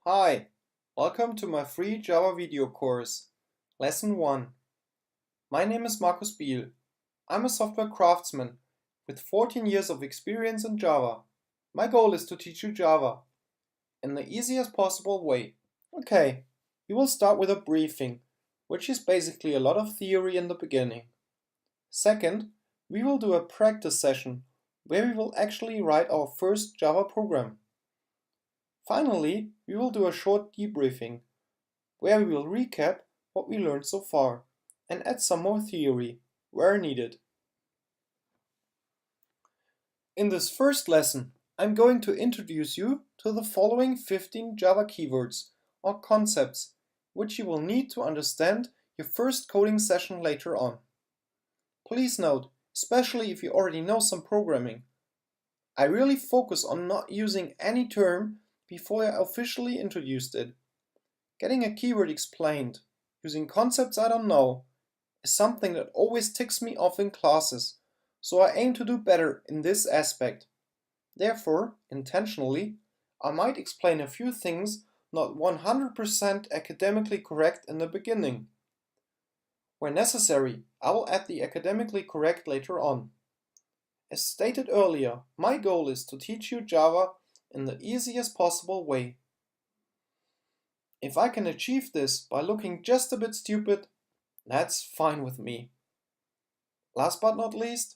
Hi, welcome to my free Java video course, Lesson 1. My name is Markus Biel. I'm a software craftsman with 14 years of experience in Java. My goal is to teach you Java in the easiest possible way. Okay, we will start with a briefing, which is basically a lot of theory in the beginning. Second, we will do a practice session where we will actually write our first Java program. Finally, we will do a short debriefing, where we will recap what we learned so far and add some more theory, where needed. In this first lesson, I'm going to introduce you to the following 15 Java keywords or concepts, which you will need to understand your first coding session later on. Please note, especially if you already know some programming, I really focus on not using any term before I officially introduced it. Getting a keyword explained, using concepts I don't know, is something that always ticks me off in classes, so I aim to do better in this aspect. Therefore, intentionally, I might explain a few things not 100% academically correct in the beginning. Where necessary, I will add the academically correct later on. As stated earlier, my goal is to teach you Java in the easiest possible way. If I can achieve this by looking just a bit stupid, that's fine with me. Last but not least,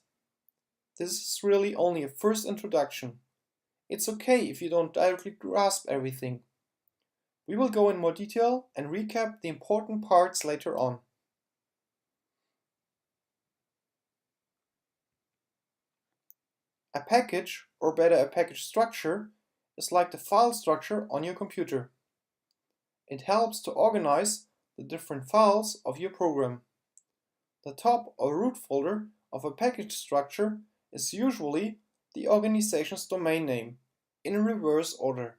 this is really only a first introduction. It's okay if you don't directly grasp everything. We will go in more detail and recap the important parts later on. A package, or better a package structure, is like the file structure on your computer. It helps to organize the different files of your program. The top or root folder of a package structure is usually the organization's domain name, in reverse order.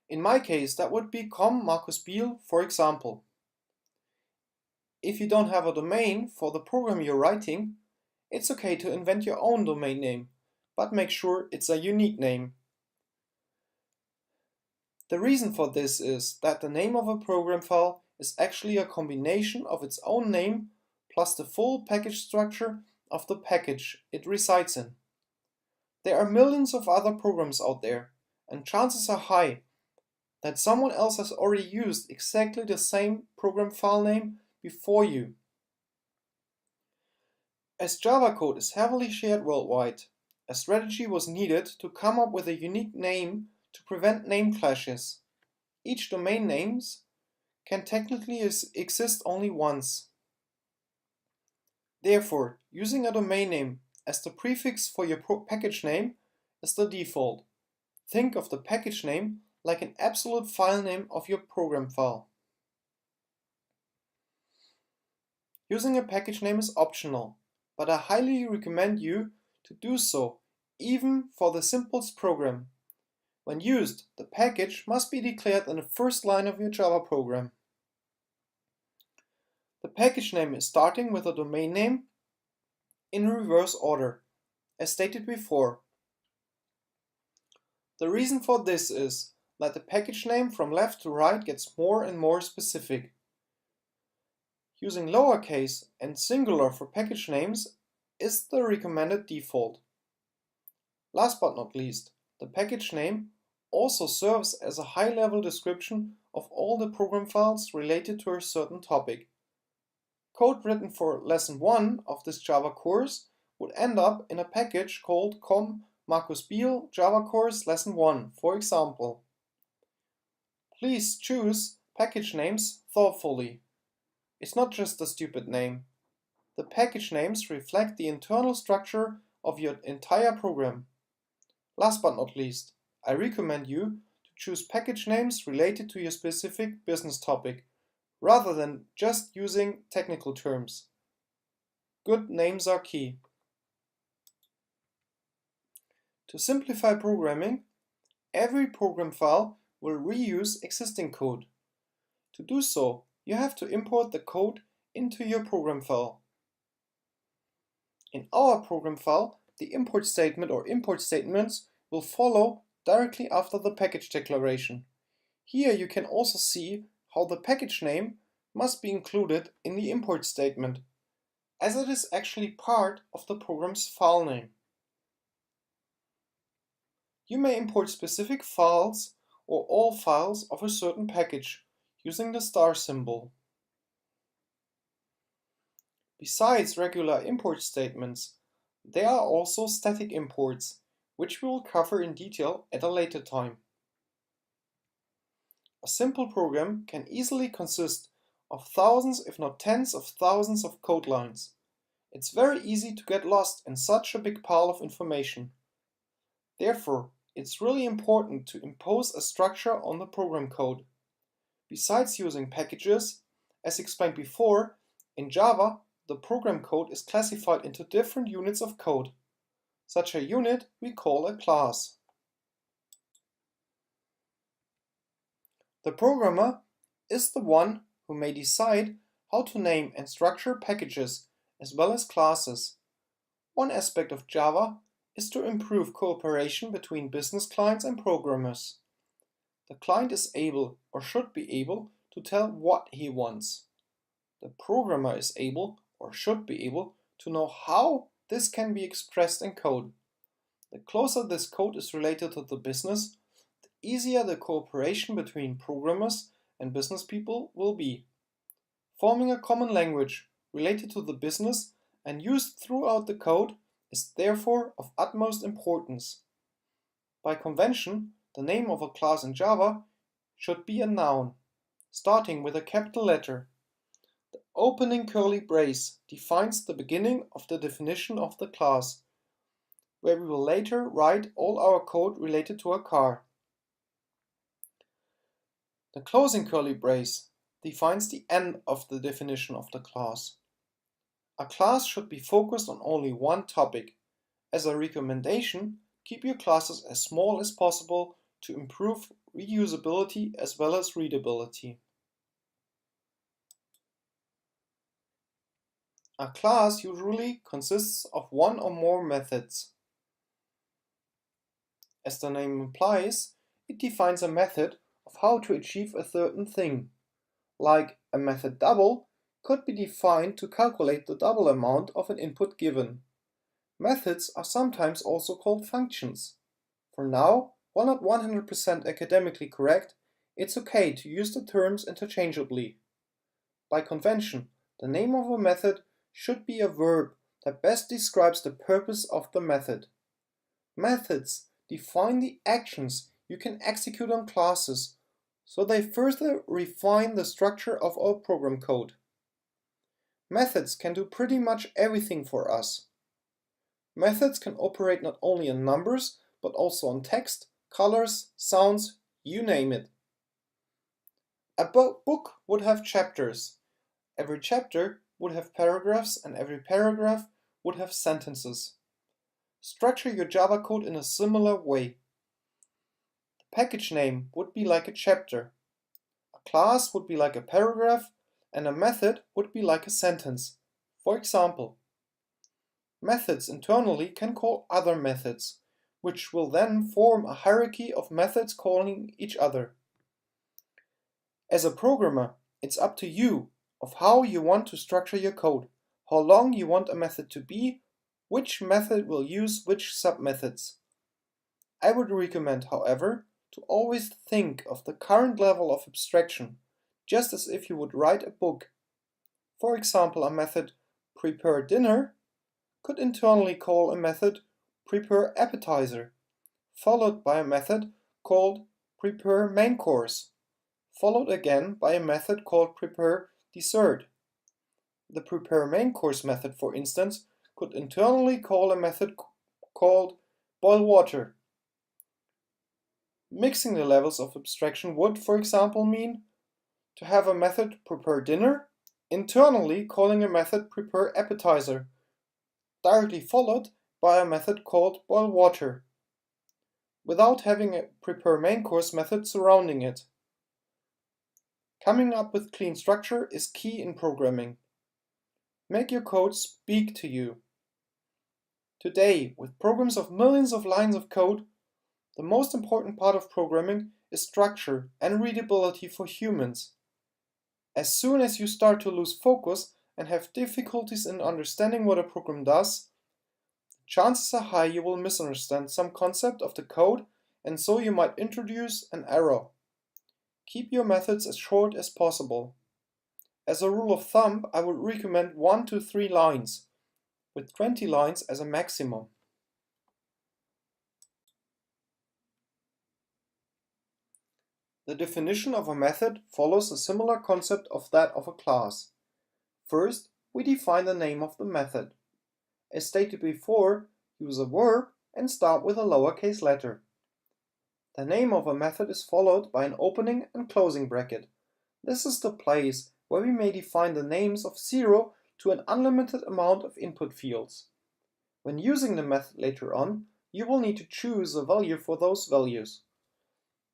In my case, that would be com Markus Biel, for example. If you don't have a domain for the program you're writing, it's okay to invent your own domain name, but make sure it's a unique name. The reason for this is that the name of a program file is actually a combination of its own name plus the full package structure of the package it resides in. There are millions of other programs out there, and chances are high that someone else has already used exactly the same program file name before you. As Java code is heavily shared worldwide, a strategy was needed to come up with a unique name to prevent name clashes. Each domain names can technically exist only once. Therefore, using a domain name as the prefix for your package name is the default. Think of the package name like an absolute file name of your program file. Using a package name is optional, but I highly recommend you to do so, even for the simplest program. When used, the package must be declared in the first line of your Java program. The package name is starting with a domain name in reverse order, as stated before. The reason for this is that the package name from left to right gets more and more specific. Using lowercase and singular for package names is the recommended default. Last but not least, the package name also serves as a high-level description of all the program files related to a certain topic. Code written for Lesson 1 of this Java course would end up in a package called com Markus Biel Java Course Lesson 1, for example. Please choose package names thoughtfully. It's not just a stupid name. The package names reflect the internal structure of your entire program. Last but not least, I recommend you to choose package names related to your specific business topic, rather than just using technical terms. Good names are key. To simplify programming, every program file will reuse existing code. To do so, you have to import the code into your program file. In our program file, the import statement or import statements will follow directly after the package declaration. Here you can also see how the package name must be included in the import statement, as it is actually part of the program's file name. You may import specific files or all files of a certain package using the star symbol. Besides regular import statements, there are also static imports, which we will cover in detail at a later time. A simple program can easily consist of thousands if not tens of thousands of code lines. It's very easy to get lost in such a big pile of information. Therefore, it's really important to impose a structure on the program code. Besides using packages, as explained before, in Java, the program code is classified into different units of code. Such a unit we call a class. The programmer is the one who may decide how to name and structure packages as well as classes. One aspect of Java is to improve cooperation between business clients and programmers. The client is able or should be able to tell what he wants. The programmer is able or should be able to know how this can be expressed in code. The closer this code is related to the business, the easier the cooperation between programmers and business people will be. Forming a common language related to the business and used throughout the code is therefore of utmost importance. By convention, the name of a class in Java should be a noun, starting with a capital letter. The opening curly brace defines the beginning of the definition of the class, where we will later write all our code related to a car. The closing curly brace defines the end of the definition of the class. A class should be focused on only one topic. As a recommendation, keep your classes as small as possible to improve reusability as well as readability. A class usually consists of one or more methods. As the name implies, it defines a method of how to achieve a certain thing. Like a method double could be defined to calculate the double amount of an input given. Methods are sometimes also called functions. For now, while not 100% academically correct, it's okay to use the terms interchangeably. By convention, the name of a method should be a verb that best describes the purpose of the method. Methods define the actions you can execute on classes, so they further refine the structure of our program code. Methods can do pretty much everything for us. Methods can operate not only on numbers, but also on text, colors, sounds, you name it. A book would have chapters. Every chapter would have paragraphs, and every paragraph would have sentences. Structure your Java code in a similar way. The package name would be like a chapter. A class would be like a paragraph, and a method would be like a sentence. For example, methods internally can call other methods, which will then form a hierarchy of methods calling each other. As a programmer, it's up to you of how you want to structure your code, how long you want a method to be, which method will use which submethods. I would recommend, however, to always think of the current level of abstraction, just as if you would write a book. For example, a method prepare dinner could internally call a method prepare appetizer, followed by a method called prepare main course, followed again by a method called prepare dessert. The prepare main course method, for instance, could internally call a method called boil water. Mixing the levels of abstraction would, for example, mean to have a method prepare dinner, internally calling a method prepare appetizer, directly followed by a method called boil water, without having a prepare main course method surrounding it. Coming up with clean structure is key in programming. Make your code speak to you. Today, with programs of millions of lines of code, The most important part of programming is structure and readability for humans. As soon as you start to lose focus and have difficulties in understanding what a program does, chances are high you will misunderstand some concept of the code, and so you might introduce an error. Keep your methods as short as possible. As a rule of thumb, I would recommend 1 to 3 lines, with 20 lines as a maximum. The definition of a method follows a similar concept of that of a class. First, we define the name of the method. As stated before, use a verb and start with a lowercase letter. The name of a method is followed by an opening and closing bracket. This is the place where we may define the names of 0 to an unlimited amount of input fields. When using the method later on, you will need to choose a value for those values.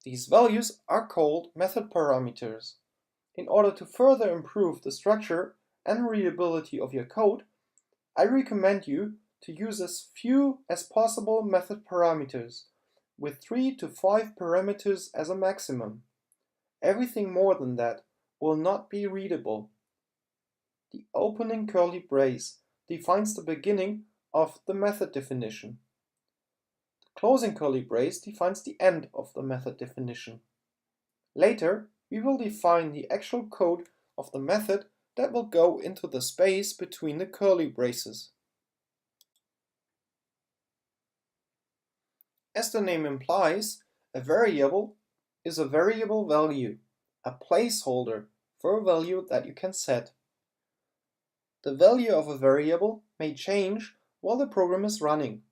These values are called method parameters. In order to further improve the structure and readability of your code, I recommend you to use as few as possible method parameters, with 3 to 5 parameters as a maximum. Everything more than that will not be readable. The opening curly brace defines the beginning of the method definition. The closing curly brace defines the end of the method definition. Later, we will define the actual code of the method that will go into the space between the curly braces. As the name implies, a variable is a variable value, a placeholder for a value that you can set. The value of a variable may change while the program is running.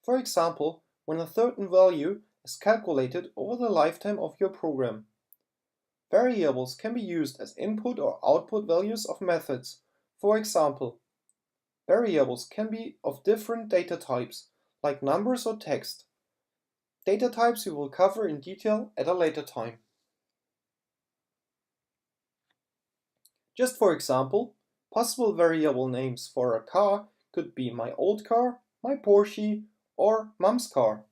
For example, when a certain value is calculated over the lifetime of your program. Variables can be used as input or output values of methods. For example, variables can be of different data types, like numbers or text. Data types we will cover in detail at a later time. Just for example, possible variable names for a car could be my old car, my Porsche, or Mom's car.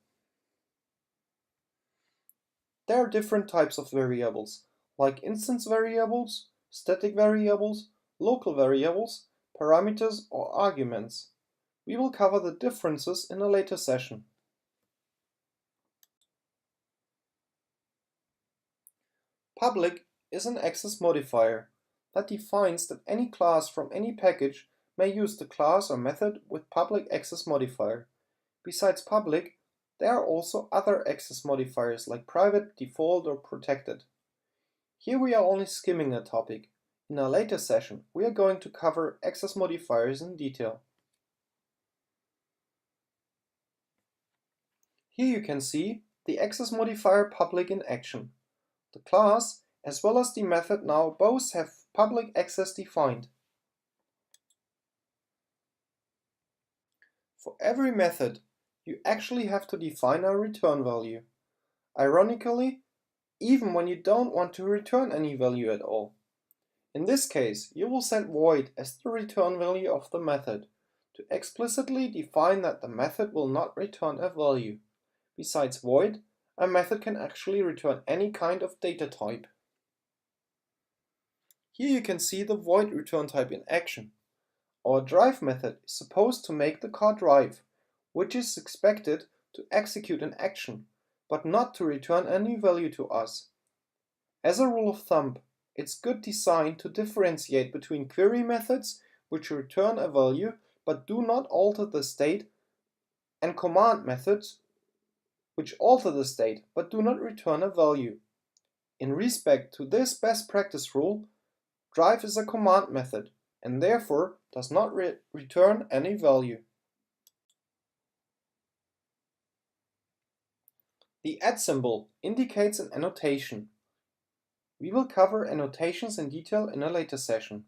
There are different types of variables, like instance variables, static variables, local variables, parameters, or arguments. We will cover the differences in a later session. Public is an access modifier that defines that any class from any package may use the class or method with public access modifier. Besides public, there are also other access modifiers like private, default, or protected. Here we are only skimming the topic. In a later session, we are going to cover access modifiers in detail. Here you can see the access modifier public in action. The class as well as the method now both have public access defined. For every method, you actually have to define a return value. Ironically, even when you don't want to return any value at all. In this case, you will set void as the return value of the method to explicitly define that the method will not return a value. Besides void, a method can actually return any kind of data type. Here you can see the void return type in action. Our drive method is supposed to make the car drive, which is expected to execute an action, but not to return any value to us. As a rule of thumb, it's good design to differentiate between query methods which return a value but do not alter the state, and command methods which alter the state but do not return a value. In respect to this best practice rule, drive is a command method and therefore does not return any value. The @ symbol indicates an annotation. We will cover annotations in detail in a later session.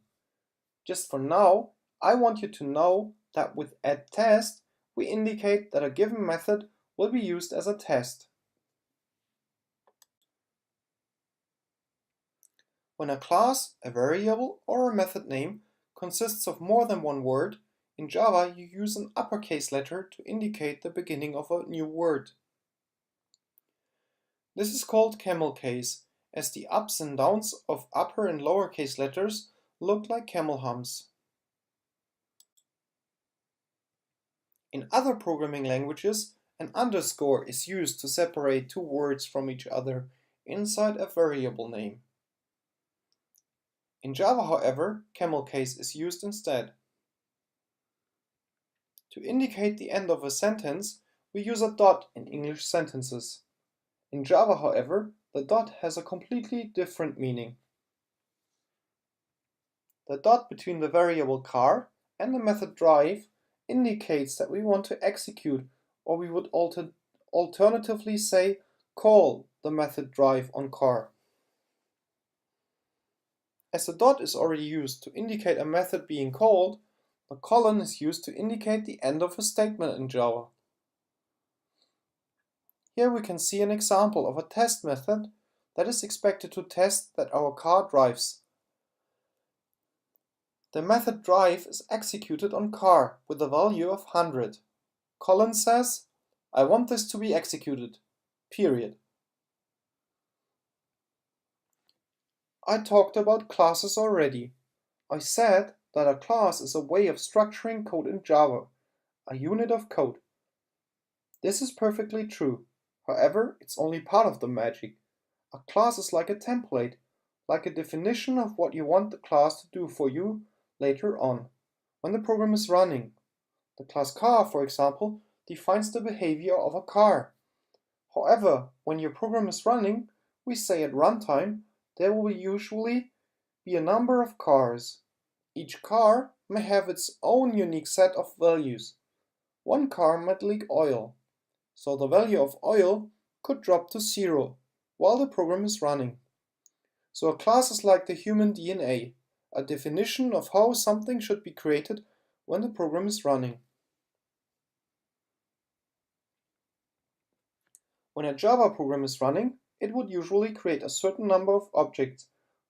Just for now, I want you to know that with @test, we indicate that a given method will be used as a test. When a class, a variable, or a method name consists of more than one word, in Java you use an uppercase letter to indicate the beginning of a new word. This is called camel case, as the ups and downs of upper and lowercase letters look like camel humps. In other programming languages, an underscore is used to separate two words from each other inside a variable name. In Java, however, camel case is used instead. To indicate the end of a sentence, we use a dot in English sentences. In Java, however, the dot has a completely different meaning. The dot between the variable car and the method drive indicates that we want to execute, or we would alternatively say call the method drive on car. As the dot is already used to indicate a method being called, the colon is used to indicate the end of a statement in Java. Here we can see an example of a test method that is expected to test that our car drives. The method drive is executed on car with a value of 100. Colon says, I want this to be executed, period. I talked about classes already. I said that a class is a way of structuring code in Java, a unit of code. This is perfectly true. However, it's only part of the magic. A class is like a template, like a definition of what you want the class to do for you later on, when the program is running. The class car, for example, defines the behavior of a car. However, when your program is running, we say at runtime, there will usually be a number of cars. Each car may have its own unique set of values. One car might leak oil, so the value of oil could drop to 0 while the program is running. So a class is like the human DNA, a definition of how something should be created when the program is running. When a Java program is running, it would usually create a certain number of objects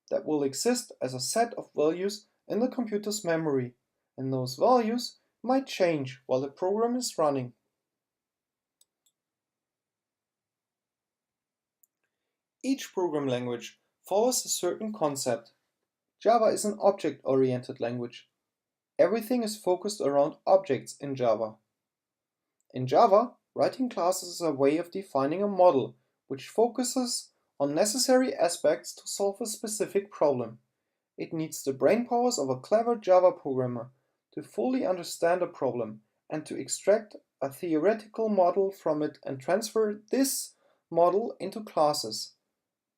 that will exist as a set of values in the computer's memory, and those values might change while the program is running. Each program language follows a certain concept. Java is an object-oriented language. Everything is focused around objects in Java. In Java, writing classes is a way of defining a model which focuses on necessary aspects to solve a specific problem. It needs the brain powers of a clever Java programmer to fully understand a problem and to extract a theoretical model from it and transfer this model into classes.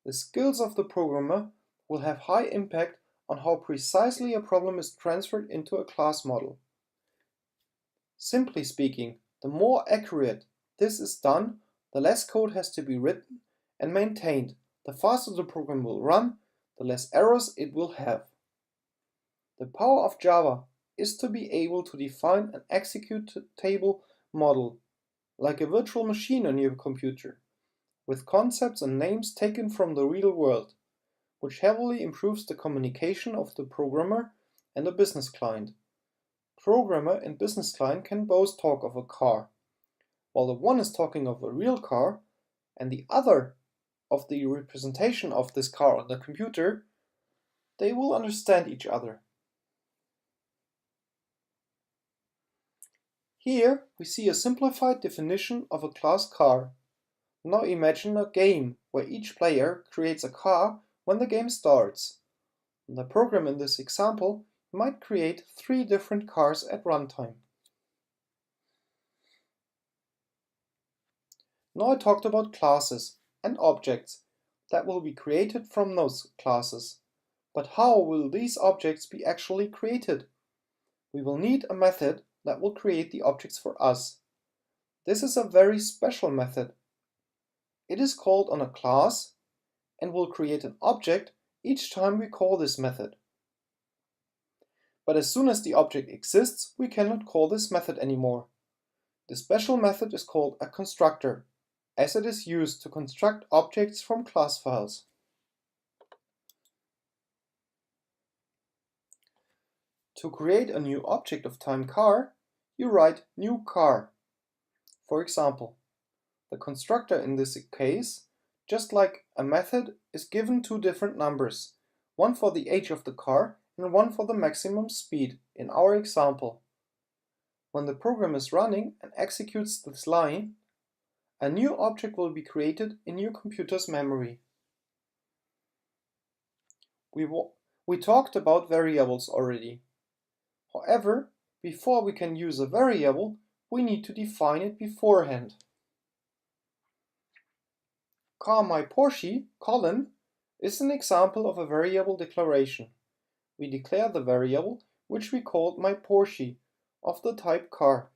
The skills of the programmer will have high impact on how precisely a problem is transferred into a class model. Simply speaking, the more accurate this is done, the less code has to be written and maintained. The faster the program will run, the less errors it will have. The power of Java is to be able to define an executable model, like a virtual machine on your computer, with concepts and names taken from the real world, which heavily improves the communication of the programmer and the business client. Programmer and business client can both talk of a car, while the one is talking of a real car and the other of the representation of this car on the computer. They will understand each other. Here we see a simplified definition of a class car. Now imagine a game where each player creates a car when the game starts. The program in this example might create 3 different cars at runtime. Now I talked about classes and objects that will be created from those classes. But how will these objects be actually created? We will need a method that will create the objects for us. This is a very special method. It is called on a class and will create an object each time we call this method. But as soon as the object exists, we cannot call this method anymore. The special method is called a constructor, as it is used to construct objects from class files. To create a new object of time car, you write new car. For example, the constructor in this case just like a method is given two different numbers, one for the age of the car and one for the maximum speed in our example. When the program is running and executes this line, a new object will be created in your computer's memory. We talked about variables already. However, before we can use a variable, we need to define it beforehand. Car my Porsche colon is an example of a variable declaration. We declare the variable, which we called my Porsche, of the type car.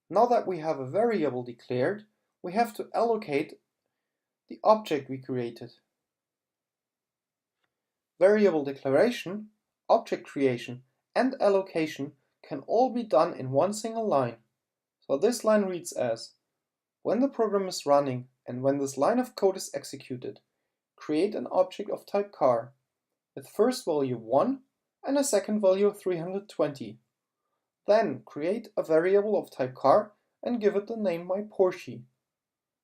Now that we have a variable declared, we have to allocate the object we created. Variable declaration, object creation, and allocation can all be done in one single line. So this line reads as: when the program is running and when this line of code is executed, create an object of type car with first value 1 and a second value of 320. Then create a variable of type car and give it the name my Porsche.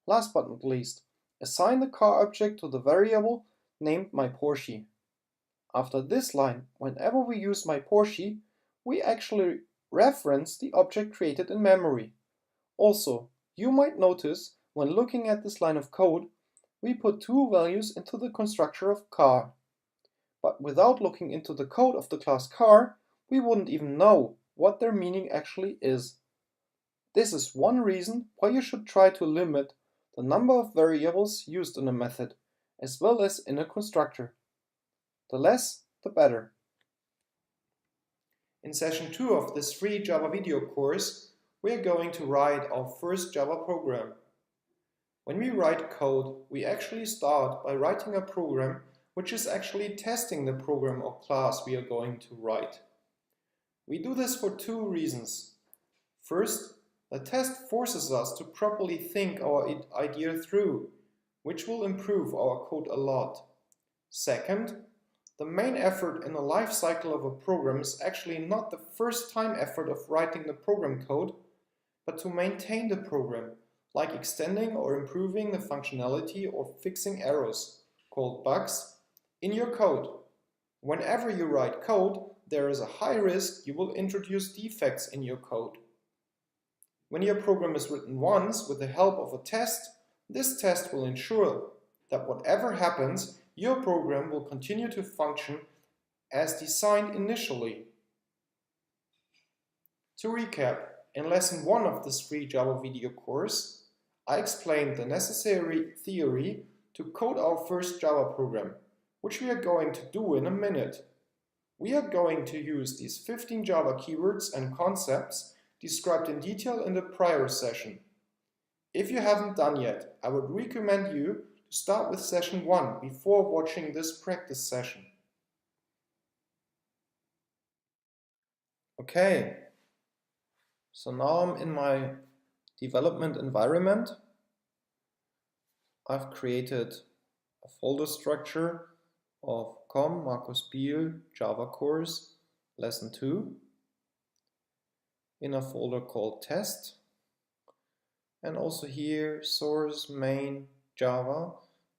Last but not least, assign the car object to the variable named my Porsche. After this line, whenever we use my Porsche, we actually reference the object created in memory. Also, you might notice when looking at this line of code, we put two values into the constructor of car. But without looking into the code of the class car, we wouldn't even know what their meaning actually is. This is one reason why you should try to limit the number of variables used in a method, as well as in a constructor. The less, the better. In session 2 of this free Java video course, we are going to write our first Java program. When we write code, we actually start by writing a program which is actually testing the program or class we are going to write. We do this for two reasons. First, the test forces us to properly think our idea through, which will improve our code a lot. Second, the main effort in the life cycle of a program is actually not the first time effort of writing the program code, but to maintain the program, like extending or improving the functionality or fixing errors, called bugs, in your code. Whenever you write code, there is a high risk you will introduce defects in your code. When your program is written once with the help of a test, this test will ensure that whatever happens, your program will continue to function as designed initially. To recap, in lesson 1 of this free Java video course, I explained the necessary theory to code our first Java program, which we are going to do in a minute. We are going to use these 15 Java keywords and concepts described in detail in the prior session. If you haven't done yet, I would recommend you to start with session 1 before watching this practice session. Okay, so now I'm in my development environment. I've created a folder structure of com Markus Biel Java course lesson 2 in a folder called test, and also here source main Java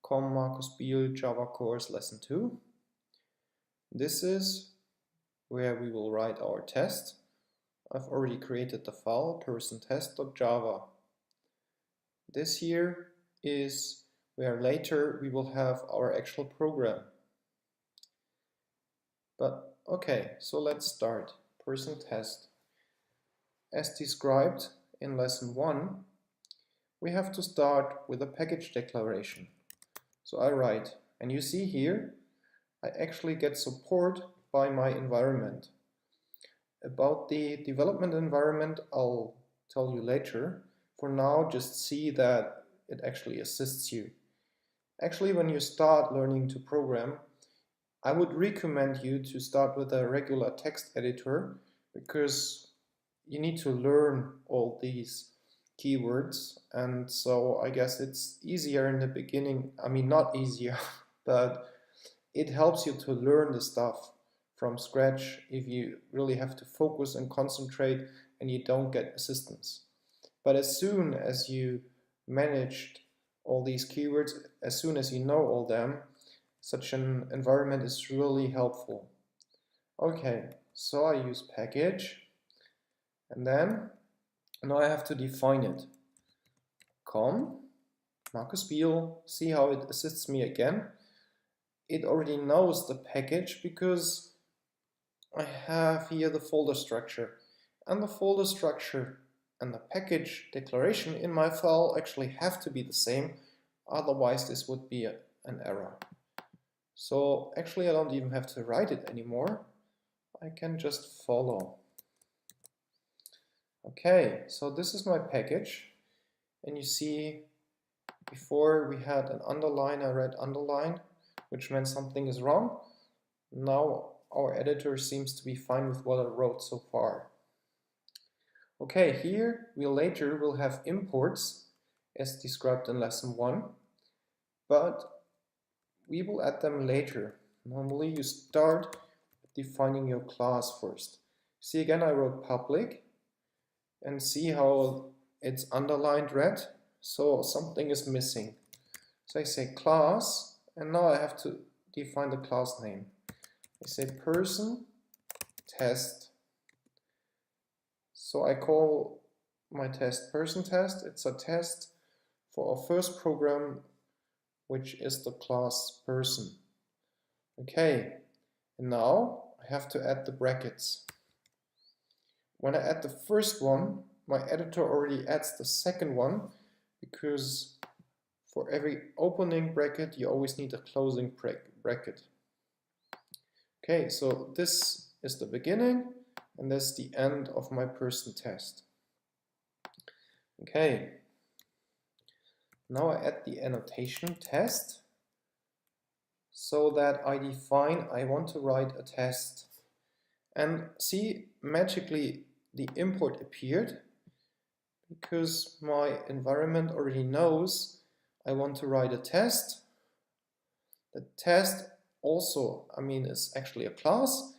com Markus Biel Java course lesson 2. This is where we will write our test. I've already created the file person_test.java. This here is where later we will have our actual program. But okay, so let's start. Person test. As described in lesson 1, we have to start with a package declaration. So I write, and you see here, I actually get support by my environment. About the development environment, I'll tell you later. For now, just see that it actually assists you. Actually, when you start learning to program, I would recommend you to start with a regular text editor, because you need to learn all these keywords, and so I guess it's easier in the beginning. I mean, not easier, but it helps you to learn the stuff from scratch if you really have to focus and concentrate and you don't get assistance. But as soon as you managed all these keywords. As soon as you know all them, such an environment is really helpful. Okay, so I use package, and then now I have to define it. Marcus Beal, see how it assists me again. It already knows the package because I have here the folder structure, and the folder structure and the package declaration in my file actually have to be the same, otherwise this would be an error. So actually I don't even have to write it anymore, I can just follow. Okay, so this is my package, and you see before we had an underline, a red underline, which meant something is wrong. Now our editor seems to be fine with what I wrote so far. Okay, here we later will have imports as described in lesson 1, but we will add them later. Normally you start defining your class first. See, again I wrote public, and see how it's underlined red, so something is missing. So I say class, and now I have to define the class name. I say person test. So I call my test person test. It's a test for our first program, which is the class person. Okay, and now I have to add the brackets. When I add the first one, my editor already adds the second one, because for every opening bracket you always need a closing bracket. Okay, so this is the beginning, and that's the end of my person test. Okay, now I add the annotation test, so that I define I want to write a test. And see, magically the import appeared, because my environment already knows I want to write a test. The test also, is actually a class,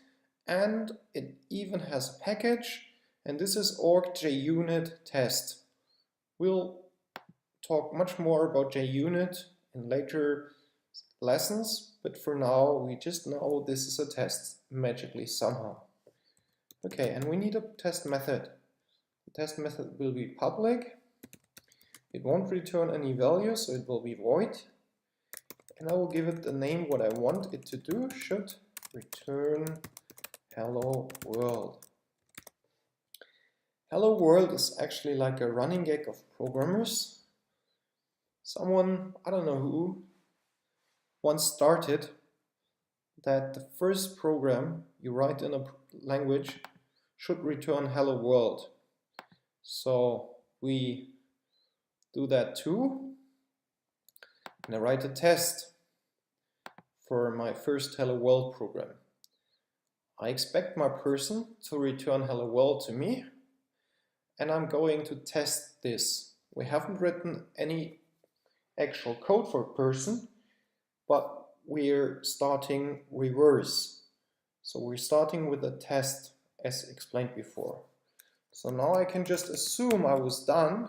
and it even has a package, and this is org.junit test. We'll talk much more about JUnit in later lessons, but for now we just know this is a test magically somehow. Okay, and we need a test method. The test method will be public. It won't return any value, so it will be void. And I will give it the name what I want it to do. Should return hello world. Hello world is actually like a running gag of programmers. Someone, I don't know who, once started that the first program you write in a language should return hello world. So we do that too, and I write a test for my first hello world program. I expect my person to return hello world to me, and I'm going to test this. We haven't written any actual code for person, but we're starting reverse. So we're starting with a test as explained before. So now I can just assume I was done.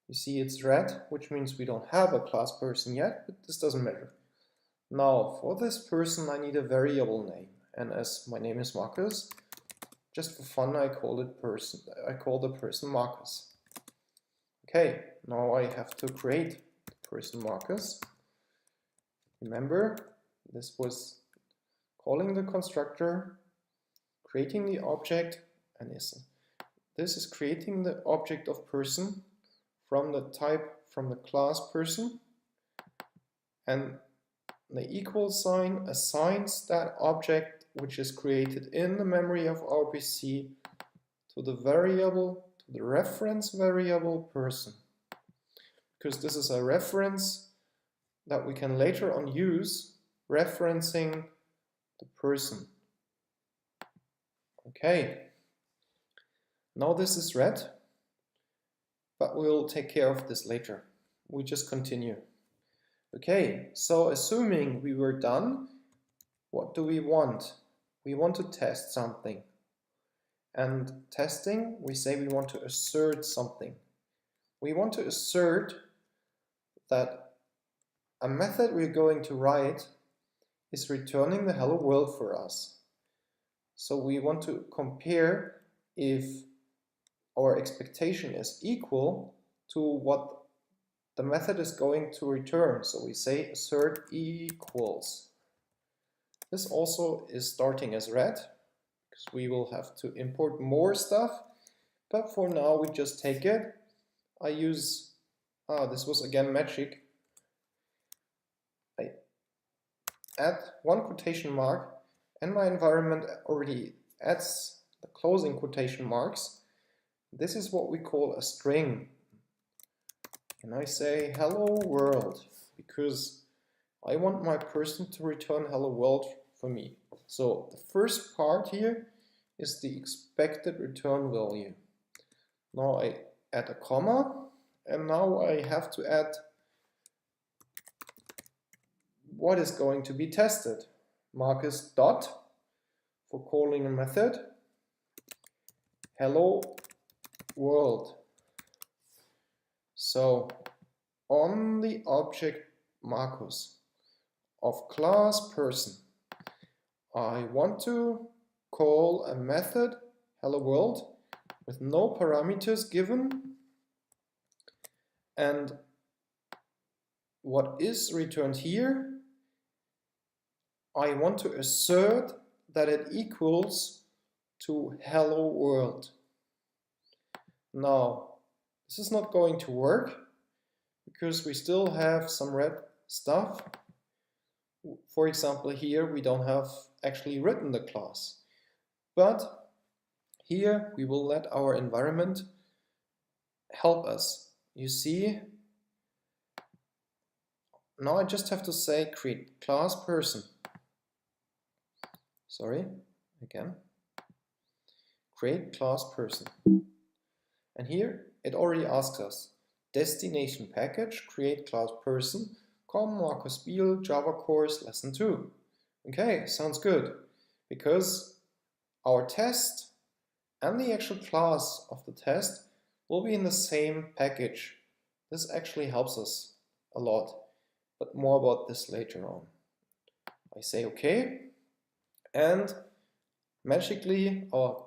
You see it's red, which means we don't have a class person yet, but this doesn't matter. Now for this person I need a variable name, and as my name is Marcus, just for fun I call it person. I call the person Marcus. Okay, now I have to create the person Marcus. Remember, this was calling the constructor, creating the object, and this is creating the object of person from the type from the class person, and the equal sign assigns that object which is created in the memory of our PC to the variable, to the reference variable person, because this is a reference that we can later on use referencing the person. Okay, now this is red, but we'll take care of this later. We just continue. Okay, so assuming we were done, what do we want? We want to test something. And testing, we say we want to assert something. We want to assert that a method we're going to write is returning the hello world for us. So we want to compare if our expectation is equal to what the method is going to return. So we say assert equals. This also is starting as red, because we will have to import more stuff. But for now, we just take it. I use, this was again magic. I add one quotation mark, and my environment already adds the closing quotation marks. This is what we call a string. And I say hello world, because I want my person to return hello world for me. So the first part here is the expected return value. Now I add a comma, and now I have to add what is going to be tested. Marcus dot for calling a method hello world. So on the object Marcus of class person, I want to call a method hello world with no parameters given, and what is returned here, I want to assert that it equals to hello world. Now this is not going to work because we still have some red stuff. For example, here we don't have actually written the class, but here we will let our environment help us. You see, now I just have to say create class person. Sorry, again, create class person. And here it already asks us destination package, create class person, Marcus Biel, Java course, lesson 2. Okay, sounds good, because our test and the actual class of the test will be in the same package. This actually helps us a lot, but more about this later on. I say okay, and magically our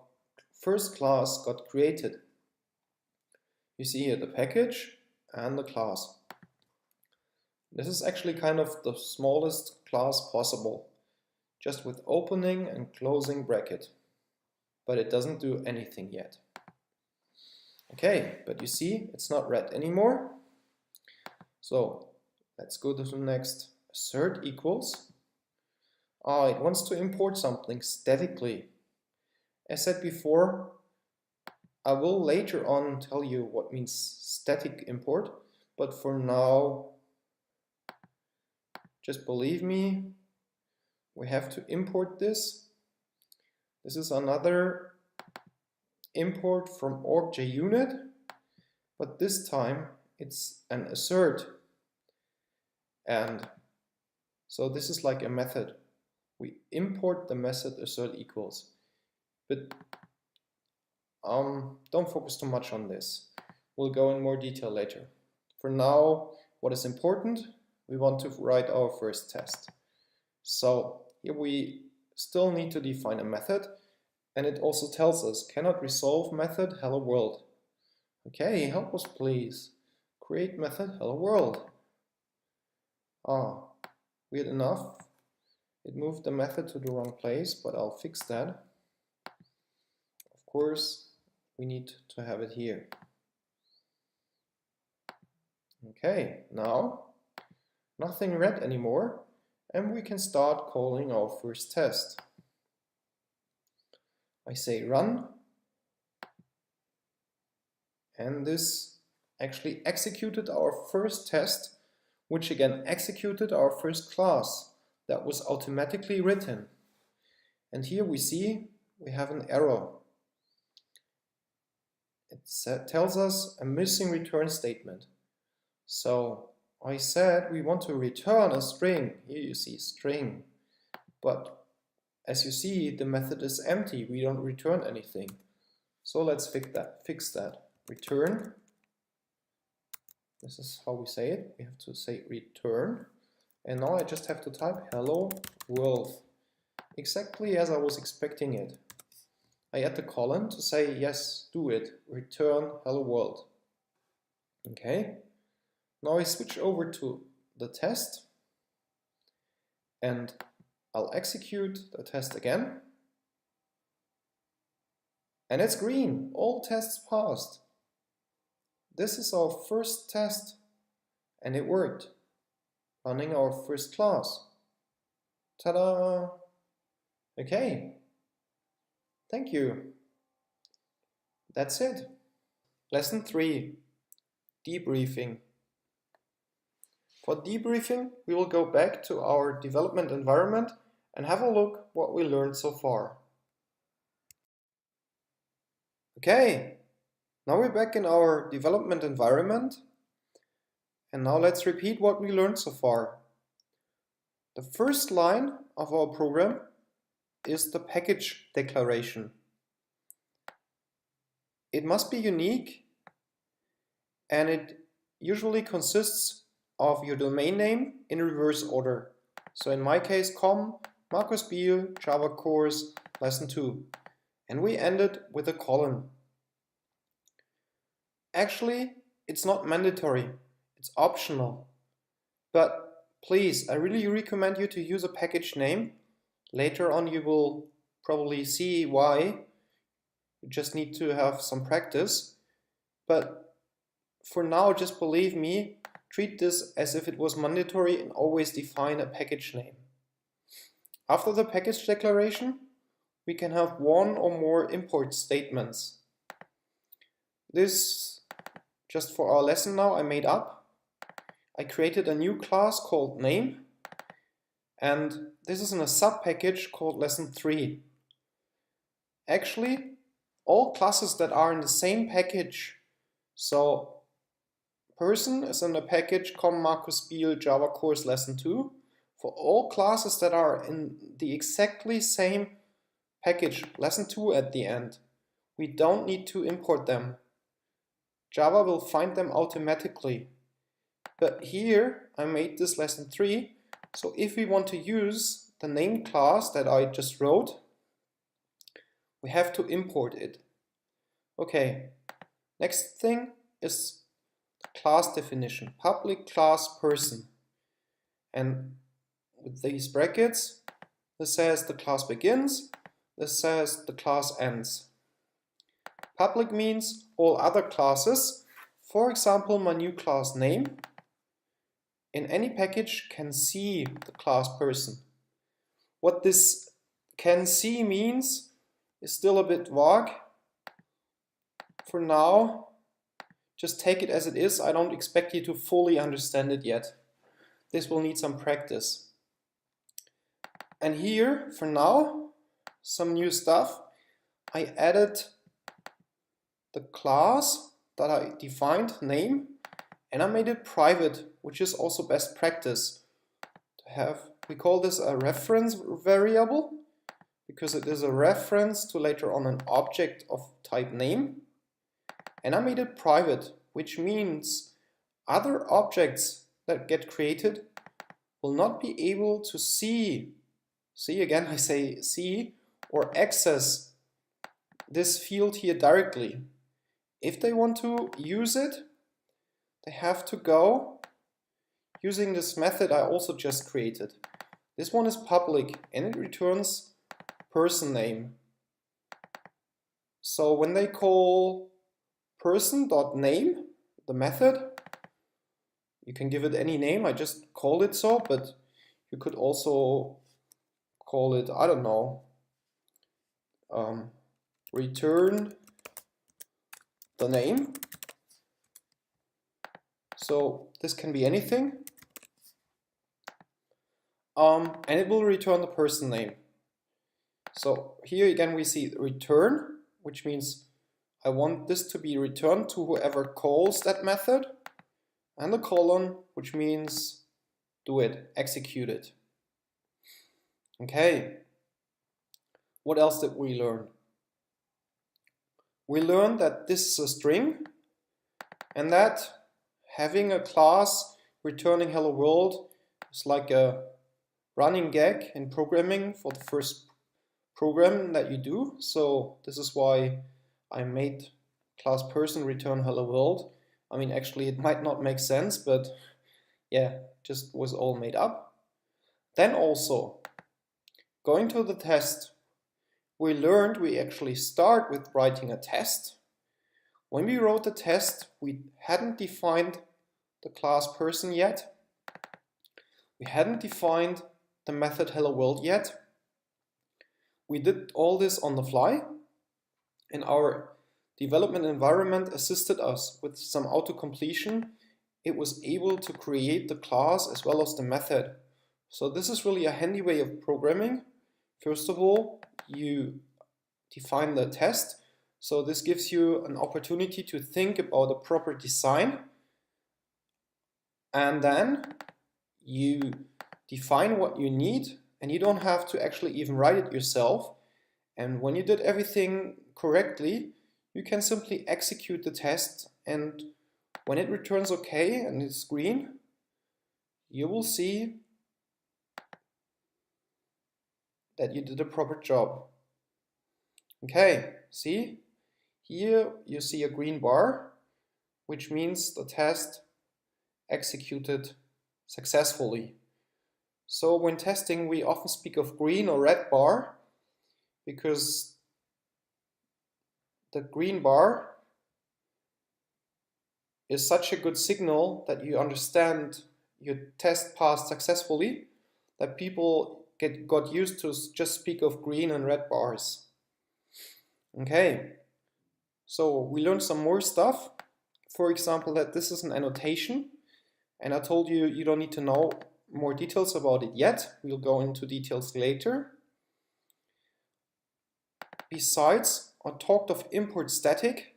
first class got created. You see here the package and the class. This is actually kind of the smallest class possible, just with opening and closing bracket, but it doesn't do anything yet. Okay, but you see it's not red anymore. So let's go to the next. Assert equals. It wants to import something statically. As said before, I will later on tell you what means static import, but for now, just believe me, we have to import this. This is another import from org.junit, but this time it's an assert. And so this is like a method. We import the method assert equals. But don't focus too much on this. We'll go in more detail later. For now, what is important? We want to write our first test. So here we still need to define a method, and it also tells us cannot resolve method hello world. Okay, help us please. Create method hello world. Weird enough. It moved the method to the wrong place, but I'll fix that. Of course, we need to have it here. Okay, now nothing red anymore, and we can start calling our first test. I say run, and this actually executed our first test, which again executed our first class that was automatically written. And here we see we have an error. It tells us a missing return statement. So I said we want to return a string. Here you see string. But as you see, the method is empty. We don't return anything. So let's fix that. Return This is how we say it. We have to say return. And now I just have to type hello world. Exactly as I was expecting it. I add the colon to say yes, do it. Return hello world. Okay. Now I switch over to the test. And I'll execute the test again. And it's green. All tests passed. This is our first test. And it worked. Running our first class. Ta-da! Okay. Thank you. That's it. Lesson 3. Debriefing. For debriefing, we will go back to our development environment and have a look what we learned so far. Okay, now we're back in our development environment. And now let's repeat what we learned so far. The first line of our program is the package declaration. It must be unique, and it usually consists of your domain name in reverse order. So in my case, com, Markus Biel, Java course, lesson 2. And we ended with a colon. Actually, it's not mandatory, it's optional. But please, I really recommend you to use a package name. Later on you will probably see why. You just need to have some practice. But for now, just believe me, treat this as if it was mandatory and always define a package name. After the package declaration, we can have one or more import statements. This, just for our lesson now, I made up. I created a new class called name, and this is in a sub-package called lesson 3. Actually, all classes that are in the same package, so person is in the package com Markus Biel Java course lesson 2. For all classes that are in the exactly same package, lesson 2 at the end, we don't need to import them. Java will find them automatically. But here I made this lesson 3, so if we want to use the name class that I just wrote, we have to import it. Okay, next thing is class definition, public class person. And with these brackets, this says the class begins, this says the class ends. Public means all other classes, for example my new class name, in any package can see the class person. What this can see means is still a bit vague. For now, just take it as it is. I don't expect you to fully understand it yet. This will need some practice. And here, for now, some new stuff. I added the class that I defined, name, and I made it private, which is also best practice to have. We call this a reference variable because it is a reference to later on an object of type name. And I made it private, which means other objects that get created will not be able to see again I say see, or access this field here directly. If they want to use it, they have to go using this method I also just created. This one is public and it returns person name. So when they call person.name, the method, you can give it any name, I just called it so, but you could also call it, I don't know, return the name. So this can be anything. And it will return the person name. So here again we see return, which means I want this to be returned to whoever calls that method, and the colon, which means do it, execute it. Okay, what else did we learn? We learned that this is a string and that having a class returning hello world is like a running gag in programming for the first program that you do. So this is why I made class person return hello world. I mean, actually it might not make sense, but yeah, just was all made up. Then also, going to the test, we learned we actually start with writing a test. When we wrote the test, we hadn't defined the class person yet. We hadn't defined the method hello world yet. We did all this on the fly, and our development environment assisted us with some auto-completion. It was able to create the class as well as the method. So this is really a handy way of programming. First of all, you define the test. So this gives you an opportunity to think about a proper design. And then you define what you need, and you don't have to actually even write it yourself. And when you did everything correctly, you can simply execute the test, and when it returns OK and it's green, you will see that you did a proper job. Okay, see? Here you see a green bar, which means the test executed successfully. So when testing, we often speak of green or red bar, because the green bar is such a good signal that you understand your test passed successfully, that people got used to just speak of green and red bars. Okay, so we learned some more stuff. For example, that this is an annotation, and I told you you don't need to know more details about it yet. We'll go into details later. Besides, I talked of import static,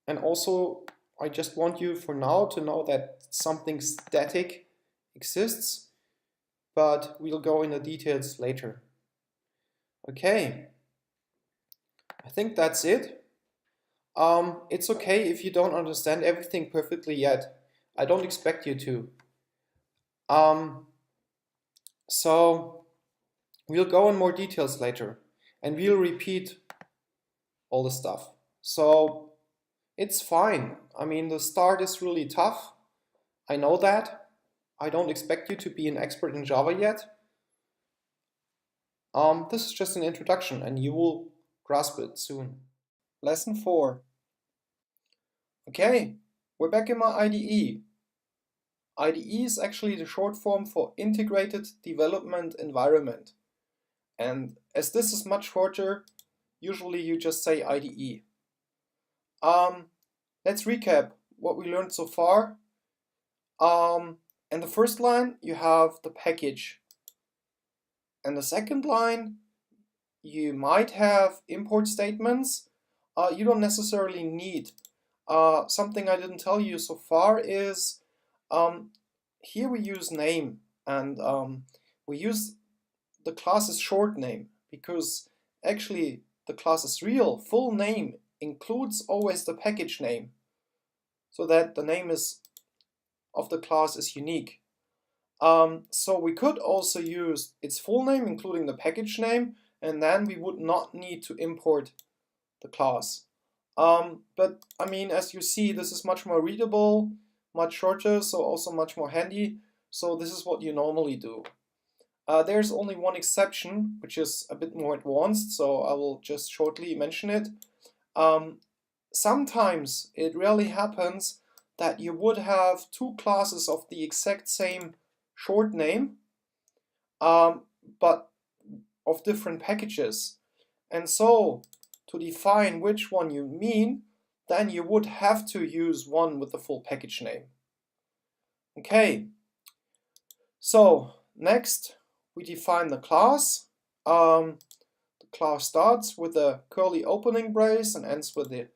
and also I just want you for now to know that something static exists, but we'll go into details later. Okay, I think that's it. It's okay if you don't understand everything perfectly yet. I don't expect you to. So we'll go in more details later, and we'll repeat all the stuff. So it's fine. I mean, the start is really tough. I know that. I don't expect you to be an expert in Java yet. This is just an introduction, and you will grasp it soon. Lesson 4. Okay, we're back in my IDE. IDE is actually the short form for Integrated Development Environment. And as this is much shorter, usually you just say IDE. Let's recap what we learned so far. In the first line, you have the package. In the second line, you might have import statements. You don't necessarily need. Something I didn't tell you so far is here we use name, and we use the class's short name, because actually the class's real full name includes always the package name, so that the name of the class is unique. So we could also use its full name including the package name, and then we would not need to import the class. But I mean, as you see, this is much more readable, much shorter, so also much more handy. So this is what you normally do. There's only one exception, which is a bit more advanced, so I will just shortly mention it. Sometimes it rarely happens that you would have two classes of the exact same short name, but of different packages. And so, to define which one you mean, then you would have to use one with the full package name. Okay, so next we define the class. The class starts with a curly opening brace and ends with the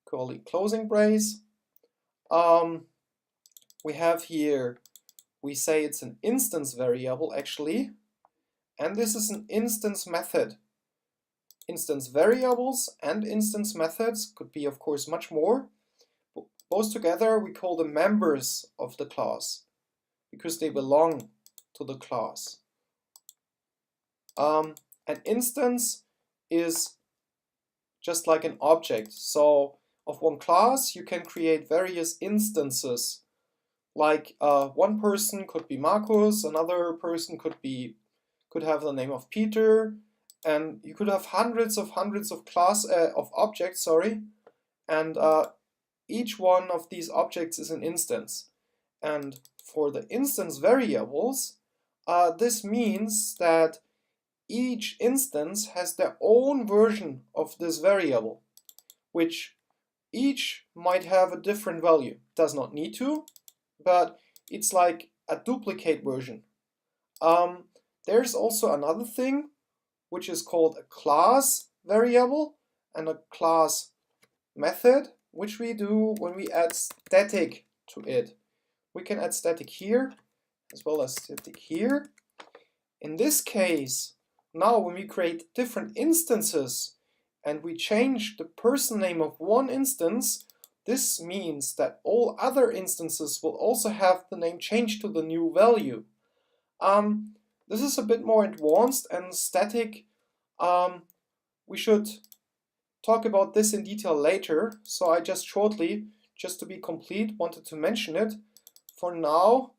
curly closing brace. We have here, we say it's an instance variable actually, and this is an instance method. Instance variables and instance methods could be of course much more, Both together we call the members of the class because they belong to the class. An instance is just like an object. So of one class you can create various instances. Like one person could be Markus, another person could have the name of Peter, and you could have hundreds of objects, sorry, and each one of these objects is an instance. And for the instance variables, this means that each instance has their own version of this variable, which each might have a different value. Does not need to, but it's like a duplicate version. There's also another thing which is called a class variable and a class method, which we do when we add static to it. We can add static here as well as static here. In this case, now when we create different instances and we change the person name of one instance, this means that all other instances will also have the name changed to the new value. This is a bit more advanced and static. We should talk about this in detail later, so I just shortly, just to be complete, wanted to mention it. For now,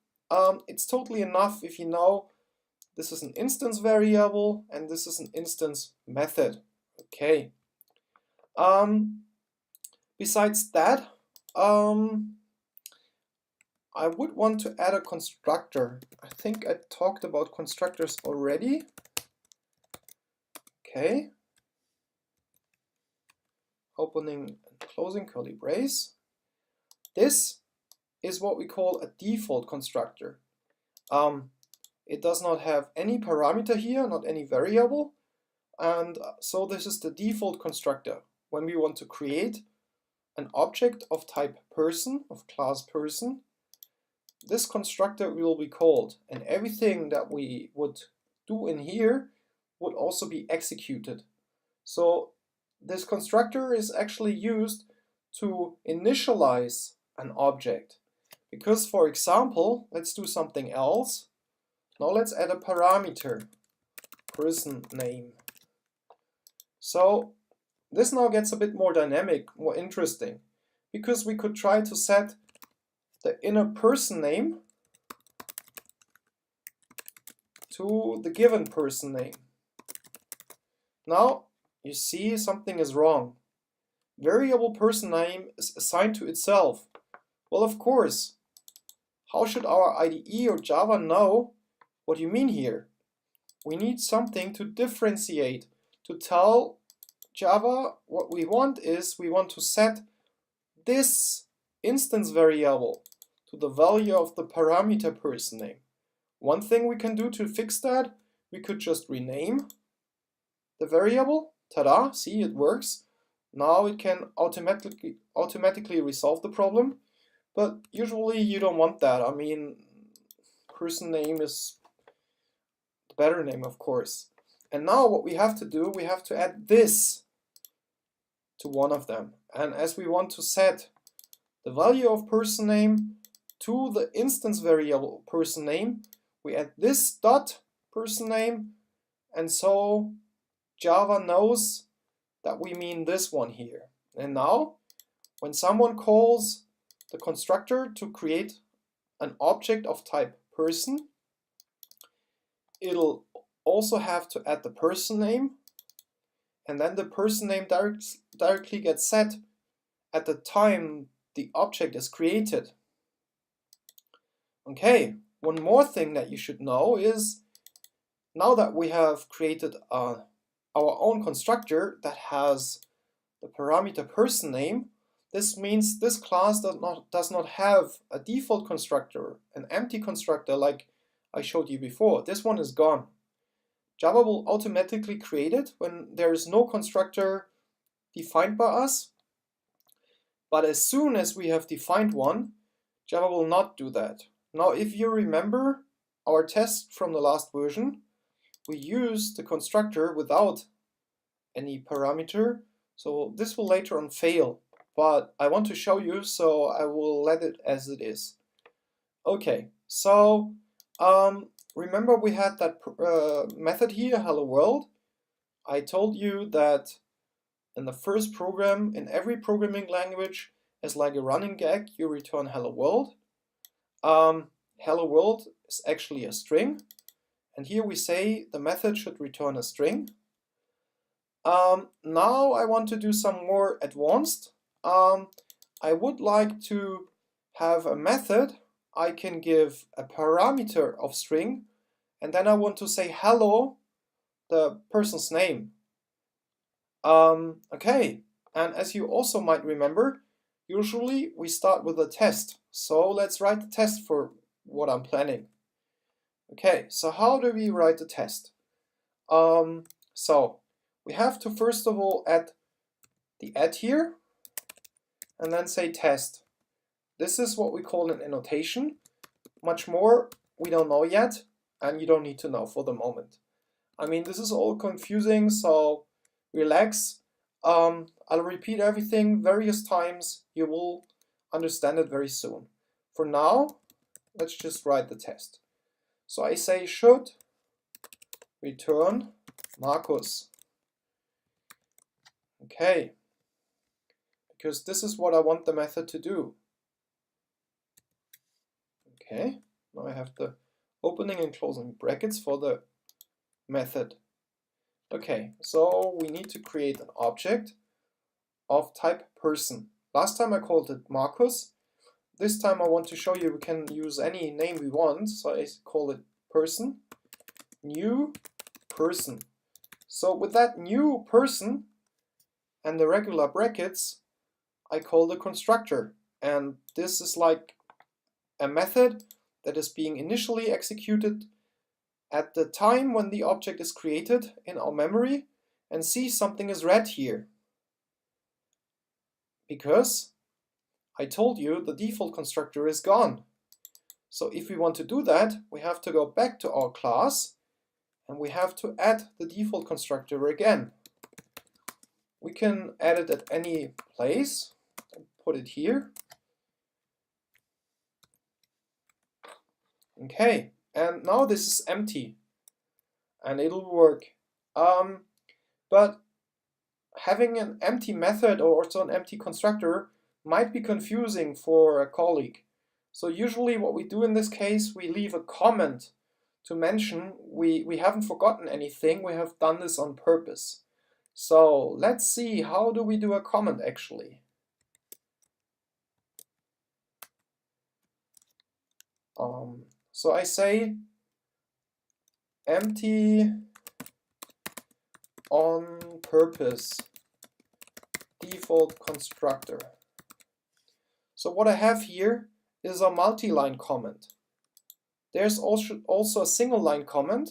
it's totally enough if you know this is an instance variable and this is an instance method. Okay. Besides that, I would want to add a constructor. I think I talked about constructors already. Okay. Opening and closing curly brace. This is what we call a default constructor. It does not have any parameter here, not any variable, and so this is the default constructor. When we want to create an object of type person, of class person, this constructor will be called, and everything that we would do in here would also be executed. So this constructor is actually used to initialize an object. Because, for example, let's do something else. Now let's add a parameter, person name. So this now gets a bit more dynamic, more interesting, because we could try to set the inner person name to the given person name. Now you see something is wrong. Variable person name is assigned to itself. Well, of course. How should our IDE or Java know what you mean here? We need something to differentiate, to tell Java what we want is we want to set this instance variable to the value of the parameter person name. One thing we can do to fix that, we could just rename the variable. Ta-da, see, it works. Now it can automatically resolve the problem, but usually you don't want that. I mean, person name is the better name, of course. And now what we have to do, we have to add this to one of them. And as we want to set the value of person name to the instance variable person name, we add this dot person name, and so Java knows that we mean this one here. And now, when someone calls the constructor to create an object of type person, it'll also have to add the person name, and then the person name directly gets set at the time the object is created. Okay, one more thing that you should know is, now that we have created our own constructor that has the parameter person name, this means this class does not have a default constructor, an empty constructor like I showed you before. This one is gone. Java will automatically create it when there is no constructor defined by us. But as soon as we have defined one, Java will not do that. Now, if you remember our test from the last version, we used the constructor without any parameter, so this will later on fail. but I want to show you, so I will let it as it is. Okay, so remember we had that method here, hello world. I told you that in the first program, in every programming language, as like a running gag, you return hello world. Hello world is actually a string, and here we say the method should return a string. Now I want to do some more advanced. I would like to have a method. I can give a parameter of string, and then I want to say hello, the person's name. Okay, and as you also might remember, usually we start with a test. So let's write the test for what I'm planning. Okay, so how do we write the test? So we have to first of all add the add here, and then say test. This is what we call an annotation. Much more we don't know yet, and you don't need to know for the moment. I mean, this is all confusing, so relax. I'll repeat everything various times. You will understand it very soon. For now, let's just write the test. So I say should return Markus. Okay, because this is what I want the method to do. Okay, now I have the opening and closing brackets for the method. Okay, so we need to create an object of type person. Last time I called it Markus. This time I want to show you we can use any name we want, so I call it person, new person. So with that new person and the regular brackets, I call the constructor, and this is like a method that is being initially executed at the time when the object is created in our memory. And see, something is red here because I told you the default constructor is gone. So if we want to do that, we have to go back to our class and we have to add the default constructor again. We can add it at any place. Put it here. Okay, and now this is empty and it'll work. But having an empty method or also an empty constructor might be confusing for a colleague. So usually what we do in this case, we leave a comment to mention we haven't forgotten anything, we have done this on purpose. So let's see, how do we do a comment actually? So I say empty on purpose default constructor. So what I have here is a multi-line comment. There's also a single line comment,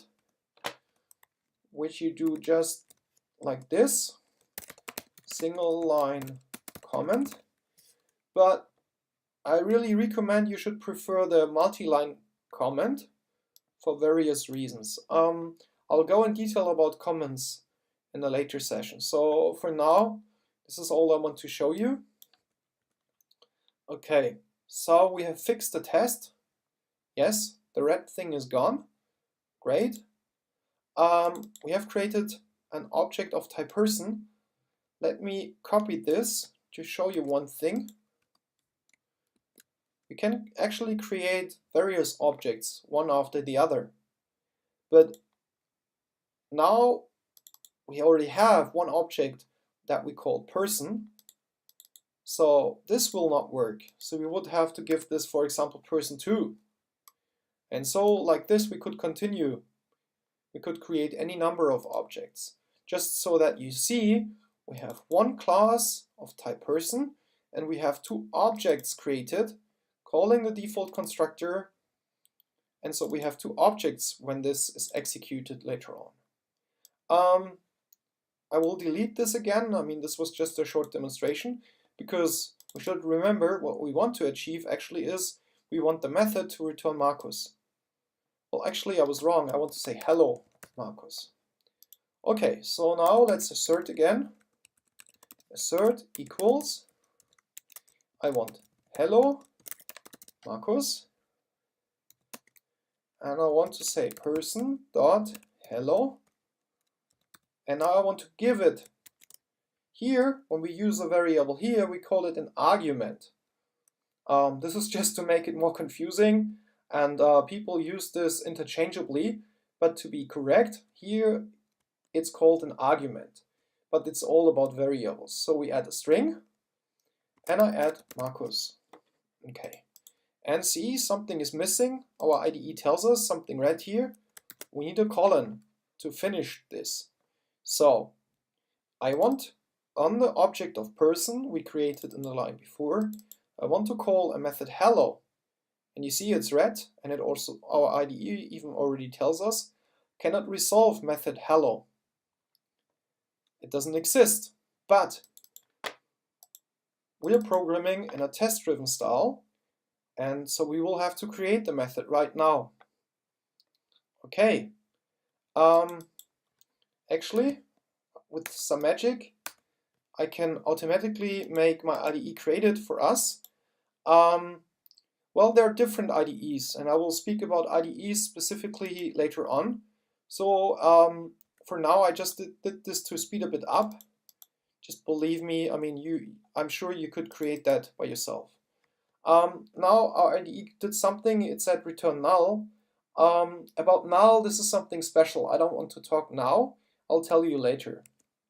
which you do just like this, single line comment. But I really recommend you should prefer the multi-line comment for various reasons. I'll go in detail about comments in a later session. So for now, this is all I want to show you. Okay, so we have fixed the test. Yes, the red thing is gone. Great. We have created an object of type person. Let me copy this to show you one thing. We can actually create various objects one after the other. But now we already have one object that we call person. So this will not work. So we would have to give this, for example, person2. And so like this we could continue. We could create any number of objects. Just so that you see, we have one class of type person and we have two objects created calling the default constructor, and so we have two objects when this is executed later on. I will delete this again. I mean, this was just a short demonstration because we should remember what we want to achieve actually is we want the method to return Markus. Well, actually I was wrong. I want to say hello Markus. Okay, so now let's assert again. Assert equals I want hello Markus, and I want to say person dot hello, and now I want to give it. Here, when we use a variable here, we call it an argument. This is just to make it more confusing, and people use this interchangeably, but to be correct, here it's called an argument, but it's all about variables. So we add a string, and I add Markus. Okay, and see, something is missing. Our IDE tells us something right here. We need a colon to finish this. So I want, on the object of person we created in the line before, I want to call a method hello. And you see it's red, and it also, our IDE even already tells us, cannot resolve method hello. It doesn't exist, but we are programming in a test-driven style, and so we will have to create the method right now. Okay, actually, with some magic, I can automatically make my IDE create it for us. Well, there are different IDEs, and I will speak about IDEs specifically later on. So for now, I just did this to speed a bit up. Just believe me, I mean, I'm sure you could create that by yourself. Now our IDE did something, it said return null. About null, this is something special. I don't want to talk now, I'll tell you later.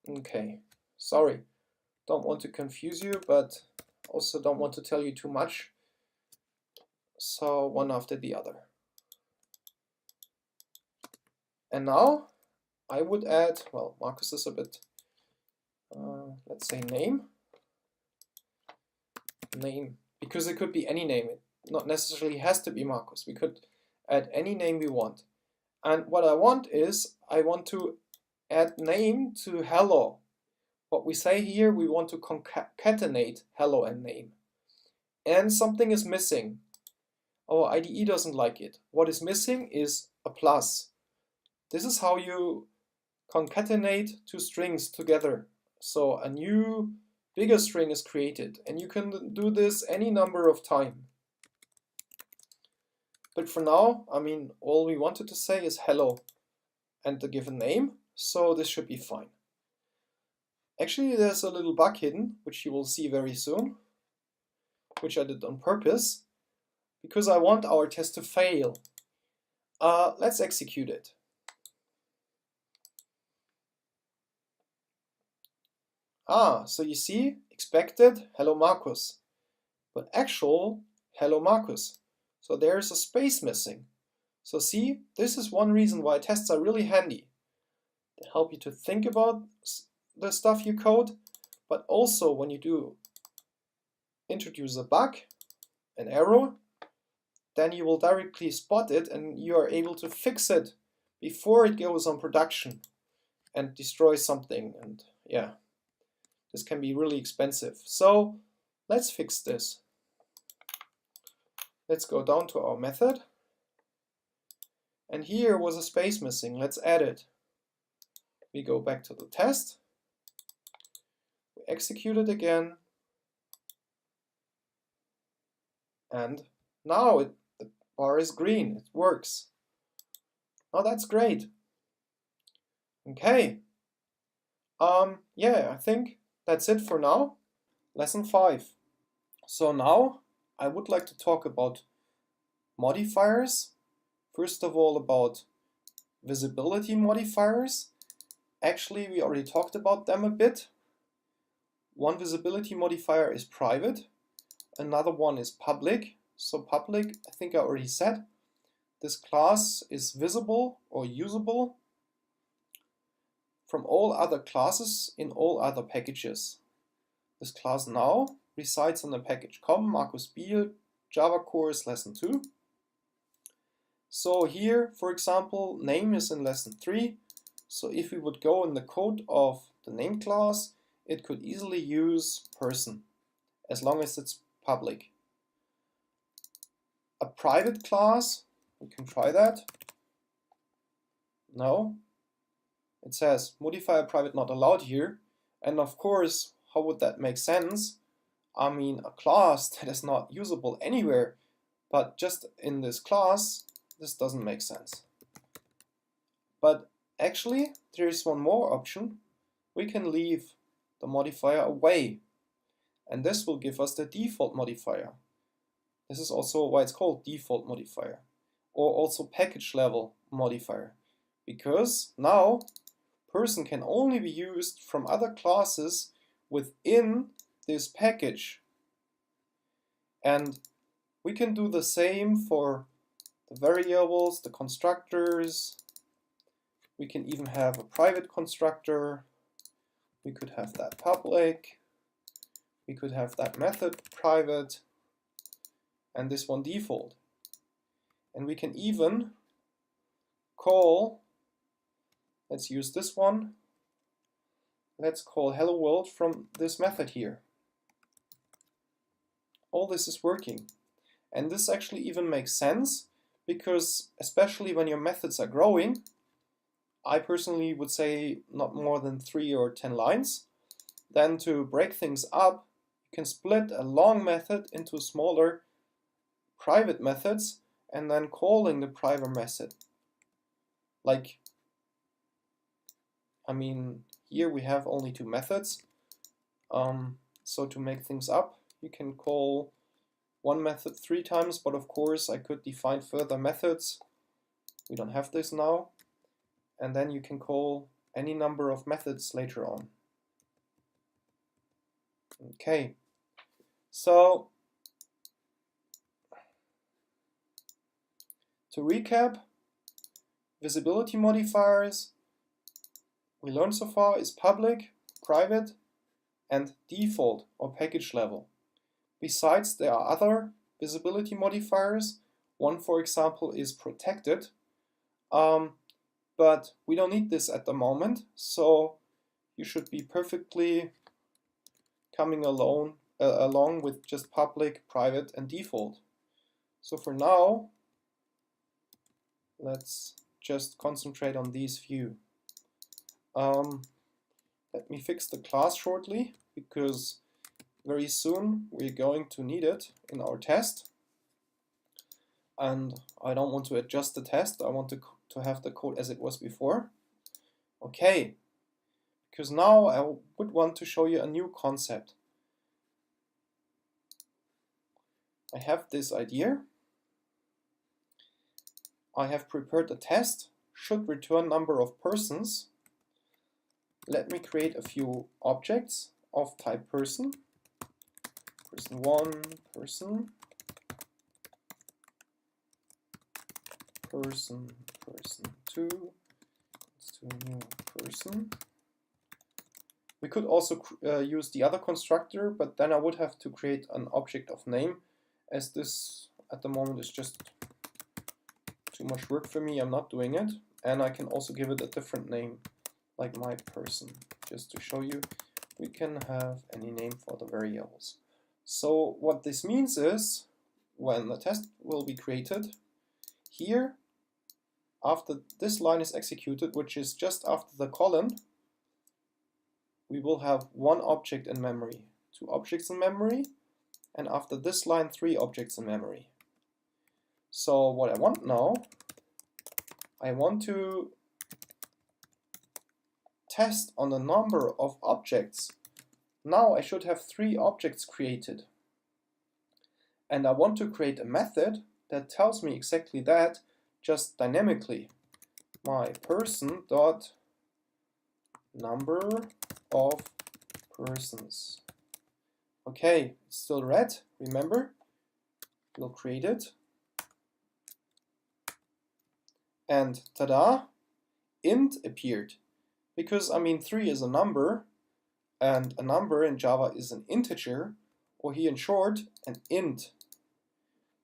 Okay, sorry, don't want to confuse you, but also don't want to tell you too much. So one after the other. And now I would add, well, Markus is a bit, let's say name, because it could be any name. It not necessarily has to be Markus. We could add any name we want. And what I want is, I want to add name to hello. What we say here, we want to concatenate hello and name. And something is missing. Our IDE doesn't like it. What is missing is a plus. This is how you concatenate two strings together. So a new bigger string is created, and you can do this any number of times. But for now, I mean, all we wanted to say is hello and the given name, so this should be fine. Actually, there's a little bug hidden, which you will see very soon, which I did on purpose, because I want our test to fail. Let's execute it. So you see, expected, hello Markus, but actual, hello Markus. So there's a space missing. So see, this is one reason why tests are really handy. They help you to think about the stuff you code, but also when you do introduce a bug, an error, then you will directly spot it and you are able to fix it before it goes on production and destroys something. And yeah, this can be really expensive. So let's fix this. Let's go down to our method. And here was a space missing. Let's add it. We go back to the test. We execute it again. And now the bar is green. It works. Oh, that's great. Okay. Yeah, I think that's it for now. Lesson 5. So now I would like to talk about modifiers. First of all, about visibility modifiers. Actually, we already talked about them a bit. One visibility modifier is private. Another one is public. So public, I think I already said. This class is visible or usable from all other classes in all other packages. This class now resides on the package com Markus Biel Java course lesson 2. So here, for example, name is in lesson 3. So if we would go in the code of the name class, it could easily use person, as long as it's public. A private class, we can try that. No, it says modifier private not allowed here. And of course, how would that make sense? I mean, a class that is not usable anywhere, but just in this class, this doesn't make sense. But actually, there is one more option. We can leave the modifier away, and this will give us the default modifier. This is also why it's called default modifier, or also package level modifier, because now person can only be used from other classes within this package. And we can do the same for the variables, the constructors. We can even have a private constructor. We could have that public. We could have that method private, and this one default. And we can even call, let's use this one, let's call hello world from this method here. All this is working. And this actually even makes sense, because especially when your methods are growing, I personally would say not more than 3 or 10 lines, then to break things up, you can split a long method into smaller private methods and then calling the private method. Like, I mean, here we have only 2 methods. So to make things up, you can call one method 3 times, but of course I could define further methods. We don't have this now. And then you can call any number of methods later on. Okay, so to recap, visibility modifiers we learned so far is public, private, and default or package level. Besides, there are other visibility modifiers. One, for example, is protected, but we don't need this at the moment, so you should be perfectly coming along with just public, private, and default. So for now, let's just concentrate on these few. Let me fix the class shortly, because very soon we're going to need it in our test. And I don't want to adjust the test, I want to have the code as it was before. Okay, because now I would want to show you a new concept. I have this idea. I have prepared a test, should return number of persons. Let me create a few objects of type person. Person 1, person, person 2, let's do a new person. We could also use the other constructor, but then I would have to create an object of name, as this at the moment is just too much work for me. I'm not doing it. And I can also give it a different name, like my person, just to show you we can have any name for the variables. So what this means is, when the test will be created, here, after this line is executed, which is just after the colon, we will have 1 object in memory, 2 objects in memory, and after this line 3 objects in memory. So what I want now, I want to test on the number of objects. Now I should have 3 objects created. And I want to create a method that tells me exactly that, just dynamically. My person dot number of persons. Okay, it's still red, remember? We'll create it. And tada, int appeared. Because, I mean, 3 is a number, and a number in Java is an integer, or here in short, an int.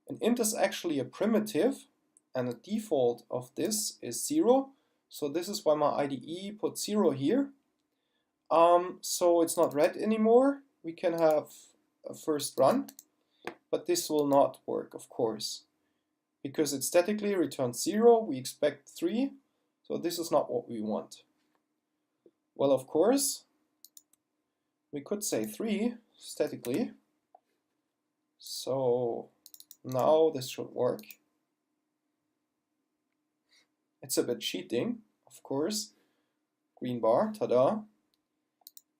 An int is actually a primitive, and the default of this is 0. So this is why my IDE put 0 here. So it's not red anymore. We can have a first run, but this will not work, of course. Because it statically returns 0, we expect 3, so this is not what we want. Well, of course, we could say 3 statically, So now this should work. It's a bit cheating, of course. Green bar, ta-da.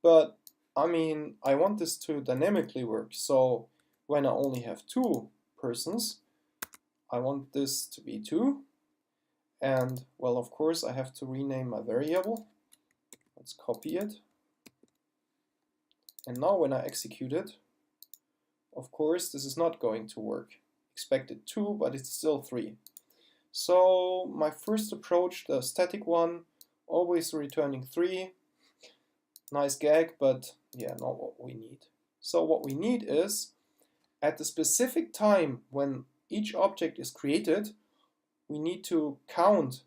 But I mean, I want this to dynamically work. So when I only have 2 persons, I want this to be 2. And well, of course, I have to rename my variable. Let's copy it. And now when I execute it, of course, this is not going to work. Expected 2, but it's still 3. So my first approach, the static one, always returning 3. Nice gag, but yeah, not what we need. So what we need is, at the specific time when each object is created, we need to count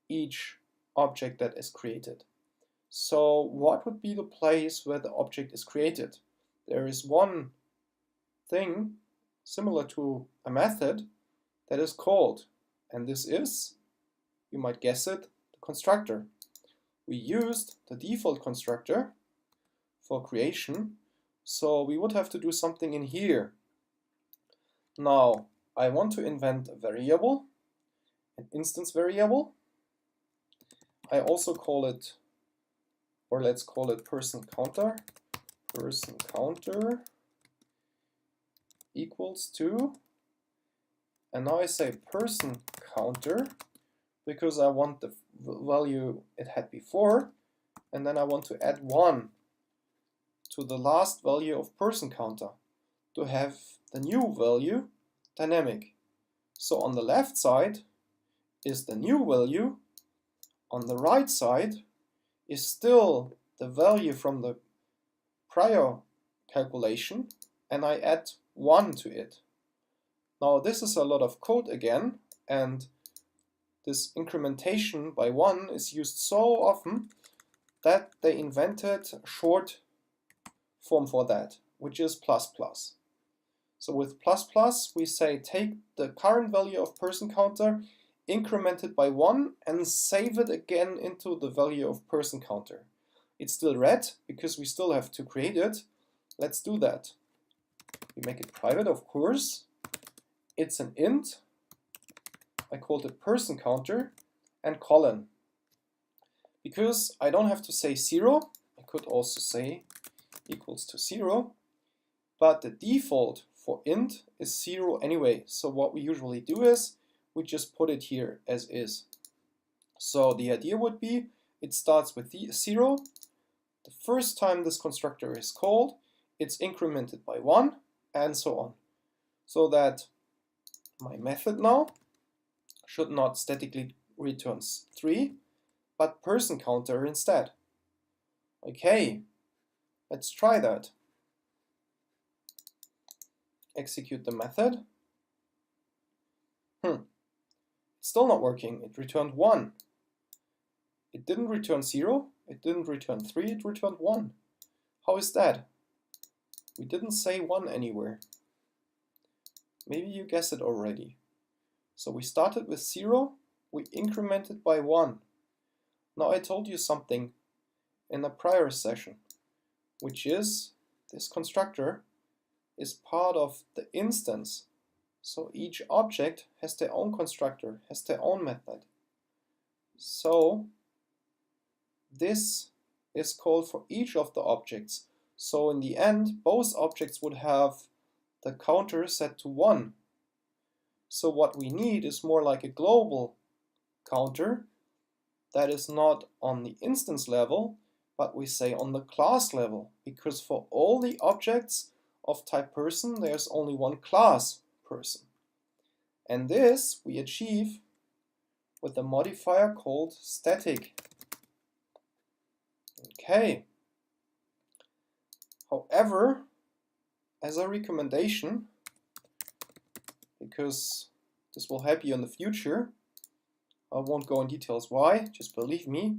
each object that is created. So what would be the place where the object is created? There is one thing similar to a method that is called, and this is, you might guess it, the constructor. We used the default constructor for creation, so we would have to do something in here. Now I want to invent a variable, an instance variable. I also call it, or let's call it person counter equals to, and now I say person counter because I want the value it had before, and then I want to add 1 to the last value of person counter to have the new value dynamic. So on the left side is the new value, on the right side is still the value from the prior calculation, and I add 1 to it. Now this is a lot of code again, and this incrementation by 1 is used so often that they invented a short form for that, which is plus plus. So with plus plus we say take the current value of person counter, increment it by 1 and save it again into the value of person counter. It's still red because we still have to create it. Let's do that. We make it private, of course. It's an int. I called it person counter and colon. Because I don't have to say 0, I could also say equals to 0, but the default for int is 0 anyway. So what we usually do is we just put it here as is. So the idea would be it starts with the 0. The first time this constructor is called, it's incremented by 1 and so on. So that my method now should not statically return 3, but person counter instead. Okay, let's try that. Execute the method. It's still not working. It returned 1. It didn't return 0, it didn't return 3, it returned 1. How is that? We didn't say 1 anywhere. Maybe you guessed it already. So we started with 0, we incremented by 1. Now I told you something in a prior session, which is this constructor is part of the instance. So each object has their own constructor, has their own method. So this is called for each of the objects. So in the end, both objects would have the counter set to 1. So what we need is more like a global counter that is not on the instance level, but we say on the class level, because for all the objects of type person, there's only one class person. And this we achieve with a modifier called static. Okay. However, as a recommendation, because this will help you in the future, I won't go in details why, just believe me,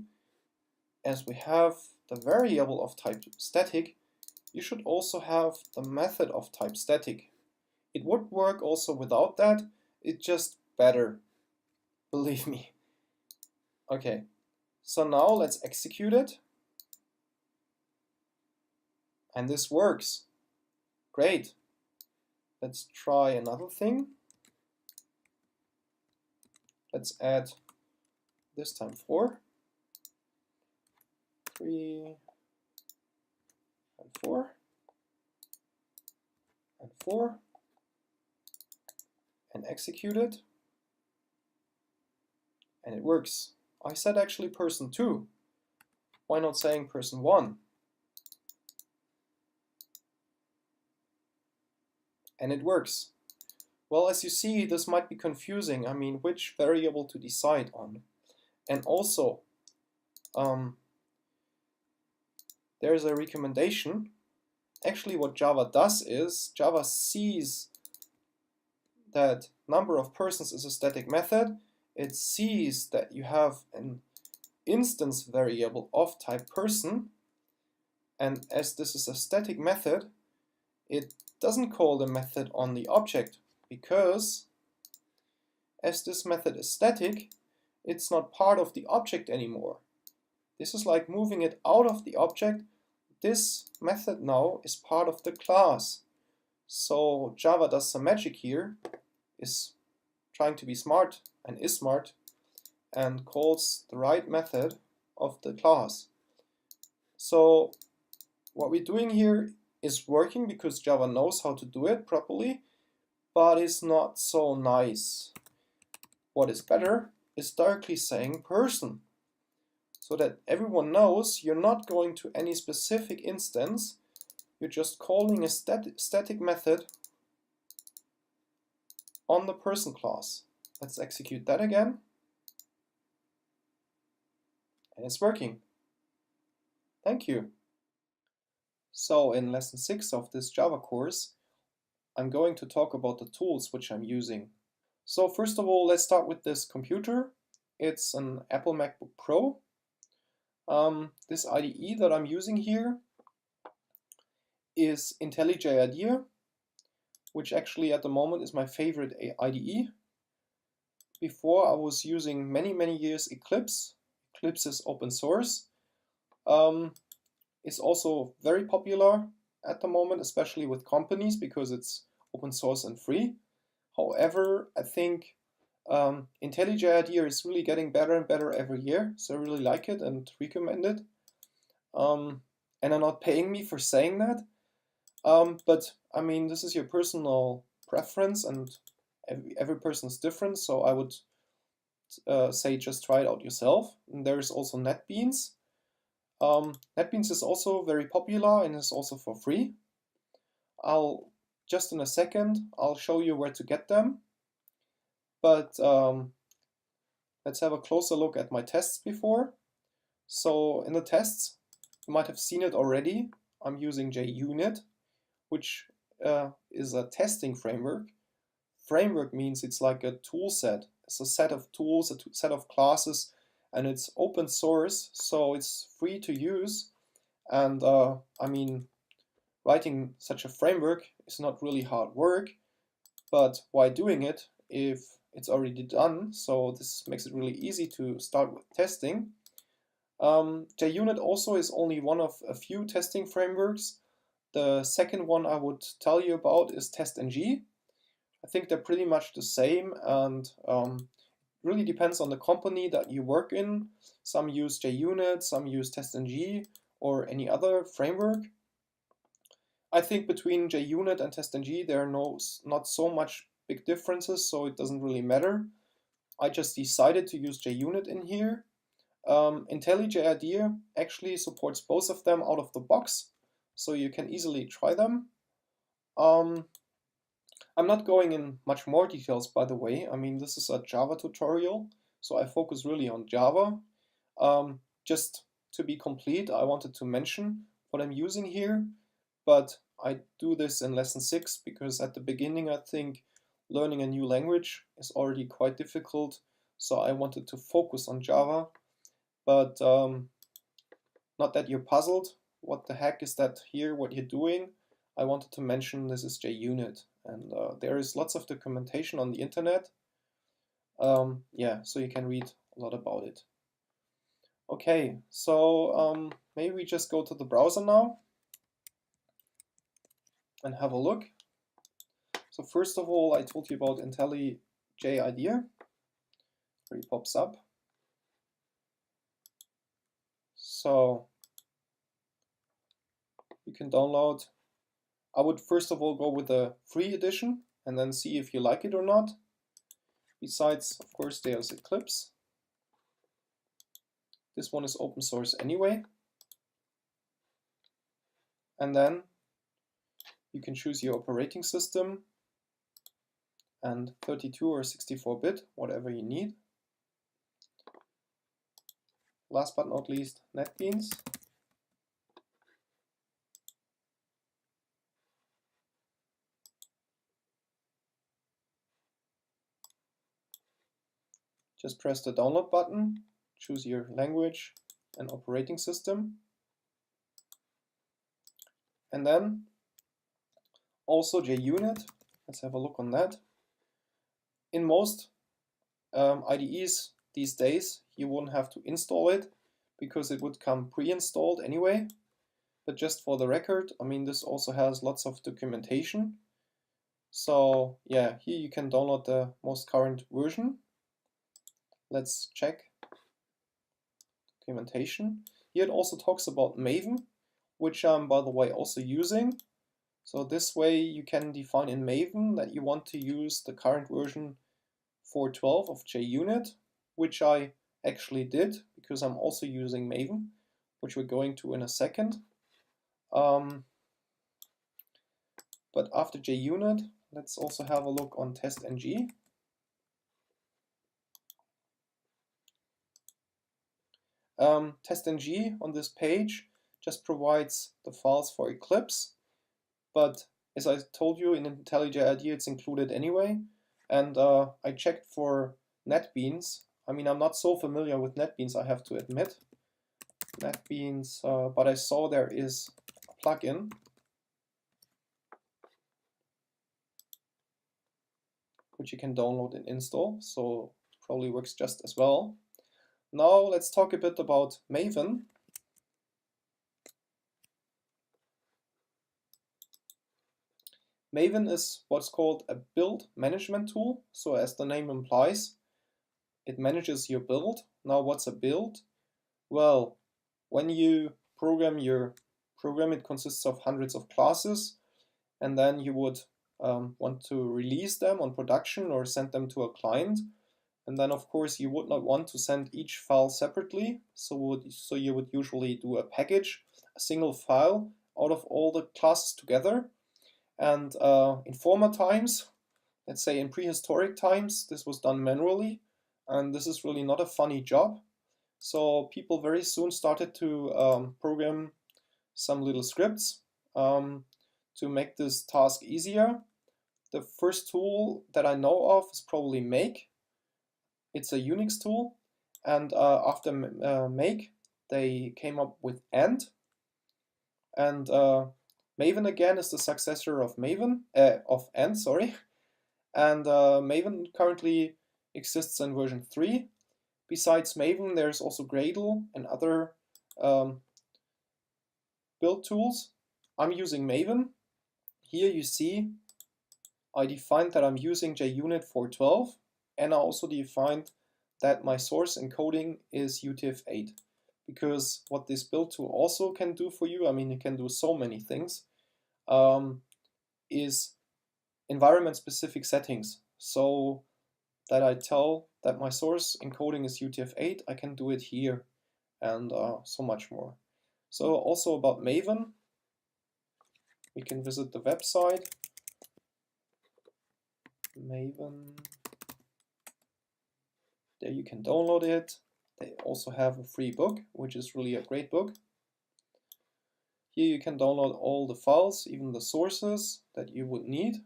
as we have the variable of type static, you should also have the method of type static. It would work also without that, it's just better, believe me. Okay, so now let's execute it. And this works. Great. let's try another thing. Let's add this time 4, 3, and 4, and 4, and execute it. And it works. I said actually person 2. Why not saying person 1? And it works. Well, as you see, this might be confusing. I mean, which variable to decide on. And also, there's a recommendation. Actually, what Java does is, Java sees that number of persons is a static method. It sees that you have an instance variable of type person. And as this is a static method, it doesn't call the method on the object, because as this method is static, it's not part of the object anymore. This is like moving it out of the object. This method now is part of the class. So Java does some magic here, is trying to be smart and is smart, and calls the right method of the class. So what we're doing here is working because Java knows how to do it properly, but it's not so nice. What is better is directly saying person, so that everyone knows you're not going to any specific instance, you're just calling a static method on the person class. Let's execute that again. And it's working. Thank you. So in lesson 6 of this Java course, I'm going to talk about the tools which I'm using. So first of all, let's start with this computer. It's an Apple MacBook Pro. This IDE that I'm using here is IntelliJ IDEA, which actually at the moment is my favorite IDE. Before I was using many years Eclipse. Eclipse is open source. It's also very popular at the moment, especially with companies, because it's open source and free. However, I think IntelliJ IDEA is really getting better and better every year, so I really like it and recommend it. And they're not paying me for saying that, but I mean, this is your personal preference, and every person is different, so I would say just try it out yourself. And there's also NetBeans. NetBeans is also very popular and is also for free. Just in a second, I'll show you where to get them. But let's have a closer look at my tests before. So in the tests, you might have seen it already. I'm using JUnit, which is a testing framework. Framework means it's like a tool set. It's a set of tools, a set of classes, and it's open source, so it's free to use. And I mean, writing such a framework is not really hard work, but why doing it if it's already done? So this makes it really easy to start with testing. JUnit also is only one of a few testing frameworks. The second one I would tell you about is TestNG. I think they're pretty much the same, and really depends on the company that you work in. Some use JUnit, some use TestNG or any other framework. I think between JUnit and TestNG there are not so much big differences, so it doesn't really matter. I just decided to use JUnit in here. IntelliJ IDEA actually supports both of them out of the box, so you can easily try them. I'm not going in much more details, by the way. I mean, this is a Java tutorial, so I focus really on Java. Just to be complete, I wanted to mention what I'm using here, but I do this in lesson 6 because at the beginning I think learning a new language is already quite difficult, so I wanted to focus on Java. But not that you're puzzled, what the heck is that here, what you're doing? I wanted to mention this is JUnit, and there is lots of documentation on the internet. Yeah, so you can read a lot about it. Okay, so maybe we just go to the browser now and have a look. So first of all, I told you about IntelliJ IDEA, where it pops up. So you can download. I would first of all go with the free edition and then see if you like it or not. Besides, of course, there's Eclipse. This one is open source anyway. And then you can choose your operating system and 32 or 64-bit, whatever you need. Last but not least, NetBeans. Just press the download button, choose your language and operating system. And then also JUnit. Let's have a look on that. In most IDEs these days, you wouldn't have to install it because it would come pre-installed anyway. But just for the record, I mean, this also has lots of documentation. So yeah, here you can download the most current version. Let's check documentation. Here it also talks about Maven, which I'm, by the way, also using. So this way you can define in Maven that you want to use the current version 4.12 of JUnit, which I actually did because I'm also using Maven, which we're going to in a second. But after JUnit, let's also have a look on testng. Testng on this page just provides the files for Eclipse, but as I told you in IntelliJ IDEA it's included anyway, and I checked for NetBeans. I mean, I'm not so familiar with NetBeans, I have to admit. NetBeans, but I saw there is a plugin which you can download and install, so it probably works just as well. Now let's talk a bit about Maven. Maven is what's called a build management tool. So as the name implies, it manages your build. Now what's a build? Well, when you program your program, it consists of hundreds of classes, and then you would want to release them on production or send them to a client. And then of course you would not want to send each file separately, so you would usually do a package, a single file out of all the classes together. And in former times, let's say in prehistoric times, this was done manually, and this is really not a funny job. So people very soon started to program some little scripts to make this task easier. The first tool that I know of is probably Make. It's a Unix tool, and after Make, they came up with Ant. And Maven again is the successor of Ant, sorry. And Maven currently exists in version 3. Besides Maven, there's also Gradle and other build tools. I'm using Maven. Here you see I defined that I'm using JUnit 4.12, and I also defined that my source encoding is UTF-8. Because what this build tool also can do for you, I mean, it can do so many things, is environment-specific settings. So that I tell that my source encoding is UTF-8, I can do it here, and so much more. So also about Maven, we can visit the website, Maven. There you can download it. They also have a free book, which is really a great book. Here you can download all the files, even the sources that you would need.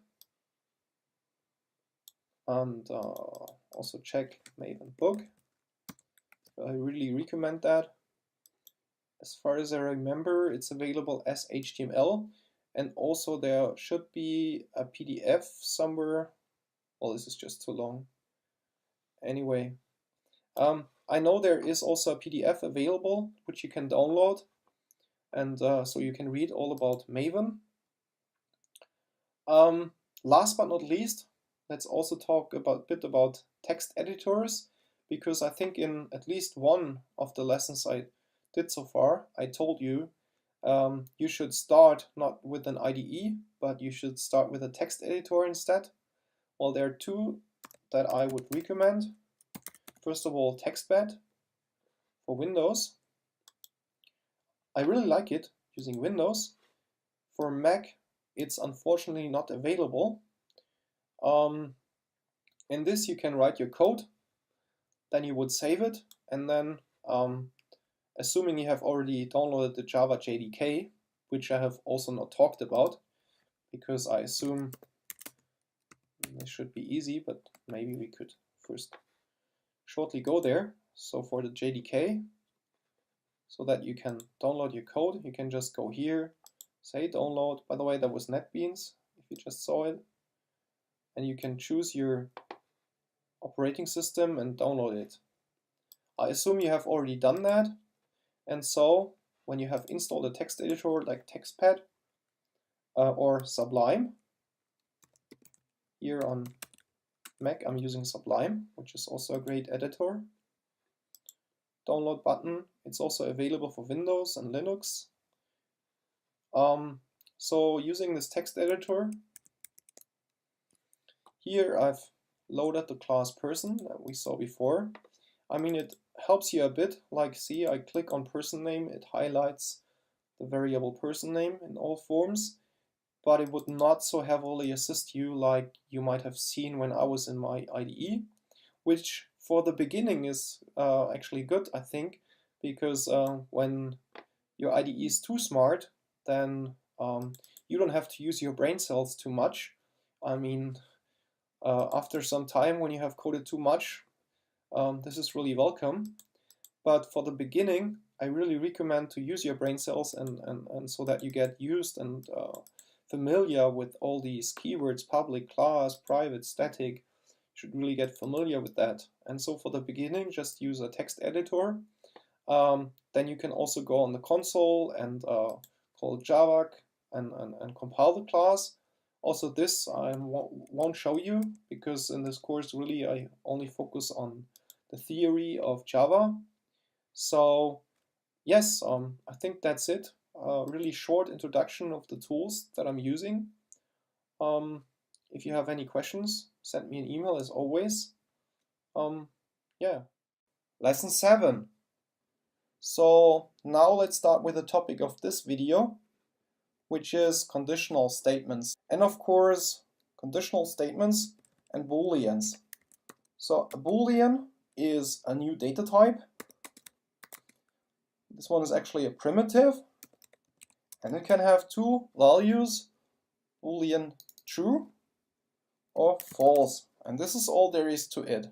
And also check Maven book. I really recommend that. As far as I remember, it's available as HTML, and also there should be a PDF somewhere. Well, this is just too long. Anyway, I know there is also a PDF available which you can download, and so you can read all about Maven. Last but not least, let's also talk a bit about text editors, because I think in at least one of the lessons I did so far, I told you you should start not with an IDE, but you should start with a text editor instead. Well, there are two that I would recommend. First of all, TextPad for Windows. I really like it using Windows. For Mac, it's unfortunately not available. In this, you can write your code, then you would save it, and then assuming you have already downloaded the Java JDK, which I have also not talked about, because I assume this should be easy, but maybe we could first shortly go there. So for the JDK, so that you can download your code, you can just go here, say download. By the way, that was NetBeans, if you just saw it. And you can choose your operating system and download it. I assume you have already done that. And so when you have installed a text editor like TextPad or Sublime, here on Mac I'm using Sublime, which is also a great editor. Download button, it's also available for Windows and Linux. So using this text editor, here I've loaded the class person that we saw before. I mean, it helps you a bit, like see, I click on person name, it highlights the variable person name in all forms, but it would not so heavily assist you like you might have seen when I was in my IDE, which for the beginning is actually good, I think, because when your IDE is too smart, then you don't have to use your brain cells too much. I mean, after some time when you have coded too much, this is really welcome. But for the beginning, I really recommend to use your brain cells and so that you get used and familiar with all these keywords, public, class, private, static. You should really get familiar with that. And so for the beginning, just use a text editor. Then you can also go on the console and call javac and compile the class. Also this I won't show you, because in this course really I only focus on the theory of Java. So yes, I think that's it. Really short introduction of the tools that I'm using. If you have any questions, send me an email as always. Yeah. Lesson 7. So now let's start with the topic of this video, which is conditional statements. And of course, conditional statements and booleans. So a boolean is a new data type. This one is actually a primitive, and it can have two values, boolean true or false. And this is all there is to it.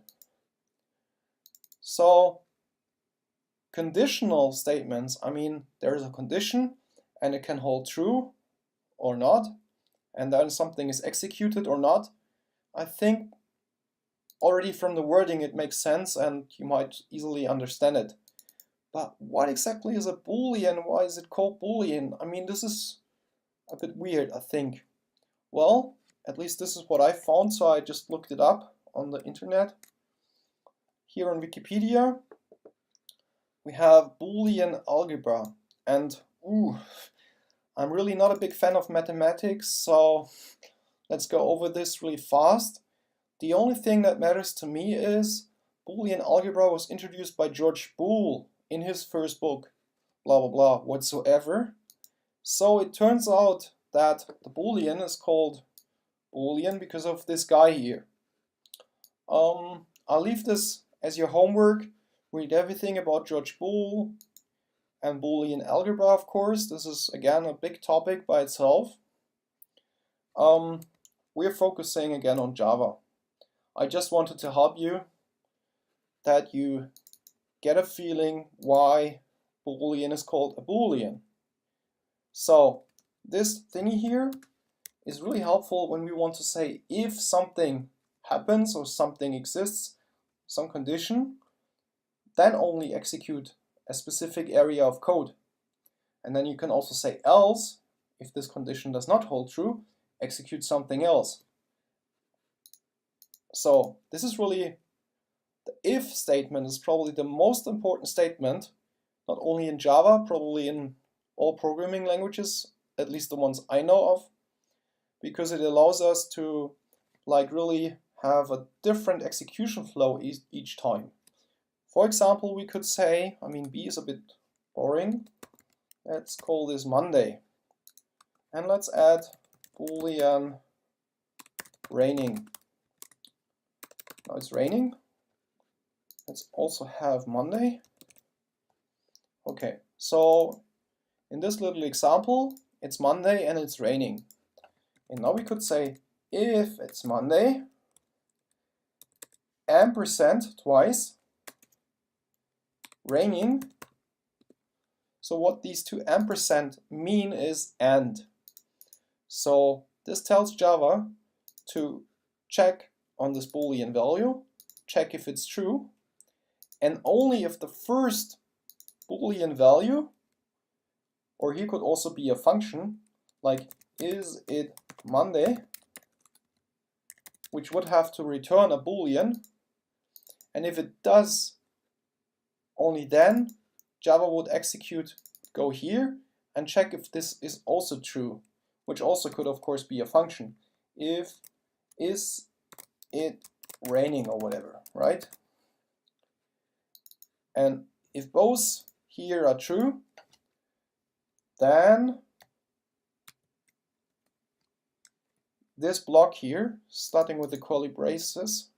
So conditional statements, I mean, there is a condition and it can hold true or not, and then something is executed or not. I think already from the wording it makes sense and you might easily understand it. But what exactly is a boolean? Why is it called boolean? I mean, this is a bit weird, I think. Well, at least this is what I found, so I just looked it up on the internet. Here on Wikipedia, we have Boolean algebra, and I'm really not a big fan of mathematics, so let's go over this really fast. The only thing that matters to me is Boolean algebra was introduced by George Boole in his first book, blah blah blah whatsoever. So it turns out that the Boolean is called Boolean because of this guy here. I'll leave this as your homework. Read everything about George Boole and Boolean algebra, of course. This is again a big topic by itself. We're focusing again on Java. I just wanted to help you, that you get a feeling why Boolean is called a Boolean. So this thingy here is really helpful when we want to say if something happens or something exists, some condition, then only execute a specific area of code. And then you can also say else, if this condition does not hold true, execute something else. So this is really, the if statement is probably the most important statement, not only in Java, probably in all programming languages, at least the ones I know of, because it allows us to like really have a different execution flow each time. For example, we could say, I mean, B is a bit boring. Let's call this Monday. And let's add Boolean raining. Now it's raining. Let's also have Monday. Okay, so in this little example, it's Monday and it's raining. And now we could say, if it's Monday, ampersand twice, raining. So what these two ampersand mean is and. So this tells Java to check on this Boolean value, check if it's true, and only if the first Boolean value, or here could also be a function, like is it Monday, which would have to return a Boolean, and if it does, only then Java would execute go here and check if this is also true, which also could of course be a function. If is it raining or whatever, right? And if both here are true, then this block here, starting with the curly braces,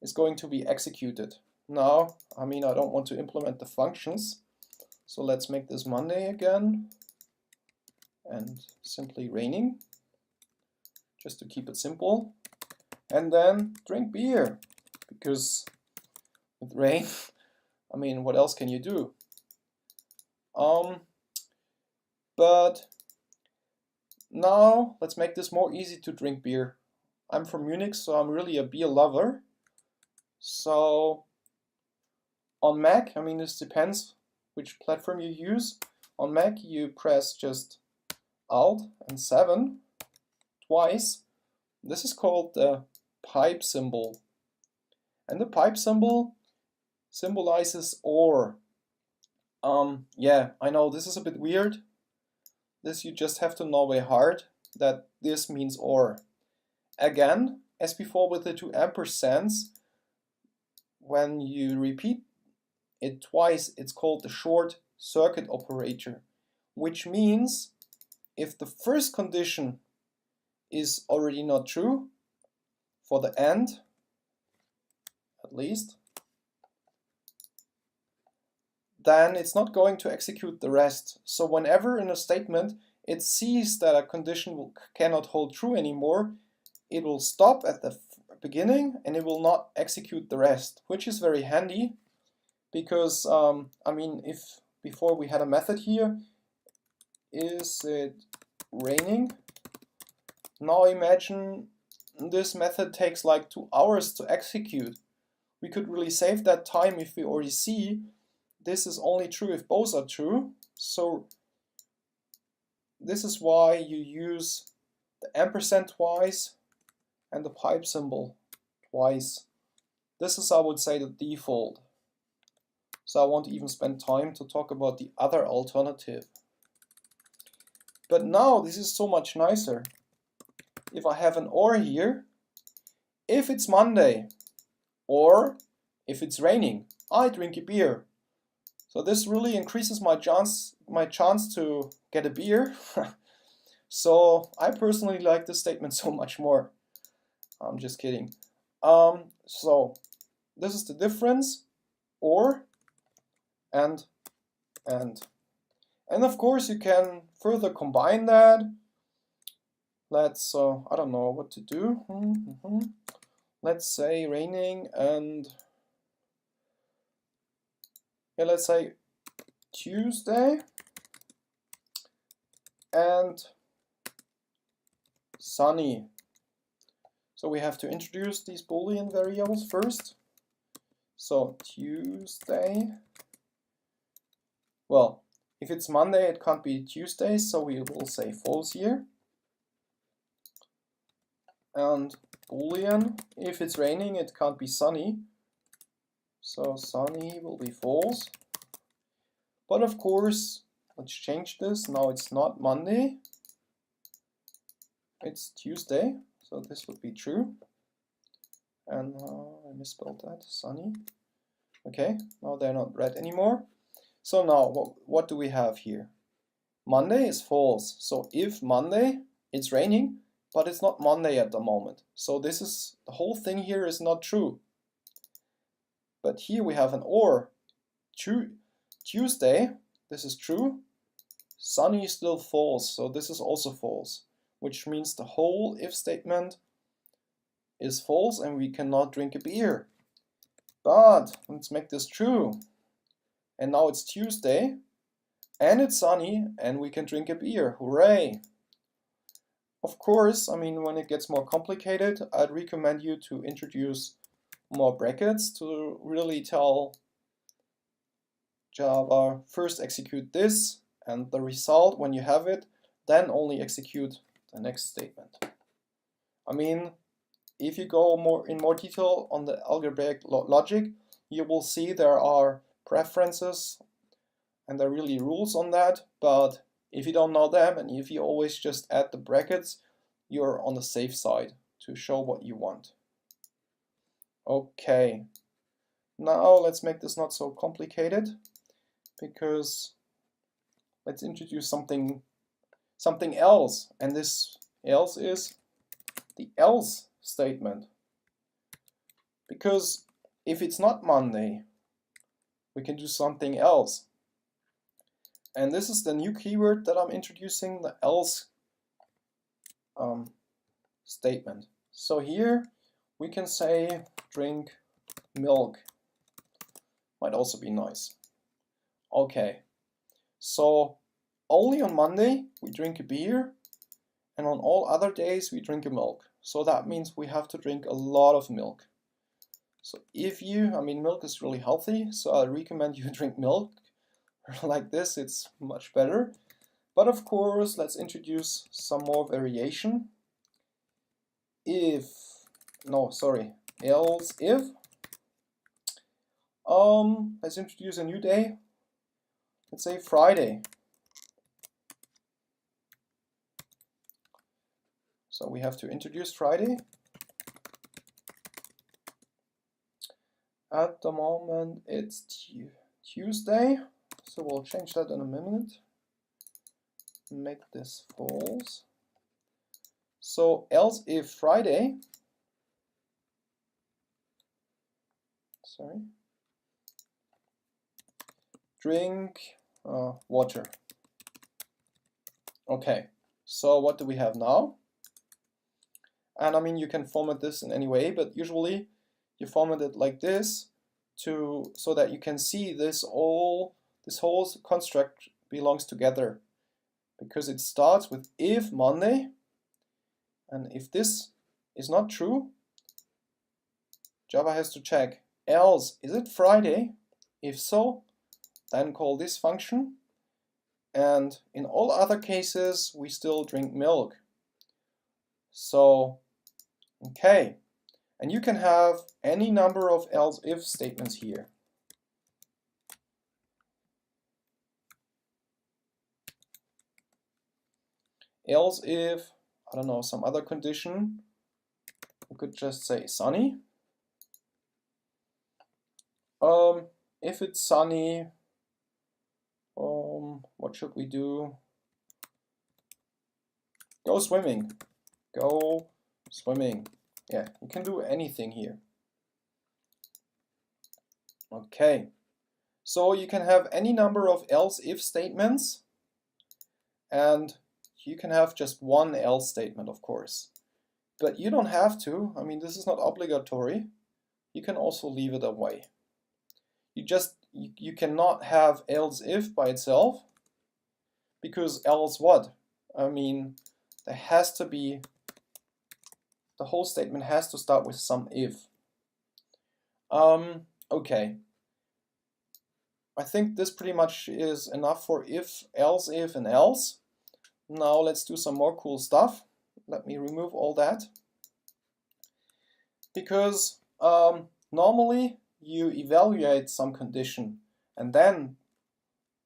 is going to be executed. Now, I mean, I don't want to implement the functions, so let's make this Monday again and simply raining, just to keep it simple. And then drink beer, because with rain, I mean, what else can you do? But now let's make this more easy to drink beer. I'm from Munich, so I'm really a beer lover. So on Mac, I mean, this depends which platform you use. On Mac, you press just Alt and 7 twice. This is called the pipe symbol. And the pipe symbol symbolizes or. Yeah, I know this is a bit weird. This you just have to know by heart that this means or. Again, as before with the two ampersands, when you repeat it twice, it's called the short circuit operator, which means if the first condition is already not true, for the end, at least, then it's not going to execute the rest. So whenever in a statement it sees that a condition cannot hold true anymore, it will stop at the beginning and it will not execute the rest, which is very handy because, I mean, if before we had a method here, is it raining? Now imagine this method takes like 2 hours to execute. We could really save that time if we already see this is only true if both are true. So this is why you use the ampersand twice and the pipe symbol twice. This is, I would say, the default. So I won't even spend time to talk about the other alternative. But now this is so much nicer. If I have an or here, if it's Monday, or if it's raining, I drink a beer. So this really increases my chance to get a beer. So I personally like this statement so much more. I'm just kidding. So this is the difference, or, and. And of course you can further combine that. Let's, I don't know what to do. Let's say raining and, yeah, let's say Tuesday and sunny. So we have to introduce these Boolean variables first. So Tuesday, well, if it's Monday, it can't be Tuesday, so we will say false here. And Boolean. If it's raining, it can't be sunny. So sunny will be false. But of course, let's change this. Now it's not Monday. It's Tuesday. So this would be true. And I misspelled that. Sunny. Okay, now they're not red anymore. So now what do we have here? Monday is false. So if Monday, it's raining, but it's not Monday at the moment. So this is, the whole thing here is not true. But here we have an or. Tuesday, this is true. Sunny is still false, so this is also false, which means the whole if statement is false and we cannot drink a beer. But let's make this true. And now it's Tuesday and it's sunny and we can drink a beer. Hooray! Of course, I mean, when it gets more complicated, I'd recommend you to introduce more brackets to really tell Java first execute this and the result when you have it, then only execute the next statement. I mean, if you go in more detail on the algebraic logic, you will see there are preferences and there are really rules on that, but if you don't know them and if you always just add the brackets, you're on the safe side to show what you want. Okay, now let's make this not so complicated, because let's introduce something else, and this else is the else statement. Because if it's not Monday, we can do something else. And this is the new keyword that I'm introducing, the else statement. So here we can say drink milk. Might also be nice. Okay, so only on Monday we drink a beer, and on all other days we drink a milk. So that means we have to drink a lot of milk. So if you, I mean, milk is really healthy, so I recommend you drink milk like this, it's much better. But of course, let's introduce some more variation. Else if, let's introduce a new day. Let's say Friday. So we have to introduce Friday. At the moment it's Tuesday, so we'll change that in a minute. Make this false. So else if Friday, drink water. Okay, so what do we have now? And I mean, you can format this in any way, but usually you format it like this so that you can see this whole construct belongs together, because it starts with if Monday, and if this is not true, Java has to check else is it Friday. If so, then call this function, and in all other cases we still drink milk. So okay, and you can have any number of else if statements here. Else if, I don't know, some other condition, we could just say sunny. If it's sunny, what should we do? Go swimming. Go swimming. Yeah, you can do anything here. Okay, so you can have any number of else if statements, and you can have just one else statement, of course. But you don't have to. I mean, this is not obligatory. You can also leave it away. You cannot have else if by itself, because else what? I mean, there has to be, the whole statement has to start with some if. Okay. I think this pretty much is enough for if, and else. Now let's do some more cool stuff. Let me remove all that. Because normally you evaluate some condition, and then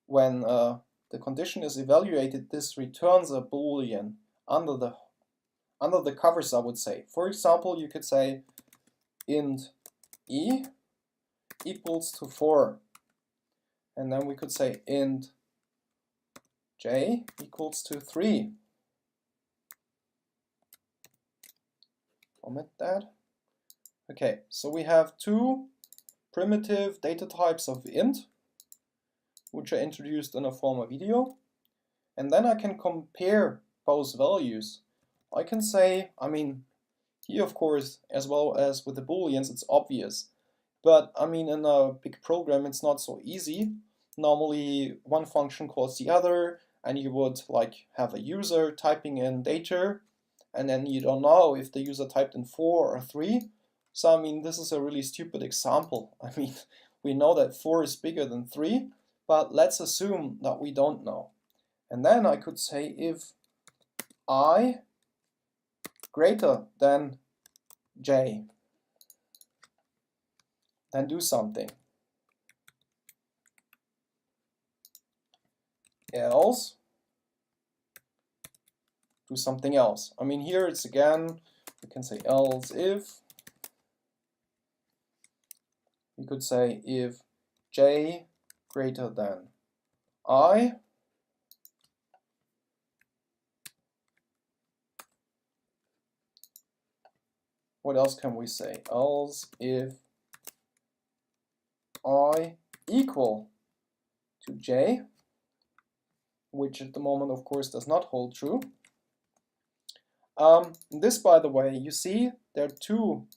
when the condition is evaluated, this returns a Boolean under the covers, I would say. For example, you could say int e equals to 4, and then we could say int j equals to 3. Omit that. Okay, so we have two primitive data types of int, which are introduced in a former video. And then I can compare both values. I can say, I mean, here of course, as well as with the Booleans, it's obvious. But I mean, in a big program, it's not so easy. Normally, one function calls the other, and you would like have a user typing in data, and then you don't know if the user typed in 4 or 3. So I mean, this is a really stupid example. I mean, we know that 4 is bigger than 3, but let's assume that we don't know. And then I could say if I greater than j, then do something. Else, do something else. I mean, here it's again, we can say else if. We could say if j greater than I, what else can we say? Else if I equal to j, which at the moment of course does not hold true. This, by the way, you see there are two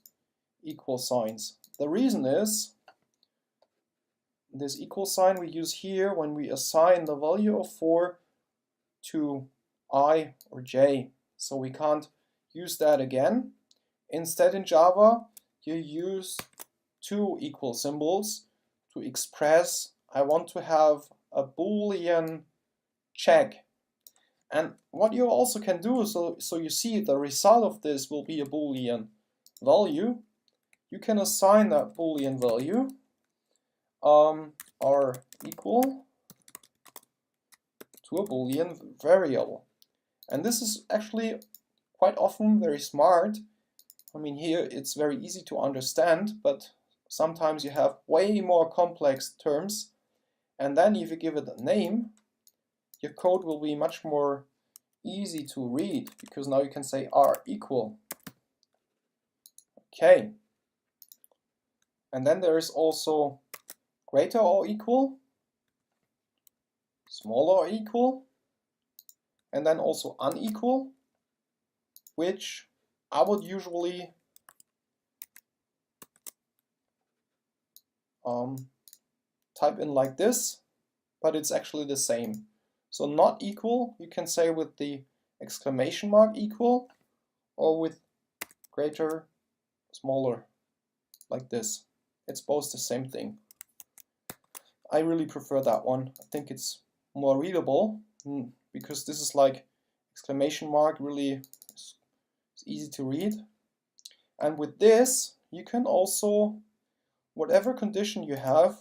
equal signs. The reason is this equal sign we use here when we assign the value of 4 to I or j. So we can't use that again. Instead, in Java, you use two equal symbols to express I want to have a Boolean check. And what you also can do, so you see the result of this will be a Boolean value. You can assign that Boolean value are equal to a Boolean variable. And this is actually quite often very smart. I mean, here it's very easy to understand, but sometimes you have way more complex terms. And then if you give it a name, your code will be much more easy to read, because now you can say are equal. Okay. And then there is also greater or equal, smaller or equal, and then also unequal, which I would usually type in like this, but it's actually the same. So not equal, you can say with the exclamation mark equal, or with greater, smaller, like this. It's both the same thing. I really prefer that one. I think it's more readable, because this is like exclamation mark, really it's easy to read. And with this, you can also, whatever condition you have,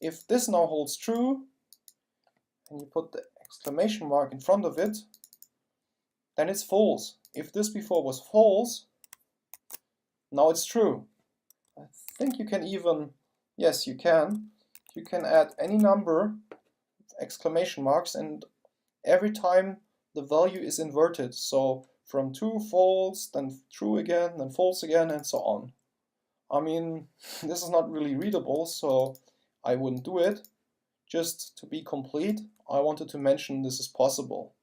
if this now holds true, and you put the exclamation mark in front of it, then it's false. If this before was false, now it's true. I think you can even, yes, you can add any number of exclamation marks, and every time the value is inverted. So from true, false, then true again, then false again, and so on. I mean, this is not really readable, so I wouldn't do it. Just to be complete, I wanted to mention this is possible.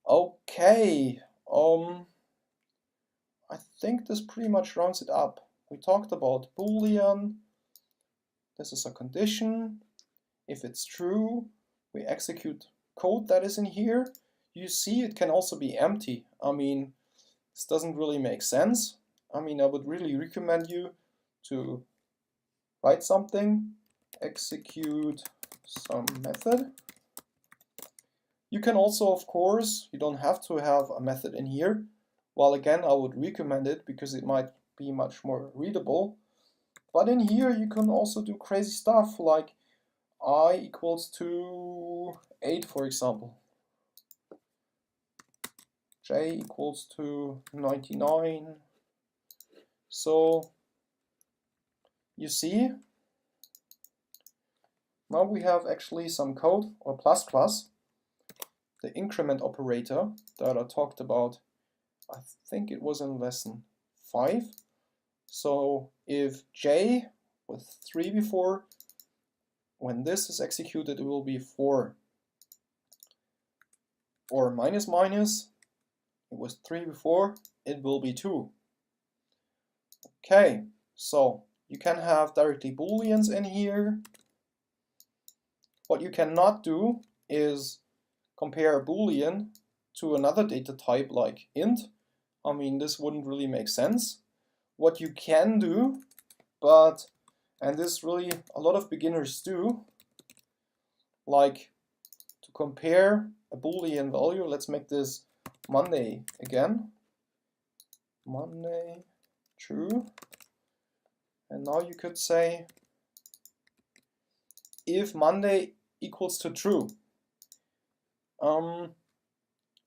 Okay, I think this pretty much rounds it up. We talked about Boolean. This is a condition. If it's true, we execute code that is in here. You see, it can also be empty. I mean, this doesn't really make sense. I mean, I would really recommend you to write something, execute some method. You can also, of course, you don't have to have a method in here. Well, again, I would recommend it because it might be much more readable. But in here you can also do crazy stuff like I equals to 8, for example. J equals to 99. So you see, now we have actually some code, or the increment operator that I talked about. I think it was in lesson 5. So if J with 3 before, when this is executed, it will be 4. Or minus minus, it was 3 before, it will be 2. Okay, so you can have directly booleans in here. What you cannot do is compare a boolean to another data type like int. I mean, this wouldn't really make sense. What you can do, and this really a lot of beginners do, like to compare a boolean value. Let's make this Monday again. Monday, true. And now you could say if Monday equals to true.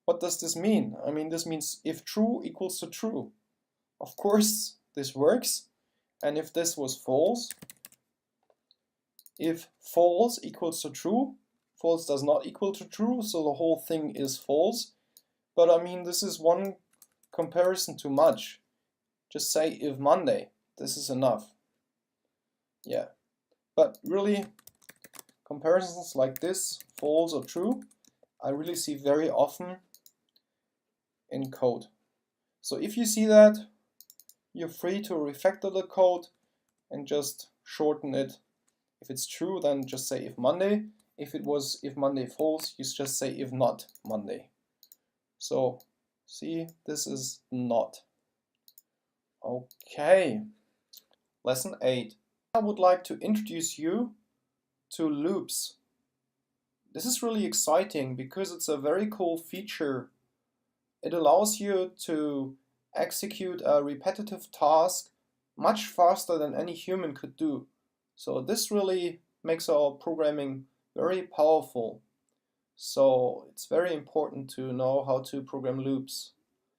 What does this mean? I mean, this means if true equals to true. Of course, this works. And if this was false, if false equals to true, false does not equal to true, so the whole thing is false. But I mean, this is one comparison too much. Just say if Monday, this is enough. Yeah, but really, comparisons like this, false or true, I really see very often in code. So if you see that, you're free to refactor the code and just shorten it. If it's true, then just say if Monday. If Monday false, you just say if not Monday. So see, this is not. Okay, lesson 8. I would like to introduce you to loops. This is really exciting because it's a very cool feature. It allows you to execute a repetitive task much faster than any human could do. So this really makes our programming very powerful. So it's very important to know how to program loops.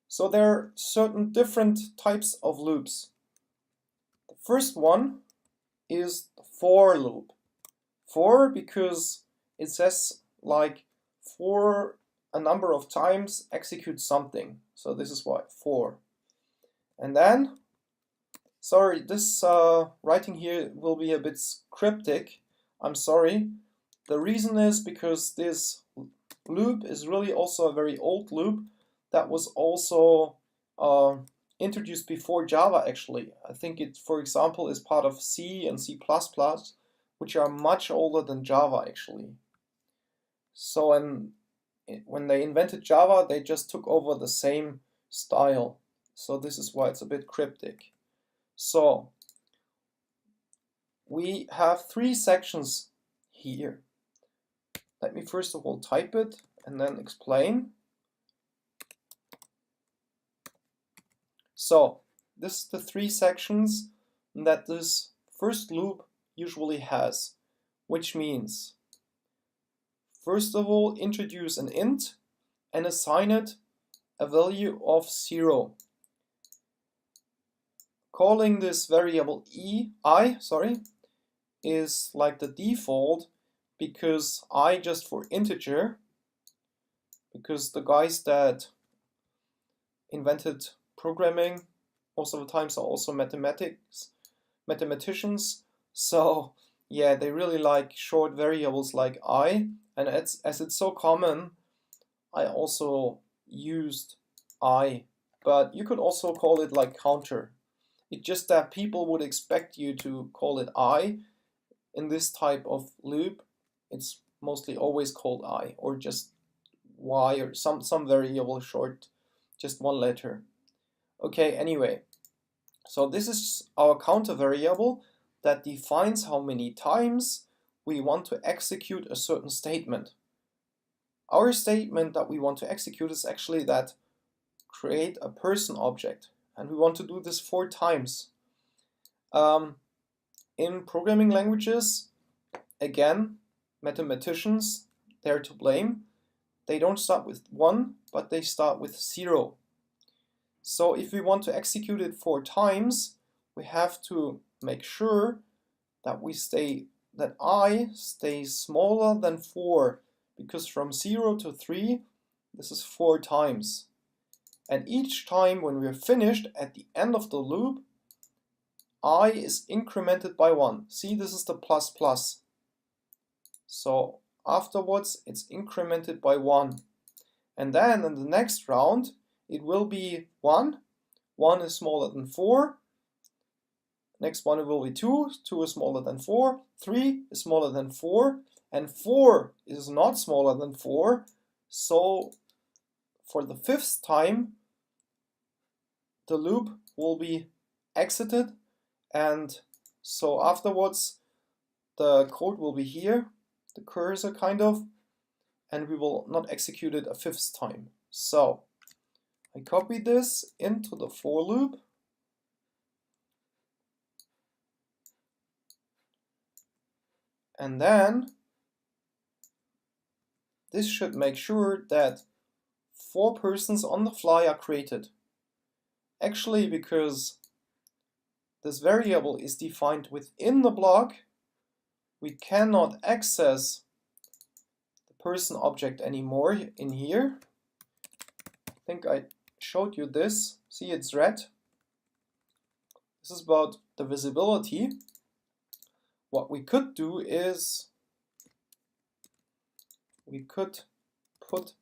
So there are certain different types of loops. The first one is the for loop. For because it says like for a number of times execute something. So this is why for. And then, sorry, this writing here will be a bit cryptic. I'm sorry. The reason is because this loop is really also a very old loop that was also introduced before Java actually. I think it, for example, is part of C and C++, which are much older than Java actually. So when they invented Java, they just took over the same style. So this is why it's a bit cryptic. So we have 3 sections here. Let me first of all type it and then explain. So this is the 3 sections that this first loop usually has, which means first of all introduce an int and assign it a value of 0. Calling this variable I is like the default because I just for integer, because the guys that invented programming most of the times are also mathematicians. So yeah, they really like short variables like I, and as it's so common, I also used I, but you could also call it like counter. It's just that people would expect you to call it I. In this type of loop, it's mostly always called I, or just Y, or some variable short, just one letter. Okay, anyway, so this is our counter variable that defines how many times we want to execute a certain statement. Our statement that we want to execute is actually that create a person object, and we want to do this 4 times. In programming languages, again, mathematicians, they're to blame. They don't start with 1, but they start with 0. So if we want to execute it 4 times, we have to make sure that I stays smaller than 4, because from 0 to 3, this is 4 times. And each time when we're finished at the end of the loop, I is incremented by 1. See, this is the plus plus. So afterwards, it's incremented by 1. And then in the next round, it will be 1. 1 is smaller than 4. Next one it will be 2. 2 is smaller than 4. 3 is smaller than 4. And 4 is not smaller than 4. So for the 5th time, the loop will be exited. And so afterwards, the code will be here, the cursor kind of, and we will not execute it a 5th time. So I copy this into the for loop. And then this should make sure that 4 persons on the fly are created. Actually, because this variable is defined within the block, we cannot access the person object anymore in here. I think I showed you this. See, it's red. This is about the visibility. What we could do is we could put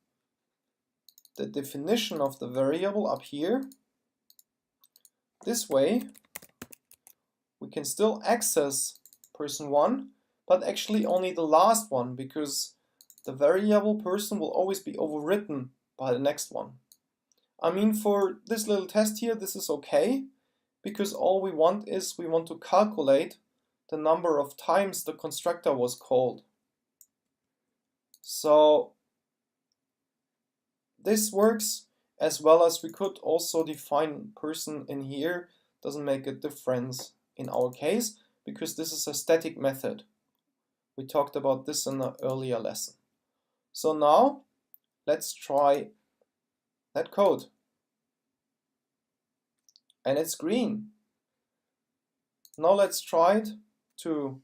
the definition of the variable up here. This way, we can still access person 1, but actually only the last one, because the variable person will always be overwritten by the next one. I mean, for this little test here, this is okay, because all we want is we want to calculate the number of times the constructor was called. So this works, as well as we could also define person in here. Doesn't make a difference in our case, because this is a static method. We talked about this in an earlier lesson. So now let's try that code. And it's green. Now let's try it to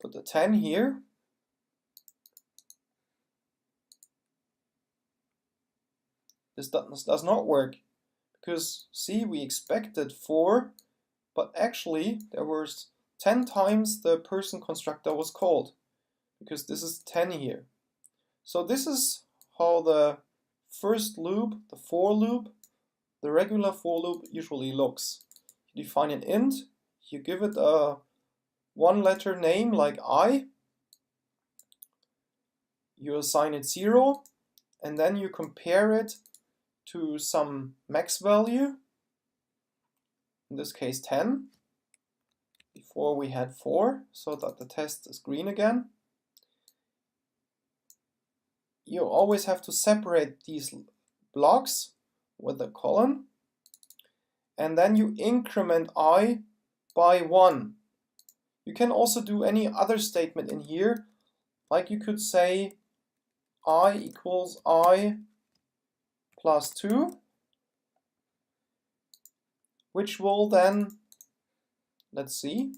put a 10 here. This does not work, because see, we expected 4, but actually there was 10 times the person constructor was called, because this is 10 here. So this is how the first loop, the for loop, the regular for loop usually looks. You define an int, you give it a 1-letter name like I, you assign it 0, and then you compare it to some max value, in this case 10. Before we had 4, so that the test is green again. You always have to separate these blocks with a colon, and then you increment I by 1. You can also do any other statement in here, like you could say I equals I plus 2, which will then, let's see,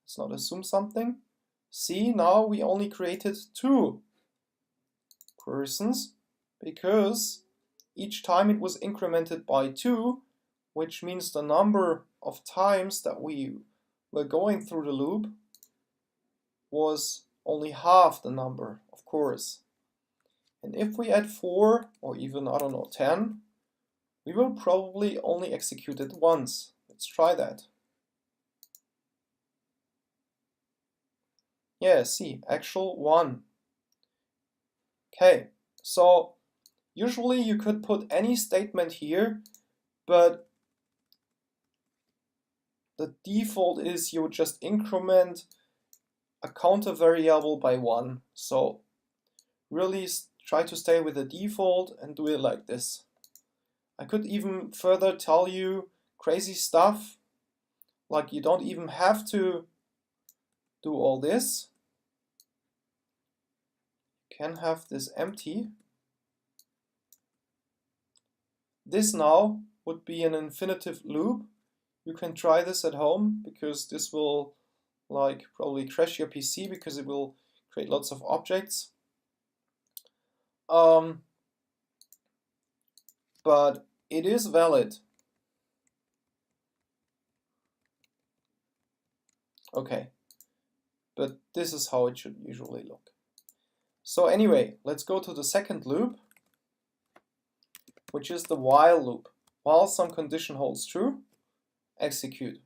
let's not assume something. See, now we only created 2 persons, because each time it was incremented by 2, which means the number of times that we were going through the loop was only half the number, of course. And if we add 4, or even, I don't know, 10, we will probably only execute it once. Let's try that. Yeah, see, actual 1. Okay, so usually you could put any statement here, but the default is you would just increment a counter variable by 1. So really try to stay with the default and do it like this. I could even further tell you crazy stuff, like you don't even have to do all this. You can have this empty. This now would be an infinitive loop. You can try this at home, because this will like probably crash your PC because it will create lots of objects. But it is valid. Okay, but this is how it should usually look. So anyway, let's go to the second loop, which is the while loop. While some condition holds true, execute.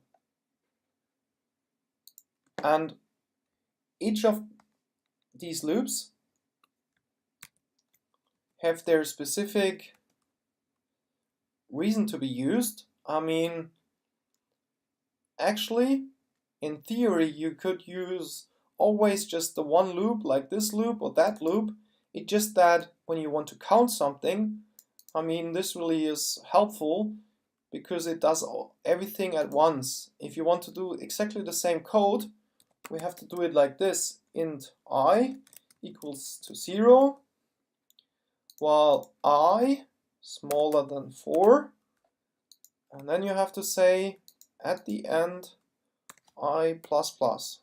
And each of these loops have their specific reason to be used. I mean, actually, in theory, you could use always just the one loop, like this loop or that loop. It's just that when you want to count something, I mean, this really is helpful because it does everything at once. If you want to do exactly the same code, we have to do it like this. Int I equals to 0, while I smaller than 4. And then you have to say at the end I plus plus.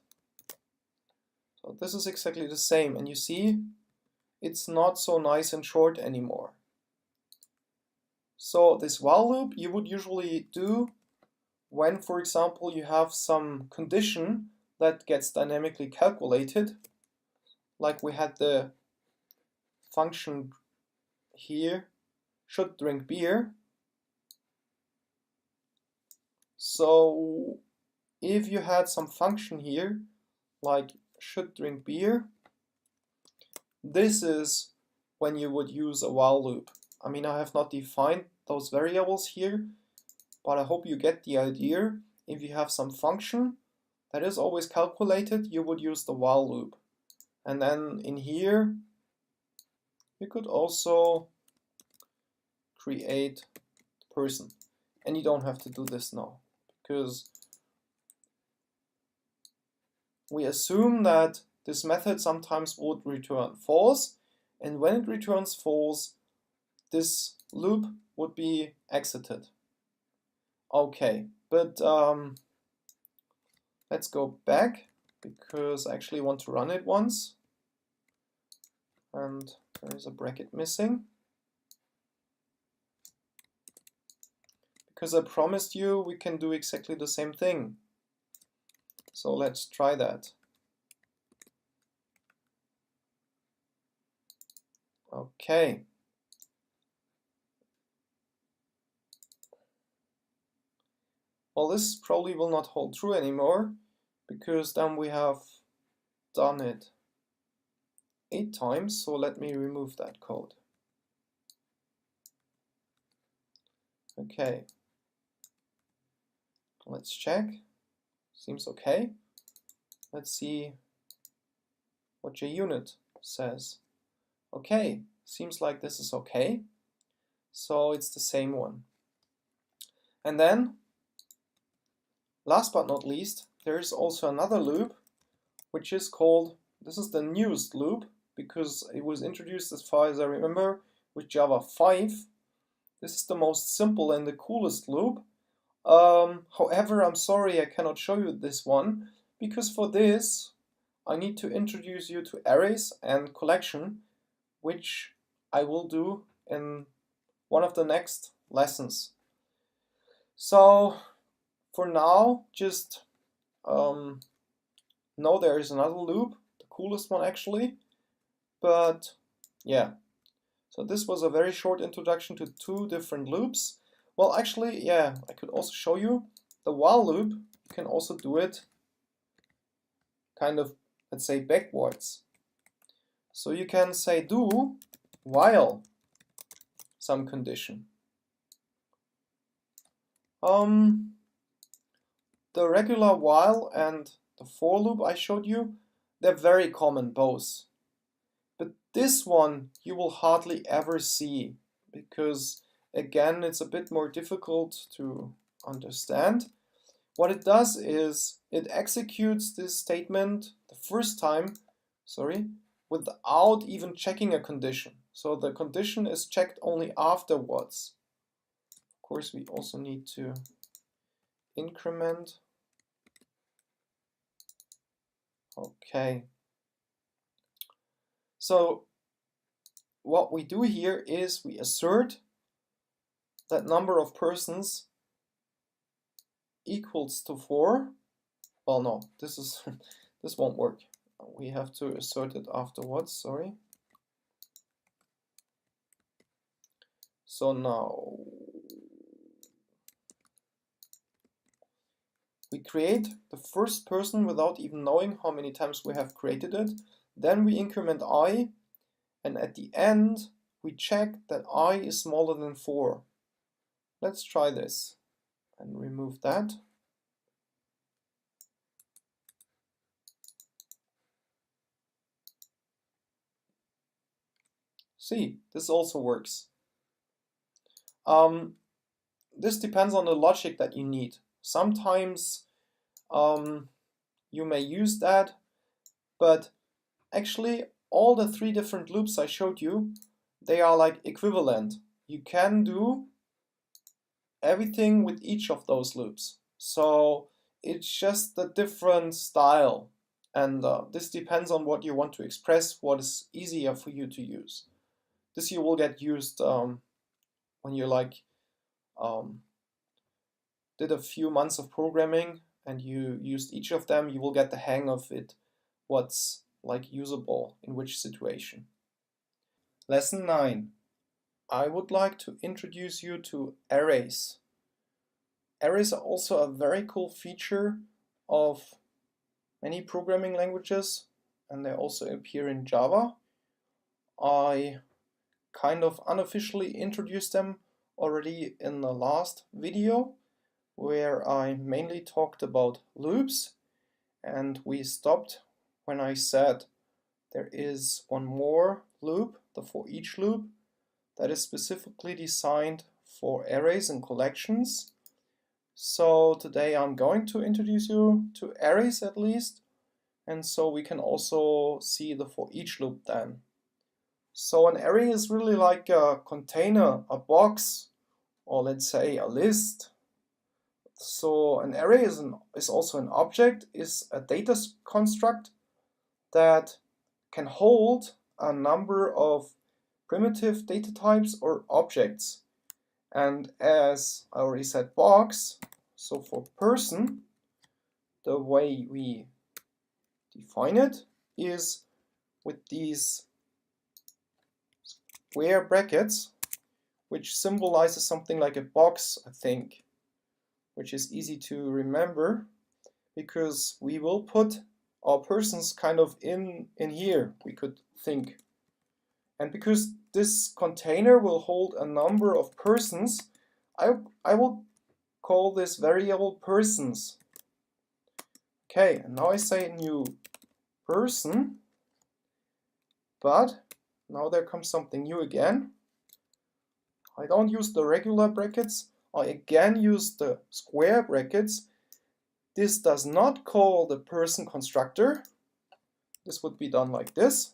So this is exactly the same, and you see it's not so nice and short anymore. So this while loop you would usually do when, for example, you have some condition that gets dynamically calculated, like we had the function here, should drink beer. So if you had some function here, like should drink beer, this is when you would use a while loop. I mean, I have not defined those variables here, but I hope you get the idea. If you have some function that is always calculated, you would use the while loop. And then in here, you could also create the person. And you don't have to do this now, because we assume that this method sometimes would return false, and when it returns false, this loop would be exited. Okay, but let's go back, because I actually want to run it once, and there is a bracket missing, because I promised you we can do exactly the same thing. So let's try that. Okay. Well, this probably will not hold true anymore, because then we have done it 8 times, so let me remove that code. Okay. Let's check. Seems okay. Let's see what JUnit says. Okay, seems like this is okay. So it's the same one. And then, last but not least, there's also another loop, which is called, this is the newest loop, because it was introduced, as far as I remember, with Java 5. This is the most simple and the coolest loop. However, I'm sorry I cannot show you this one, because for this I need to introduce you to arrays and collection, which I will do in one of the next lessons. So for now, just know there is another loop, the coolest one actually, but yeah. So this was a very short introduction to 2 different loops. Well, actually, yeah, I could also show you the while loop. You can also do it kind of, let's say, backwards. So you can say do while some condition. The regular while and the for loop I showed you, they're very common both. But this one you will hardly ever see, because again it's a bit more difficult to understand. What it does is it executes this statement the first time, without even checking a condition. So the condition is checked only afterwards. Of course, we also need to increment. Okay. So what we do here is we assert that number of persons equals to 4. Well, no, this won't work. We have to assert it afterwards, sorry. So now we create the first person without even knowing how many times we have created it. Then we increment I, and at the end we check that I is smaller than 4. Let's try this and remove that. See, this also works. This depends on the logic that you need. Sometimes you may use that, but actually all the 3 different loops I showed you, they are like equivalent. You can do everything with each of those loops. So it's just a different style, and this depends on what you want to express, what is easier for you to use. This you will get used when you did a few months of programming and you used each of them. You will get the hang of it, what's like usable in which situation. Lesson 9. I would like to introduce you to arrays. Arrays are also a very cool feature of many programming languages, and they also appear in Java. I kind of unofficially introduced them already in the last video, where I mainly talked about loops, and we stopped when I said there is one more loop, the for each loop, that is specifically designed for arrays and collections. So today I'm going to introduce you to arrays at least, and so we can also see the for each loop then. So an array is really like a container, a box, or let's say a list. So an array is also an object, is a data construct that can hold a number of primitive data types or objects. And as I already said, box, so for person, the way we define it is with these square brackets, which symbolizes something like a box, I think, which is easy to remember because we will put our persons kind of in here, we could think. And because this container will hold a number of persons, I will call this variable persons. Okay, and now I say new person, but now there comes something new again. I don't use the regular brackets, I again use the square brackets. This does not call the person constructor. This would be done like this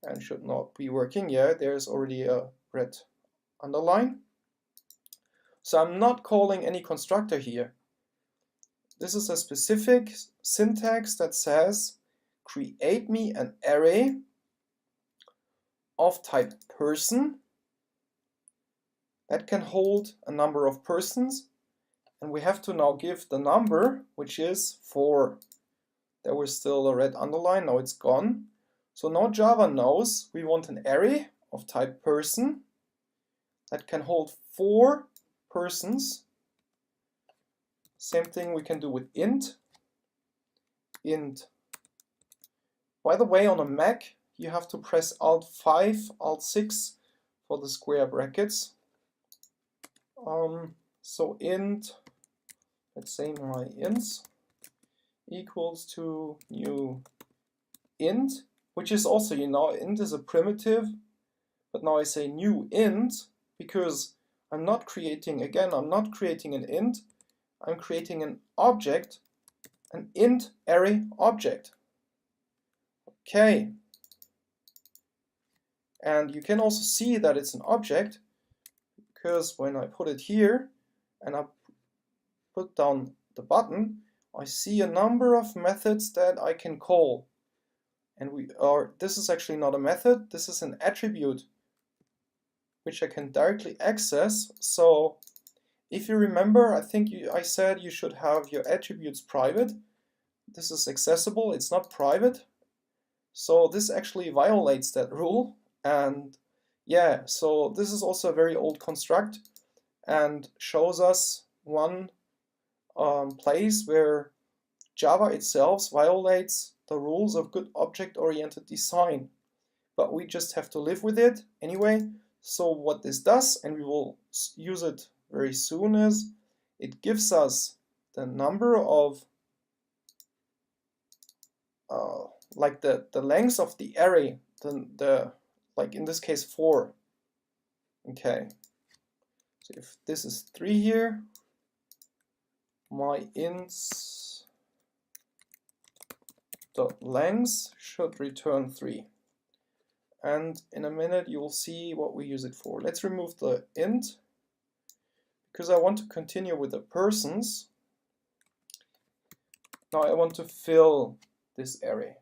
and should not be working. Yeah, there's already a red underline. So I'm not calling any constructor here. This is a specific syntax that says create me an array of type person that can hold a number of persons, and we have to now give the number, which is 4. There was still a red underline, now it's gone. So now Java knows we want an array of type person that can hold 4 persons. Same thing we can do with int. Int. By the way, on a Mac, you have to press Alt 5, Alt 6 for the square brackets. So int, let's say my ints equals to new int, which is also, you know, int is a primitive, but now I say new int because I'm not creating, again, I'm not creating an int, I'm creating an object, an int array object. Okay. And you can also see that it's an object because when I put it here and I put down the button, I see a number of methods that I can call. And this is actually not a method, this is an attribute which I can directly access. So if you remember, I think I said you should have your attributes private. This is accessible, it's not private. So this actually violates that rule. And yeah, so this is also a very old construct and shows us one place where Java itself violates the rules of good object-oriented design. But we just have to live with it anyway. So what this does, and we will use it very soon, is it gives us the number of like the length of the array, like in this case 4. Okay, so if this is 3 here, my ints dot length should return 3. And in a minute you will see what we use it for. Let's remove the int because I want to continue with the persons. Now I want to fill this array.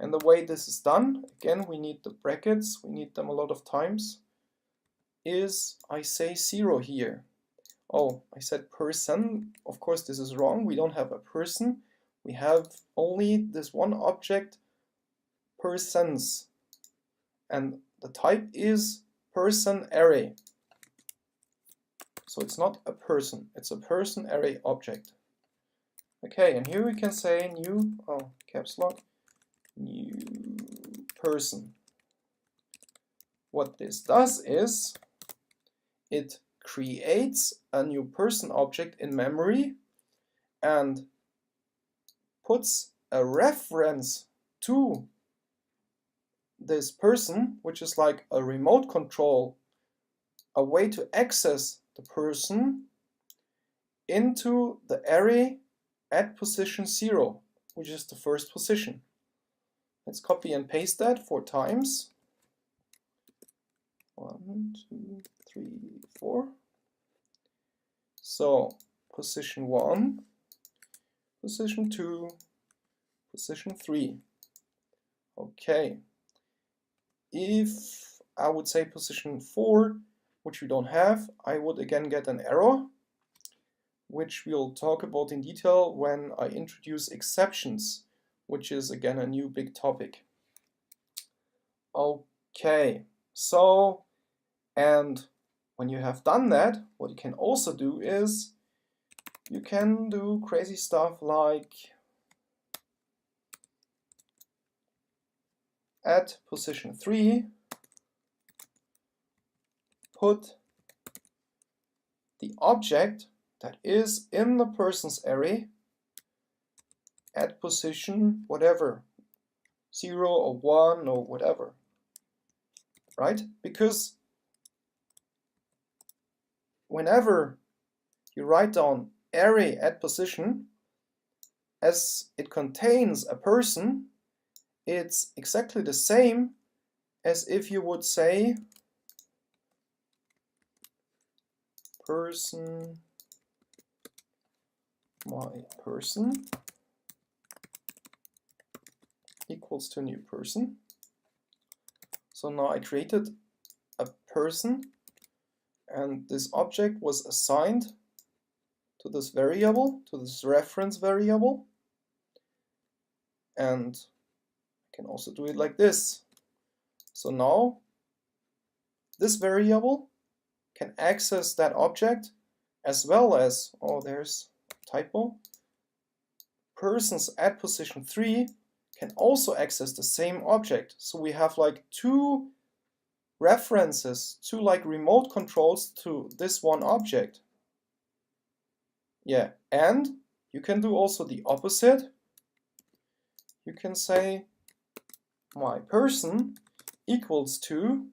And the way this is done, again, we need the brackets, we need them a lot of times, is I say 0 here. Oh, I said person. Of course, this is wrong. We don't have a person. We have only this one object, persons. And the type is person array. So it's not a person, it's a person array object. Okay, and here we can say new, caps lock, new person. What this does is it creates a new person object in memory and puts a reference to this person, which is like a remote control, a way to access the person, into the array at position 0, which is the first position. Let's copy and paste that 4 times. 1, 2, 3, 4. So position 1, position 2, position 3. Okay. If I would say position 4, which we don't have, I would again get an error, which we'll talk about in detail when I introduce exceptions, which is again a new big topic. Okay, so, and when you have done that, what you can also do is you can do crazy stuff like at position 3, put the object that is in the persons array at position whatever, 0 or 1 or whatever, right? Because whenever you write down array at position, as it contains a person, it's exactly the same as if you would say person, my person equals to new person. So now I created a person and this object was assigned to this variable, to this reference variable. And I can also do it like this. So now this variable can access that object as well as, oh, there's a typo, persons at position 3 can also access the same object. So we have like 2 references, 2 like remote controls to this one object. Yeah, and you can do also the opposite. You can say my person equals to,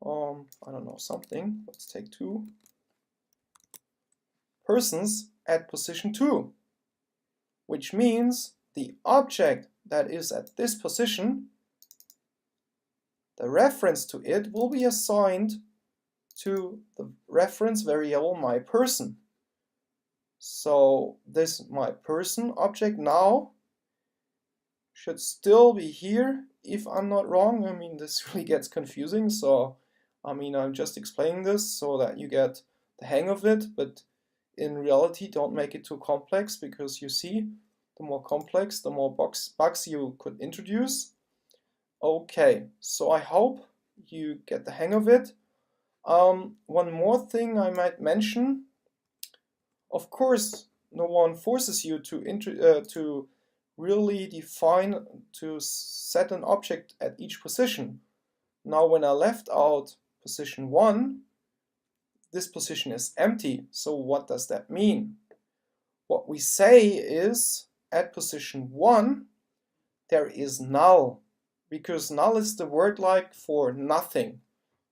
I don't know, something, let's take 2 persons at position 2, which means the object that is at this position, the reference to it will be assigned to the reference variable my person. So this my person object now should still be here if I'm not wrong. I mean, this really gets confusing, so I mean, I'm just explaining this so that you get the hang of it, but in reality don't make it too complex, because you see, the more complex, the more bugs you could introduce. Okay, so I hope you get the hang of it. One more thing I might mention. Of course, no one forces you to really define, to set an object at each position. Now, when I left out position 1, this position is empty. So what does that mean? What we say is, at position 1, there is null, because null is the word like for nothing.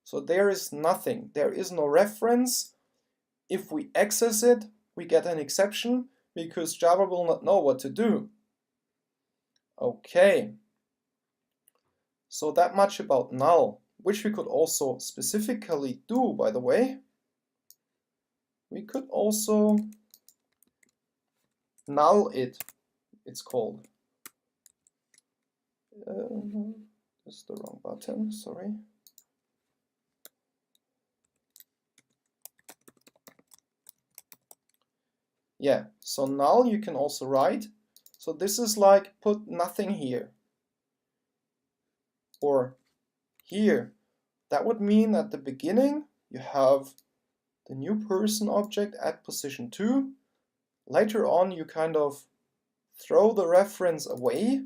So there is nothing. There is no reference. If we access it, we get an exception, because Java will not know what to do. Okay. So that much about null, which we could also specifically do, by the way. We could also null it, it's called. This is the wrong button, sorry. Yeah, so null you can also write. So this is like put nothing here. Or here. That would mean at the beginning you have the new person object at position 2. Later on you kind of throw the reference away,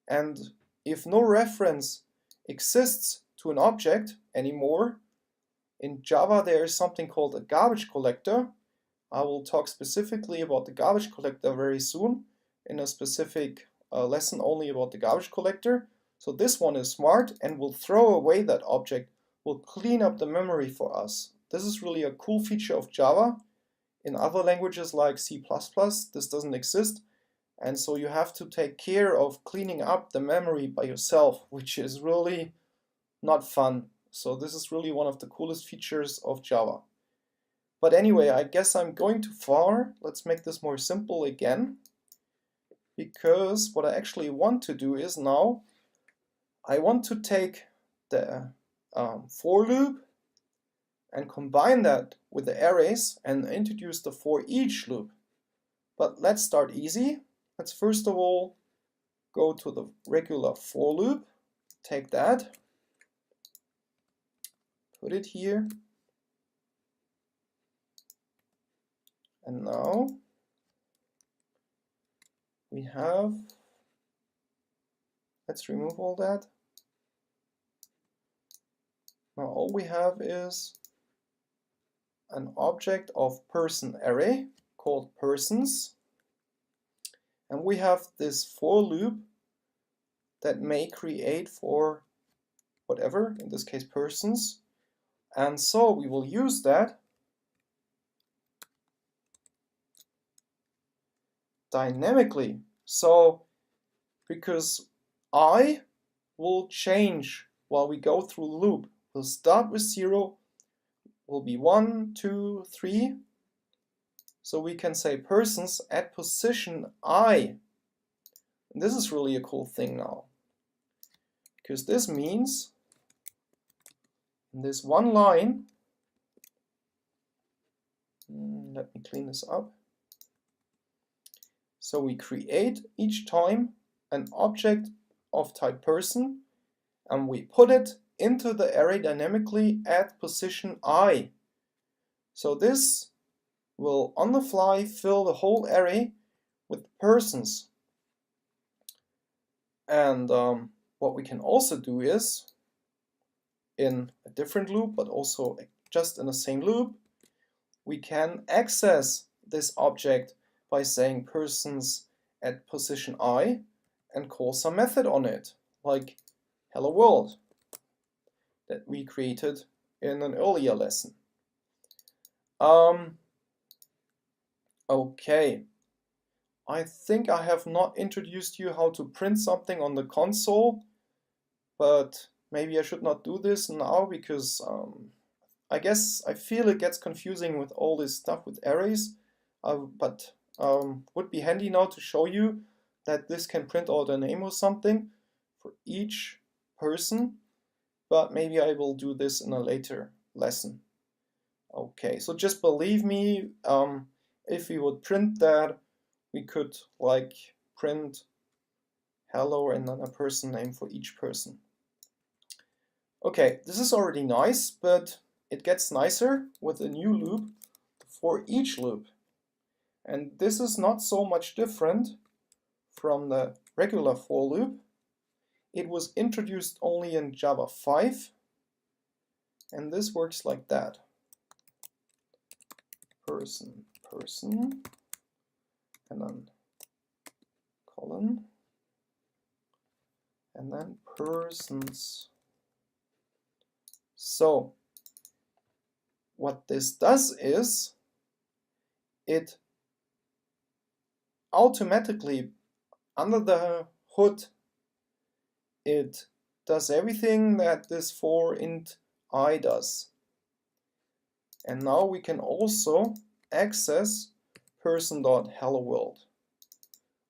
and if no reference exists to an object anymore, in Java there is something called a garbage collector. I will talk specifically about the garbage collector very soon in a specific lesson only about the garbage collector. So this one is smart and will throw away that object, will clean up the memory for us. This is really a cool feature of Java. In other languages like C++, this doesn't exist. And so you have to take care of cleaning up the memory by yourself, which is really not fun. So this is really one of the coolest features of Java. But anyway, I guess I'm going too far. Let's make this more simple again. Because what I actually want to do is now, I want to take the for loop and combine that with the arrays and introduce the for each loop. But let's start easy. Let's first of all go to the regular for loop, take that, put it here, and now we have, let's remove all that. Now all we have is an object of person array called persons, and we have this for loop that may create for whatever, in this case persons, and so we will use that dynamically. So because I will change while we go through the loop, we'll start with 0, will be 1, 2, 3. So we can say persons at position I. And this is really a cool thing now, because this means in this one line, let me clean this up. So we create each time an object of type person, and we put it into the array dynamically at position I. So this will on the fly fill the whole array with persons. And what we can also do is, in a different loop, but also just in the same loop, we can access this object by saying persons at position I, and call some method on it, like hello world that we created in an earlier lesson. Okay, I think I have not introduced you how to print something on the console, but maybe I should not do this now because I guess I feel it gets confusing with all this stuff with arrays, but would be handy now to show you that this can print out a name or something for each person, but maybe I will do this in a later lesson. Okay, so just believe me, if we would print that, we could like print hello and then a person name for each person. Okay, this is already nice, but it gets nicer with a new loop, the for each loop. And this is not so much different from the regular for loop. It was introduced only in Java 5, and this works like that. Person, person, and then colon, and then persons. So what this does is it automatically, under the hood, it does everything that this for int I does. And now we can also access person.helloworld.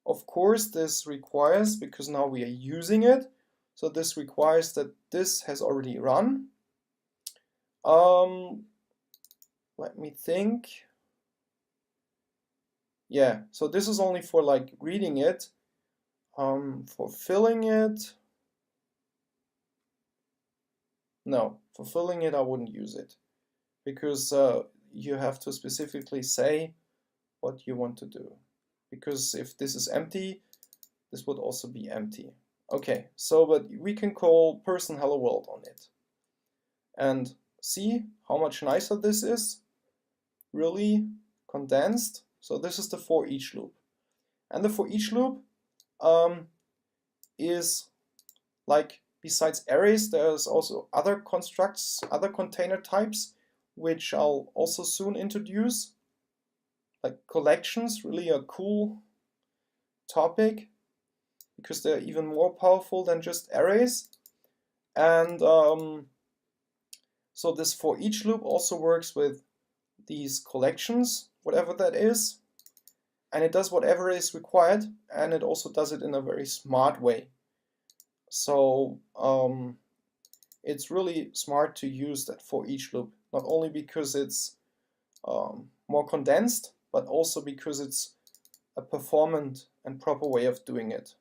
Of course, this requires, because now we are using it, so this requires that this has already run. Let me think. Yeah, so this is only for like reading it. For filling it, no, for filling it I wouldn't use it, because you have to specifically say what you want to do, because if this is empty, this would also be empty. Okay, so but we can call person hello world on it and see how much nicer this is, really condensed. So this is the for each loop, and the for each loop is like, besides arrays, there's also other constructs, other container types, which I'll also soon introduce, like collections, really a cool topic because they're even more powerful than just arrays. And so this for each loop also works with these collections, whatever that is, and it does whatever is required, and it also does it in a very smart way. So it's really smart to use that for each loop, not only because it's more condensed, but also because it's a performant and proper way of doing it,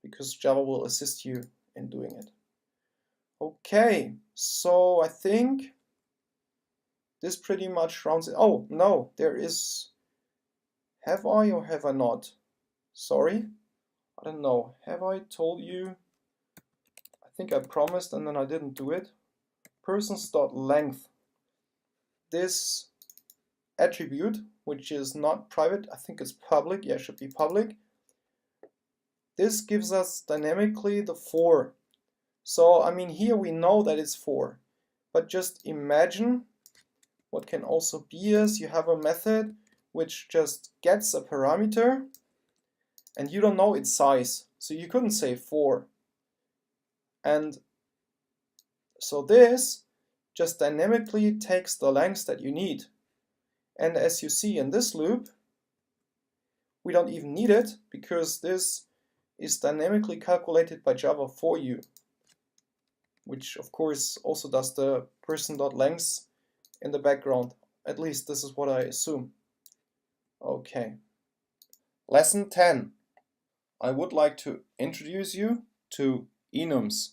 because Java will assist you in doing it. Okay, so I think this pretty much rounds it. Oh, no, there is, have I or have I not? Sorry, I don't know. Have I told you? I think I promised and then I didn't do it. Persons.length. This attribute, which is not private, I think it's public, yeah, it should be public. This gives us dynamically the for. So, I mean, here we know that it's for, but just imagine what can also be is you have a method which just gets a parameter and you don't know its size, so you couldn't say for. And so this just dynamically takes the length that you need. And as you see in this loop, we don't even need it because this is dynamically calculated by Java for you, which of course also does the person.length in the background. At least this is what I assume. Okay. Lesson 10. I would like to introduce you to enums.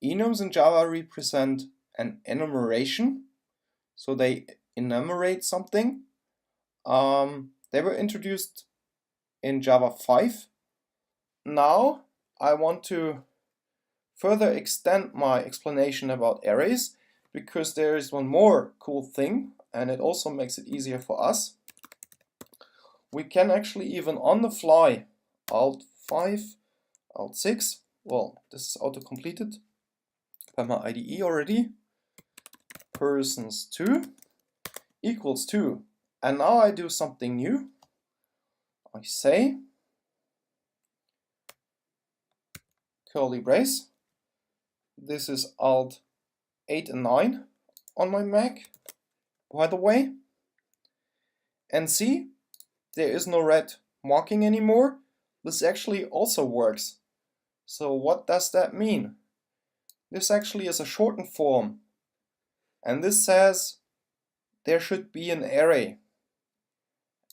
Enums in Java represent an enumeration, so they enumerate something. They were introduced in Java 5. Now I want to further extend my explanation about arrays, because there is one more cool thing, and it also makes it easier for us. We can actually even on the fly, Alt 5, alt 6. Well, this is auto-completed by my IDE already. Persons 2 equals 2. And now I do something new. I say curly brace. This is alt 8 and 9 on my Mac, by the way. And see, there is no red marking anymore. This actually also works. So what does that mean? This actually is a shortened form. And this says there should be an array.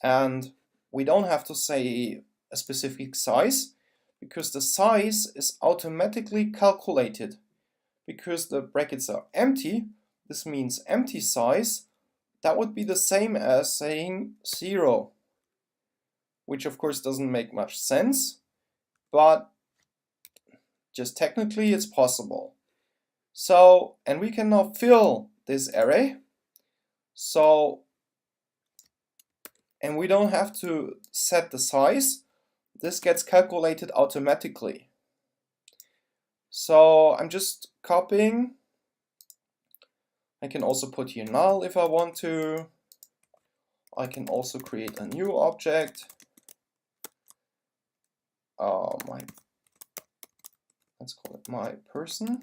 And we don't have to say a specific size, because the size is automatically calculated. Because the brackets are empty, this means empty size. That would be the same as saying 0, which of course doesn't make much sense, but just technically it's possible. So, and we can now fill this array. So, and we don't have to set the size. This gets calculated automatically. So I'm just copying. I can also put here null if I want to. I can also create a new object. Let's call it my person.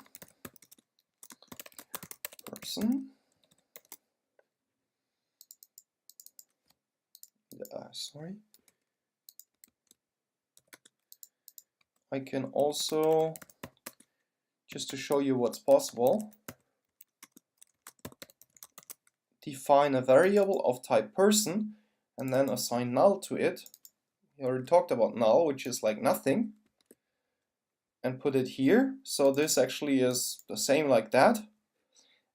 Sorry. I can also, just to show you what's possible, define a variable of type person and then assign null to it. We already talked about null, which is like nothing, and put it here. So this actually is the same like that.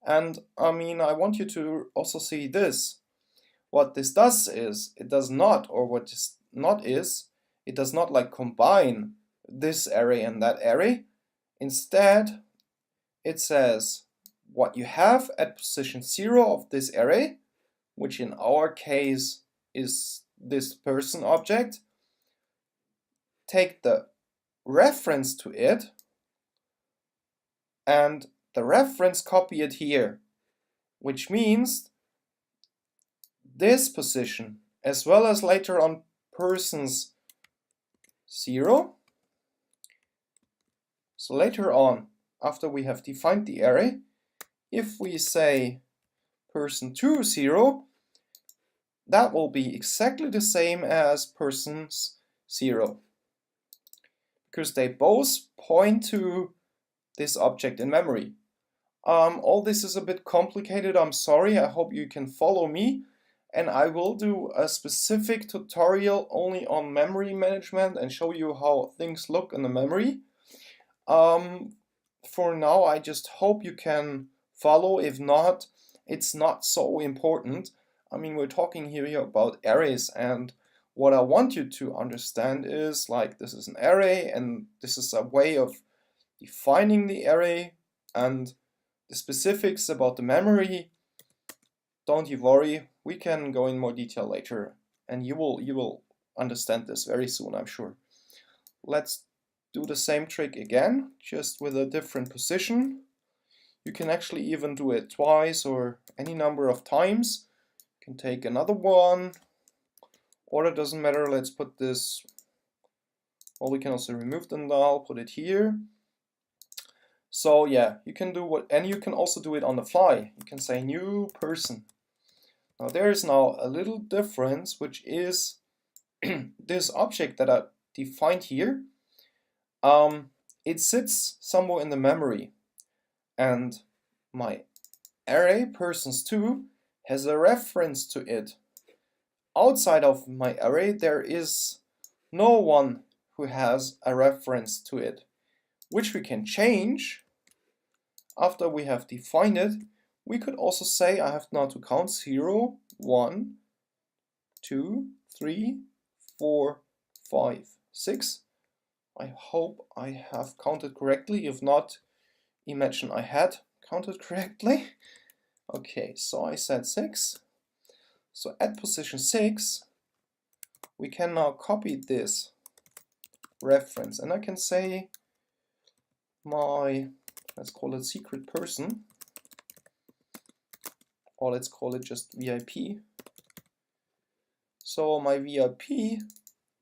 And I mean, I want you to also see this. What this does is, it does not, or what this not is, it does not like combine this array and that array. Instead, it says what you have at position 0 of this array, which in our case is this person object. Take the reference to it and the reference copy it here, which means this position as well as later on persons 0. So later on, after we have defined the array, if we say person 2 0, that will be exactly the same as persons 0, because they both point to this object in memory. All this is a bit complicated, I'm sorry. I hope you can follow me, and I will do a specific tutorial only on memory management and show you how things look in the memory. For now, I just hope you can follow. If not, it's not so important. I mean, we're talking here about arrays, and what I want you to understand is, like, this is an array and this is a way of defining the array, and the specifics about the memory, don't you worry, we can go in more detail later, and you will understand this very soon, I'm sure. Let's do the same trick again, just with a different position. You can actually even do it twice or any number of times. You can take another one, or it doesn't matter, let's put this, well, we can also remove the null, put it here. So yeah, you can do what, and you can also do it on the fly. You can say new person. Now there is now a little difference, which is this object that I defined here. It sits somewhere in the memory, and my array persons2 has a reference to it. Outside of my array, there is no one who has a reference to it, which we can change after we have defined it. We could also say I have now to count 0, 1, 2, 3, 4, 5, 6. I hope I have counted correctly. If not, imagine I had counted correctly. Okay, so I said 6. So at position 6, we can now copy this reference, and I can say my, let's call it secret person, or let's call it just VIP. So my VIP,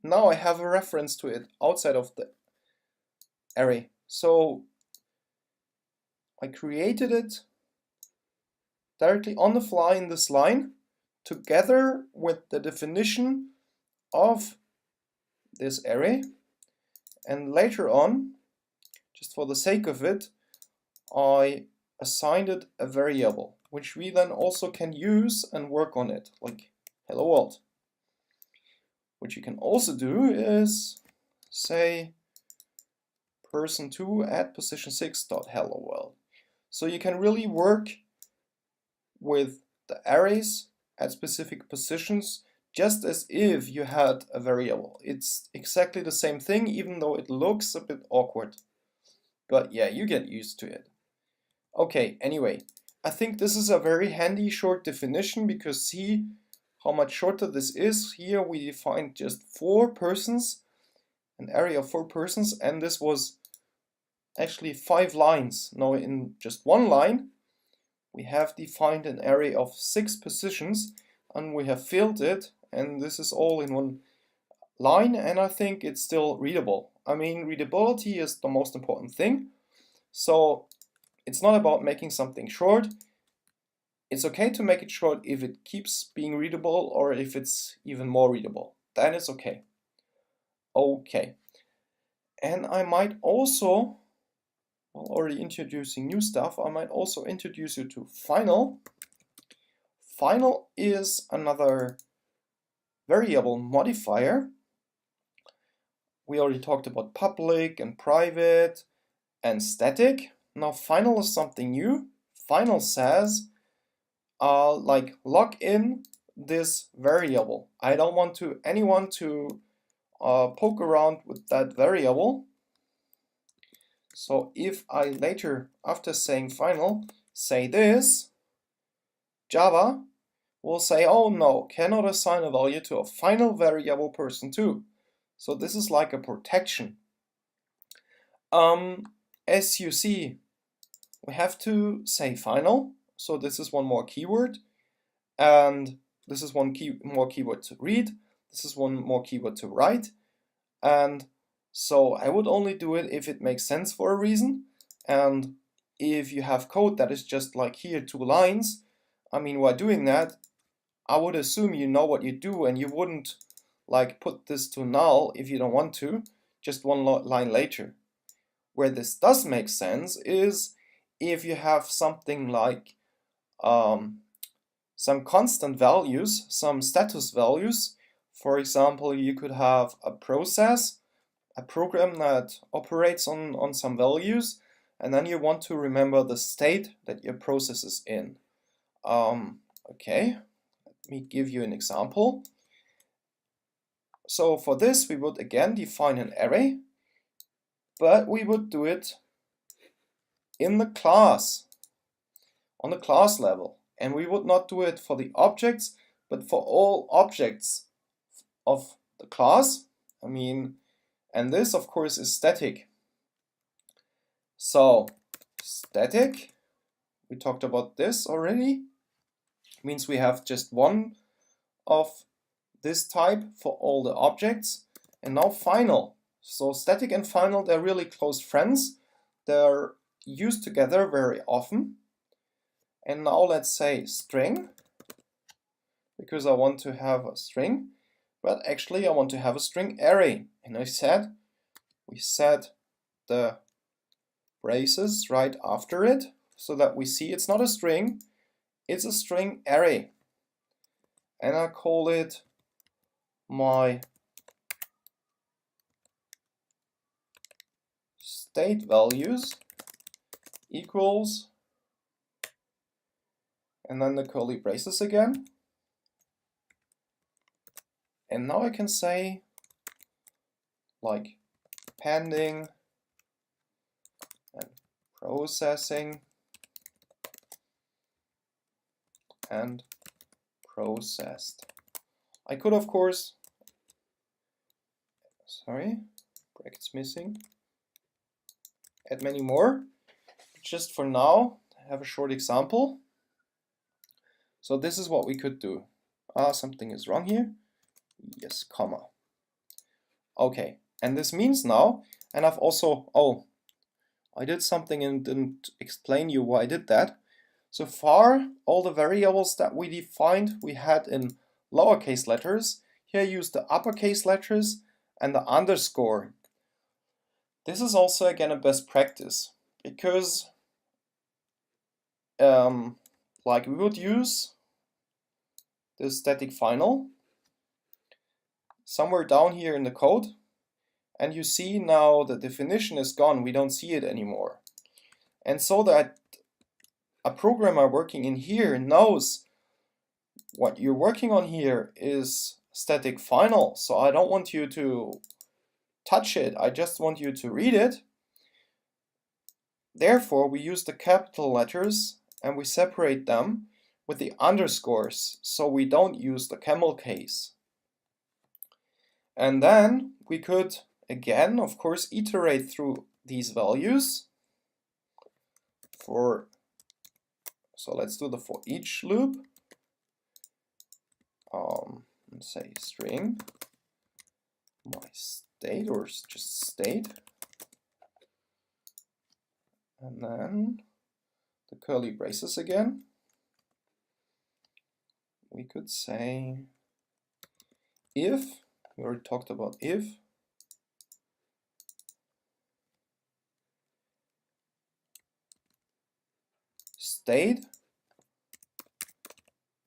now I have a reference to it outside of the array. So I created it directly on the fly in this line, together with the definition of this array. And later on, just for the sake of it, I assigned it a variable, which we then also can use and work on it, like hello world. What you can also do is say person2 at position6.hello world. So you can really work with the arrays at specific positions just as if you had a variable. It's exactly the same thing, even though it looks a bit awkward. But yeah, you get used to it. Okay, anyway, I think this is a very handy short definition, because see how much shorter this is. Here we defined just 4 persons, an array of 4 persons, and this was actually 5 lines. Now in just one line we have defined an array of 6 positions, and we have filled it, and this is all in one line, and I think it's still readable. I mean, readability is the most important thing. So it's not about making something short. It's okay to make it short if it keeps being readable, or if it's even more readable. Then it's okay. Okay. And I might also, while already introducing new stuff, I might also introduce you to final. Final is another variable modifier. We already talked about public and private and static. Now final is something new. Final says, like, log in this variable. I don't want anyone to poke around with that variable. So if I later, after saying final, say this, Java will say, oh no, cannot assign a value to a final variable person2. So this is like a protection. As you see, we have to say final. So this is one more keyword, and this is one more keyword to read. This is one more keyword to write. And so I would only do it if it makes sense for a reason. And if you have code that is just like here, 2 lines, I mean, while doing that, I would assume you know what you do, and you wouldn't like put this to null if you don't want to, just one line later. Where this does make sense is if you have something like some constant values, some status values. For example, you could have a process, a program that operates on some values, and then you want to remember the state that your process is in. Okay, let me give you an example. So for this we would again define an array, but we would do it in the class, on the class level, and we would not do it for the objects, but for all objects of the class. I mean, and this of course is static. So static, we talked about this already, means we have just one of this type for all the objects. And now final. So static and final, they're really close friends. They're used together very often. And now let's say string, because I want to have a string, but actually I want to have a string array. And we set the braces right after it, so that we see it's not a string, it's a string array. And I call it my state values equals, and then the curly braces again. And now I can say like pending and processing and processed. I could of course, brackets missing, add many more. Just for now, I have a short example. So this is what we could do. Something is wrong here. Yes, comma. Okay, and this means now, and I've also, I did something and didn't explain you why I did that. So far, all the variables that we defined, we had in lowercase letters. Here I use the uppercase letters and the underscore. This is also again a best practice, because like we would use the static final somewhere down here in the code, and you see now the definition is gone, we don't see it anymore. And so that a programmer working in here knows what you're working on here is static final, so I don't want you to touch it, I just want you to read it. Therefore, we use the capital letters and we separate them with the underscores, so we don't use the camel case. And then we could, again, of course, iterate through these values. So let's do the for each loop. Let's say string my state, or just state. And then the curly braces again. We could say if, we already talked about if, state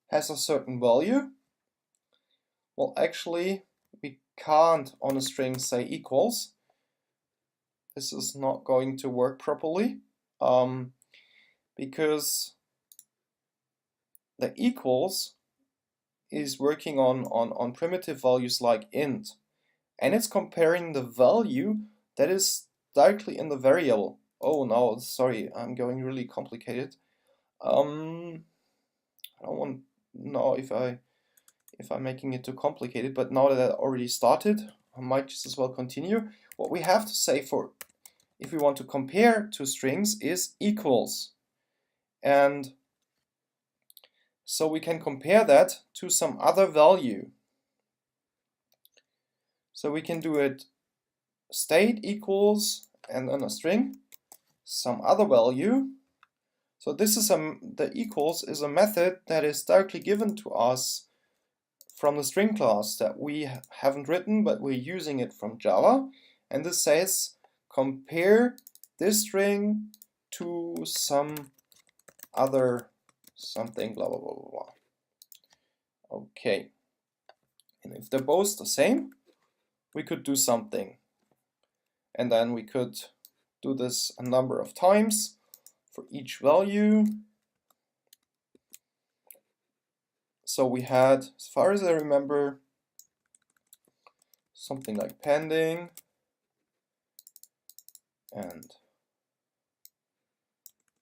has a certain value. Well, actually, we can't on a string say equals. This is not going to work properly, because the equals is working on primitive values like int, and it's comparing the value that is directly in the variable. Oh no, sorry, I'm going really complicated. I don't want to know if I'm making it too complicated, but now that I already started, I might just as well continue. What we have to say for if we want to compare two strings is equals, and so we can compare that to some other value. So we can do it state equals and then a string, some other value. So this is the equals is a method that is directly given to us from the string class that we haven't written, but we're using it from Java. And this says compare this string to some other something, blah blah blah blah blah. Okay, and if they're both the same, we could do something, and then we could do this a number of times for each value. So we had, as far as I remember, something like pending and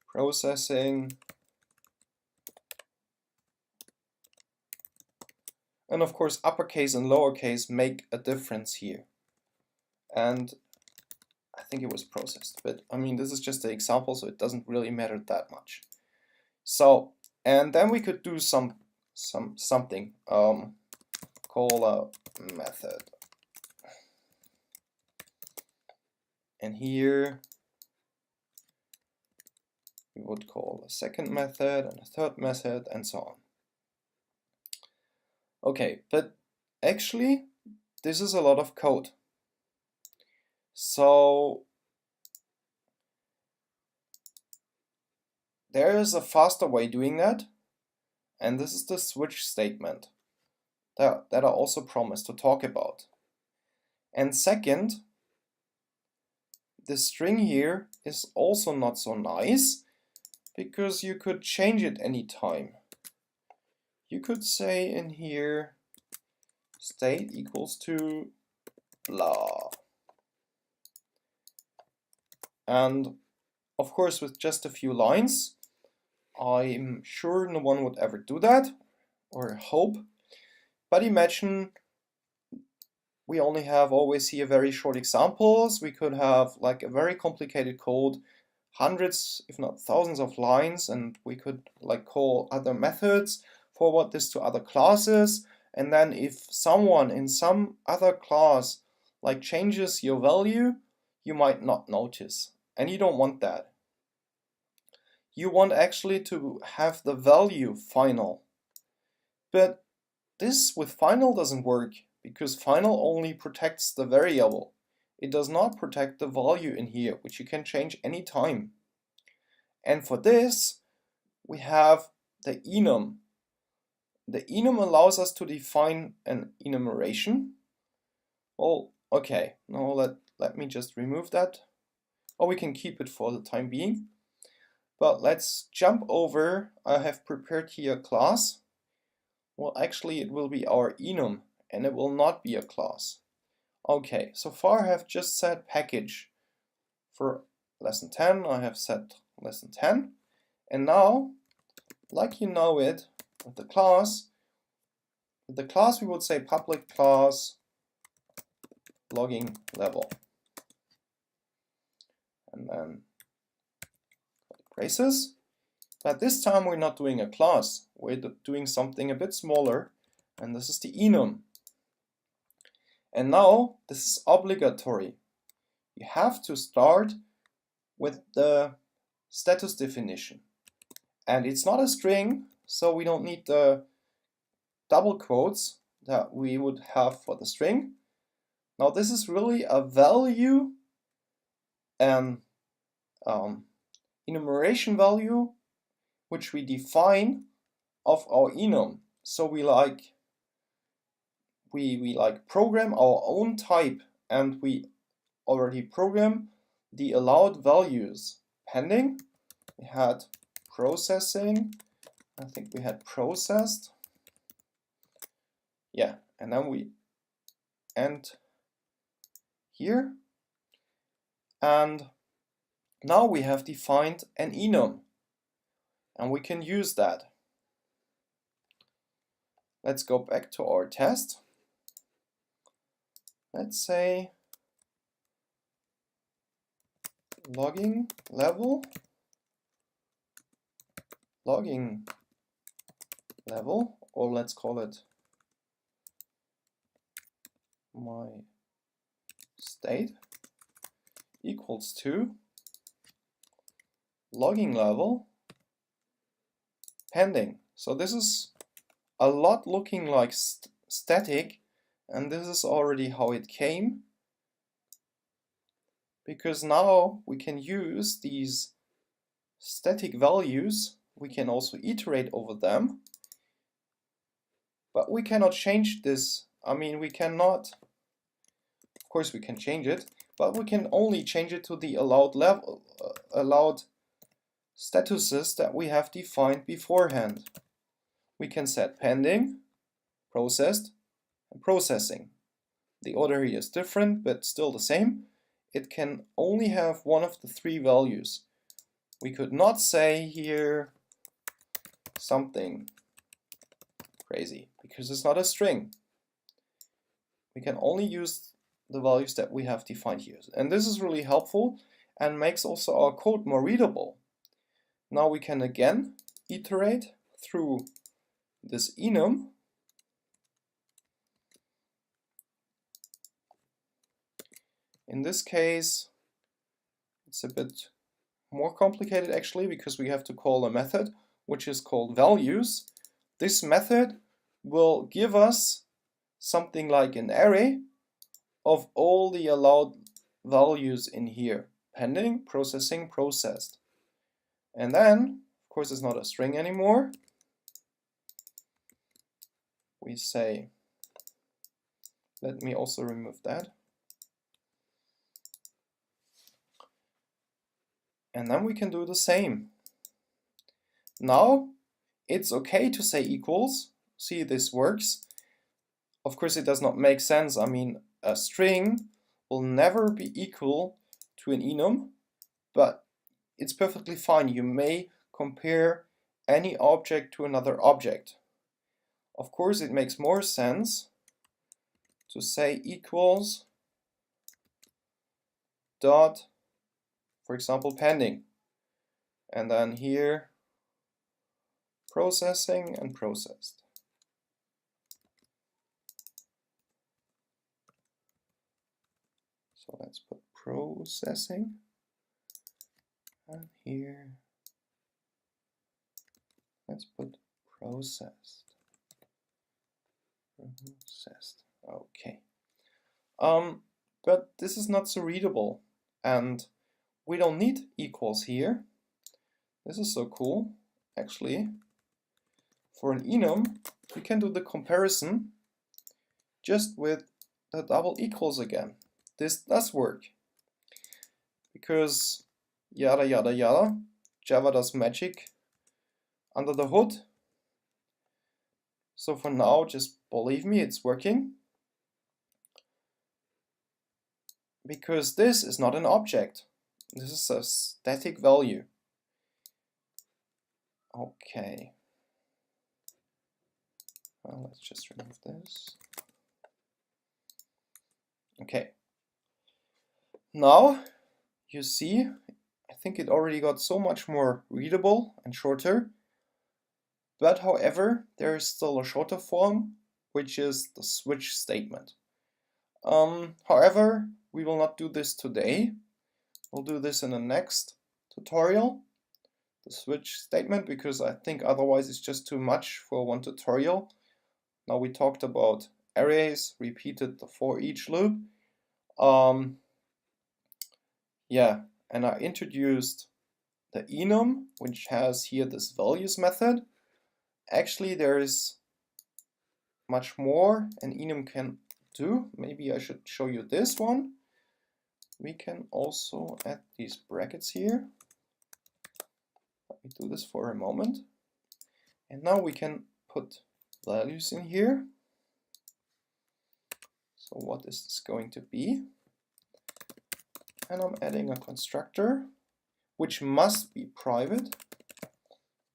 processing, and of course uppercase and lowercase make a difference here, and I think it was processed, but I mean this is just an example, so it doesn't really matter that much. So, and then we could do something, call a method, and here we would call a second method and a third method and so on. Okay, but actually this is a lot of code. So there is a faster way doing that, and this is the switch statement that I also promised to talk about. And second, the string here is also not so nice, because you could change it anytime. You could say in here state equals to blah. And of course with just a few lines, I'm sure no one would ever do that, or hope, but imagine we only have always here very short examples. We could have like a very complicated code, hundreds if not thousands of lines, and we could like call other methods, forward this to other classes, and then if someone in some other class like changes your value, you might not notice, and you don't want that. You want actually to have the value final. But this with final doesn't work, because final only protects the variable. It does not protect the value in here, which you can change anytime. And for this, we have the enum. The enum allows us to define an enumeration. Well, okay, now let me just remove that. Or we can keep it for the time being. But let's jump over. I have prepared here a class. Well, actually it will be our enum, and it will not be a class. Okay, so far I have just set package. For lesson 10, I have set lesson 10. And now, like you know it, with the class we would say public class logging level. And then braces. But this time we're not doing a class, we're doing something a bit smaller, and this is the enum. And now this is obligatory. You have to start with the status definition. And it's not a string, so we don't need the double quotes that we would have for the string. Now this is really a value, enumeration value, which we define of our enum. So we program our own type, and we already program the allowed values. Pending, we had processing, I think we had processed. Yeah, and then we end here. And now we have defined an enum, and we can use that. Let's go back to our test. Let's say logging level, or let's call it my state equals to logging level pending. So this is a lot looking like static, and this is already how it came, because now we can use these static values. We can also iterate over them, but we cannot change this. I mean, we cannot, of course we can change it, but we can only change it to the allowed level, allowed statuses that we have defined beforehand. We can set pending, processed, and processing. The order here is different, but still the same. It can only have one of the three values. We could not say here something crazy, because it's not a string. We can only use the values that we have defined here. And this is really helpful and makes also our code more readable. Now we can again iterate through this enum. In this case, it's a bit more complicated actually, because we have to call a method which is called values. This method will give us something like an array of all the allowed values in here: pending, processing, processed. And then, of course, it's not a string anymore. We say, let me also remove that. And then we can do the same. Now it's okay to say equals. See, this works. Of course, it does not make sense. I mean, a string will never be equal to an enum, but it's perfectly fine. You may compare any object to another object. Of course, it makes more sense to say equals dot, for example, pending, and then here processing and processed. So let's put processing, and here let's put processed. Okay. But this is not so readable, and we don't need equals here. This is so cool, actually. For an enum, we can do the comparison just with the double equals again. This does work, because yada yada yada, Java does magic under the hood. So for now, just believe me, it's working. Because this is not an object. This is a static value. Okay. Well, let's just remove this. Okay. Now, you see, I think it already got so much more readable and shorter. But however, there is still a shorter form, which is the switch statement. However, we will not do this today. We'll do this in the next tutorial, the switch statement, because I think otherwise it's just too much for one tutorial. Now we talked about arrays, repeated the for each loop. Yeah, and I introduced the enum, which has here this values method. Actually, there is much more an enum can do. Maybe I should show you this one. We can also add these brackets here. Let me do this for a moment. And now we can put values in here. So what is this going to be? And I'm adding a constructor, which must be private.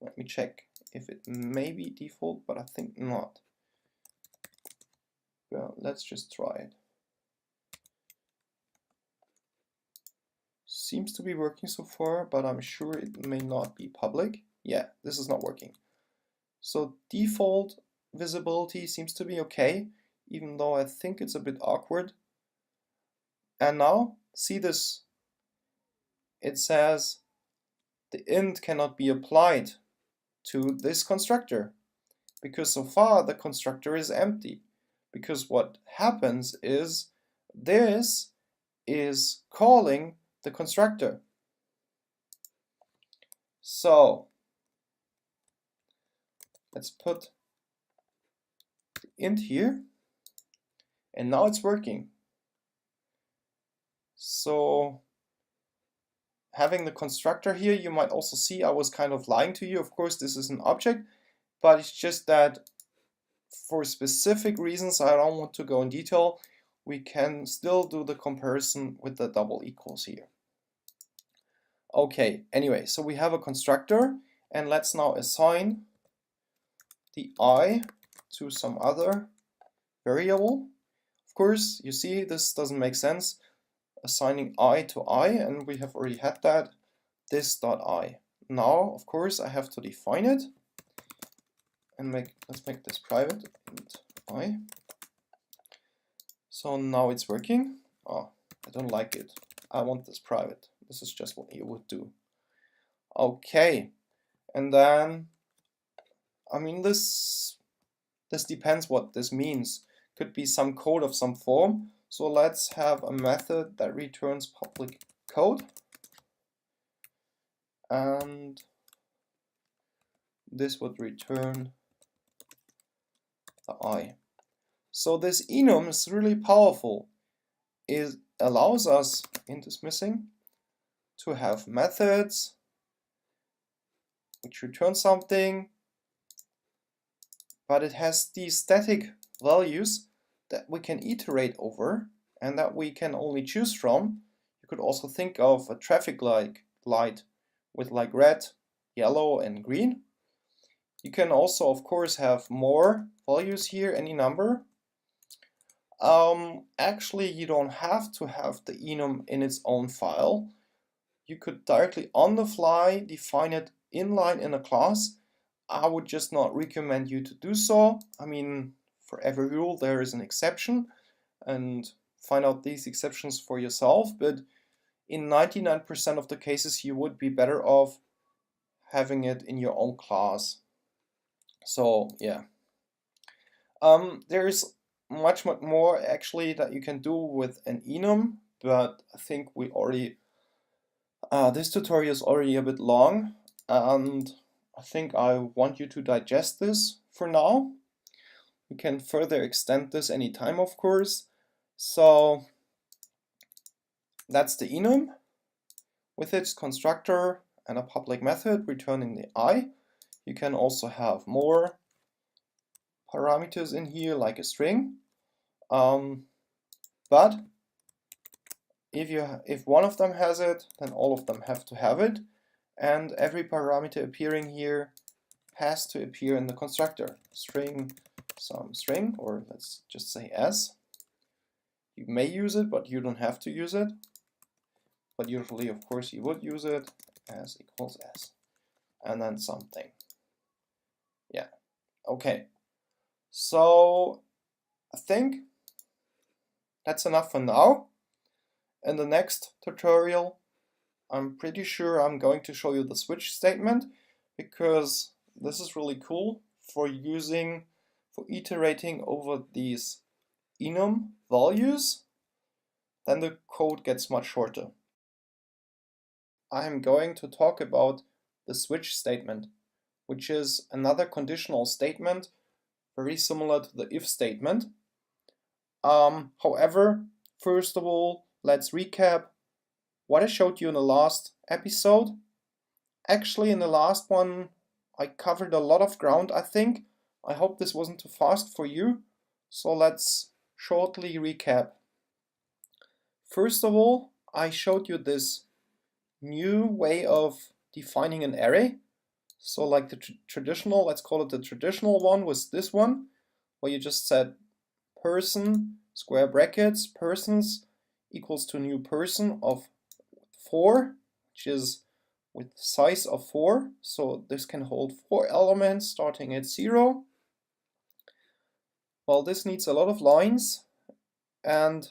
Let me check if it may be default, but I think not. Well, let's just try it. Seems to be working so far, but I'm sure it may not be public. Yeah, this is not working. So default visibility seems to be okay, even though I think it's a bit awkward. And now, see this? It says the int cannot be applied to this constructor, because so far the constructor is empty. Because what happens is this is calling the constructor. So let's put the int here, and now it's working. So having the constructor here, you might also see I was kind of lying to you. Of course, this is an object, but it's just that for specific reasons, I don't want to go in detail, we can still do the comparison with the double equals here. Okay, anyway, so we have a constructor, and let's now assign the I to some other variable. Of course, you see this doesn't make sense, assigning I to I, and we have already had that, this dot I. Now, of course, I have to define it, and let's make this private, int I. So now it's working. Oh, I don't like it. I want this private. This is just what you would do. Okay, and then, I mean, this depends what this means. Could be some code of some form. So let's have a method that returns public code. And this would return the I. So this enum is really powerful. It allows us, int is missing, to have methods which return something, but it has these static values that we can iterate over and that we can only choose from. You could also think of a traffic light with like red, yellow, and green. You can also, of course, have more values here, any number. Actually, you don't have to have the enum in its own file. You could directly on the fly define it inline in a class. I would just not recommend you to do so. I mean, for every rule there is an exception, and find out these exceptions for yourself, but in 99% of the cases you would be better off having it in your own class. So yeah. There's much more actually that you can do with an enum, but I think we already this tutorial is already a bit long, and I think I want you to digest this for now. We can further extend this anytime, of course. So that's the enum with its constructor and a public method returning the I. You can also have more parameters in here, like a string. But if one of them has it, then all of them have to have it, and every parameter appearing here has to appear in the constructor. String, some string, or let's just say s. You may use it, but you don't have to use it. But usually, of course, you would use it as equals s, and then something. Yeah, okay. So I think that's enough for now. In the next tutorial, I'm pretty sure I'm going to show you the switch statement, because this is really cool for iterating over these enum values. Then the code gets much shorter. I'm going to talk about the switch statement, which is another conditional statement very similar to the if statement. However, first of all, let's recap what I showed you in the last episode. Actually, in the last one, I covered a lot of ground, I think. I hope this wasn't too fast for you. So let's shortly recap. First of all, I showed you this new way of defining an array. So like the traditional, let's call it the traditional one, was this one, where you just said person, square brackets, persons equals to new person of 4, which is with size of 4. So this can hold 4 elements starting at 0. Well, this needs a lot of lines, and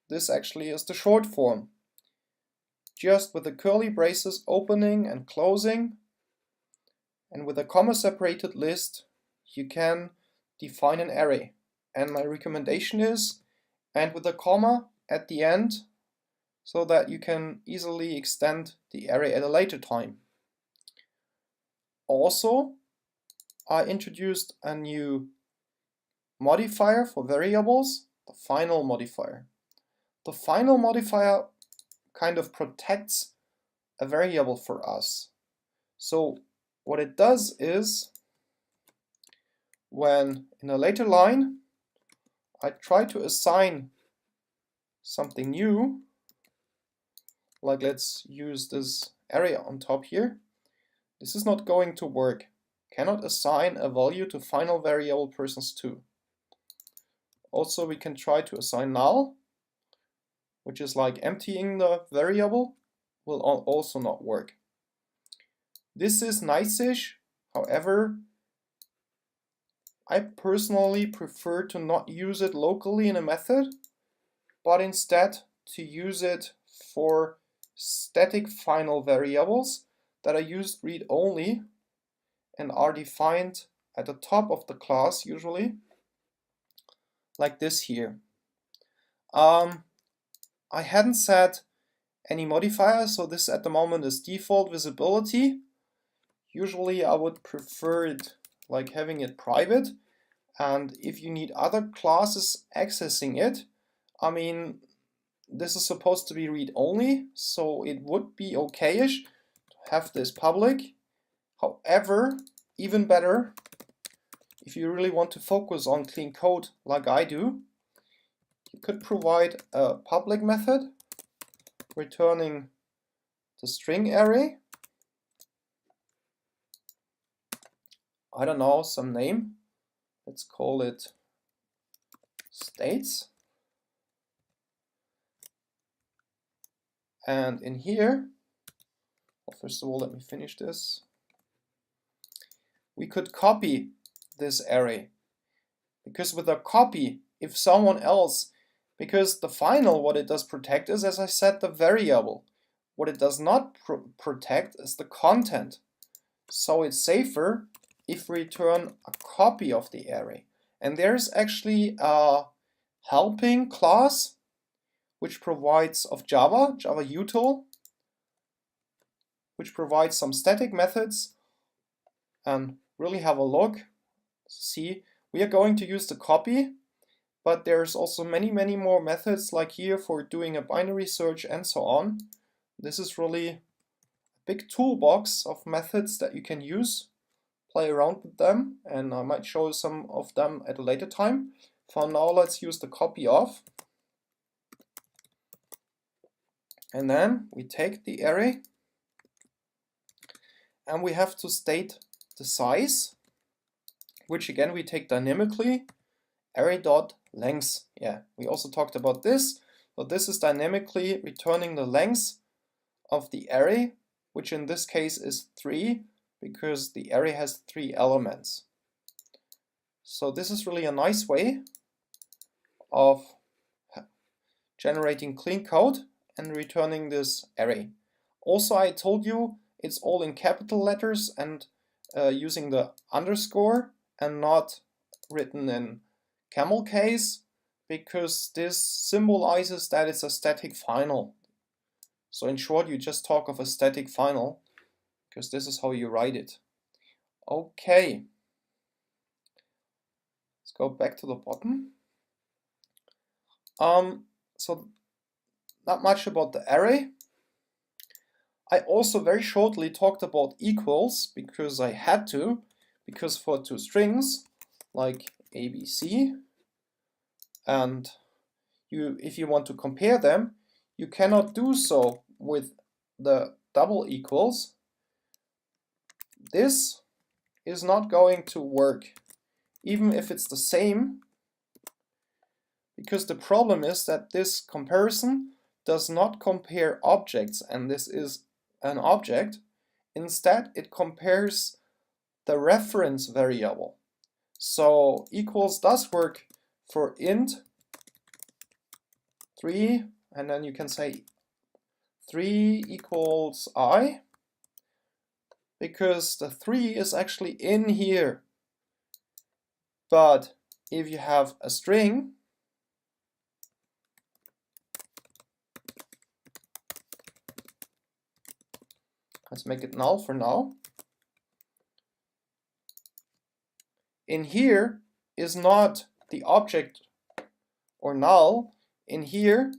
this actually is the short form. Just with the curly braces opening and closing, and with a comma separated list, you can define an array. And my recommendation is, and with a comma at the end, so that you can easily extend the array at a later time. Also, I introduced a new modifier for variables, the final modifier. The final modifier kind of protects a variable for us. So what it does is, when in a later line I try to assign something new, like let's use this area on top here, this is not going to work. Cannot assign a value to final variable persons2. Also, we can try to assign null, which is like emptying the variable, will also not work. This is nice-ish, however, I personally prefer to not use it locally in a method, but instead to use it for static final variables that are used read-only and are defined at the top of the class usually, like this here. I hadn't set any modifier, so this at the moment is default visibility. Usually I would prefer it like having it private, and if you need other classes accessing it, I mean, this is supposed to be read-only, so it would be okay-ish to have this public. However, even better, if you really want to focus on clean code like I do, you could provide a public method returning the string array. I don't know, some name. Let's call it states. And in here, well, first of all, let me finish this. We could copy this array, because with a copy, if someone else, because the final, what it does protect is, as I said, the variable. What it does not protect is the content. So it's safer if we return a copy of the array. And there's actually a helping class which provides of Java util, which provides some static methods. And really have a look. See, we are going to use the copy, but there's also many more methods, like here for doing a binary search and so on. This is really a big toolbox of methods that you can use. Play around with them, and I might show you some of them at a later time. For now, let's use the copy of. And then we take the array, and we have to state the size, which again we take dynamically, array.length. Yeah, we also talked about this. So this is dynamically returning the length of the array, which in this case is 3, because the array has 3 elements. So this is really a nice way of generating clean code and returning this array. Also, I told you it's all in capital letters and using the underscore and not written in camel case, because this symbolizes that it's a static final. So in short, you just talk of a static final, because this is how you write it. Okay, let's go back to the bottom. So not much about the array. I also very shortly talked about equals, because I had to, because for two strings like ABC, and if you want to compare them, you cannot do so with the double equals. This is not going to work, even if it's the same, because the problem is that this comparison does not compare objects, and this is an object. Instead, it compares the reference variable. So equals does work for int 3, and then you can say 3 equals I, because the 3 is actually in here. But if you have a string, let's make it null for now. In here is not the object or null. In here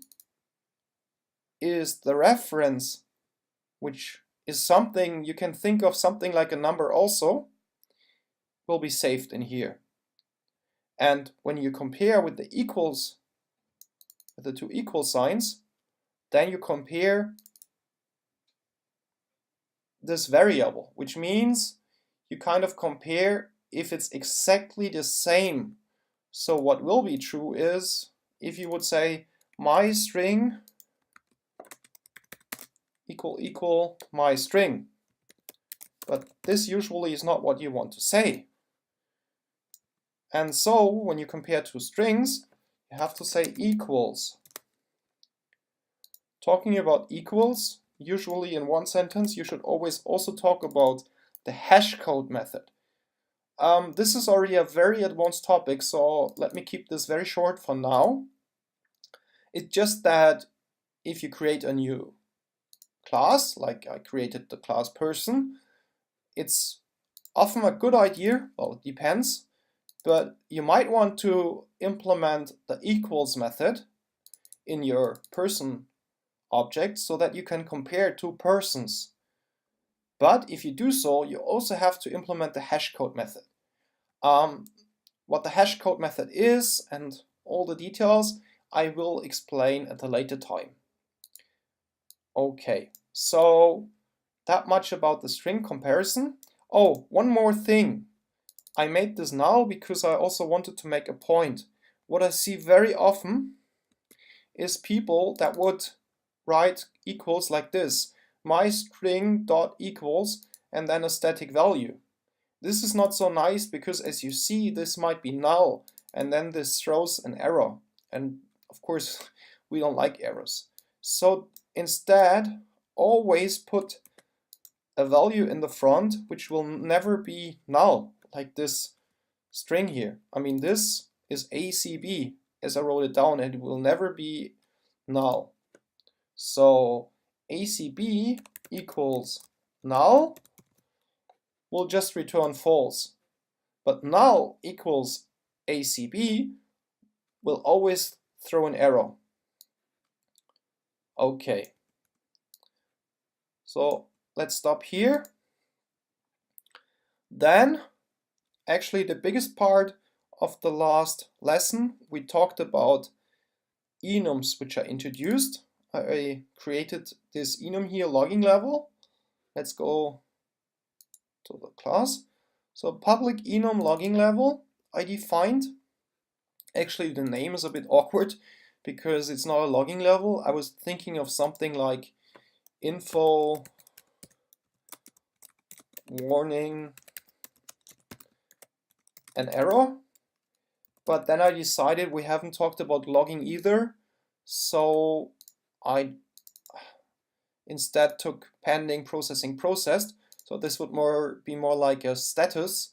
is the reference, which is something you can think of, something like a number also, will be saved in here. And when you compare with the equals, with the two equal signs, then you compare this variable, which means you kind of compare if it's exactly the same. So what will be true is if you would say my string equal my string. But this usually is not what you want to say. And so when you compare two strings, you have to say equals. Talking about equals, usually in one sentence, you should always also talk about the hashcode method. This is already a very advanced topic, so let me keep this very short for now. It's just that if you create a new class, like I created the class person, it's often a good idea, well, it depends, but you might want to implement the equals method in your person object so that you can compare two persons. But if you do so, you also have to implement the hashcode method. What the hashcode method is and all the details I will explain at a later time. Okay, so that much about the string comparison. Oh, one more thing. I made this null because I also wanted to make a point. what I see very often is people that would write equals like this, my string dot equals, and then a static value. This is not so nice because, as you see, this might be null, and then this throws an error. And of course, we don't like errors. So instead, always put a value in the front which will never be null, like this string here. I mean, this is ACB as I wrote it down, and it will never be null. So ACB equals null will just return false. But null equals ACB will always throw an error. Okay. So let's stop here. Then, actually the biggest part of the last lesson, we talked about enums which are introduced. I created this enum here, logging level. Let's go to the class. So public enum logging level I defined. Actually, the name is a bit awkward because it's not a logging level. I was thinking of something like info warning an error, but then I decided we haven't talked about logging either, so I instead took pending, processing, processed. So this would be more like a status,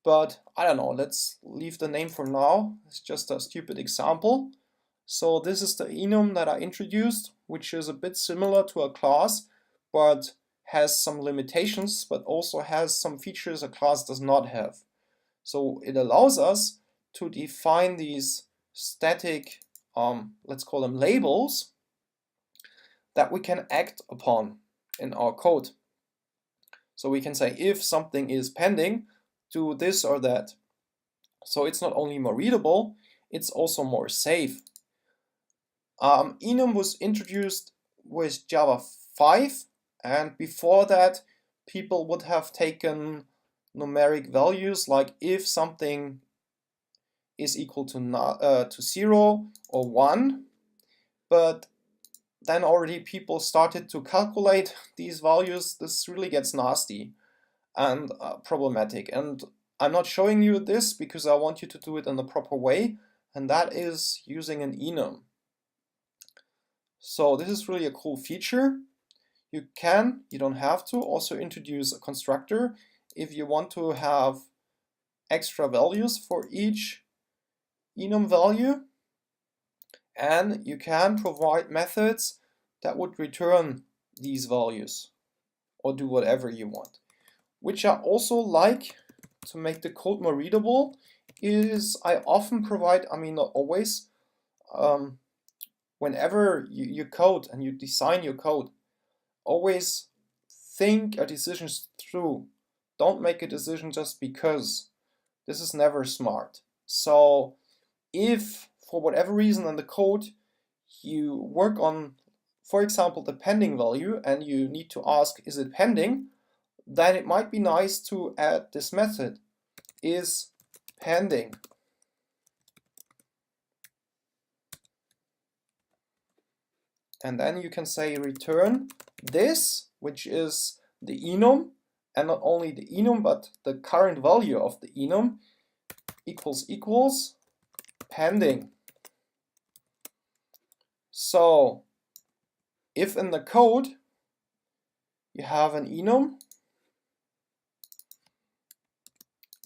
but I don't know, let's leave the name for now. It's just a stupid example. So this is the enum that I introduced, which is a bit similar to a class, but has some limitations, but also has some features a class does not have. So it allows us to define these static, let's call them labels, that we can act upon in our code. So we can say if something is pending, do this or that. So it's not only more readable, it's also more safe. Enum was introduced with Java 5, and before that people would have taken numeric values like if something is equal to 0 or 1, but then already people started to calculate these values. This really gets nasty and problematic, and I'm not showing you this because I want you to do it in the proper way, and that is using an enum. So this is really a cool feature. You don't have to, also introduce a constructor if you want to have extra values for each enum value, and you can provide methods that would return these values or do whatever you want. Which I also like to make the code more readable is I often provide, I mean not always, whenever you code and you design your code, always think your decisions through. Don't make a decision just because. This is never smart. So if for whatever reason in the code you work on, for example, the pending value and you need to ask, is it pending? Then it might be nice to add this method, is pending. And then you can say return this, which is the enum, and not only the enum, but the current value of the enum, equals pending. So if in the code you have an enum,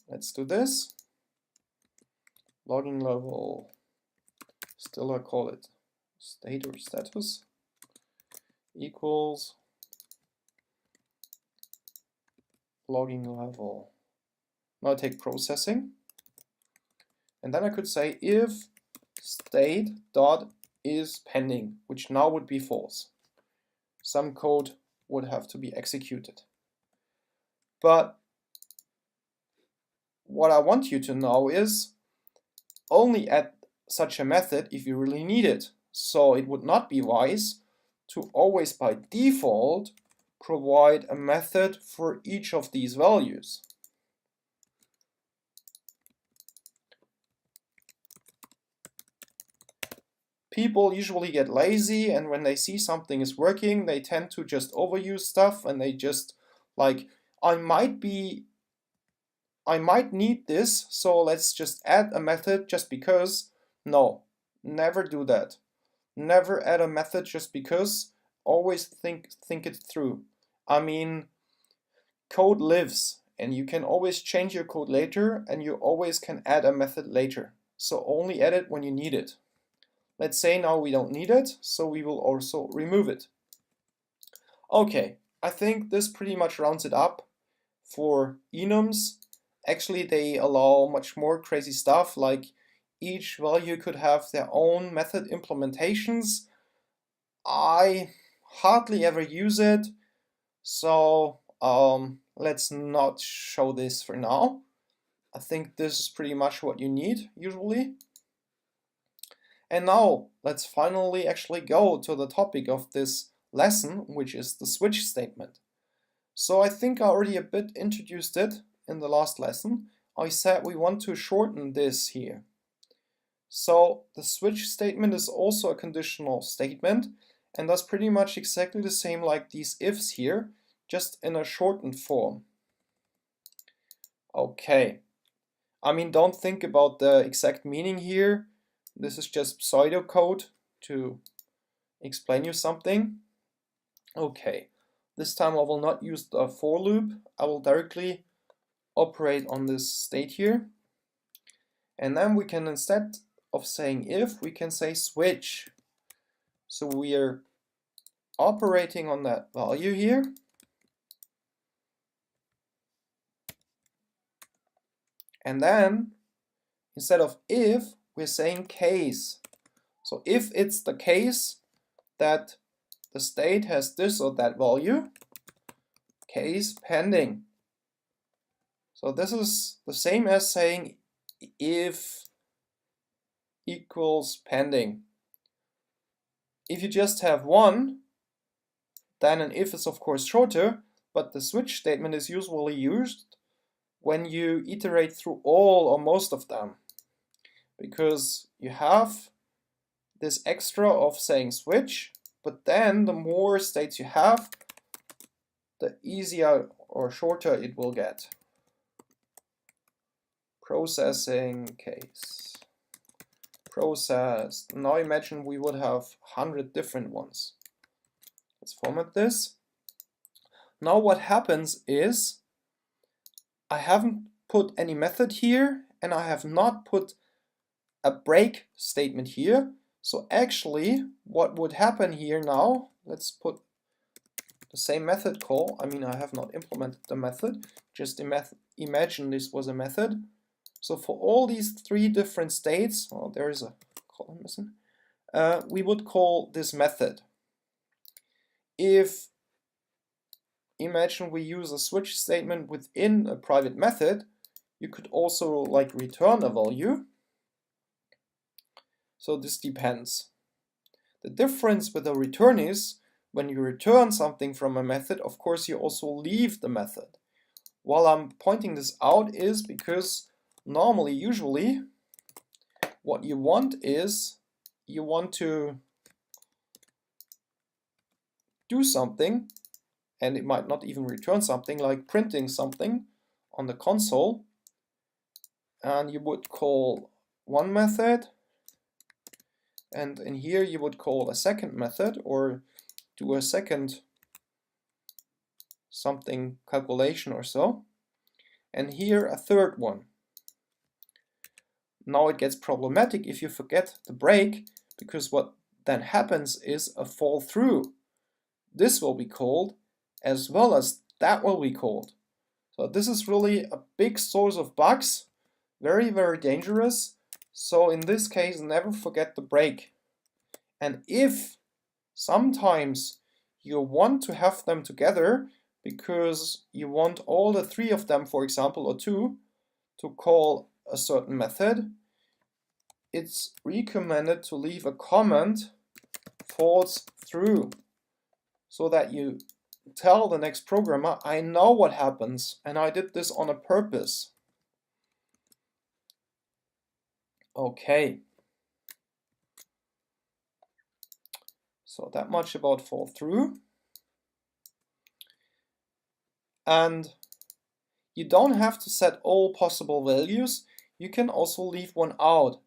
let's do this, logging level, still I call it state or status, equals logging level. Now I take processing, and then I could say if state dot is pending, which now would be false. Some code would have to be executed. But what I want you to know is only add such a method if you really need it. So it would not be wise to always by default provide a method for each of these values. people usually get lazy, and when they see something is working, they tend to just overuse stuff, and they just like, I might need this, so let's just add a method just because. No, never do that. Never add a method just because. Always think it through. I mean, code lives, and you can always change your code later, and you always can add a method later. So only add it when you need it. Let's say now we don't need it, so we will also remove it. Okay, I think this pretty much rounds it up for enums. Actually, they allow much more crazy stuff, like each value could have their own method implementations. I hardly ever use it, so let's not show this for now. I think this is pretty much what you need usually. And now let's finally actually go to the topic of this lesson, which is the switch statement. So I think I already a bit introduced it in the last lesson. I said we want to shorten this here. So the switch statement is also a conditional statement, and that's pretty much exactly the same like these ifs here, just in a shortened form. Okay, I mean, don't think about the exact meaning here. This is just pseudocode to explain you something. Okay, this time I will not use the for loop. I will directly operate on this state here. And then we can, instead of saying if, we can say switch. So we are operating on that value here. And then, instead of if, we're saying case. So if it's the case that the state has this or that value, case pending. So this is the same as saying if equals pending. If you just have one, then an if is of course shorter, but the switch statement is usually used when you iterate through all or most of them, because you have this extra of saying switch, but then the more states you have, the easier or shorter it will get. Processing case. Processed. Now imagine we would have 100 different ones. Let's format this. Now what happens is I haven't put any method here, and I have not put a break statement here. So actually what would happen here now, let's put the same method call. I mean, I have not implemented the method, just imagine this was a method. So for all these three different states, oh, there is a column missing, we would call this method. If, imagine we use a switch statement within a private method, you could also like return a value. So this depends. The difference with a return is when you return something from a method, of course you also leave the method. While I'm pointing this out is because normally, usually, what you want is you want to do something, and it might not even return something, like printing something on the console, and you would call one method, and in here you would call a second method or do a second something calculation or so, and here a third one. Now it gets problematic if you forget the break, because what then happens is a fall through. This will be called as well as that will be called. So this is really a big source of bugs, very, very dangerous. So in this case, never forget the break. And if sometimes you want to have them together because you want all the three of them, for example, or two, to call a certain method, it's recommended to leave a comment falls through so that you tell the next programmer, I know what happens and I did this on a purpose. Okay. So that much about fall through. And you don't have to set all possible values. You can also leave one out.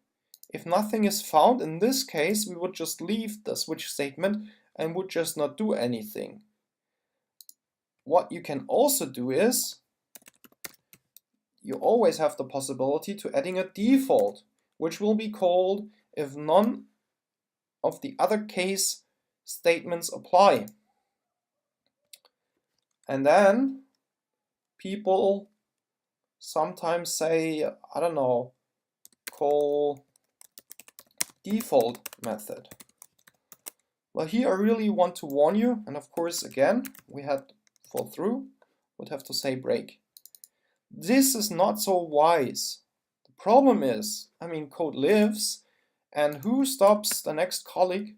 If nothing is found, in this case, we would just leave the switch statement and would just not do anything. What you can also do is, you always have the possibility to adding a default, which will be called if none of the other case statements apply. And then people sometimes say, I don't know, call default method. Well, here I really want to warn you, and of course again we had fall through, would have to say break. This is not so wise. The problem is, I mean, code lives, and who stops the next colleague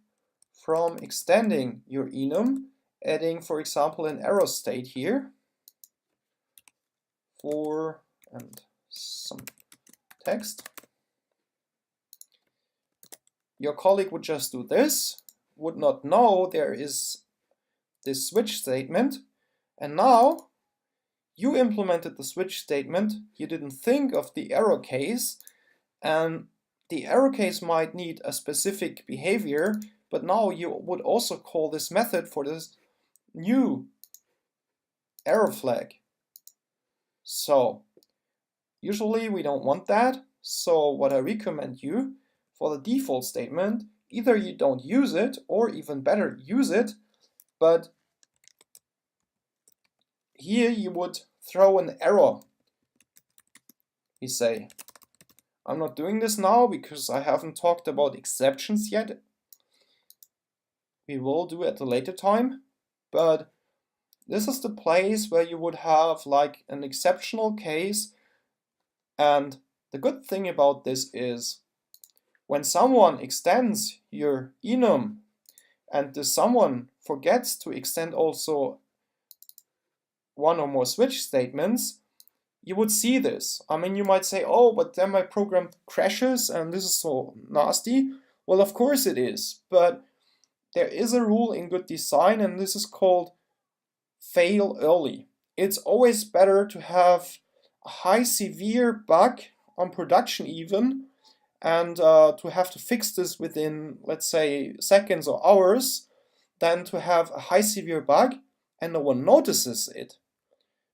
from extending your enum, adding, for example, an arrow state here for and some text. Your colleague would just do this, would not know there is this switch statement, and now you implemented the switch statement, you didn't think of the error case, and the error case might need a specific behavior, but now you would also call this method for this new error flag. So usually we don't want that, so what I recommend you for the default statement, either you don't use it, or even better, use it, but here you would throw an error. You say, I'm not doing this now because I haven't talked about exceptions yet. We will do at a later time, but this is the place where you would have like an exceptional case. And the good thing about this is when someone extends your enum and this someone forgets to extend also one or more switch statements, you would see this. I mean, you might say, oh, but then my program crashes and this is so nasty. Well, of course it is, but there is a rule in good design, and this is called fail early. It's always better to have a high severe bug on production even, and to have to fix this within, let's say, seconds or hours, than to have a high severe bug and no one notices it.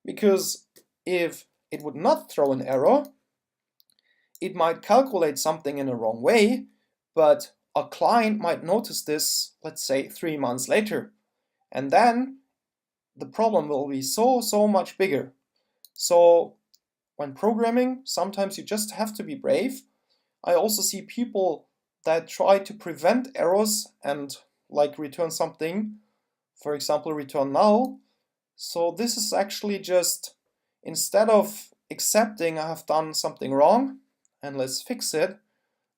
Because if it would not throw an error, it might calculate something in a wrong way, but a client might notice this, let's say, 3 months later. And then the problem will be so much bigger. So when programming, sometimes you just have to be brave. I also see people that try to prevent errors and like return something, for example, return null. So this is actually just, instead of accepting I have done something wrong and let's fix it,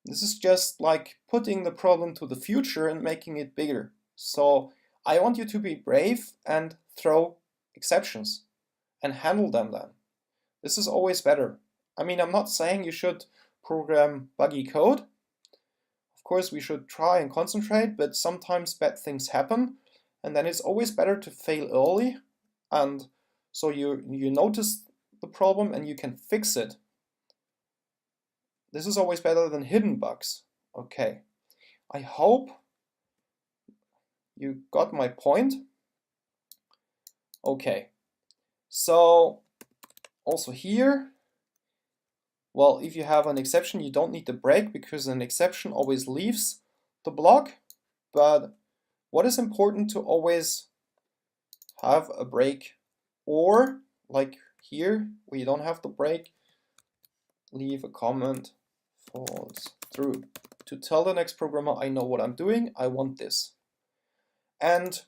this is just like putting the problem to the future and making it bigger. So I want you to be brave and throw exceptions and handle them then. This is always better. I mean, I'm not saying you should program buggy code. Of course, we should try and concentrate, but sometimes bad things happen, and then it's always better to fail early, and so you notice the problem and you can fix it. This is always better than hidden bugs. Okay, I hope you got my point. Okay, so also here, well, if you have an exception, you don't need the break because an exception always leaves the block. But what is important to always have a break, or like here, where you don't have the break, leave a comment falls through to tell the next programmer, I know what I'm doing, I want this. And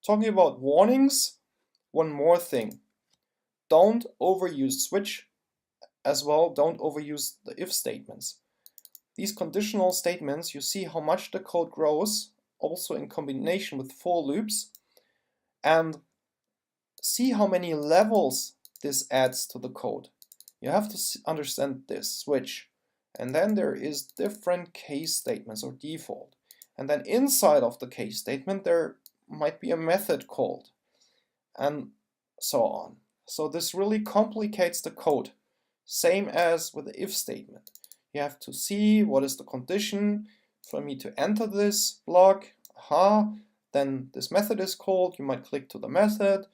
talking about warnings, one more thing. Don't overuse switch. As well, don't overuse the if statements. These conditional statements, you see how much the code grows, also in combination with for loops, and see how many levels this adds to the code. You have to understand this switch. And then there is different case statements or default. And then inside of the case statement there might be a method called, and so on. So this really complicates the code. Same as with the if statement. You have to see what is the condition for me to enter this block. Then this method is called. You might click to the method.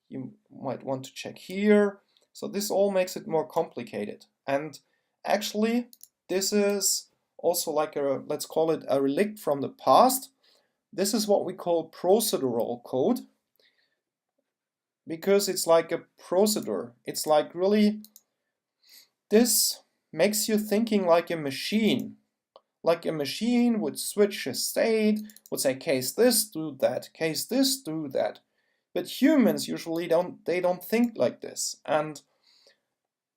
You might want to check here. So this all makes it more complicated. And actually, this is also like a, let's call it a relic from the past. This is what we call procedural code, because it's like a procedure. It's like really, this makes you thinking like a machine. Like a machine would switch a state, would say case this, do that, case this, do that. But humans usually don't think like this. And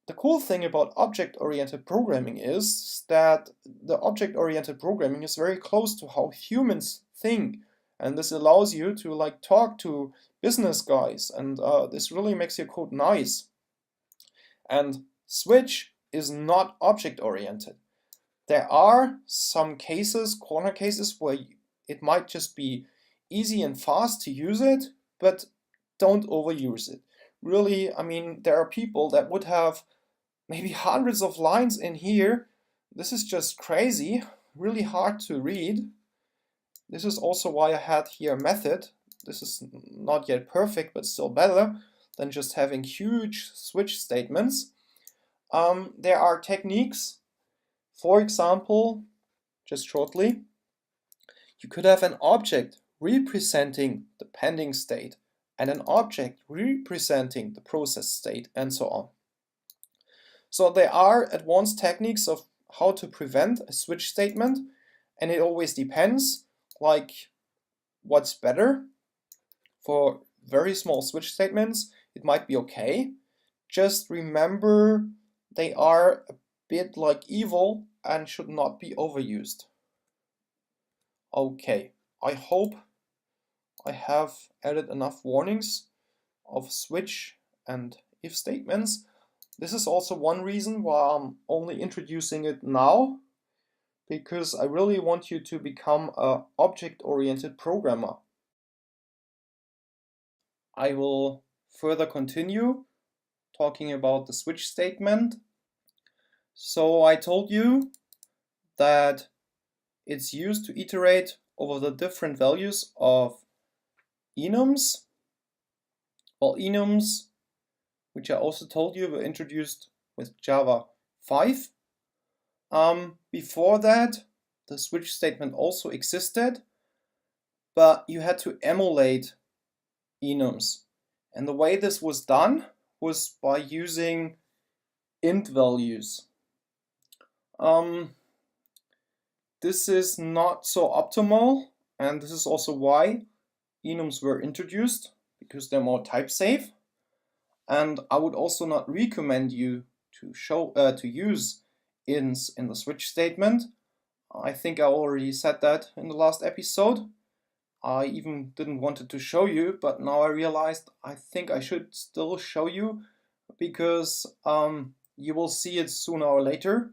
the cool thing about object-oriented programming is that the object-oriented programming is very close to how humans think. And this allows you to like talk to business guys, and this really makes your code nice. And Switch is not object-oriented. There are some cases, corner cases, where it might just be easy and fast to use it, but don't overuse it. Really, I mean, there are people that would have maybe hundreds of lines in here. This is just crazy, really hard to read. This is also why I had here a method. This is not yet perfect, but still better than just having huge switch statements. There are techniques. For example, just shortly, you could have an object representing the pending state and an object representing the process state, and so on. So there are advanced techniques of how to prevent a switch statement, and it always depends, like what's better. For very small switch statements, it might be okay. Just remember they are a bit like evil and should not be overused. Okay, I hope I have added enough warnings of switch and if statements. This is also one reason why I'm only introducing it now, because I really want you to become an object-oriented programmer. I will further continue talking about the switch statement. So I told you that it's used to iterate over the different values of enums. Well, enums, which I also told you, were introduced with Java 5. Before that, the switch statement also existed, but you had to emulate enums. And the way this was done was by using int values. This is not so optimal, and this is also why enums were introduced, because they're more type safe. And I would also not recommend you to use ints in the switch statement. I think I already said that in the last episode. I even didn't want to show you, but now I realized I think I should still show you, because you will see it sooner or later.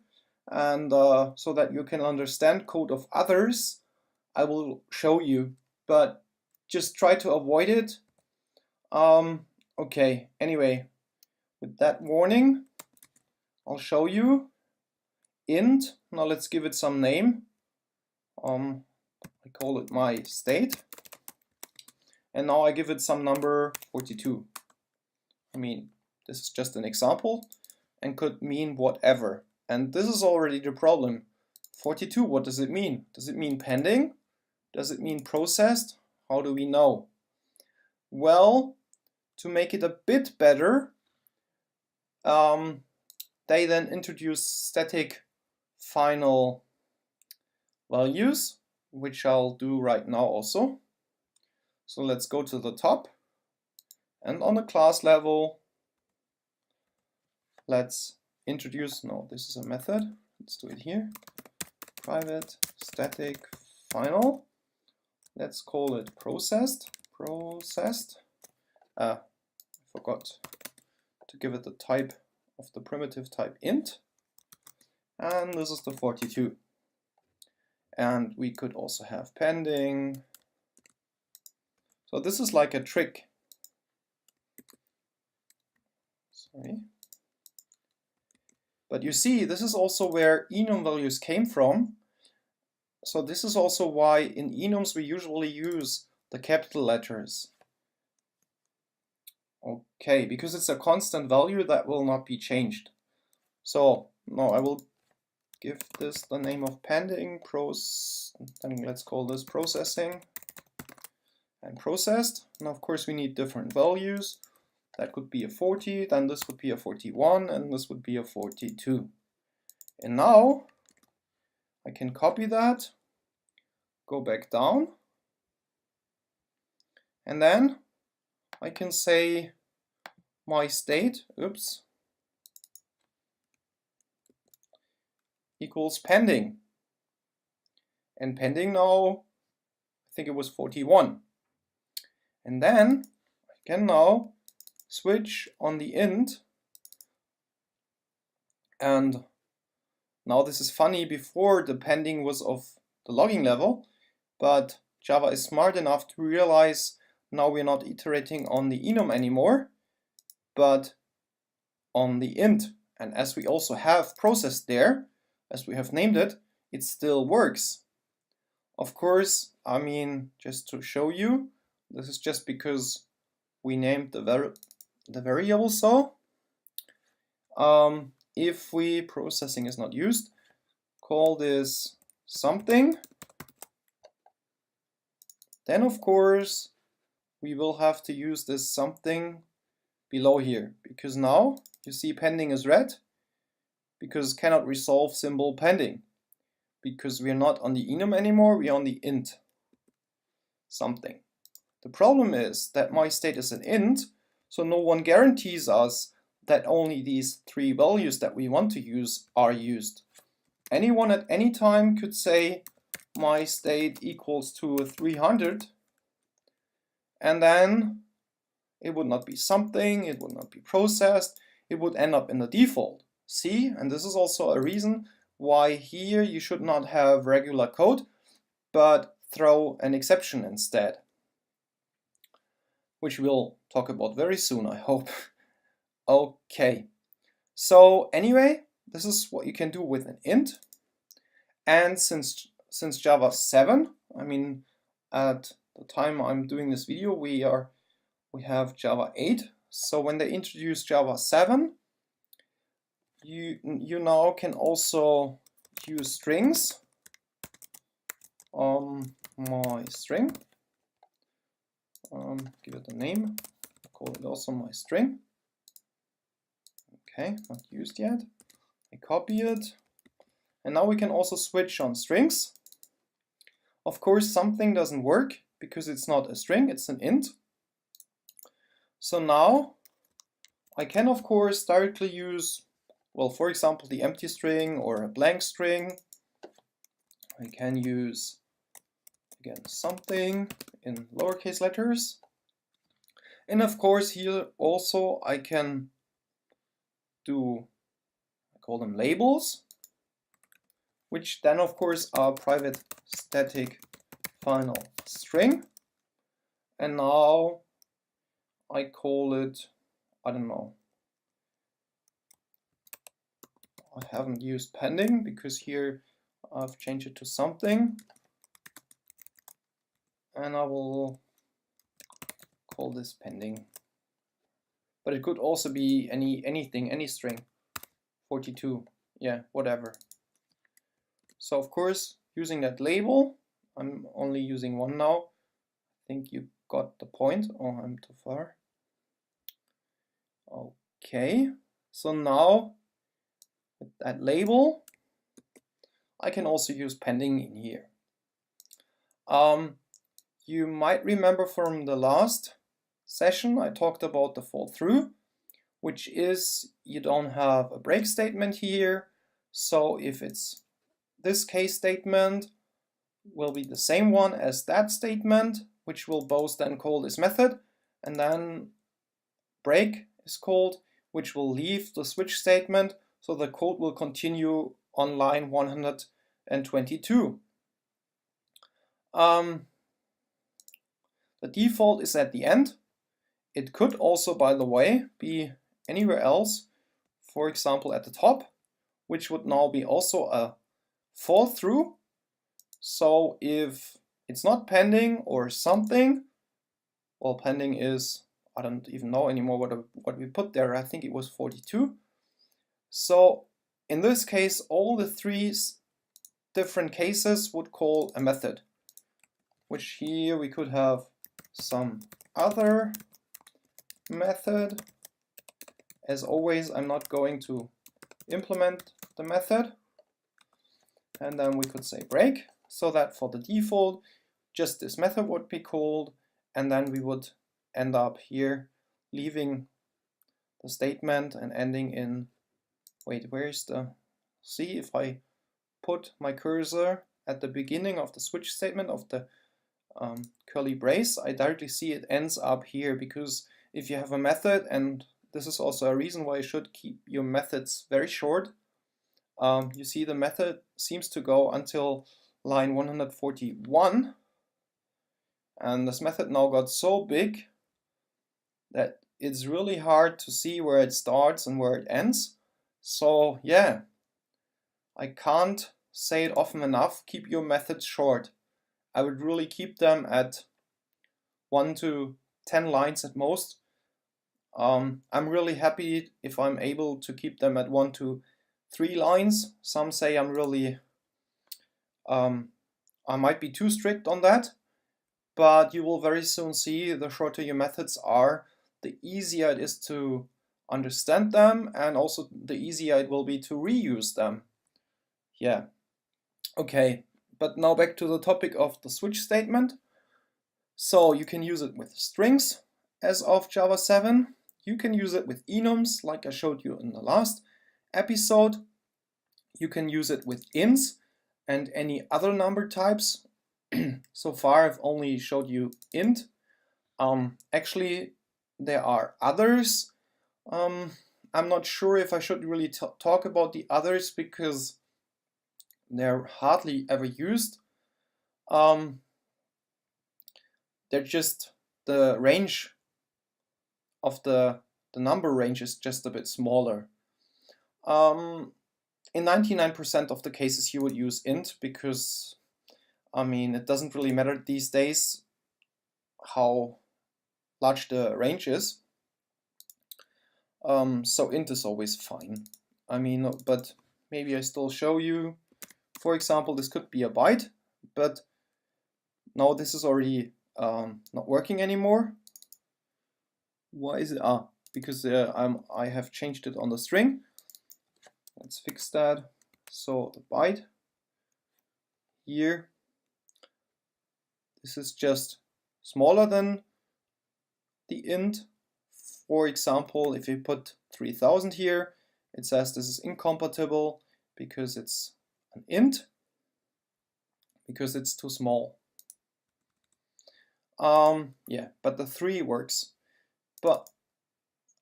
And so that you can understand code of others, I will show you, but just try to avoid it. Okay, anyway, with that warning, I'll show you int. Now let's give it some name. I call it my state. And now I give it some number 42. I mean, this is just an example and could mean whatever. And this is already the problem. 42, what does it mean? Does it mean pending? Does it mean processed? How do we know? Well, to make it a bit better, they then introduce static final values, which I'll do right now also. So let's go to the top, and on the class level, let's introduce, no, this is a method, let's do it here, private static final. Let's call it processed. I forgot to give it the type of the primitive type int, and this is the 42. And we could also have pending. So this is like a trick. Sorry. But you see, this is also where enum values came from. So this is also why in enums we usually use the capital letters. Okay, because it's a constant value that will not be changed. So now I will give this the name of pending then let's call this processing and processed. Now of course we need different values. That could be a 40, then this would be a 41, and this would be a 42. And now I can copy that, go back down, and then I can say my state, equals pending. And pending now, I think it was 41. And then I can now switch on the int. And now this is funny, before the pending was of the logging level, but Java is smart enough to realize now we're not iterating on the enum anymore, but on the int. And as we also have processed there, as we have named it, it still works. Of course, I mean, just to show you, this is just because we named the variable so. If processing is not used, call this something, then of course we will have to use this something below here, because now you see pending is red, because cannot resolve symbol pending, because we are not on the enum anymore, we are on the int something. The problem is that my state is an int, so no one guarantees us that only these 3 values that we want to use are used. Anyone at any time could say my state equals to 300, and then it would not be something, it would not be processed, it would end up in the default. See, and this is also a reason why here you should not have regular code, but throw an exception instead, which we'll talk about very soon, I hope. Okay, so anyway, this is what you can do with an int. And since Java 7, I mean, at the time I'm doing this video, we have Java 8. So when they introduce Java 7, you now can also use strings. My string. Give it a name. Call it also my string. Okay, not used yet. I copy it. And now we can also switch on strings. Of course, something doesn't work because it's not a string, it's an int. So now I can, of course, directly use, well, for example, the empty string or a blank string. I can use, again, something in lowercase letters. And of course, here also I can do, I call them labels, which then of course are private static final string. And now I call it, I don't know, I haven't used pending because here I've changed it to something. And I will call this pending. But it could also be anything, any string. 42, yeah, whatever. So of course, using that label, I'm only using one now. I think you got the point. Oh, I'm too far. Okay, so now with that label, I can also use pending in here. You might remember from the last session I talked about the fall through, which is you don't have a break statement here. So if it's this case statement will be the same one as that statement, which will both then call this method, and then break is called, which will leave the switch statement, so the code will continue on line 122. The default is at the end. It could also, by the way, be anywhere else, for example at the top, which would now be also a fall through. So if it's not pending or something, well, pending is, I don't even know anymore what we put there. I think it was 42. So in this case, all the three different cases would call a method, which here we could have some other method. As always, I'm not going to implement the method. And then we could say break, so that for the default, just this method would be called, and then we would end up here leaving the statement and ending in, wait, where's the, see if I put my cursor at the beginning of the switch statement of the curly brace, I directly see it ends up here, because if you have a method, and this is also a reason why you should keep your methods very short, you see the method seems to go until line 141, and this method now got so big that it's really hard to see where it starts and where it ends. So yeah, I can't say it often enough, keep your methods short. I would really keep them at 1 to 10 lines at most. I'm really happy if I'm able to keep them at 1 to 3 lines. Some say I'm really, I might be too strict on that, but you will very soon see the shorter your methods are, the easier it is to understand them, and also the easier it will be to reuse them. Yeah, okay, but now back to the topic of the switch statement. So you can use it with strings as of Java 7. You can use it with enums like I showed you in the last episode. You can use it with ints and any other number types. So far I've only showed you int. Actually there are others. I'm not sure if I should really talk about the others because they're hardly ever used. They're just, the range of the number range is just a bit smaller. In 99% of the cases you would use int because, I mean, it doesn't really matter these days how large the range is. So int is always fine. I mean, but maybe I still show you. For example, this could be a byte, but now this is already not working anymore. Why is it? Because I have changed it on the string. Let's fix that. So the byte here, this is just smaller than the int. For example, if you put 3000 here, it says this is incompatible because it's an int, because it's too small. Yeah, but the 3 works. But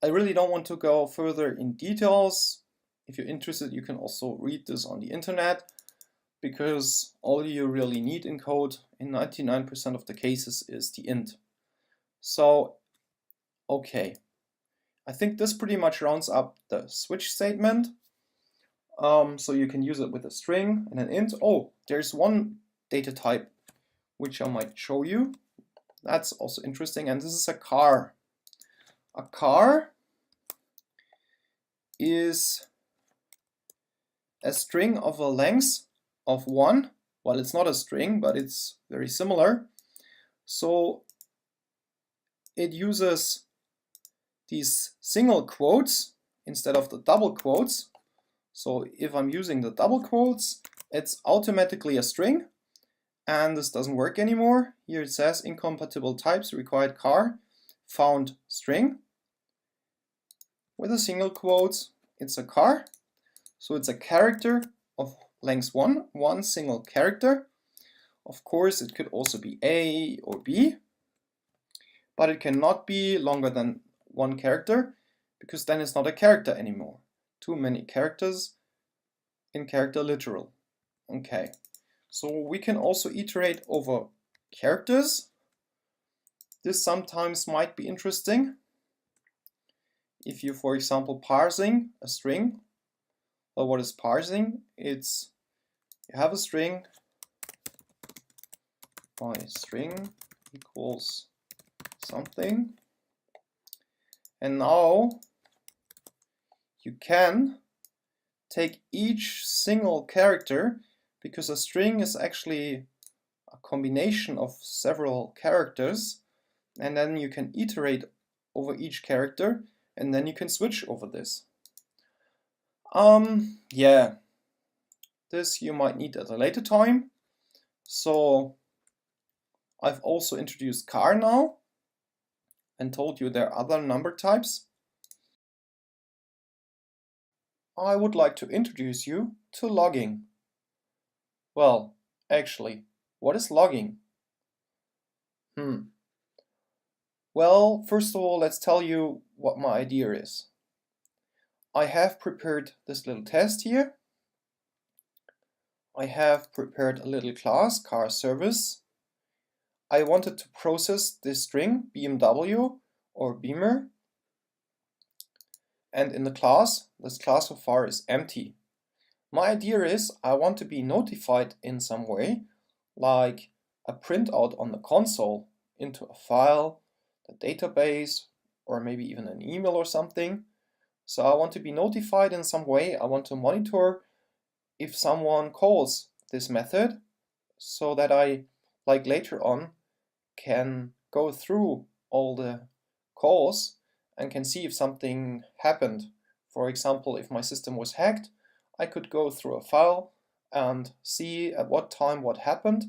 I really don't want to go further in details. If you're interested, you can also read this on the internet, because all you really need in code in 99% of the cases is the int. So, okay. I think this pretty much rounds up the switch statement. So you can use it with a string and an int. Oh, there's one data type which I might show you. That's also interesting, and this is a char. A char is a string of a length of 1. Well, it's not a string, but it's very similar. So it uses these single quotes instead of the double quotes. So if I'm using the double quotes, it's automatically a string, and this doesn't work anymore. Here it says incompatible types required char found string. With a single quotes, it's a char. So it's a character of length 1, one single character. Of course, it could also be A or B, but it cannot be longer than 1 character, because then it's not a character anymore. Too many characters in character literal. Okay, so we can also iterate over characters. This sometimes might be interesting. If you, for example, parsing a string. Well, what is parsing? It's you have a string, by string equals something, and now you can take each single character, because a string is actually a combination of several characters, and then you can iterate over each character, and then you can switch over this. Yeah, this you might need at a later time. So I've also introduced char now and told you there are other number types. I would like to introduce you to logging. Well, actually, what is logging? Well, first of all, let's tell you what my idea is. I have prepared this little test here. I have prepared a little class, char service. I wanted to process this string, BMW or beamer. And in the class, this class so far is empty. My idea is I want to be notified in some way, like a printout on the console into a file, the database, or maybe even an email or something. So I want to be notified in some way. I want to monitor if someone calls this method, so that I, like later on, can go through all the calls and can see if something happened. For example, if my system was hacked, I could go through a file and see at what time what happened,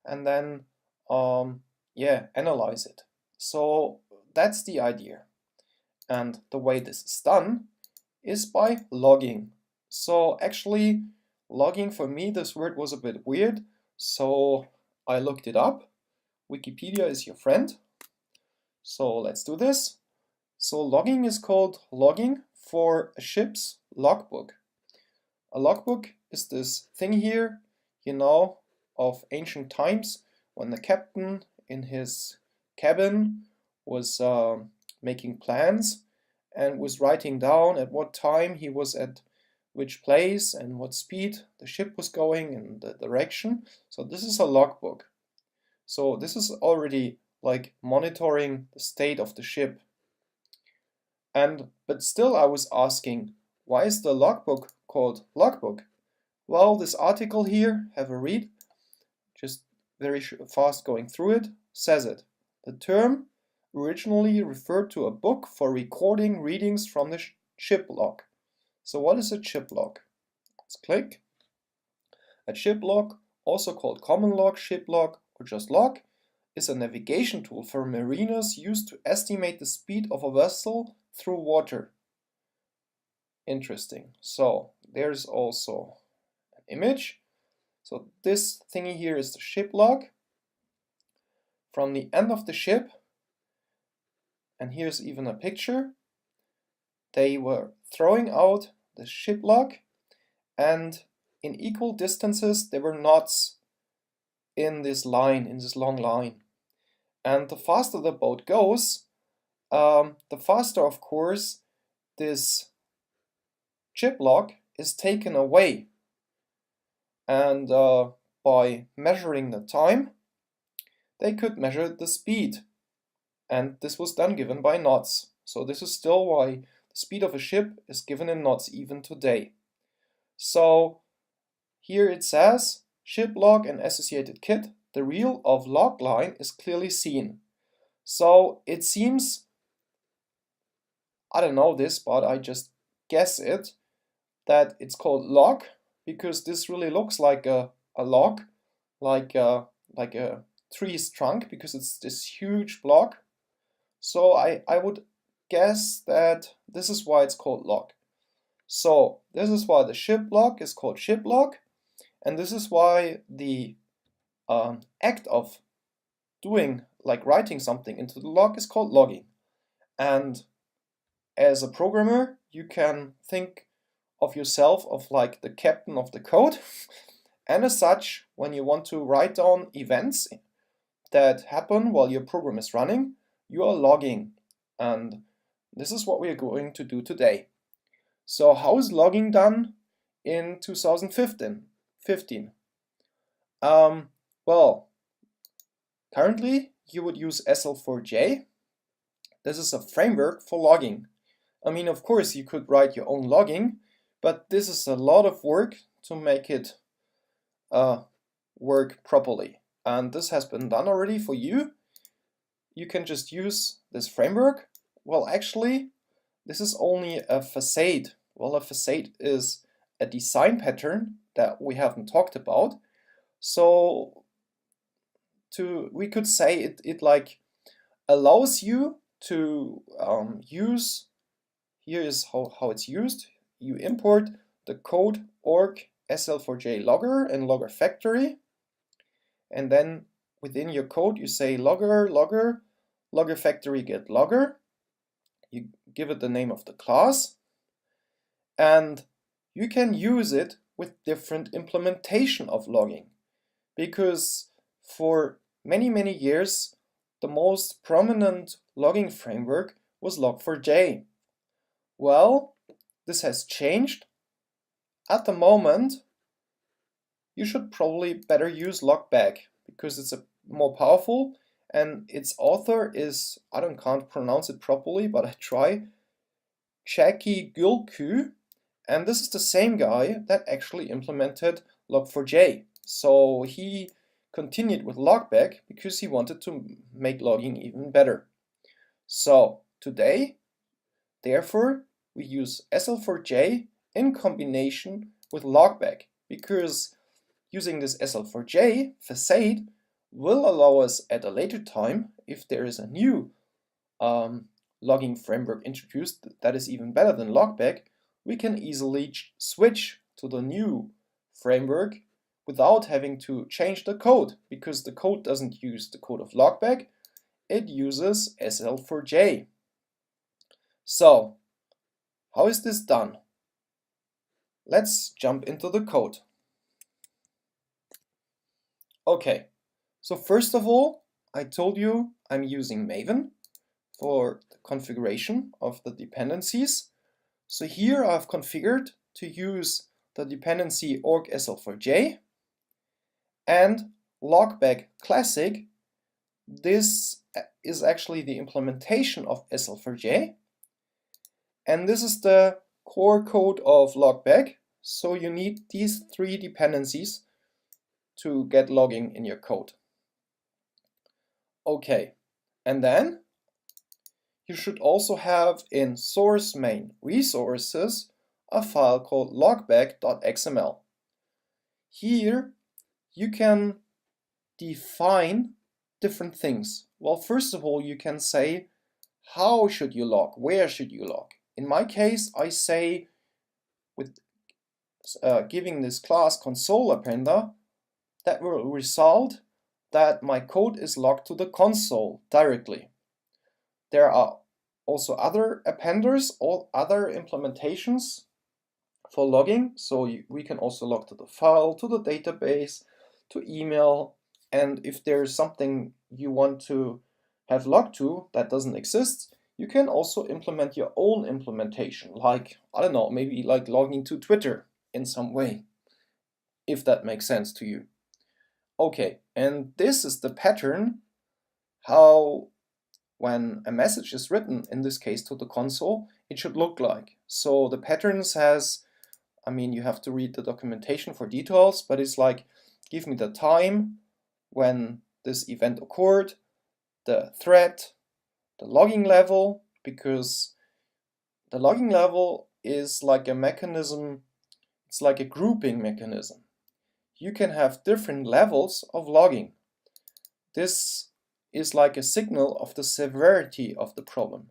and then analyze it. So that's the idea. And the way this is done is by logging. So actually, logging, for me, this word was a bit weird, so I looked it up. Wikipedia is your friend. So let's do this. So logging is called logging for a ship's logbook. A logbook is this thing here, you know, of ancient times, when the captain in his cabin was making plans and was writing down at what time he was at which place and what speed the ship was going and the direction. So this is a logbook. So this is already like monitoring the state of the ship. But still I was asking, why is the logbook called logbook? Well, this article here, have a read, just very fast going through it, says it. The term originally referred to a book for recording readings from the ship log. So what is a ship log? Let's click. A ship log, also called common log, ship log, or just log, is a navigation tool for mariners used to estimate the speed of a vessel through water. Interesting. So there's also an image. So this thingy here is the ship log. From the end of the ship, and here's even a picture, they were throwing out the ship log, and in equal distances there were knots in this line, in this long line. And the faster the boat goes, the faster, of course, this ship log is taken away. And by measuring the time, they could measure the speed. And this was then given by knots. So this is still why the speed of a ship is given in knots even today. So here it says, ship log and associated kit, the reel of log line is clearly seen. So it seems, I don't know this, but I just guess it, that it's called log because this really looks like a log, like a tree's trunk, because it's this huge block. So I would guess that this is why it's called log. So this is why the ship log is called ship log, and this is why the act of doing, like writing something into the log, is called logging. And as a programmer, you can think of yourself of like the captain of the code. And as such, when you want to write down events that happen while your program is running, you are logging. And this is what we are going to do today. So how is logging done in 2015? Well, currently you would use SL4J. This is a framework for logging. I mean, of course, you could write your own logging, but this is a lot of work to make it work properly. And this has been done already for you. You can just use this framework. Well, actually, this is only a facade. Well, a facade is a design pattern that we haven't talked about. So we could say it like allows you to use, here is how it's used. You import the code org SL4J logger and logger factory, and then within your code you say logger factory get logger. You give it the name of the class, and you can use it with different implementation of logging, because for many years the most prominent logging framework was Log4j. Well, this has changed. At the moment, you should probably better use Logback because it's more powerful, and its author is, I can't pronounce it properly, but I try, Jackie Gülkü, and this is the same guy that actually implemented Log4j. So he continued with Logback because he wanted to make logging even better. So today, therefore, we use SL4J in combination with Logback, because using this SL4J facade will allow us at a later time, if there is a new logging framework introduced that is even better than Logback, we can easily switch to the new framework without having to change the code, because the code doesn't use the code of Logback, it uses SL4J. So, how is this done? Let's jump into the code. Okay, so first of all, I told you I'm using Maven for the configuration of the dependencies. So here I've configured to use the dependency org SL4J and Logback Classic. This is actually the implementation of SL4J, and this is the core code of Logback. So you need these three dependencies to get logging in your code. Okay, and then you should also have in source main resources a file called logback.xml. Here you can define different things. Well, first of all, you can say how should you log, where should you log. In my case, I say with giving this class console appender, that will result that my code is logged to the console directly. There are also other appenders or other implementations for logging, so we can also log to the file, to the database, to email, and if there's something you want to have logged to that doesn't exist, you can also implement your own implementation, like, I don't know, maybe like logging to Twitter in some way, if that makes sense to you. Okay, and this is the pattern how when a message is written, in this case to the console, it should look like. So the pattern says, I mean, you have to read the documentation for details, but it's like, give me the time when this event occurred, the thread, the logging level, because the logging level is like a mechanism, it's like a grouping mechanism. You can have different levels of logging. This is like a signal of the severity of the problem,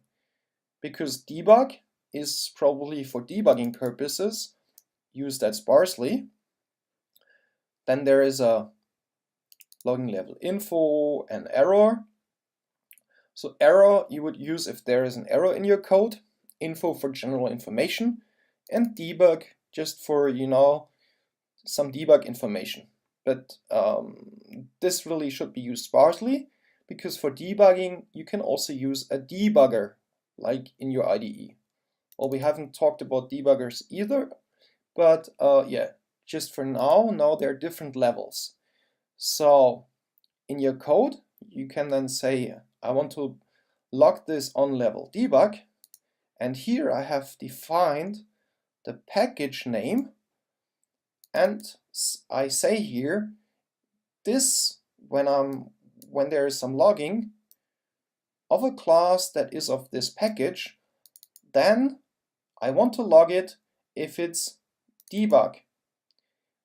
because debug is probably for debugging purposes used that sparsely. Then there is a logging level info and error. So error you would use if there is an error in your code, info for general information, and debug just for, you know, some debug information. But this really should be used sparsely, because for debugging you can also use a debugger like in your IDE. Well, we haven't talked about debuggers either, but yeah, just for now there are different levels. So in your code you can then say, I want to log this on level debug, and here I have defined the package name, and I say here this when there is some logging of a class that is of this package, then I want to log it if it's debug.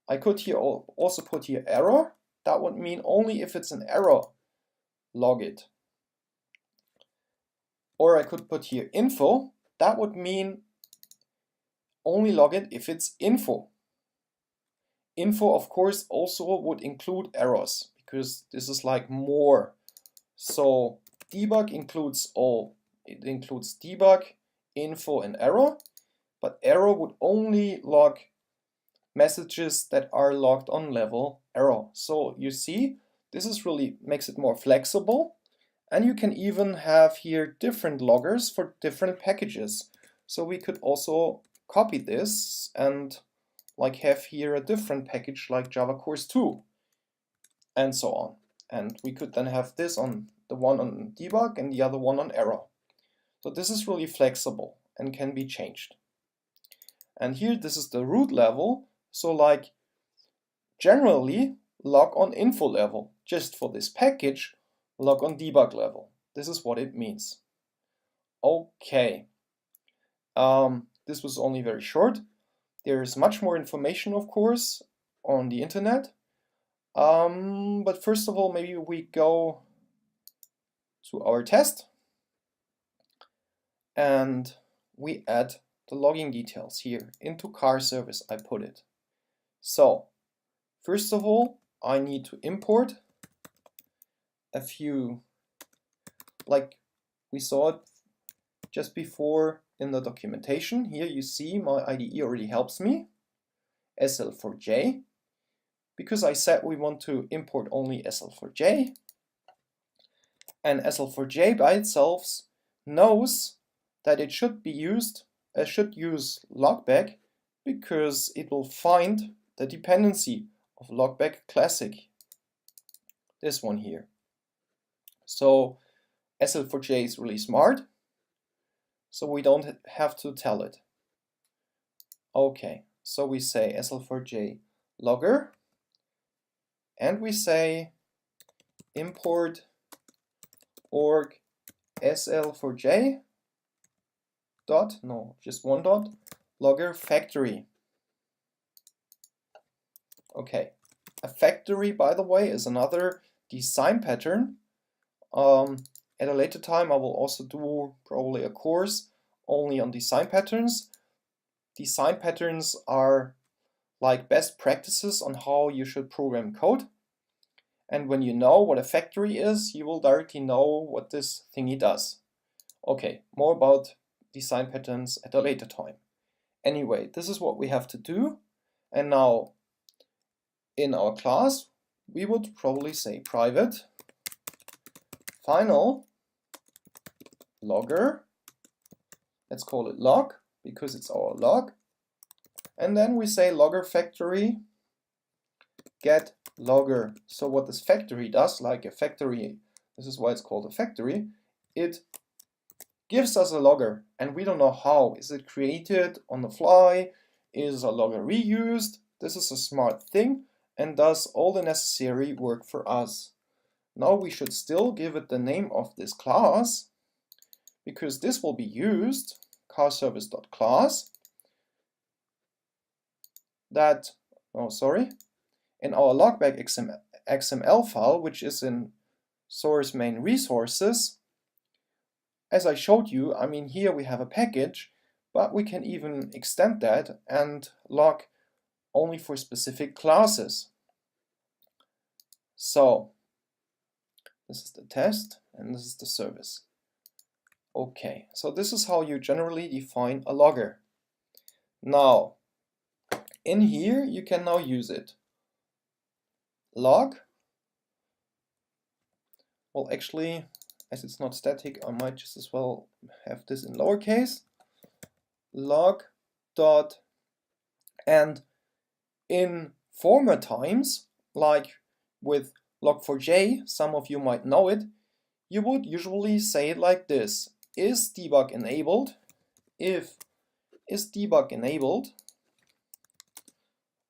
I could here also put here error. That would mean only if it's an error, log it. Or I could put here info. That would mean only log it if it's info. Info, of course, also would include errors, because this is like more. So debug includes all. It includes debug, info, and error. But error would only log messages that are logged on level error. So you see, this is really makes it more flexible. And you can even have here different loggers for different packages. So we could also copy this and like have here a different package like Java Course 2 and so on. And we could then have this on the one on debug and the other one on error. So this is really flexible and can be changed. And here this is the root level. So like generally log on info level. Just for this package, log on debug level. This is what it means. Okay. This was only very short. There is much more information, of course, on the internet. But first of all, maybe we go to our test and we add the logging details here into car service. I put it. So first of all, I need to import a few, like we saw it just before in the documentation. Here you see my IDE already helps me, SL4J, because I said we want to import only SL4J, and SL4J by itself knows that it should be used, should use logback, because it will find the dependency of logback classic, this one here. So SL4J is really smart, so we don't have to tell it. Okay, so we say SL4J logger, and we say import org SL4J dot, no, just one dot, logger factory. Okay, a factory, by the way, is another design pattern. At a later time I will also do probably a course only on design patterns. Design patterns are like best practices on how you should program code. And when you know what a factory is, you will directly know what this thingy does. Okay, more about design patterns at a later time. Anyway, this is what we have to do. And now in our class, we would probably say private final logger. Let's call it log because it's our log. And then we say logger factory get logger. So what this factory does, like a factory, this is why it's called a factory, it gives us a logger, and we don't know how. Is it created on the fly? Is a logger reused? This is a smart thing and does all the necessary work for us. Now we should still give it the name of this class, because this will be used, carservice.class, that, oh sorry, in our logback XML file, which is in source main resources. As I showed you, I mean, here we have a package, but we can even extend that and log only for specific classes. So this is the test and this is the service. Okay, so this is how you generally define a logger. Now, in here you can now use it. Log well, actually, as it's not static, I might just as well have this in lowercase, log dot, and in former times, like with log4j, some of you might know it, you would usually say it like this: is debug enabled? If is debug enabled,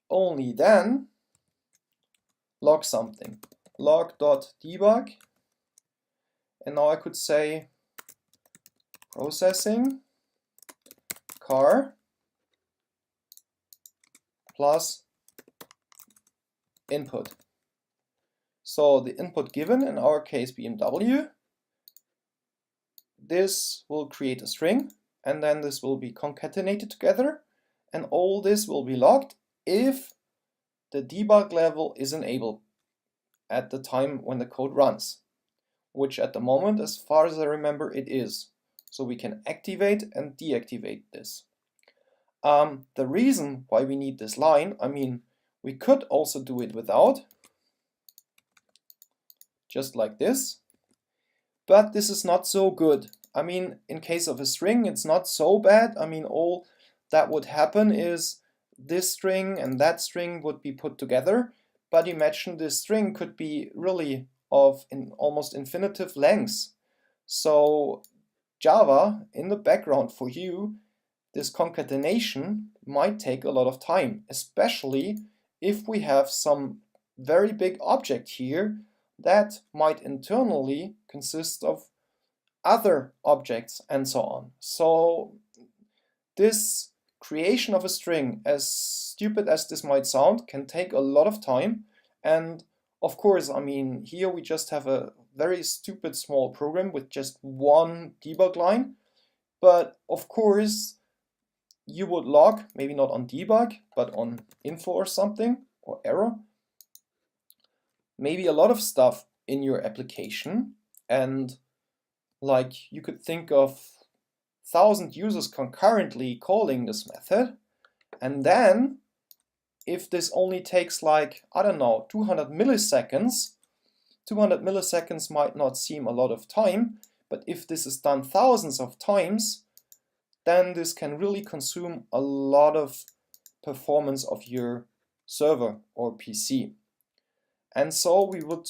only then log something, log.debug, and now I could say processing car plus input. So the input given, in our case BMW, this will create a string, and then this will be concatenated together, and all this will be logged if the debug level is enabled at the time when the code runs, which at the moment, as far as I remember, it is. So we can activate and deactivate this. The reason why we need this line, I mean, we could also do it without, just like this, but this is not so good. I mean, in case of a string, it's not so bad. I mean, all that would happen is this string and that string would be put together, but imagine this string could be really of almost infinitive lengths. So Java, in the background for you, this concatenation might take a lot of time, especially if we have some very big object here that might internally consist of other objects and so on. So this creation of a string, as stupid as this might sound, can take a lot of time. And of course, I mean, here we just have a very stupid small program with just one debug line. But of course, you would log, maybe not on debug, but on info or something, or error, maybe a lot of stuff in your application. And like you could think of 1,000 users concurrently calling this method. And then if this only takes like, I don't know, 200 milliseconds, 200 milliseconds might not seem a lot of time, but if this is done thousands of times, then this can really consume a lot of performance of your server or PC. And so we would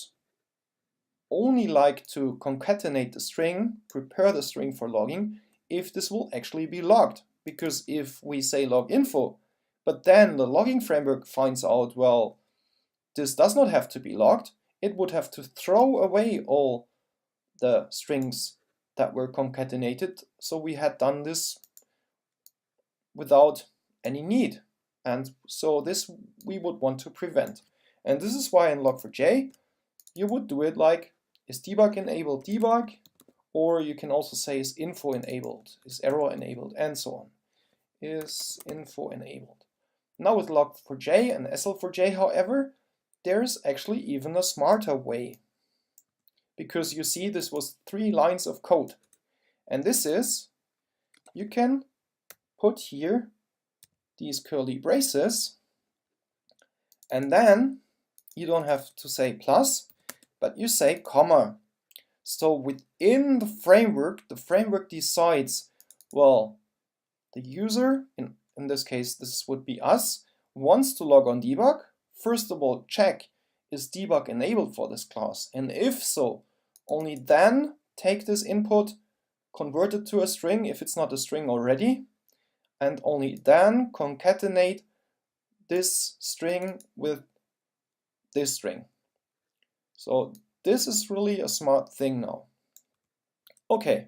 only like to concatenate the string, prepare the string for logging, if this will actually be logged. Because if we say log info, but then the logging framework finds out, well, this does not have to be logged, it would have to throw away all the strings that were concatenated. So we had done this without any need. And so this we would want to prevent. And this is why in log4j, you would do it like, is debug enabled debug, or you can also say is info enabled, is error enabled, and so on. Is info enabled. Now with log4j and sl4j, however, there's actually even a smarter way. Because you see, this was 3 lines of code. And this is, you can put here these curly braces, and then you don't have to say plus, but you say comma. So within the framework decides, well, the user, in this case this would be us, wants to log on debug. First of all, check, is debug enabled for this class? And if so, only then take this input, convert it to a string if it's not a string already, and only then concatenate this string with this string. So this is really a smart thing now. Okay,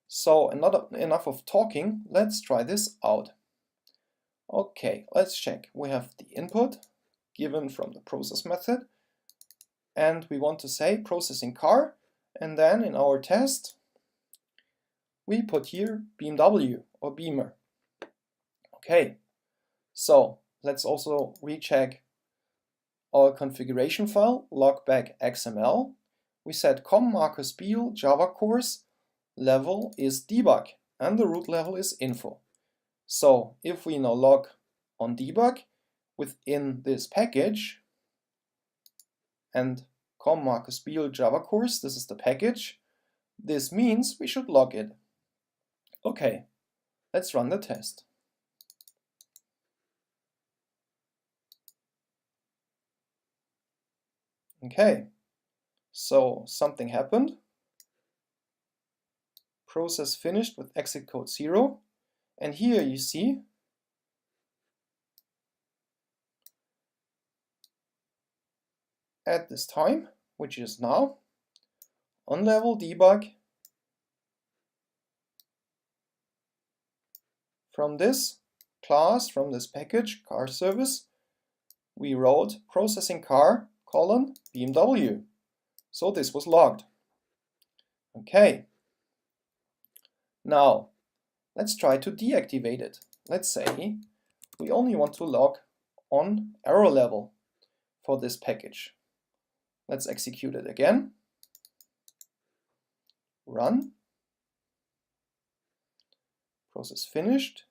so enough of talking, let's try this out. Okay, let's check. We have the input given from the process method, and we want to say processing car, and then in our test we put here BMW or Beamer. Okay, so let's also recheck our configuration file, logback XML. We said com Markus Biel Java course level is debug and the root level is info. So if we now log on debug within this package and com Markus Biel Java course. This is the package. This means we should log it. Okay, let's run the test. Okay, so something happened. Process finished with exit code 0. And here you see at this time, which is now, on level debug, from this class, from this package, car service, we wrote processing car colon BMW. So this was logged. Okay. Now, let's try to deactivate it. Let's say we only want to log on error level for this package. Let's execute it again. Run. Process finished.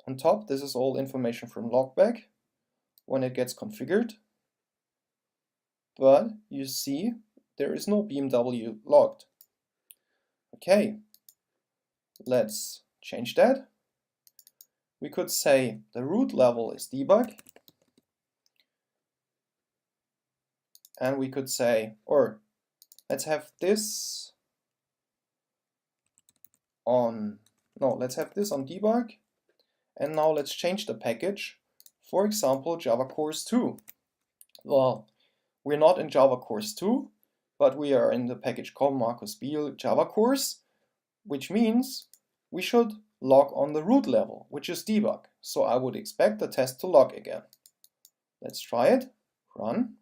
On top, this is all information from logback when it gets configured. But you see, there is no BMW logged. Okay, let's change that. We could say the root level is debug. And we could say, or let's have this on, no, let's have this on debug. And now let's change the package. For example, Java Course 2. Well, we're not in Java Course 2, but we are in the package com Markus Biel Java Course, which means we should log on the root level, which is debug. So I would expect the test to log again. Let's try it. Run.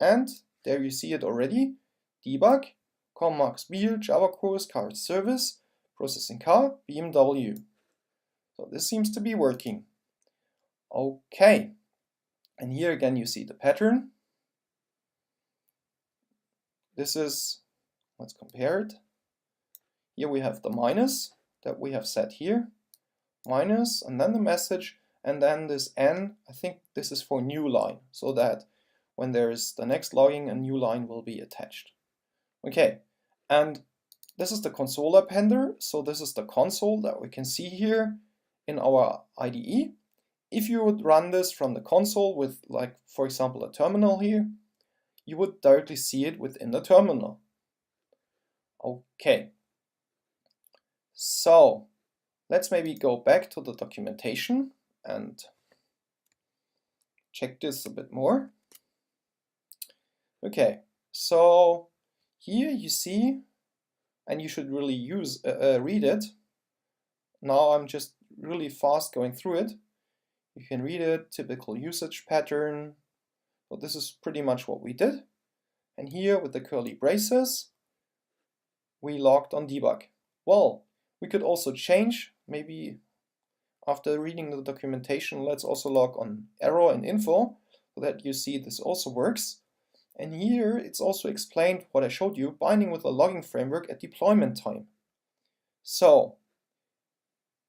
And there you see it already. Debug, com Markus Biel Java Course car service, processing car BMW. So this seems to be working. Okay. And here again you see the pattern. This is, let's compare it. Here we have the minus that we have set here. Minus, and then the message, and then this N, I think this is for new line, so that when there is the next logging, a new line will be attached. Okay, and this is the console appender, so this is the console that we can see here in our IDE. If you would run this from the console with, like, for example, a terminal here, you would directly see it within the terminal. Okay, so let's maybe go back to the documentation and check this a bit more. Okay, so here you see, and you should really read it. Now I'm just really fast going through it. You can read it, typical usage pattern. So this is pretty much what we did. And here with the curly braces, we logged on debug. Well, we could also change, maybe after reading the documentation, let's also log on error and info, so that you see this also works. And here it's also explained what I showed you, binding with a logging framework at deployment time. So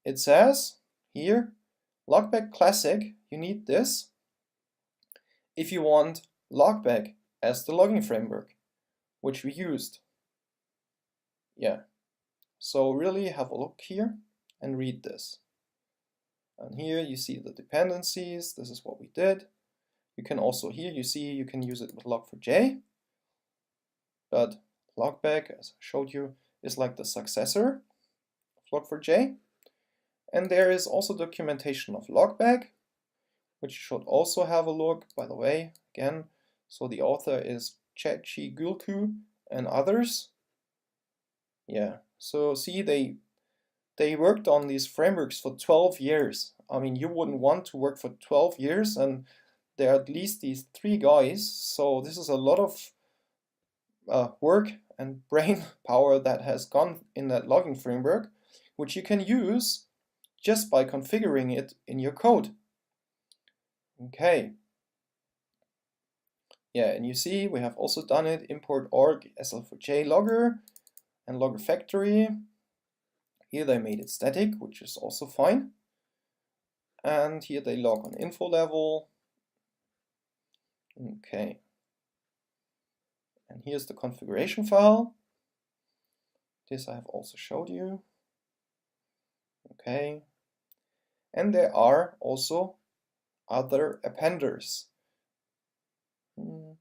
it says here, Logback Classic, you need this if you want Logback as the logging framework, which we used. Yeah, so really have a look here and read this. And here you see the dependencies, this is what we did. You can also, here you see you can use it with log4j, but Logback, as I showed you, is like the successor of log4j. And there is also documentation of Logback, which you should also have a look, by the way, again. So the author is Chechi Gulku and others. Yeah, so see, they worked on these frameworks for 12 years. I mean, you wouldn't want to work for 12 years, and there are at least these 3 guys. So this is a lot of work and brain power that has gone in that logging framework, which you can use just by configuring it in your code. Okay. Yeah, and you see we have also done it, import org sl4j logger and logger factory. Here they made it static, which is also fine. And here they log on info level. Okay. And here's the configuration file. This I have also showed you. Okay. And there are also other appenders. I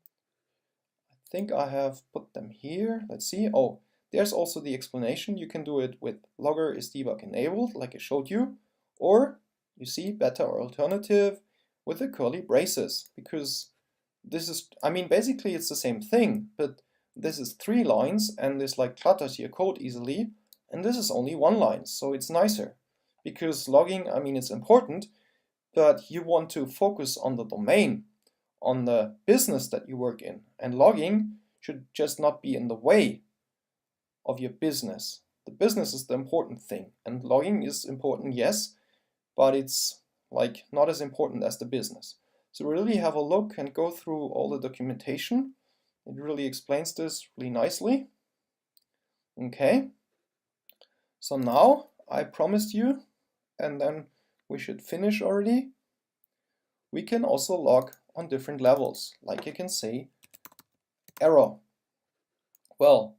think I have put them here. Let's see. Oh, there's also the explanation. You can do it with logger is debug enabled, like I showed you, or you see better alternative with the curly braces, because this is, I mean, basically it's the same thing, but this is 3 lines and this like clutters your code easily, and this is only 1 line, so it's nicer. Because logging, I mean, it's important, but you want to focus on the domain, on the business that you work in, and logging should just not be in the way of your business. The business is the important thing, and logging is important, yes, but it's like not as important as the business. So really have a look and go through all the documentation. It really explains this really nicely. Okay, so now I promised you, and then we should finish already. We can also log on different levels, like you can say error. Well,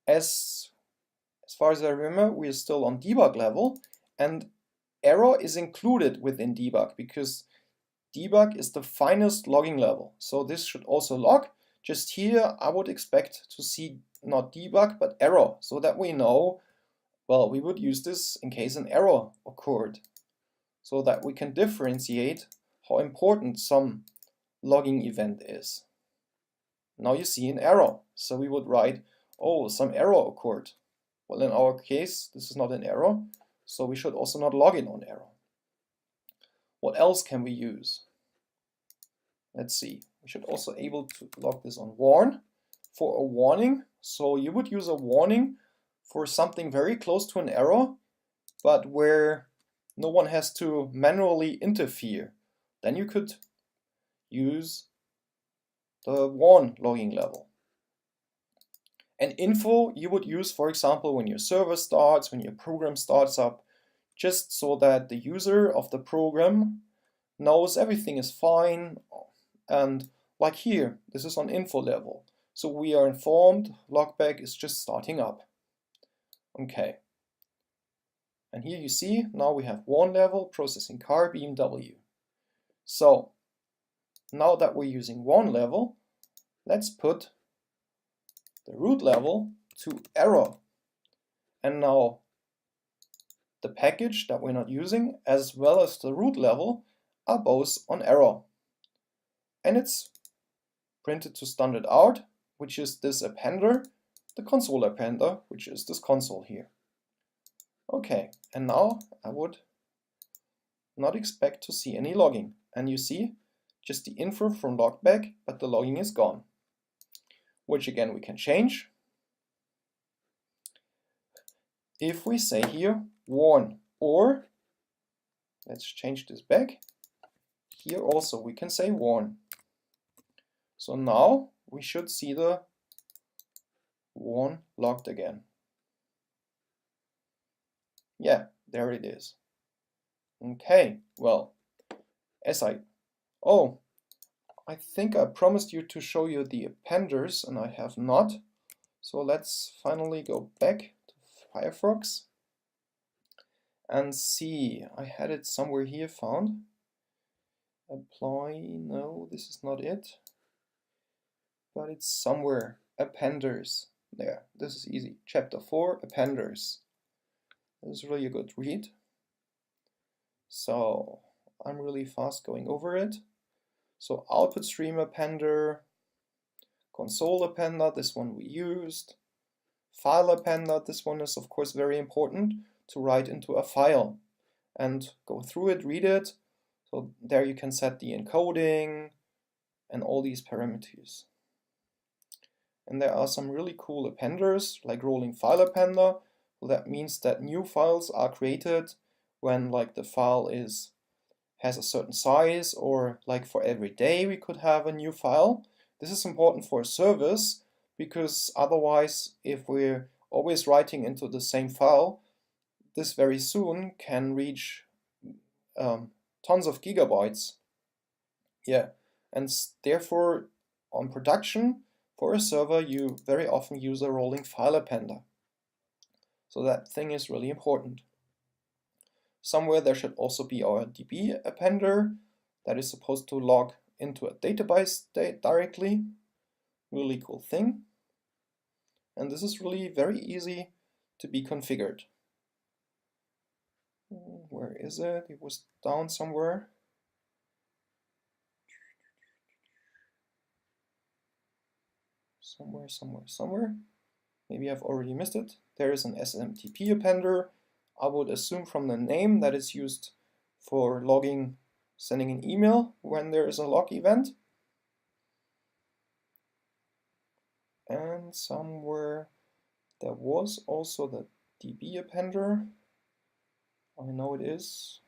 as far as I remember, we are still on debug level, and error is included within debug because debug is the finest logging level. So this should also log. Just here I would expect to see not debug but error, so that we know, well, we would use this in case an error occurred, so that we can differentiate how important some logging event is. Now you see an error, so we would write, oh, some error occurred. Well, in our case, this is not an error, so we should also not log in on error. What else can we use? Let's see. We should also able to log this on warn for a warning. So you would use a warning for something very close to an error, but where no one has to manually interfere. Then you could use the warn logging level. And info you would use, for example, when your server starts, when your program starts up, just so that the user of the program knows everything is fine. And like here, this is on info level. So we are informed logback is just starting up. Okay. And here you see, now we have warn level, processing car, BMW. So now that we're using warn level, let's put the root level to error. And now the package that we're not using as well as the root level are both on error. And it's printed to standard out, which is this appender, the console appender, which is this console here. Okay, and now I would not expect to see any logging. And you see just the info from logback, but the logging is gone. Which again we can change. If we say here warn, or let's change this back. Here also we can say warn. So now we should see the warn logged again. Yeah, there it is. Okay, well, I think I promised you to show you the appenders and I have not. So let's finally go back to Firefox and see. I had it somewhere here found. Apply, no, this is not it. But it's somewhere. Appenders. There, this is easy. Chapter 4, appenders. This is really a good read. So I'm really fast going over it. So output stream appender, console appender, this one we used. File appender, this one is of course very important to write into a file and go through it, read it. So there you can set the encoding and all these parameters. And there are some really cool appenders like rolling file appender. So that means that new files are created when like the file has a certain size, or like for every day we could have a new file. This is important for a service because otherwise if we're always writing into the same file, this very soon can reach tons of gigabytes. Yeah, And therefore, on production, for a server, you very often use a rolling file appender. So that thing is really important. Somewhere there should also be our DB appender that is supposed to log into a database directly. Really cool thing. And this is really very easy to be configured. Where is it? It was down somewhere. Somewhere. Maybe I've already missed it. There is an SMTP appender. I would assume from the name that is used for logging, sending an email when there is a log event. And somewhere there was also the DB appender. I know it is.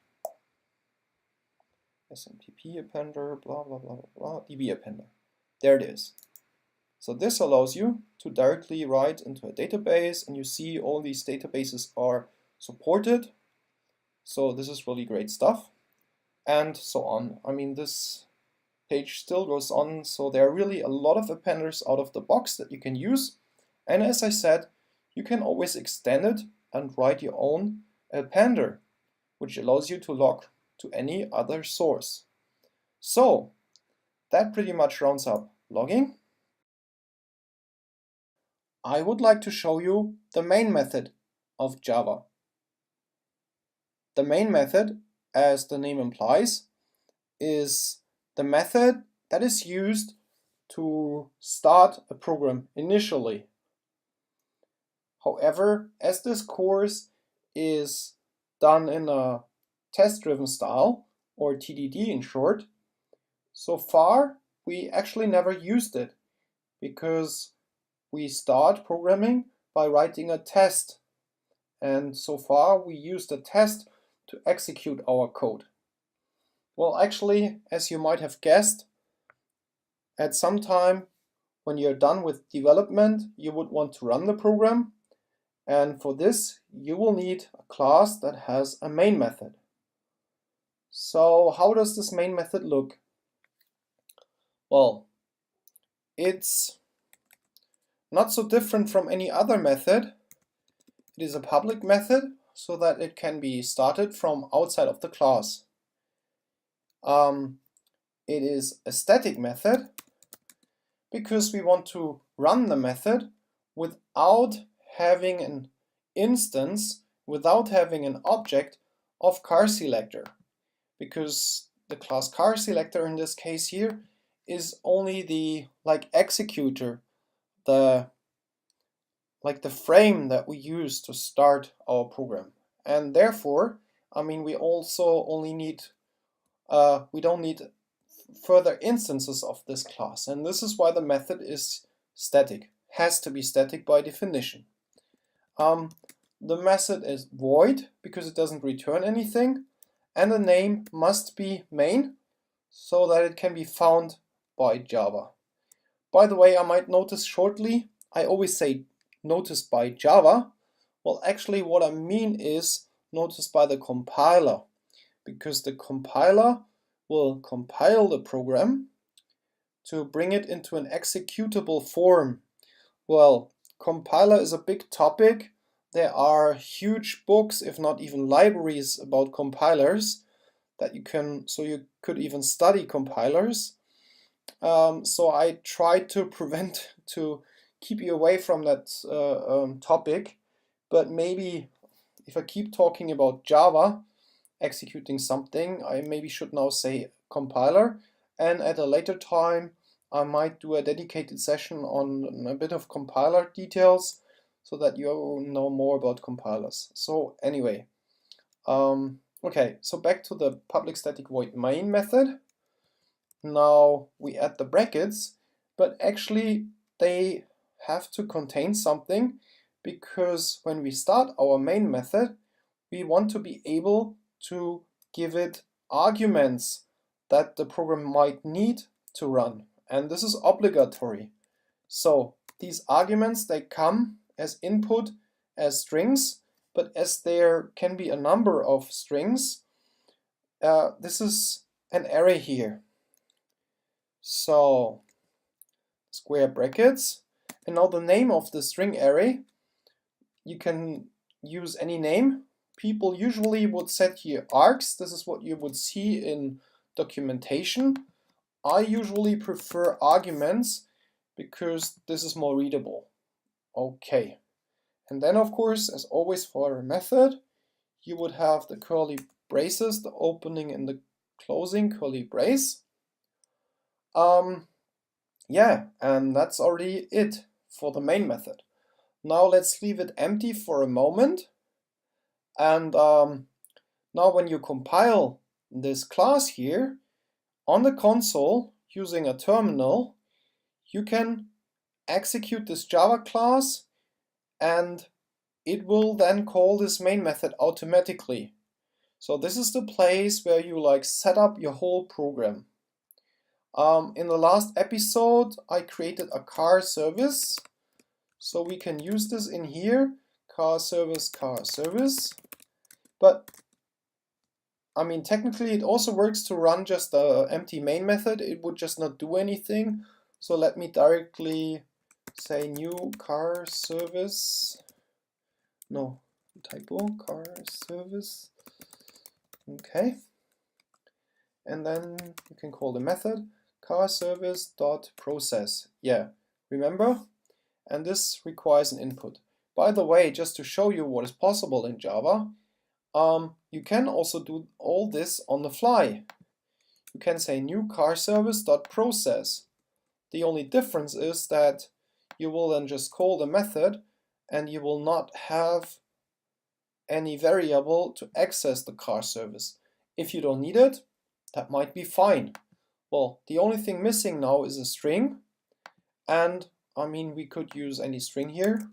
SMTP appender, blah, blah, blah, blah, blah, DB appender. There it is. So this allows you to directly write into a database, and you see all these databases are supported. So this is really great stuff, and so on. I mean, this page still goes on, so there are really a lot of appenders out of the box that you can use. And as I said, you can always extend it and write your own appender, which allows you to log to any other source. So that pretty much rounds up logging. I would like to show you the main method of Java. The main method, as the name implies, is the method that is used to start a program initially. However, as this course is done in a test-driven style, or TDD in short, so far we actually never used it because we start programming by writing a test, and so far we use the test to execute our code. Well, actually, as you might have guessed, at some time when you're done with development, you would want to run the program, and for this you will need a class that has a main method. So how does this main method look? Well, it's not so different from any other method. It is a public method so that it can be started from outside of the class. It is a static method because we want to run the method without having an instance, without having an object of carSelector, because the class carSelector in this case here is only the executor, the frame that we use to start our program. And therefore, I mean, we also only need, we don't need further instances of this class. And this is why the method is static, has to be static by definition. The method is void because it doesn't return anything, and the name must be main so that it can be found by Java. By the way, I might notice shortly, I always say noticed by Java. Well, actually what I mean is noticed by the compiler, because the compiler will compile the program to bring it into an executable form. Well, compiler is a big topic. There are huge books, if not even libraries, about compilers that you could even study compilers. So I tried to keep you away from that topic, but maybe if I keep talking about Java executing something, I maybe should now say compiler, and at a later time I might do a dedicated session on a bit of compiler details so that you know more about compilers. So anyway, okay, so back to the public static void main method. Now we add the brackets, but actually they have to contain something, because when we start our main method, we want to be able to give it arguments that the program might need to run, and this is obligatory. So these arguments, they come as input as strings, but as there can be a number of strings, this is an array here. So square brackets, and now the name of the string array, you can use any name. People usually would set here args. This is what you would see in documentation. I usually prefer arguments because this is more readable. Okay. And then, of course, as always for a method, you would have the curly braces, the opening and the closing curly brace. Yeah, and that's already it for the main method. Now let's leave it empty for a moment. And now when you compile this class here, on the console using a terminal, you can execute this Java class and it will then call this main method automatically. So this is the place where you like set up your whole program. In the last episode, I created a car service. So we can use this in here, car service. But I mean, technically it also works to run just the empty main method. It would just not do anything. So let me directly say new car service. No, typo, car service. Okay. And then you can call the method car service.process. Yeah, remember? And this requires an input. By the way, just to show you what is possible in Java, you can also do all this on the fly. You can say new car service.process. The only difference is that you will then just call the method and you will not have any variable to access the car service. If you don't need it, that might be fine. Well, the only thing missing now is a string, and I mean we could use any string here,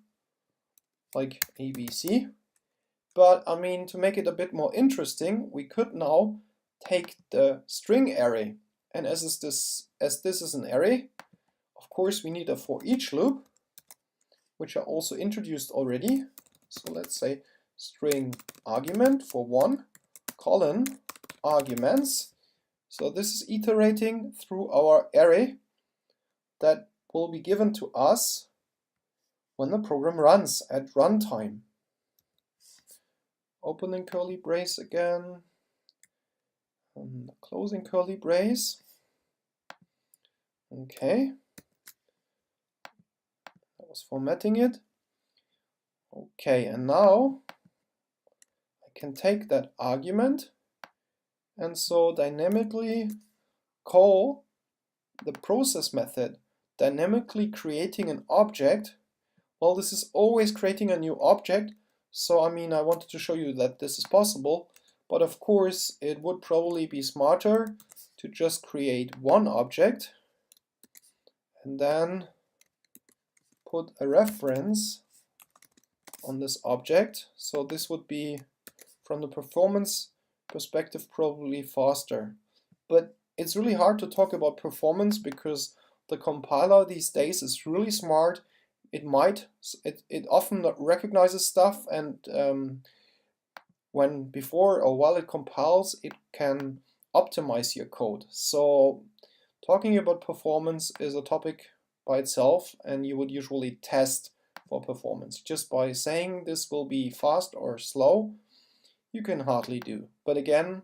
like ABC, but I mean to make it a bit more interesting, we could now take the string array, and as this is an array, of course we need a for each loop, which I also introduced already. So let's say string argument for 1 colon arguments. So this is iterating through our array that will be given to us when the program runs at runtime. Opening curly brace again, and closing curly brace. Okay, that was formatting it. Okay, and now I can take that argument and so dynamically call the process method, dynamically creating an object. Well, this is always creating a new object, so I mean I wanted to show you that this is possible, but of course it would probably be smarter to just create one object and then put a reference on this object. So this would be, from the performance perspective, probably faster. But it's really hard to talk about performance because the compiler these days is really smart. It often recognizes stuff, and when before or while it compiles, it can optimize your code. So talking about performance is a topic by itself, and you would usually test for performance. Just by saying this will be fast or slow, you can hardly do. But again,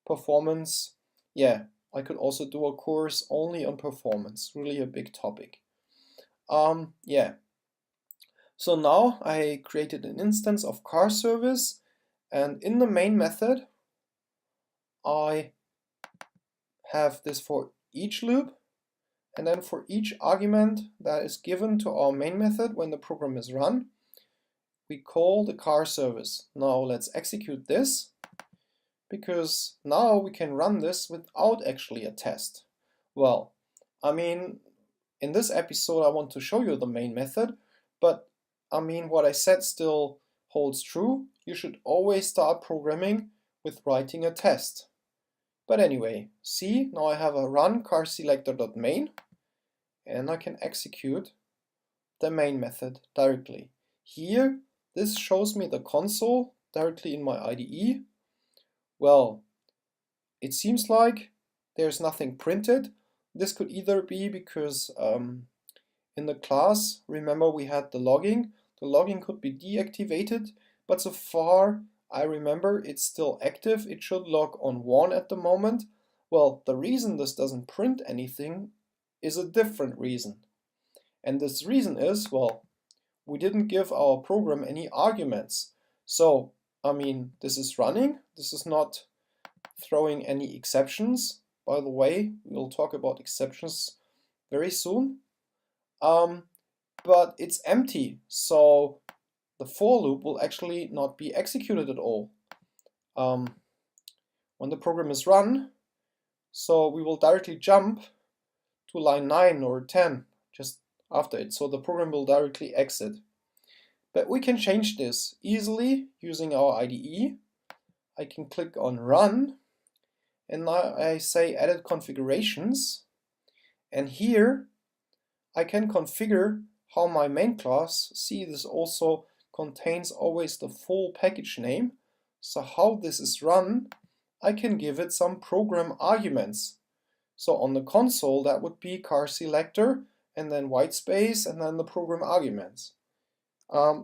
performance, yeah, I could also do a course only on performance, really a big topic. Yeah. So now I created an instance of car service, and in the main method, I have this for each loop, and then for each argument that is given to our main method when the program is run, we call the car service. Now let's execute this, because now we can run this without actually a test. Well, I mean, in this episode I want to show you the main method, but I mean what I said still holds true. You should always start programming with writing a test. But anyway, see, now I have a run car selector.main, and I can execute the main method directly. Here, this shows me the console directly in my IDE. Well, it seems like there's nothing printed, This could either be because in the class, remember we had the logging. The logging could be deactivated, but so far I remember it's still active. It should log on 1 at the moment. Well, the reason this doesn't print anything is a different reason. And this reason is, well, we didn't give our program any arguments. So, I mean, this is running. This is not throwing any exceptions. By the way, we'll talk about exceptions very soon. But it's empty, so the for loop will actually not be executed at all when the program is run. So we will directly jump to line 9 or 10 just after it. So the program will directly exit. But we can change this easily using our IDE. I can click on Run, and now I say Edit Configurations, and here I can configure how my main class, see this also contains always the full package name, so how this is run, I can give it some program arguments. So on the console that would be car selector and then white space and then the program arguments.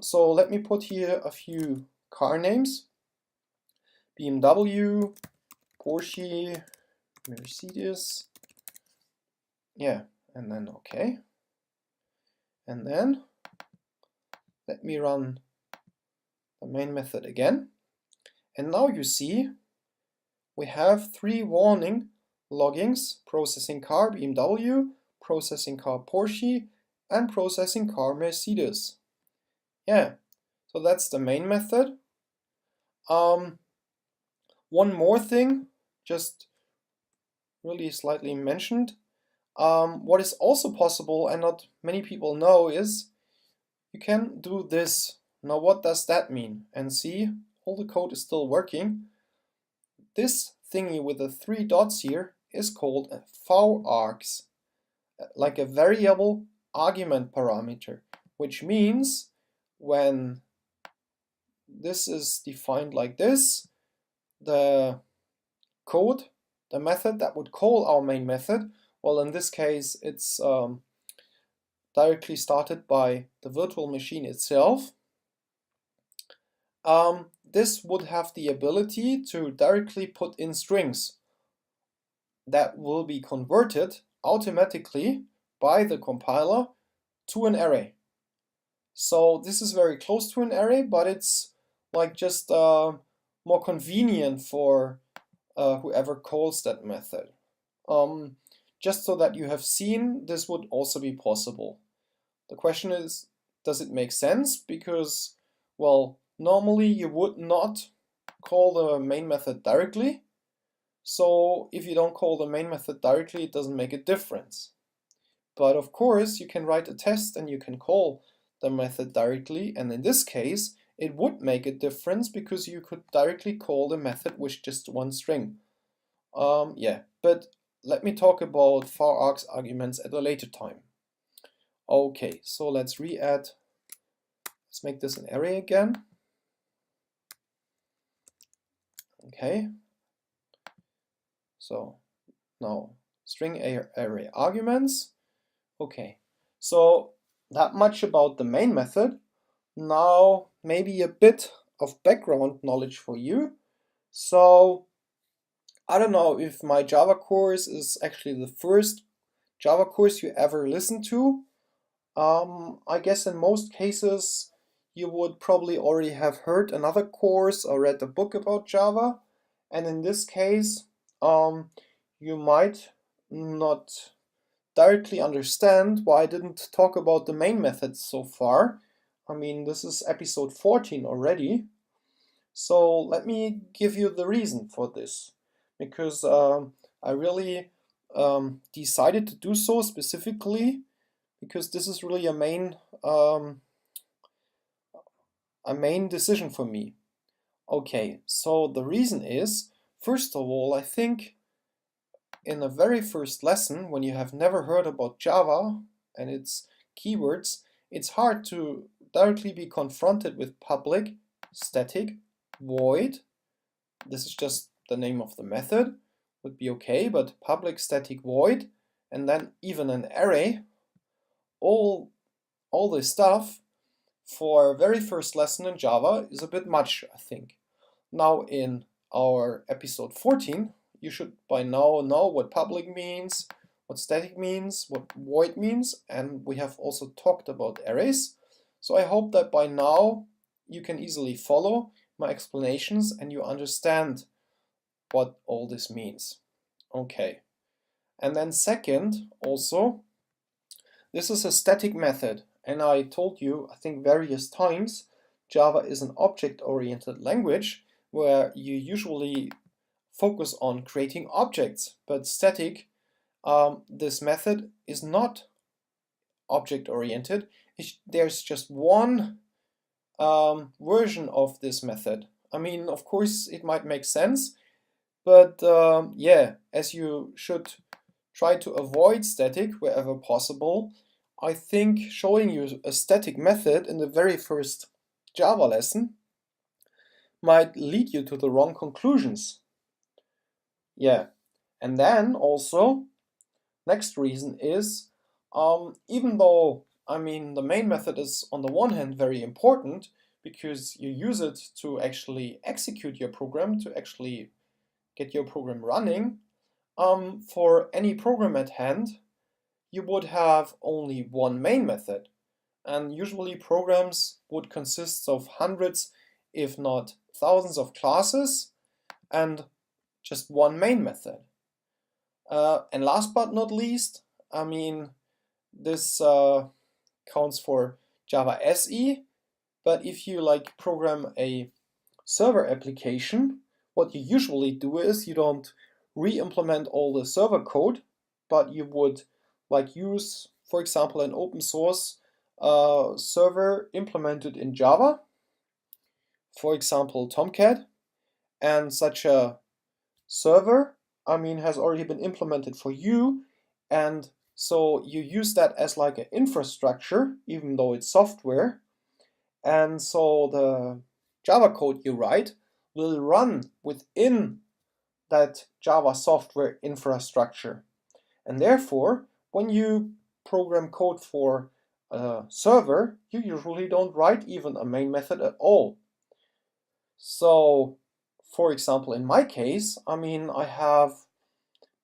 So let me put here a few car names: BMW, Porsche, Mercedes, yeah, and then okay. And then let me run the main method again. And now you see we have 3 warning loggings: processing car BMW, processing car Porsche, and processing car Mercedes. Yeah, so that's the main method. One more thing, just really slightly mentioned. What is also possible and not many people know is you can do this. Now what does that mean? And see, all the code is still working. This thingy with the 3 dots here is called a varargs, like a variable argument parameter, which means when this is defined like this, the code, the method that would call our main method, well, in this case it's directly started by the virtual machine itself. This would have the ability to directly put in strings that will be converted automatically by the compiler to an array. So this is very close to an array, but it's like just more convenient for whoever calls that method. Just so that you have seen, this would also be possible. The question is, does it make sense? Because, well, normally you would not call the main method directly. So if you don't call the main method directly, it doesn't make a difference. But of course, you can write a test and you can call the method directly. And in this case, it would make a difference because you could directly call the method with just one string. Yeah, but let me talk about varargs arguments at a later time. Okay, so let's re-add. Let's make this an array again. Okay. So now string array arguments. Okay, so that much about the main method. Now maybe a bit of background knowledge for you. So I don't know if my Java course is actually the first Java course you ever listened to. I guess in most cases you would probably already have heard another course or read a book about Java. And in this case, you might not directly understand why I didn't talk about the main methods so far. I mean, this is episode 14 already. So let me give you the reason for this. Because I really decided to do so specifically because this is really a main decision for me. Okay, so the reason is, first of all, I think in the very first lesson, when you have never heard about Java and its keywords, it's hard to directly be confronted with public static void. This is just the name of the method, would be okay, but public static void and then even an array, all this stuff for very first lesson in Java is a bit much, I think. Now in our episode 14, you should by now know what public means, what static means, what void means, and we have also talked about arrays. So I hope that by now you can easily follow my explanations and you understand what all this means. Okay. And then second, also, this is a static method. And I told you, I think various times, Java is an object-oriented language where you usually focus on creating objects. But static, this method is not object-oriented. There's just one version of this method. I mean, of course, it might make sense, but yeah, as you should try to avoid static wherever possible, I think showing you a static method in the very first Java lesson might lead you to the wrong conclusions. Yeah, and then also, next reason is, even though, I mean, the main method is on the one hand very important because you use it to actually execute your program, to actually get your program running, for any program at hand, you would have only one main method. And usually programs would consist of hundreds, if not thousands of classes and just one main method. And last but not least, I mean, this counts for Java SE, but if you like program a server application, what you usually do is you don't re-implement all the server code, but you would like use, for example, an open source server implemented in Java, for example, Tomcat, and such a server, I mean, has already been implemented for you, and so you use that as like an infrastructure, even though it's software, and so the Java code you write will run within that Java software infrastructure. And therefore, when you program code for a server, you usually don't write even a main method at all. So, for example, in my case, I mean, I have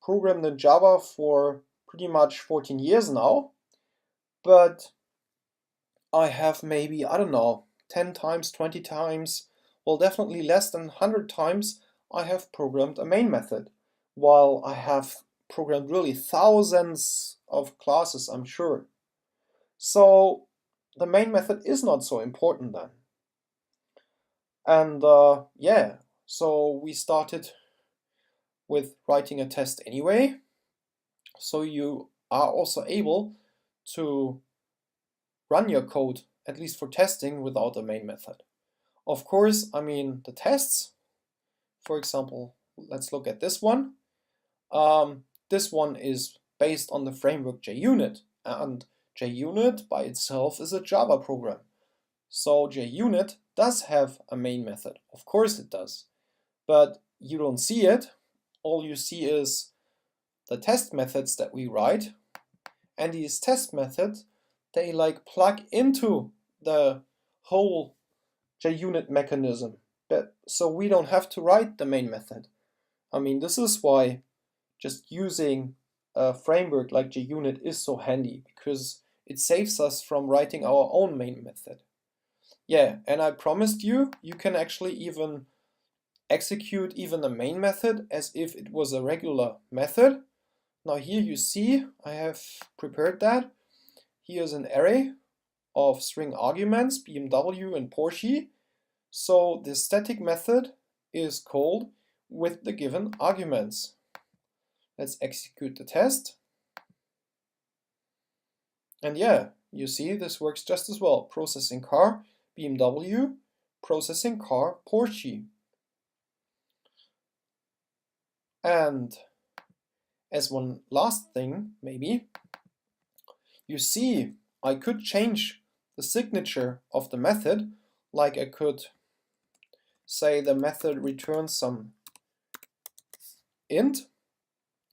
programmed in Java for pretty much 14 years now, but I have maybe, I don't know, 10 times, 20 times, well, definitely less than 100 times I have programmed a main method, while I have programmed really thousands of classes, I'm sure. So the main method is not so important then. And yeah, so we started with writing a test anyway, so you are also able to run your code, at least for testing, without a main method. Of course, I mean, the tests, for example, let's look at this one. This one is based on the framework JUnit, and JUnit by itself is a Java program. So JUnit does have a main method, of course it does, but you don't see it. All you see is the test methods that we write, and these test methods, they like plug into the whole JUnit mechanism, but so we don't have to write the main method. I mean, this is why just using a framework like JUnit is so handy, because it saves us from writing our own main method. Yeah, and I promised you, you can actually even execute even the main method as if it was a regular method. Now here you see, I have prepared that. Here's an array of string arguments, BMW and Porsche. So the static method is called with the given arguments. Let's execute the test. And yeah, you see this works just as well. Processing car, BMW, processing car, Porsche. And as one last thing, maybe, you see I could change the signature of the method, like I could say the method returns some int,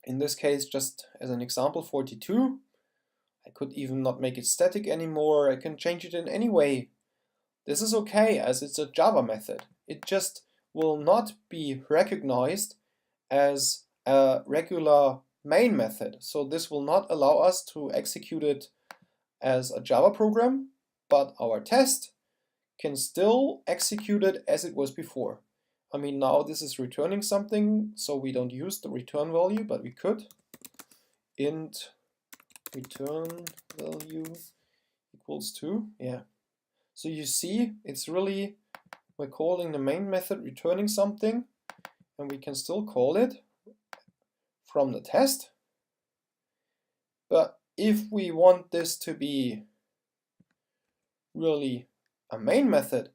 In this case, just as an example, 42. I could even not make it static anymore. I can change it in any way. This is okay as it's a Java method. It just will not be recognized as a regular main method. So this will not allow us to execute it as a Java program, but our test can still execute it as it was before. I mean, now this is returning something, so we don't use the return value, but we could. Int return value equals 2, yeah. So you see, it's really, we're calling the main method returning something, and we can still call it from the test. But if we want this to be really a main method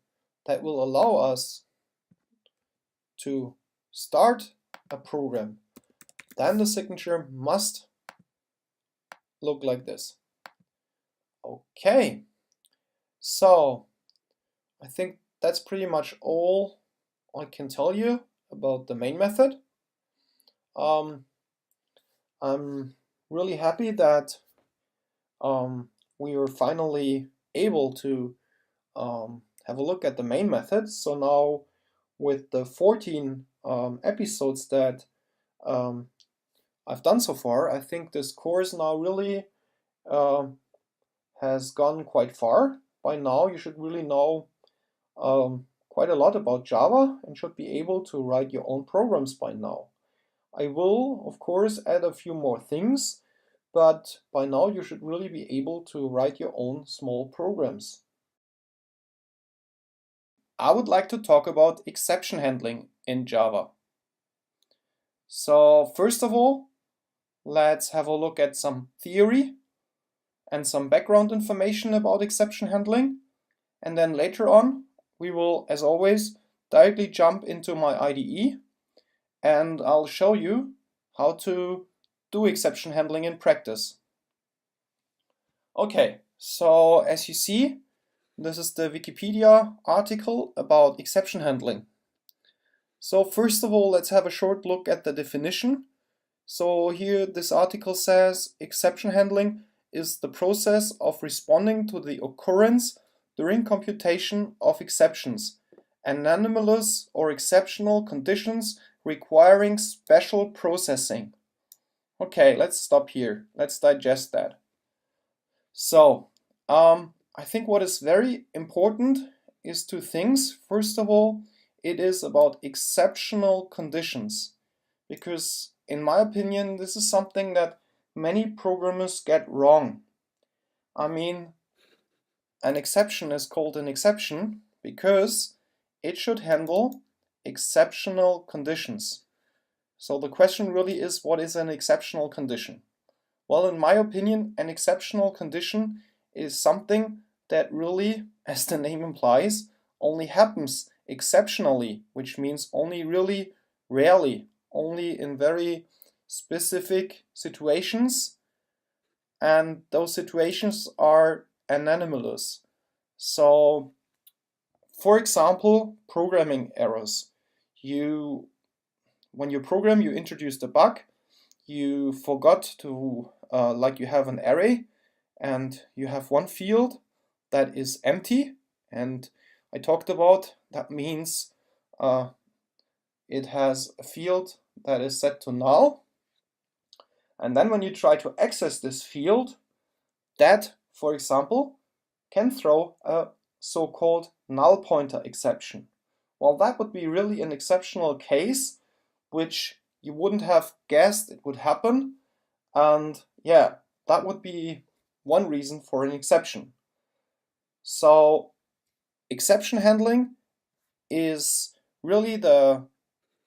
that will allow us to start a program, then the signature must look like this. Okay, so I think that's pretty much all I can tell you about the main method. I'm really happy that we were finally able to have a look at the main method. So now with the 14 episodes that I've done so far, I think this course now really has gone quite far. By now you should really know quite a lot about Java and should be able to write your own programs by now. I will, of course, add a few more things, but by now you should really be able to write your own small programs. I would like to talk about exception handling in Java. So first of all, let's have a look at some theory and some background information about exception handling. And then later on, we will, as always, directly jump into my IDE and I'll show you how to do exception handling in practice. Okay, so as you see, this is the Wikipedia article about exception handling. So first of all, let's have a short look at the definition. So here this article says exception handling is the process of responding to the occurrence during computation of exceptions, anomalous or exceptional conditions requiring special processing. Okay, let's stop here. Let's digest that. So, I think what is very important is two things. First of all, it is about exceptional conditions, because in my opinion, this is something that many programmers get wrong. I mean, an exception is called an exception because it should handle exceptional conditions. So the question really is, what is an exceptional condition? Well, in my opinion, an exceptional condition is something that really, as the name implies, only happens exceptionally, which means only really rarely, only in very specific situations, and those situations are anomalous. So, for example, programming errors. When you program, you introduced a bug, you forgot to, like you have an array, and you have one field that is empty, and I talked about that means it has a field that is set to null, and then when you try to access this field, that, for example, can throw a so-called null pointer exception. Well, that would be really an exceptional case, which you wouldn't have guessed it would happen, and yeah, that would be one reason for an exception. So exception handling is really the,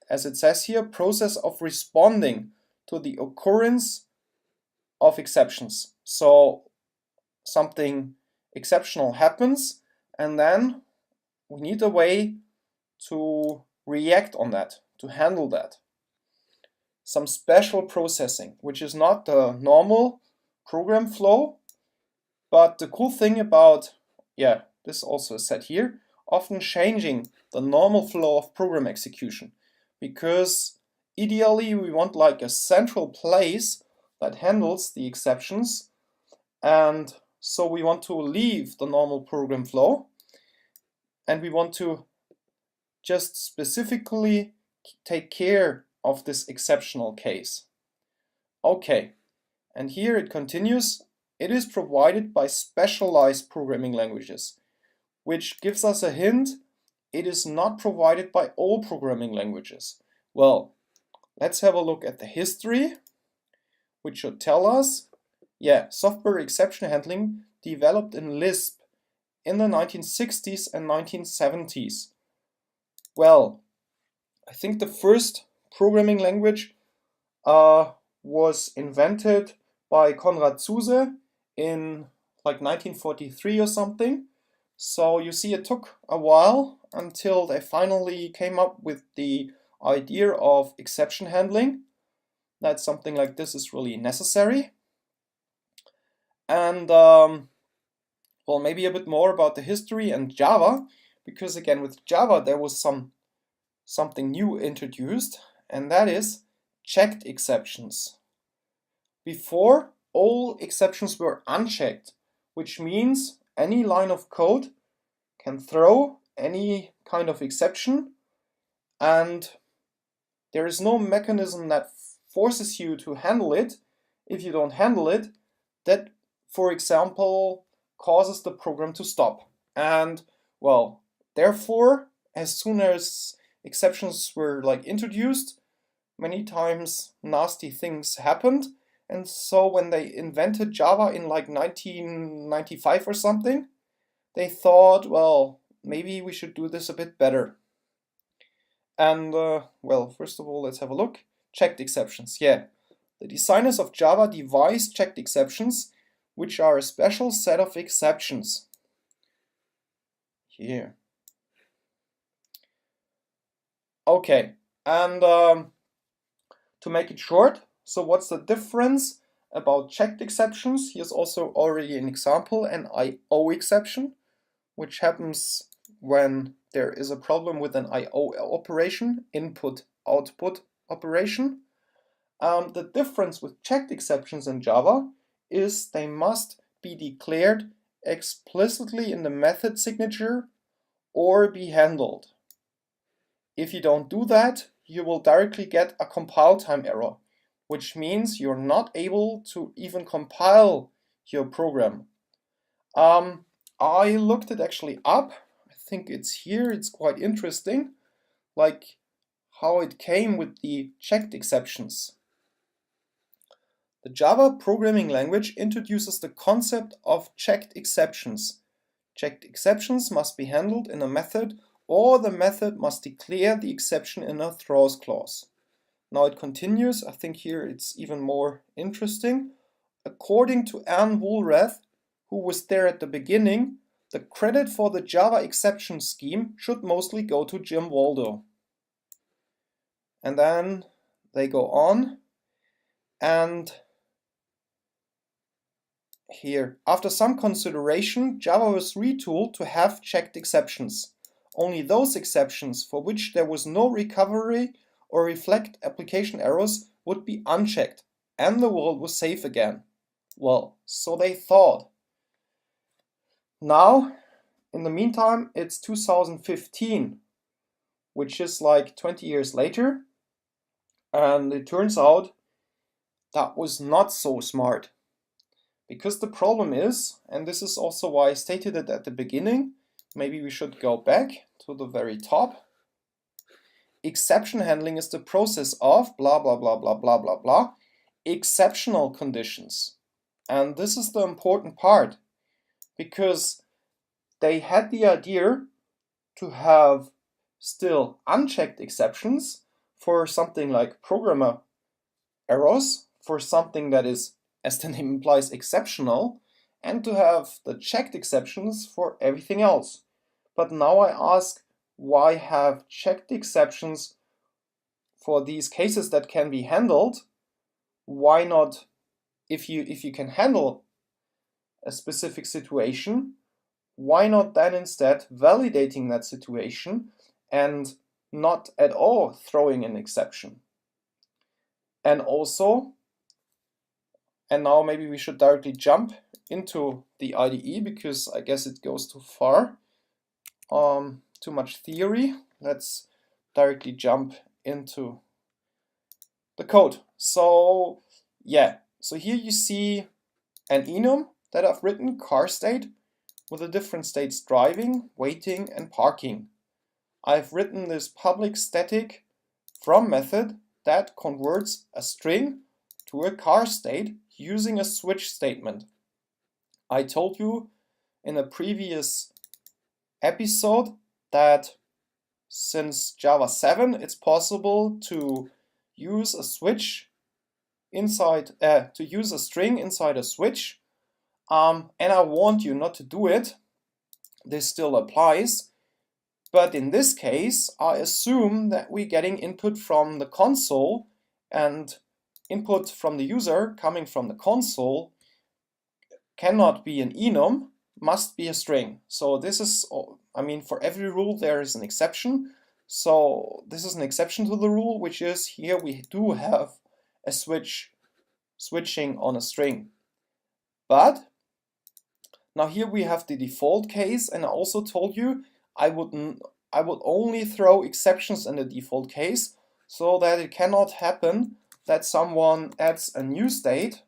as it says here, process of responding to the occurrence of exceptions. So something exceptional happens, and then we need a way to react on that, to handle that. Some special processing, which is not the normal program flow, but the cool thing about, yeah, this also is said here, often changing the normal flow of program execution, because ideally we want like a central place that handles the exceptions, and so we want to leave the normal program flow and we want to just specifically take care of this exceptional case. Okay, and here it continues. It is provided by specialized programming languages, which gives us a hint. It is not provided by all programming languages. Well, let's have a look at the history, which should tell us, yeah, software exception handling developed in Lisp in the 1960s and 1970s. Well, I think the first programming language was invented by Konrad Zuse in like 1943 or something. So you see, it took a while until they finally came up with the idea of exception handling. That something like this is really necessary. And well, maybe a bit more about the history and Java, because again with Java there was something new introduced, and that is checked exceptions. Before, all exceptions were unchecked, which means any line of code can throw any kind of exception, and there is no mechanism that forces you to handle it. If you don't handle it, that, for example, causes the program to stop. And well, therefore, as soon as exceptions were like introduced, many times nasty things happened. And so when they invented Java in like 1995 or something, they thought, well, maybe we should do this a bit better. And well, first of all, let's have a look. Checked exceptions. Yeah, the designers of Java devised checked exceptions, which are a special set of exceptions. Here. Okay, and to make it short, so what's the difference about checked exceptions? Here's also already an example, an I/O exception, which happens when there is a problem with an I/O operation, input-output operation. The difference with checked exceptions in Java is they must be declared explicitly in the method signature or be handled. If you don't do that, you will directly get a compile time error, which means you're not able to even compile your program. I looked it actually up. I think it's here. It's quite interesting, like how it came with the checked exceptions. The Java programming language introduces the concept of checked exceptions. Checked exceptions must be handled in a method, or the method must declare the exception in a throws clause. Now it continues. I think here it's even more interesting. According to Anne Woolrath, who was there at the beginning, the credit for the Java exception scheme should mostly go to Jim Waldo. And then they go on, and here, after some consideration, Java was retooled to have checked exceptions. Only those exceptions for which there was no recovery or reflect application errors would be unchecked, and the world was safe again. Well, so they thought. Now, in the meantime, it's 2015, which is like 20 years later, and it turns out that was not so smart. Because the problem is, and this is also why I stated it at the beginning, maybe we should go back to the very top. Exception handling is the process of blah blah blah blah blah blah blah exceptional conditions. And this is the important part, because they had the idea to have still unchecked exceptions for something like programmer errors, for something that is, as the name implies, exceptional, and to have the checked exceptions for everything else. But now I ask, why have checked exceptions for these cases that can be handled? Why not, if you can handle a specific situation, why not then instead validating that situation and not at all throwing an exception? And also, and now maybe we should directly jump into the IDE because I guess it goes too far. Too much theory. Let's directly jump into the code. So yeah, so here you see an enum that I've written, car state, with the different states driving, waiting, and parking. I've written this public static from method that converts a string to a car state using a switch statement. I told you in a previous episode that since Java 7 it's possible to use a switch inside to use a string inside a switch, and I warned you not to do it. This still applies, but in this case I assume that we're getting input from the console, and input from the user coming from the console cannot be an enum, must be a string. So this is, I mean, for every rule there is an exception. So this is an exception to the rule, which is here we do have a switching on a string. But now here we have the default case, and I also told you I would only throw exceptions in the default case so that it cannot happen that someone adds a new state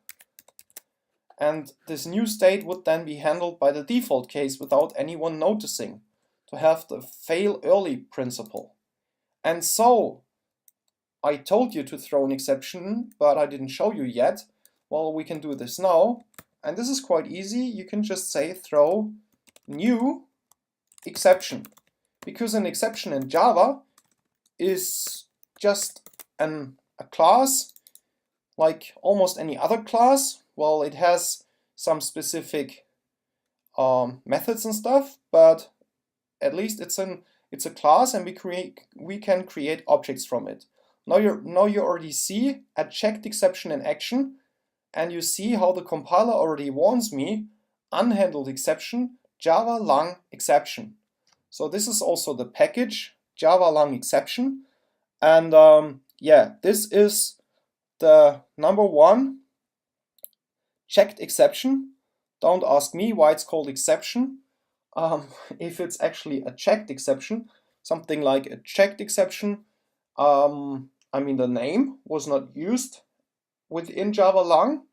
and this new state would then be handled by the default case without anyone noticing, to have the fail early principle. And so I told you to throw an exception, but I didn't show you yet. Well, we can do this now, and this is quite easy. You can just say throw new exception, because an exception in Java is just a class like almost any other class. Well, it has some specific methods and stuff, but at least it's a class, and we can create objects from it. Now you already see a checked exception in action, and you see how the compiler already warns me unhandled exception, Java lang exception. So this is also the package Java lang exception, and yeah, this is the #1 checked exception. Don't ask me why it's called exception. If it's actually a checked exception, something like a checked exception, I mean the name was not used within Java lang.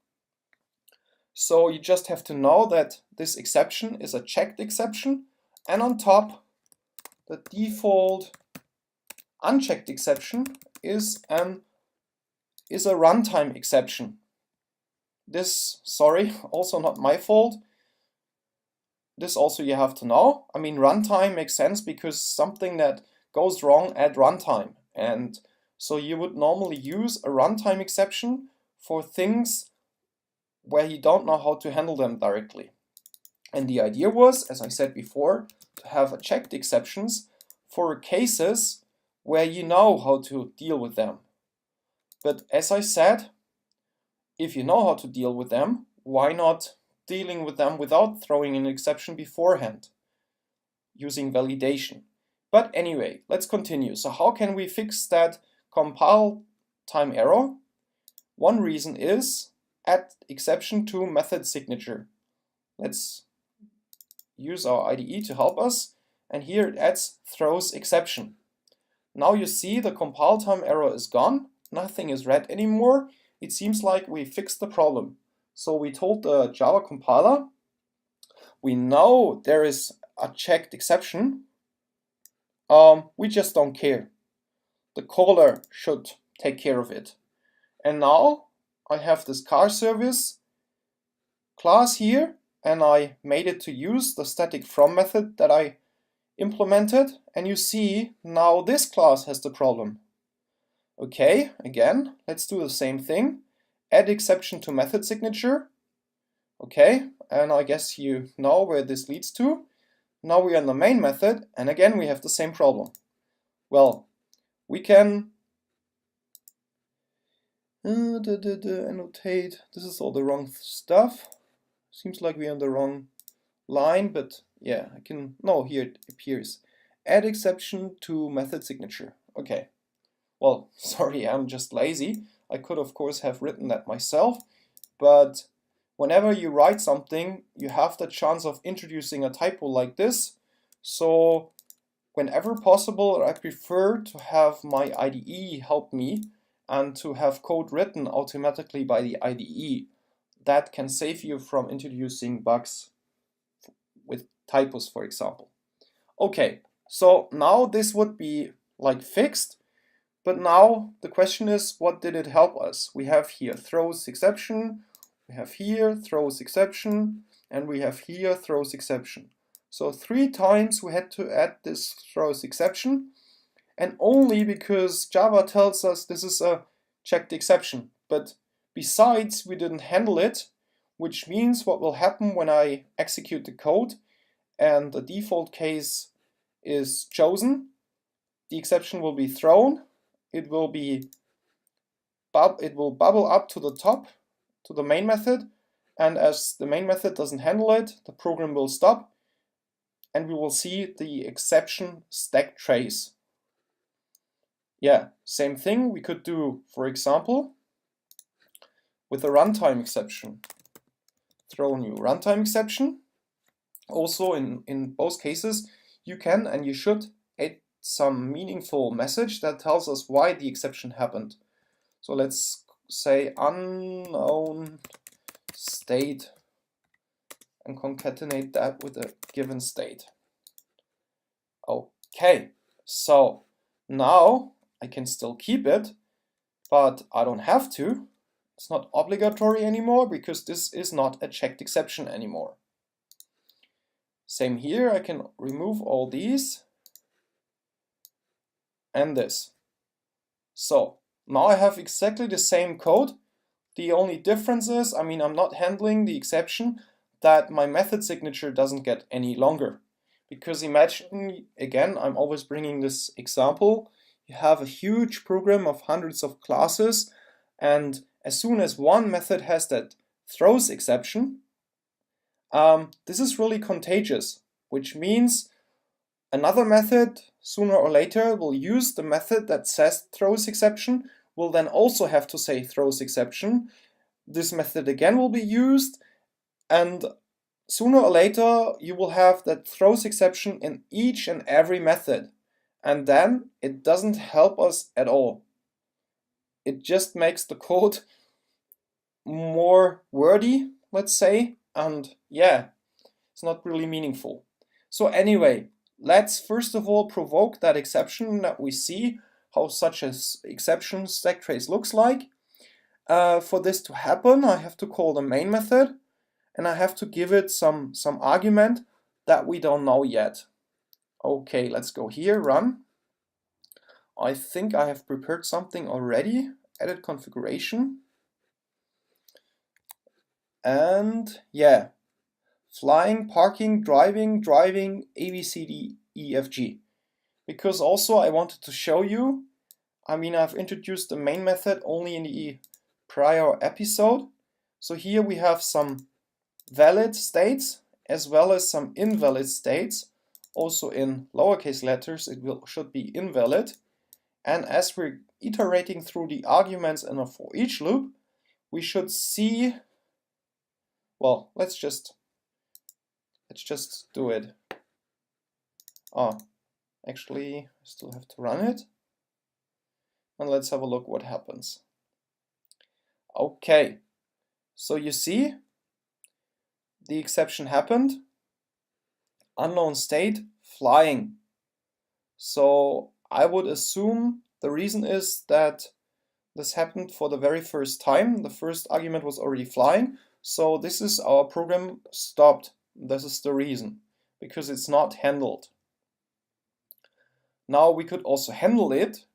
So you just have to know that this exception is a checked exception, and on top the default unchecked exception is a runtime exception. This, sorry, also not my fault. This also you have to know. I mean, runtime makes sense because something that goes wrong at runtime. And so you would normally use a runtime exception for things where you don't know how to handle them directly. And the idea was, as I said before, to have a checked exceptions for cases where you know how to deal with them. But as I said, if you know how to deal with them, why not dealing with them without throwing an exception beforehand, using validation? But anyway, let's continue. So how can we fix that compile time error? One reason is add exception to method signature. Let's use our IDE to help us, and here it adds throws exception. Now you see the compile time error is gone, nothing is read anymore. It seems like we fixed the problem. So we told the Java compiler, we know there is a checked exception, we just don't care. The caller should take care of it. And now I have this car service class here, and I made it to use the static from method that I implemented, and you see now this class has the problem. Okay, again, let's do the same thing. Add exception to method signature. Okay, and I guess you know where this leads to. Now we are in the main method, and again we have the same problem. Well, we can annotate. This is all the wrong stuff. Seems like we're on the wrong line, but yeah, I can, no, here it appears. Add exception to method signature. Okay. Well, sorry, I'm just lazy. I could of course have written that myself, but whenever you write something, you have the chance of introducing a typo like this. So whenever possible, I prefer to have my IDE help me and to have code written automatically by the IDE. That can save you from introducing bugs with typos, for example. Okay, so now this would be like fixed, but now the question is, what did it help us? We have here throws exception, we have here throws exception, and we have here throws exception. So 3 times we had to add this throws exception, and only because Java tells us this is a checked exception. But besides, we didn't handle it, which means what will happen when I execute the code and the default case is chosen, the exception will be thrown, it will bubble up to the top, to the main method, and as the main method doesn't handle it, the program will stop, and we will see the exception stack trace. Yeah, same thing we could do, for example, with a runtime exception. Throw new runtime exception. Also, in both cases, you can and you should add some meaningful message that tells us why the exception happened. So let's say unknown state and concatenate that with a given state. Okay, so now I can still keep it, but I don't have to. It's not obligatory anymore because this is not a checked exception anymore. Same here, I can remove all these and this. So now I have exactly the same code. The only difference is, I'm not handling the exception that my method signature doesn't get any longer. Because imagine, again, I'm always bringing this example, you have a huge program of hundreds of classes, and as soon as one method has that throws exception, this is really contagious, which means another method sooner or later will use the method that says throws exception, will then also have to say throws exception. This method again will be used, and sooner or later you will have that throws exception in each and every method, and then it doesn't help us at all. It just makes the code more wordy, let's say, and yeah, it's not really meaningful. So anyway, let's first of all provoke that exception that we see how such an exception stack trace looks like. For this to happen, I have to call the main method, and I have to give it some argument that we don't know yet. Okay, let's go here, run. I think I have prepared something already, edit configuration. And yeah, flying, parking, driving, A, B, C, D, E, F, G. Because also I wanted to show you, I've introduced the main method only in the prior episode. So here we have some valid states as well as some invalid states. Also in lowercase letters it should be invalid. And as we're iterating through the arguments in a for each loop, we should see, well, let's just do it. Actually, I still have to run it. And let's have a look what happens. Okay, so you see, the exception happened. Unknown state, flying. So I would assume the reason is that this happened for the very first time. The first argument was already flying. So this is our program stopped. This is the reason, because it's not handled. Now we could also handle it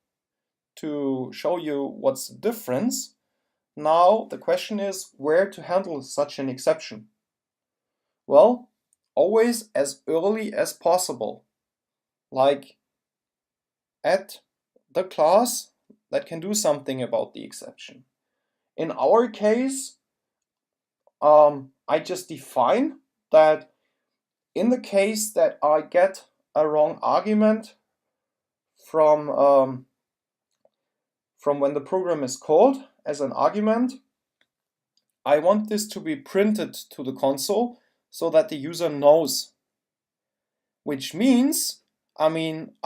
to show you what's the difference. Now the question is where to handle such an exception. Well, always as early as possible, like at the class that can do something about the exception. In our case, I just define that in the case that I get a wrong argument from when the program is called, as an argument, I want this to be printed to the console so that the user knows. Which means, I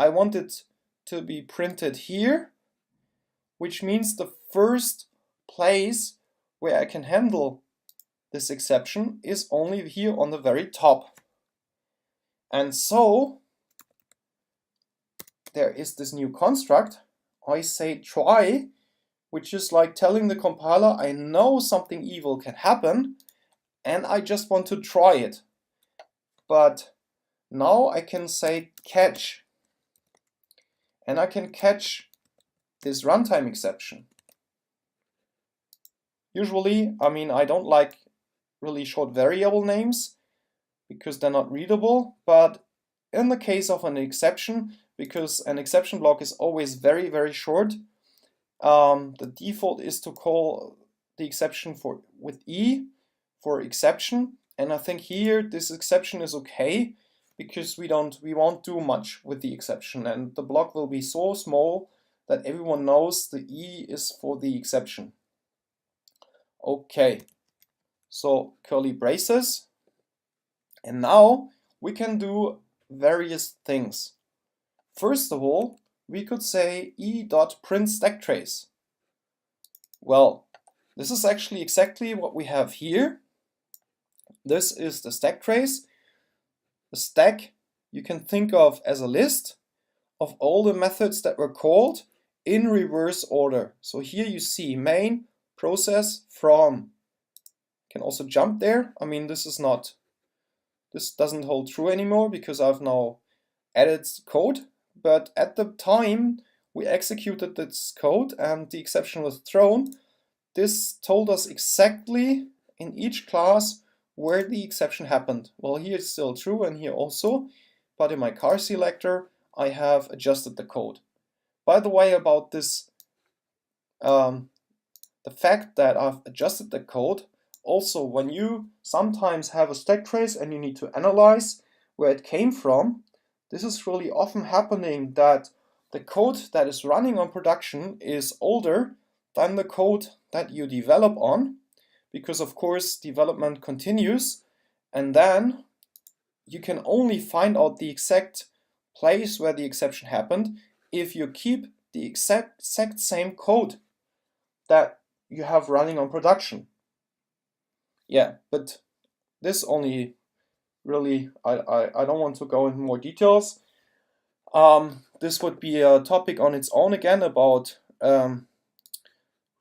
want it to be printed here, which means the first place where I can handle this exception is only here on the very top. And so there is this new construct. I say try, which is like telling the compiler I know something evil can happen and I just want to try it. But now I can say catch, and I can catch this runtime exception. Usually, I don't like really short variable names because they're not readable, but in the case of an exception, because an exception block is always very, very short, the default is to call the exception with E for exception, and I think here this exception is okay because we won't do much with the exception, and the block will be so small that everyone knows the E is for the exception. Okay, so curly braces, and now we can do various things. First of all, we could say e.print stack trace. Well, this is actually exactly what we have here. This is the stack trace. The stack you can think of as a list of all the methods that were called in reverse order. So here you see main, process, from. You can also jump there. This doesn't hold true anymore because I've now added code, but at the time we executed this code and the exception was thrown, this told us exactly in each class where the exception happened. Well, here it's still true and here also, but in my car selector I have adjusted the code. By the way, about this, the fact that I've adjusted the code, also when you sometimes have a stack trace and you need to analyze where it came from, this is really often happening that the code that is running on production is older than the code that you develop on, because of course development continues, and then you can only find out the exact place where the exception happened if you keep the exact same code that you have running on production. Yeah, but this only really, I don't want to go into more details. This would be a topic on its own again about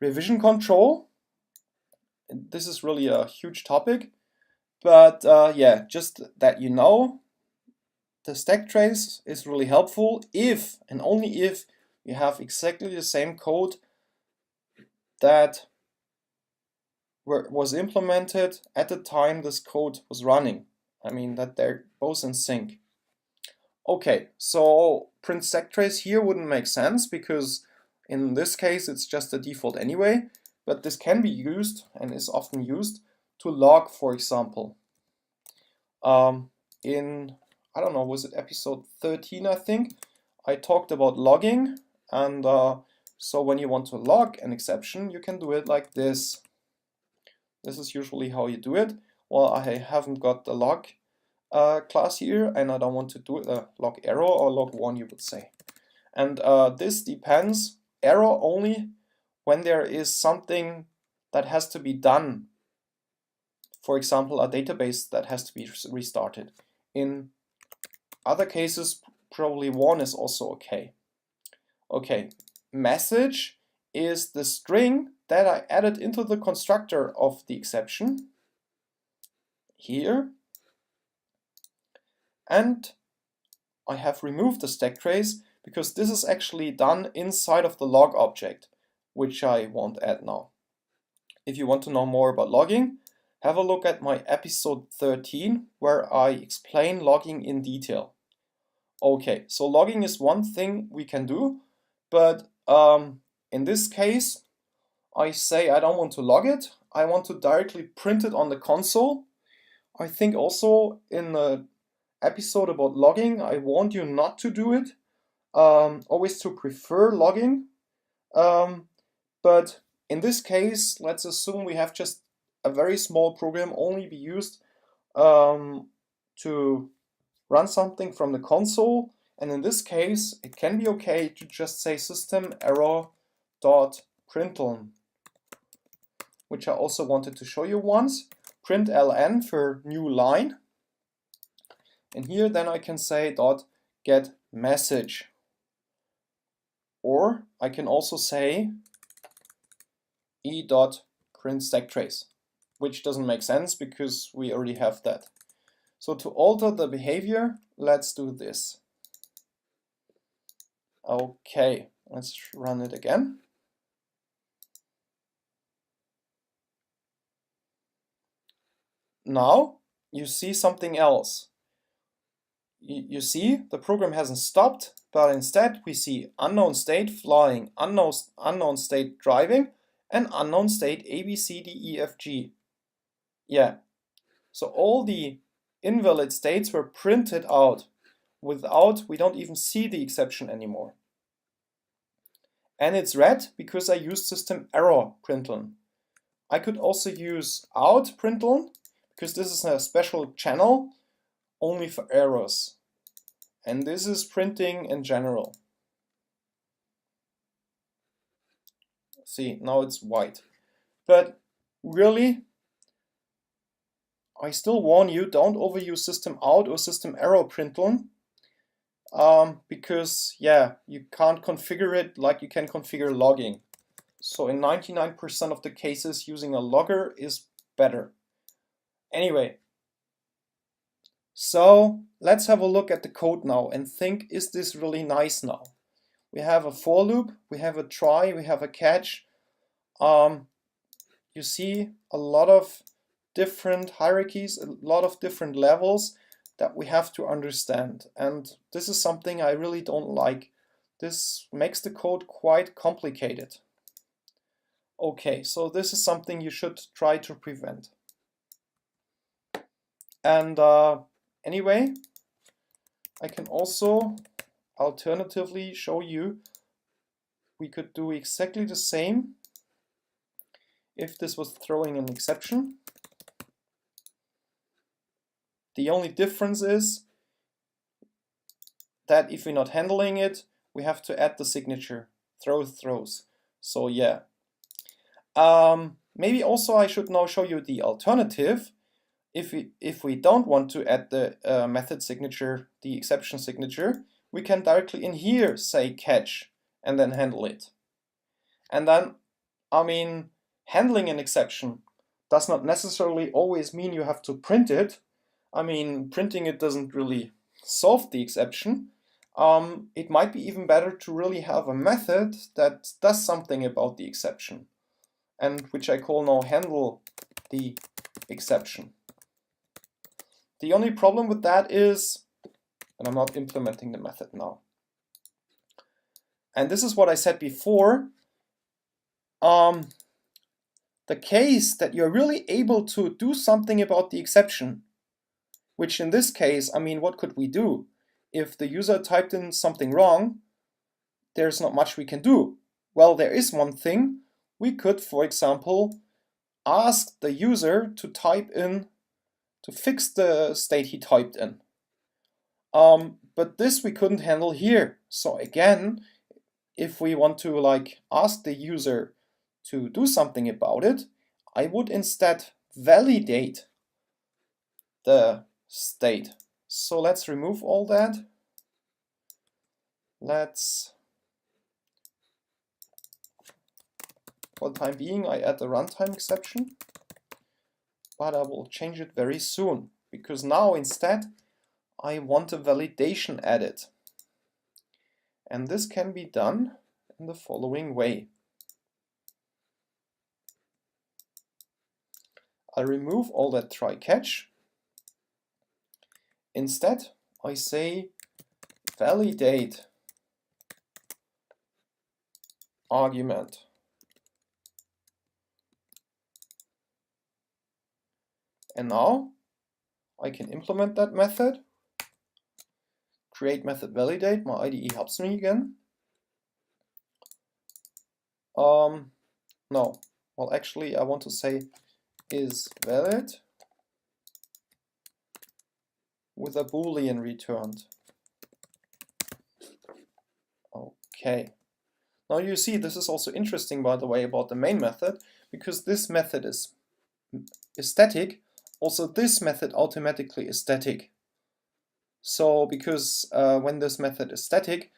revision control. This is really a huge topic, but yeah, just that you know, the stack trace is really helpful if and only if you have exactly the same code that was implemented at the time this code was running. That they're both in sync. Okay, so print stack trace here wouldn't make sense because in this case it's just a default anyway, but this can be used and is often used to log, for example. In, I don't know, was it episode 13 I think, I talked about logging, and so when you want to log an exception you can do it like this. This is usually how you do it. Well, I haven't got the log class here and I don't want to do it log error or log one, you would say. And this depends, error only when there is something that has to be done. For example, a database that has to be restarted. In other cases, probably one is also okay. Okay, message is the string that I added into the constructor of the exception here. And I have removed the stack trace because this is actually done inside of the log object, which I won't add now. If you want to know more about logging, have a look at my episode 13 where I explain logging in detail. Okay, so logging is one thing we can do, but in this case I say I don't want to log it, I want to directly print it on the console. I think also in the episode about logging I warned you not to do it, always to prefer logging, but In this case, let's assume we have just a very small program only be used to run something from the console. And in this case, it can be okay to just say system error dot println, which I also wanted to show you once. Print ln for new line. And here then I can say dot get message. Or I can also say e dot print stack trace, which doesn't make sense because we already have that. So to alter the behavior, let's do this. Okay, let's run it again. Now you see something else. You see the program hasn't stopped, but instead we see unknown state flying, unknown state driving, and unknown state A, B, C, D, E, F, G. Yeah, so all the invalid states were printed out without, we don't even see the exception anymore. And it's red because I used system error println. I could also use out println because this is a special channel only for errors. And this is printing in general. See, now it's white. But really, I still warn you, don't overuse system out or system error println. Because yeah, you can't configure it like you can configure logging. So in 99% of the cases, using a logger is better. Anyway, so let's have a look at the code now and think, is this really nice now? We have a for loop, we have a try, we have a catch. You see a lot of different hierarchies, a lot of different levels that we have to understand. And this is something I really don't like. This makes the code quite complicated. Okay, so this is something you should try to prevent. And anyway, I can also alternatively show you we could do exactly the same if this was throwing an exception. The only difference is that if we're not handling it, we have to add the signature, throws. So yeah. Maybe also I should now show you the alternative. If we don't want to add the method signature, the exception signature, we can directly in here say catch and then handle it. And then, I mean, handling an exception does not necessarily always mean you have to print it. I mean, printing it doesn't really solve the exception. It might be even better to really have a method that does something about the exception, and which I call now handle the exception. The only problem with that is, and I'm not implementing the method now. And this is what I said before. The case that you're really able to do something about the exception, which in this case, I mean, what could we do? If the user typed in something wrong, there's not much we can do. Well, there is one thing. We could, for example, ask the user to type in, to fix the state he typed in. But this we couldn't handle here. So again, if we want to like ask the user to do something about it, I would instead validate the state. So let's remove all that. Let's, for the time being, I add the runtime exception, but I will change it very soon because now instead I want a validation added. And this can be done in the following way. I remove all that try catch. Instead, I say validate argument. And now I can implement that method. Create method validate. My IDE helps me again. no, well actually I want to say is valid with a Boolean returned. Okay. Now you see this is also interesting, by the way, about the main method, because this method is static. Also this method automatically is static. So because when this method is static,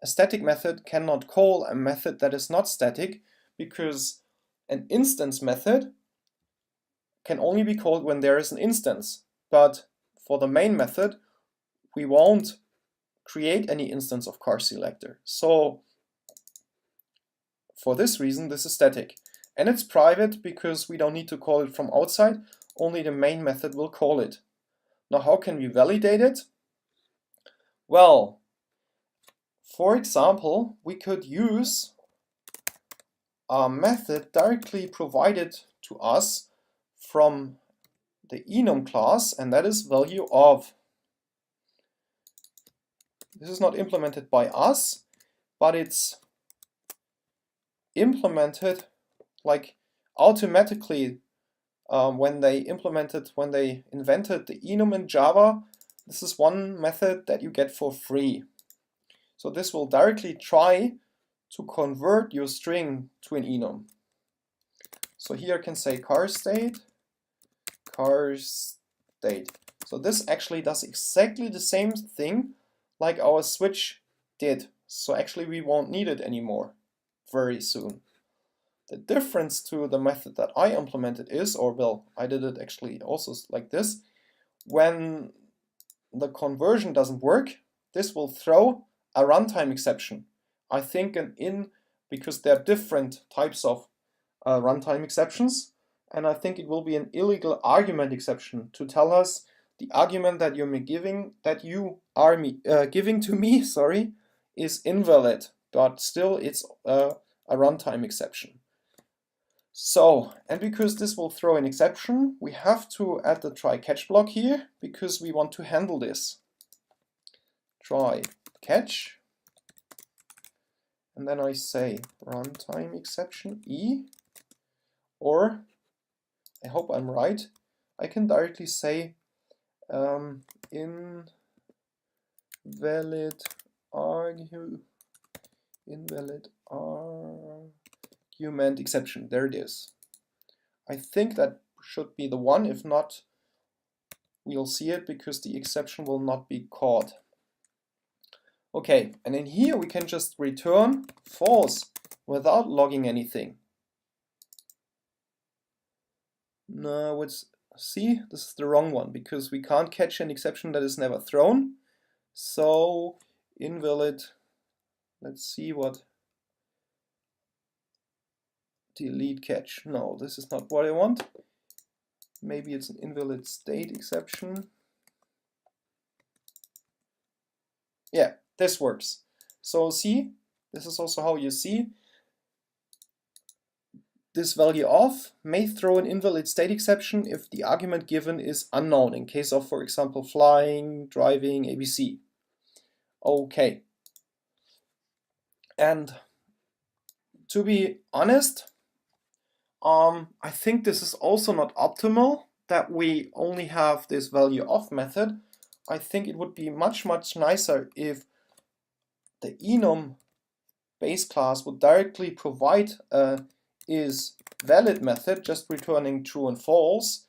a static method cannot call a method that is not static, because an instance method can only be called when there is an instance. But for the main method, we won't create any instance of car selector. So for this reason, this is static. And it's private because we don't need to call it from outside, only the main method will call it. Now how can we validate it? Well, for example, we could use a method directly provided to us from the enum class, and that is value of. This is not implemented by us, but it's implemented like automatically when they invented the enum in Java. This is one method that you get for free. So this will directly try to convert your string to an enum. So here I can say car state. So this actually does exactly the same thing like our switch did. So actually we won't need it anymore very soon. The difference to the method that I implemented is, or well, I did it actually also like this, when the conversion doesn't work, this will throw a runtime exception. I think because there are different types of runtime exceptions, and I think it will be an illegal argument exception to tell us the argument that you are giving to me, is invalid, but still it's a runtime exception. So, and because this will throw an exception, we have to add the try catch block here because we want to handle this. Try catch, and then I say runtime exception E, or I hope I'm right, I can directly say invalid argument exception. There it is. I think that should be the one. If not, we'll see it because the exception will not be caught. Okay, and in here we can just return false without logging anything. No, see, this is the wrong one because we can't catch an exception that is never thrown. So invalid, let's see what delete catch. No, this is not what I want. Maybe it's an invalid state exception. Yeah, this works. So see, this is also how you see this value of may throw an invalid state exception if the argument given is unknown, in case of, for example, flying, driving, ABC. Okay. And to be honest, I think this is also not optimal that we only have this value of method. I think it would be much nicer if the enum base class would directly provide is valid method, just returning true and false.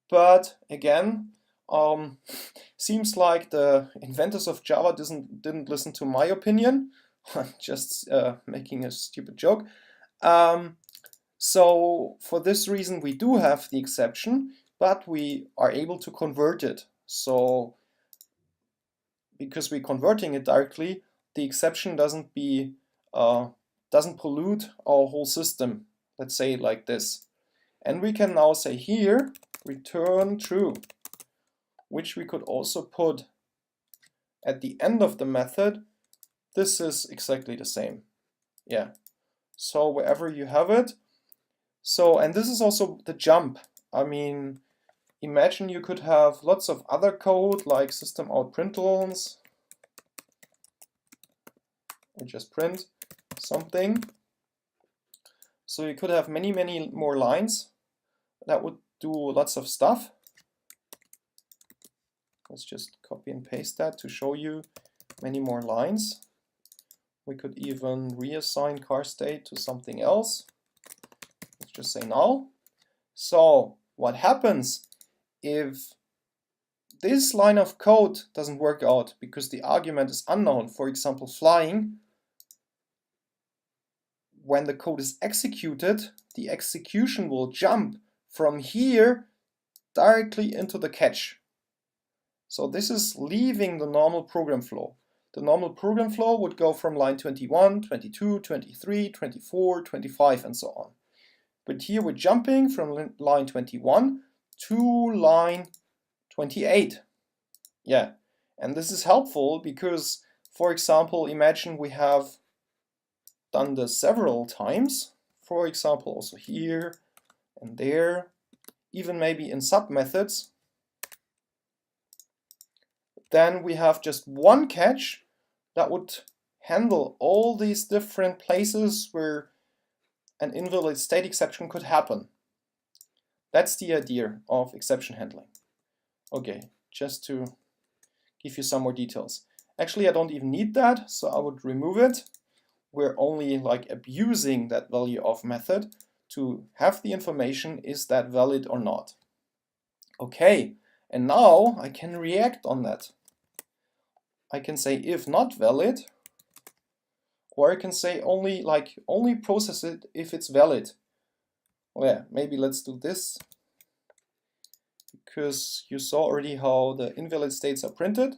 But again, seems like the inventors of Java didn't listen to my opinion. I'm just making a stupid joke. So for this reason we do have the exception, but we are able to convert it. So because we're converting it directly, the exception doesn't pollute our whole system. Let's say it like this. And we can now say here, return true, which we could also put at the end of the method. This is exactly the same. Yeah. So wherever you have it. So, and this is also the jump. I mean, imagine you could have lots of other code like system out printlns, or just print something. So you could have many more lines that would do lots of stuff. Let's just copy and paste that to show you many more lines. We could even reassign car state to something else. Let's just say null. So what happens if this line of code doesn't work out because the argument is unknown, for example flying? When the code is executed, the execution will jump from here directly into the catch. So this is leaving the normal program flow. The normal program flow would go from line 21, 22, 23, 24, 25 and so on. But here we're jumping from line 21 to line 28. Yeah, and this is helpful because, for example, imagine we have done this several times. For example, also here and there, even maybe in sub-methods. Then we have just one catch that would handle all these different places where an invalid state exception could happen. That's the idea of exception handling. Okay, just to give you some more details. Actually, I don't even need that, so I would remove it. We're only like abusing that value of method to have the information, is that valid or not. Okay, and now I can react on that. I can say if not valid, or I can say only process it if it's valid. Well, yeah, maybe let's do this, because you saw already how the invalid states are printed.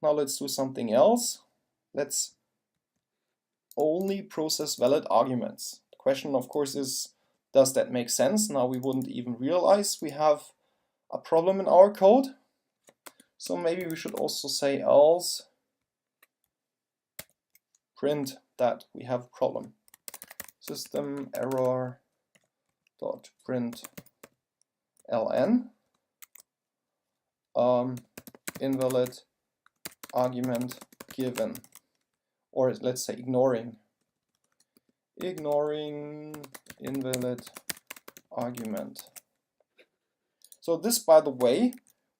Now let's do something else. Let's only process valid arguments. The question, of course, is, does that make sense? Now we wouldn't even realize we have a problem in our code. So maybe we should also say else print that we have a problem. System error dot print ln invalid argument given, or let's say ignoring invalid argument. So this, by the way,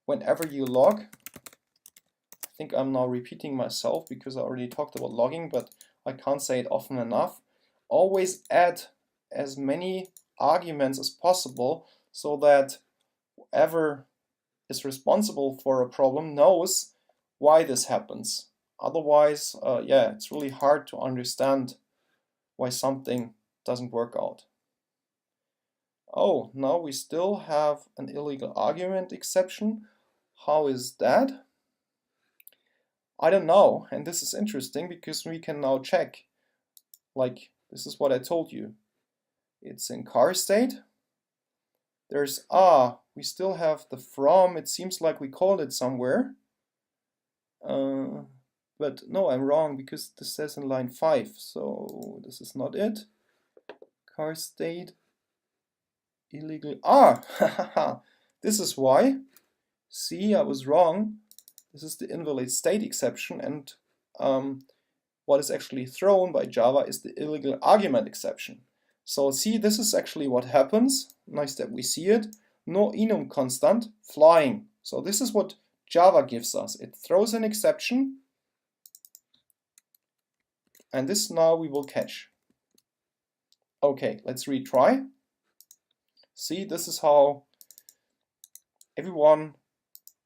whenever you log, I think I'm now repeating myself because I already talked about logging, but I can't say it often enough. Always add as many arguments as possible so that whoever is responsible for a problem knows why this happens. Otherwise, yeah, it's really hard to understand why something doesn't work out. Oh, now we still have an illegal argument exception. How is that? I don't know, and this is interesting because we can now check. Like, this is what I told you. It's in car state. There's we still have the from. It seems like we called it somewhere. But no, I'm wrong because this says in line 5, so this is not it. Car state illegal. This is why. See, I was wrong. This is the invalid state exception, and what is actually thrown by Java is the illegal argument exception. So see, this is actually what happens. Nice that we see it. No enum constant, flying. So this is what Java gives us. It throws an exception, and this now we will catch. Okay, let's retry. See, this is how everyone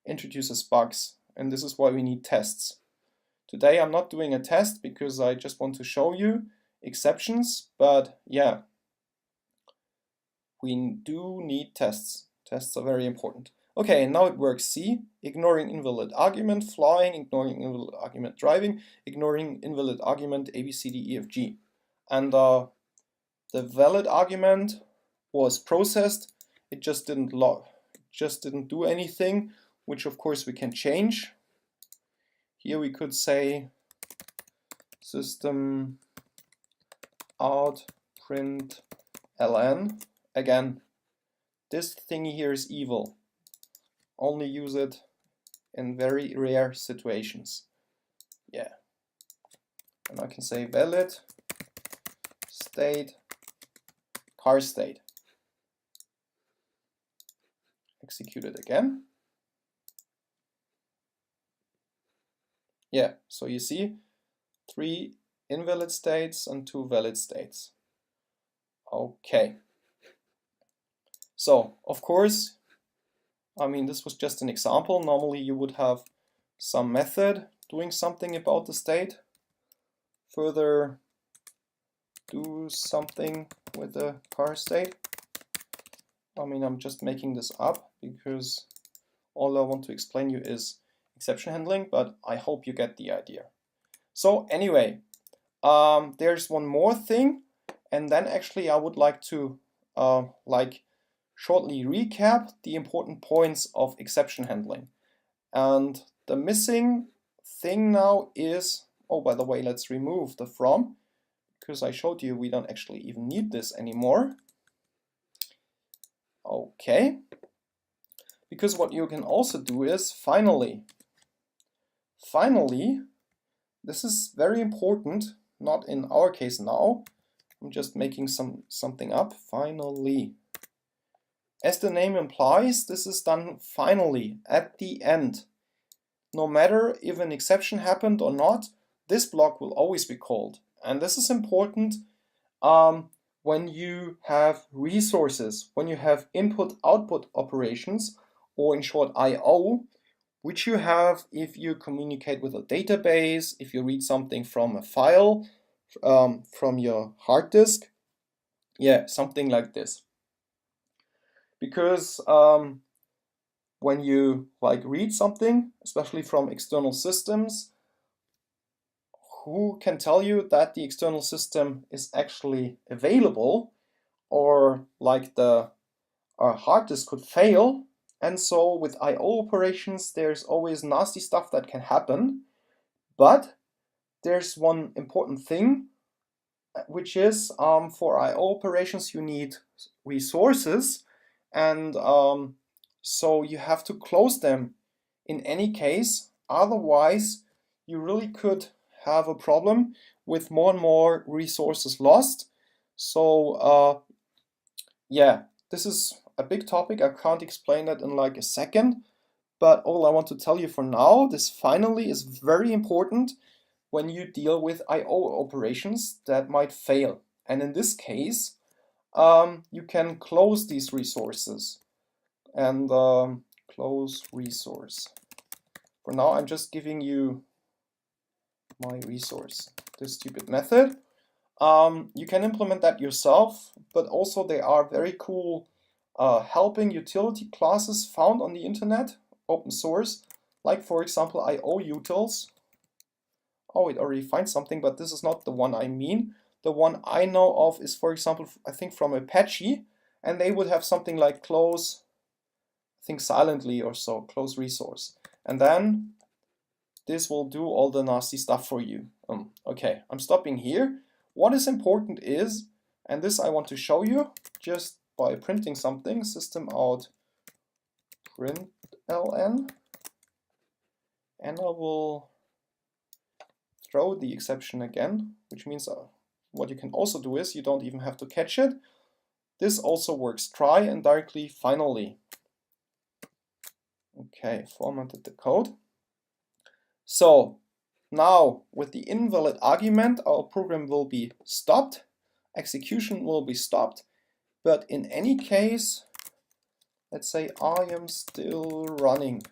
introduces bugs, and this is why we need tests. Today I'm not doing a test because I just want to show you exceptions, but yeah, we do need tests. Tests are very important. Okay, and now it works. See, ignoring invalid argument, flying, ignoring invalid argument, driving, ignoring invalid argument, A, B, C, D, E, F, G. And the valid argument was processed. It just didn't do anything, which of course we can change. Here we could say system out print ln. Again, this thingy here is evil. Only use it in very rare situations. Yeah. And I can say valid state car state. Execute it again. Yeah, so you see 3 invalid states and 2 valid states. Okay. So, of course, I mean, this was just an example. Normally you would have some method doing something about the state. Further do something with the car state. I mean, I'm just making this up because all I want to explain you is exception handling, but I hope you get the idea. So anyway, there's one more thing, and then actually I would like to shortly recap the important points of exception handling. And the missing thing now is, oh, by the way, let's remove the from, because I showed you we don't actually even need this anymore. Okay. Because what you can also do is finally, this is very important, not in our case now. I'm just making something up. Finally. As the name implies, this is done finally, at the end. No matter if an exception happened or not, this block will always be called. And this is important when you have resources, when you have input-output operations, or in short I/O, which you have if you communicate with a database, if you read something from a file, from your hard disk. Yeah, something like this. Because when you read something, especially from external systems, who can tell you that the external system is actually available, or the hard disk could fail? And so with I/O operations, there's always nasty stuff that can happen. But there's one important thing, which is for I/O operations you need resources, and so you have to close them in any case. Otherwise, you really could have a problem with more and more resources lost. So yeah, this is a big topic. I can't explain that in a second, but all I want to tell you for now, this finally is very important when you deal with I/O operations that might fail. And in this case, you can close these resources. And close resource. For now, I'm just giving you my resource, this stupid method. You can implement that yourself, but also there are very cool helping utility classes found on the internet, open source, like for example IOUtils. Oh, it already finds something, but this is not the one I mean. The one I know of is, for example, I think from Apache, and they would have something like close, I think silently or so, close resource. And then this will do all the nasty stuff for you. Okay, I'm stopping here. What is important is, and this I want to show you just by printing something, system out println, and I will throw the exception again, which means what you can also do is you don't even have to catch it. This also works. Try and directly finally. Okay, formatted the code. So now with the invalid argument, our program will be stopped. Execution will be stopped. But in any case, let's say I am still running.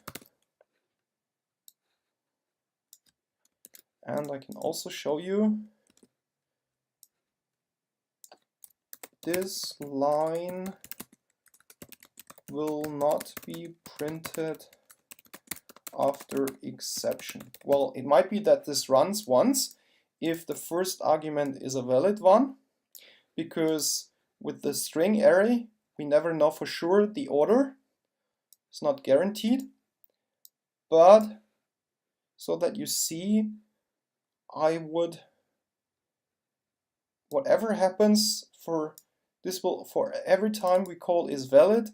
And I can also show you this line will not be printed after exception. Well, it might be that this runs once if the first argument is a valid one, because with the string array, we never know for sure the order. It's not guaranteed. But so that you see, I would, whatever happens for this will, for every time we call is valid,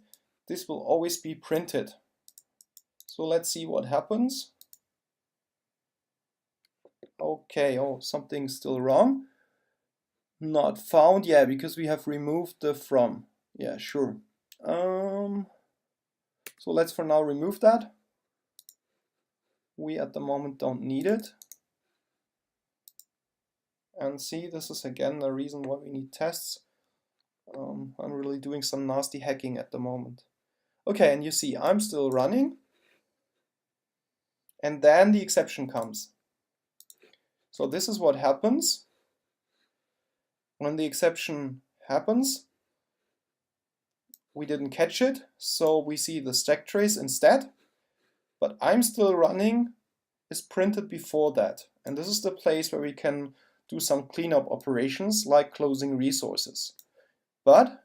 this will always be printed. So let's see what happens. Okay, oh, something's still wrong. Not found, yeah, because we have removed the from. Yeah, sure. So let's for now remove that. We at the moment don't need it. And see, this is again the reason why we need tests. I'm really doing some nasty hacking at the moment. Okay, and you see, I'm still running. And then the exception comes. So this is what happens. When the exception happens, we didn't catch it, so we see the stack trace instead. But I'm still running is printed before that. And this is the place where we can do some cleanup operations like closing resources. But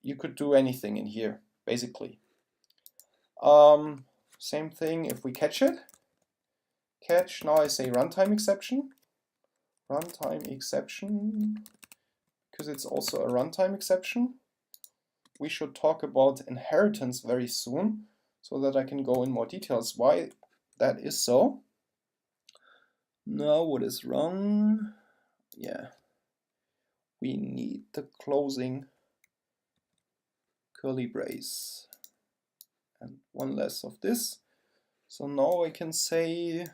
you could do anything in here, basically. Same thing if we catch it. Catch, now I say runtime exception. Runtime exception, because it's also a runtime exception. We should talk about inheritance very soon, so that I can go in more details why that is so. Now what is wrong? Yeah, we need the closing curly brace and one less of this. So now I can say,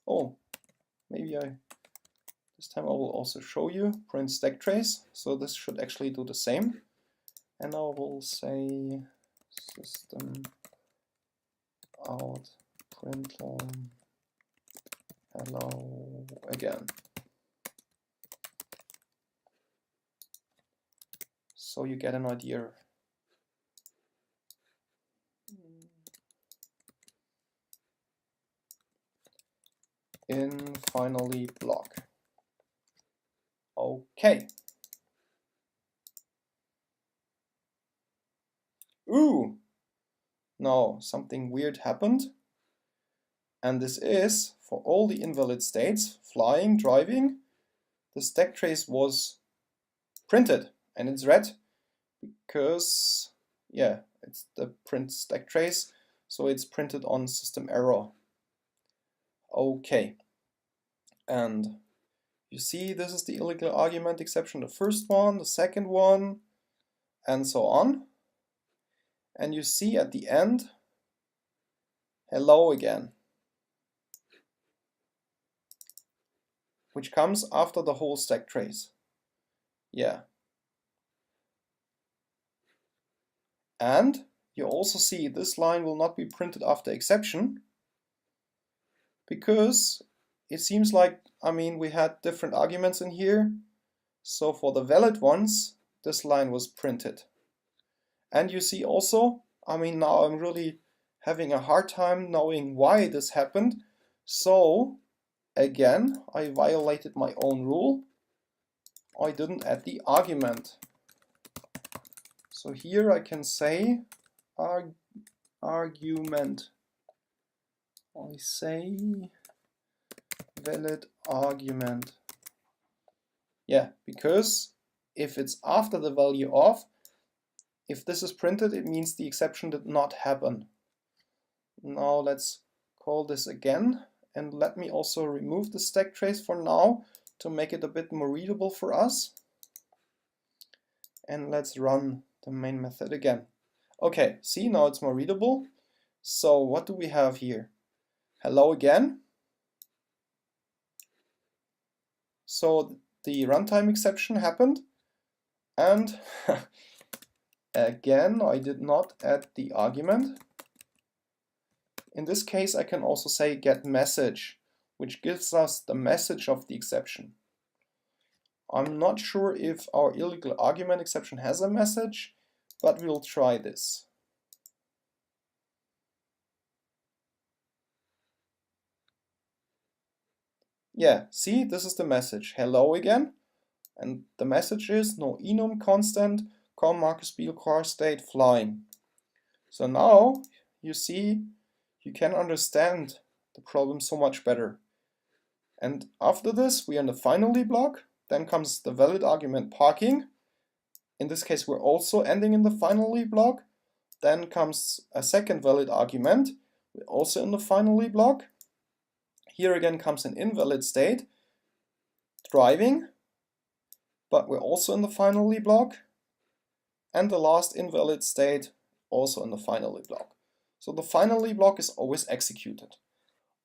oh, maybe this time I will also show you print stack trace. So this should actually do the same. And I will say system out println hello again. So you get an idea. In finally block. Okay. Ooh! Now something weird happened. And this is for all the invalid states, flying, driving, the stack trace was printed and it's red because, yeah, it's the print stack trace, so it's printed on system error. Okay, and you see this is the illegal argument exception, the first one, the second one, and so on. And you see at the end, hello again, which comes after the whole stack trace. Yeah. And you also see this line will not be printed after exception because it seems like, I mean, we had different arguments in here. So for the valid ones, this line was printed. And you see also, I mean, now I'm really having a hard time knowing why this happened. So again, I violated my own rule. I didn't add the argument. So here I can say argument. I say valid argument. Yeah, because if it's after the value of, if this is printed, it means the exception did not happen. Now let's call this again, and let me also remove the stack trace for now to make it a bit more readable for us. And let's run the main method again. Okay, see, now it's more readable. So what do we have here? Hello again. So the runtime exception happened, and again, I did not add the argument. In this case, I can also say get message, which gives us the message of the exception. I'm not sure if our illegal argument exception has a message, but we'll try this. Yeah, see, this is the message. Hello again. And the message is no enum constant, com Marcus Beal car state flying. So now you see you can understand the problem so much better. And after this, we are in the finally block. Then comes the valid argument parking. In this case, we're also ending in the finally block. Then comes a second valid argument. We're also in the finally block. Here again comes an invalid state. driving, but we're also in the finally block, and the last invalid state also in the finally block. So the finally block is always executed.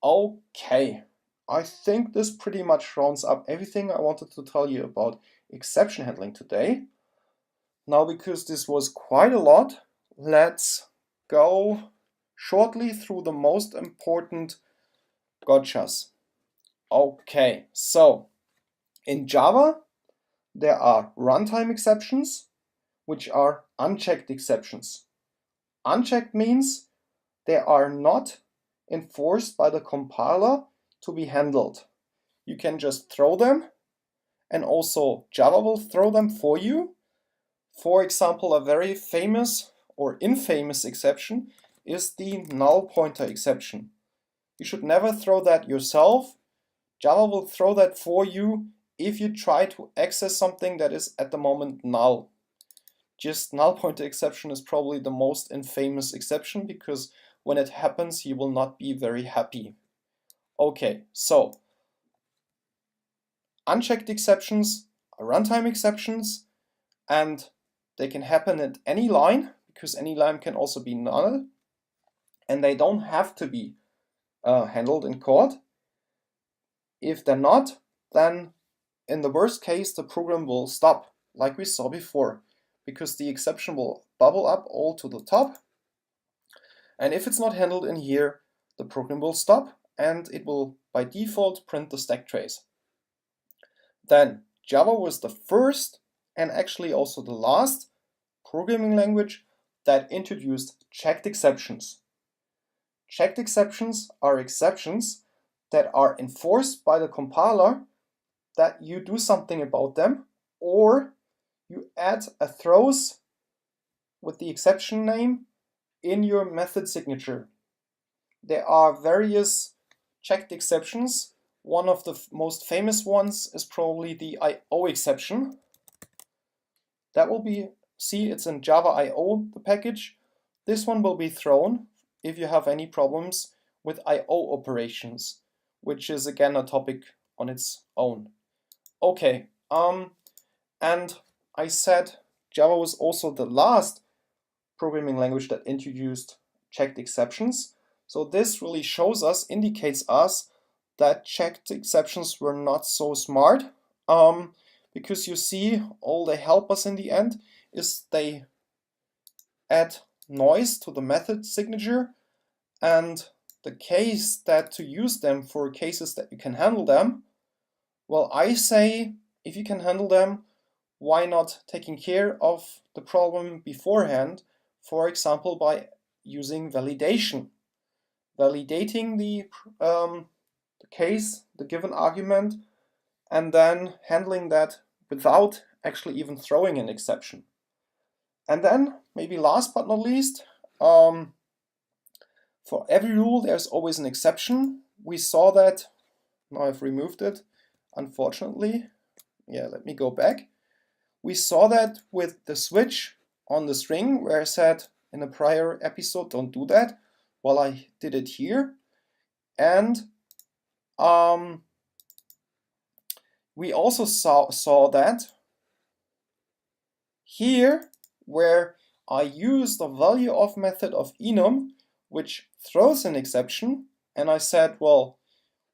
Okay, I think this pretty much rounds up everything I wanted to tell you about exception handling today. Now, because this was quite a lot, let's go shortly through the most important gotchas. Okay, so in Java, there are runtime exceptions, which are unchecked exceptions. Unchecked means they are not enforced by the compiler to be handled. You can just throw them, and also Java will throw them for you. For example, a very famous or infamous exception is the null pointer exception. You should never throw that yourself. Java will throw that for you if you try to access something that is at the moment null. Just null pointer exception is probably the most infamous exception because when it happens, you will not be very happy. Okay, so unchecked exceptions are runtime exceptions, and they can happen at any line because any line can also be null, and they don't have to be handled in code. If they're not, then in the worst case, the program will stop, like we saw before, because the exception will bubble up all to the top. And if it's not handled in here, the program will stop and it will by default print the stack trace. Then Java was the first and actually also the last programming language that introduced checked exceptions. Checked exceptions are exceptions that are enforced by the compiler that you do something about them, or you add a throws with the exception name in your method signature. There are various checked exceptions. One of the most famous ones is probably the IO exception. That will be, see, it's in Java IO, the package. This one will be thrown if you have any problems with IO operations, which is again a topic on its own. Okay, and I said Java was also the last programming language that introduced checked exceptions. So this really shows us, indicates us that checked exceptions were not so smart, because you see, all they help us in the end is they add noise to the method signature, and the case that to use them for cases that you can handle them, well, I say if you can handle them, why not taking care of the problem beforehand, for example, by using validation. Validating the case, the given argument, and then handling that without actually even throwing an exception. And then, maybe last but not least, for every rule there's always an exception. We saw that, now I've removed it, unfortunately. Yeah, let me go back. We saw that with the switch on the string, where I said in a prior episode, don't do that. Well, I did it here. And we also saw that here, where I use the value of method of enum, which throws an exception, and I said, well,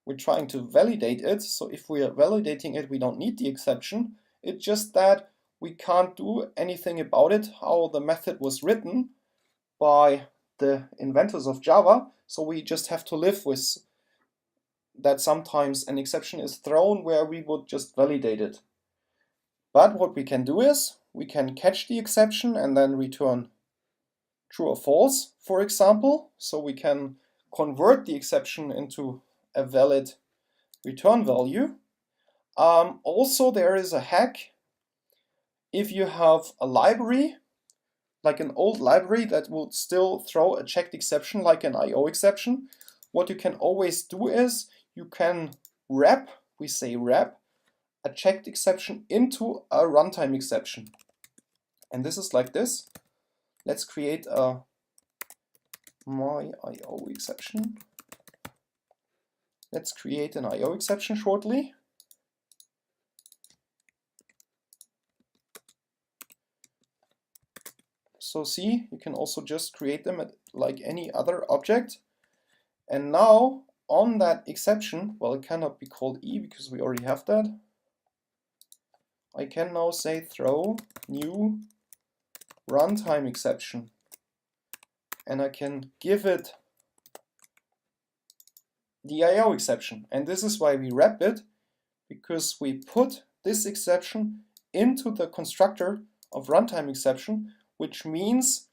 we're trying to validate it, so if we are validating it, we don't need the exception. It's just that we can't do anything about it, how the method was written by the inventors of Java, so we just have to live with that sometimes an exception is thrown where we would just validate it. But what we can do is, we can catch the exception and then return true or false, for example, so we can convert the exception into a valid return value. Also, there is a hack. If you have a library, like an old library that would still throw a checked exception like an IO exception, what you can always do is you can wrap, we say wrap, a checked exception into a runtime exception. And this is like this. Let's create a my IO exception. Let's create an IO exception shortly. So see, you can also just create them like any other object. And now on that exception, well, it cannot be called E because we already have that. I can now say throw new runtime exception. And I can give it the IO exception. And this is why we wrap it, because we put this exception into the constructor of runtime exception, which means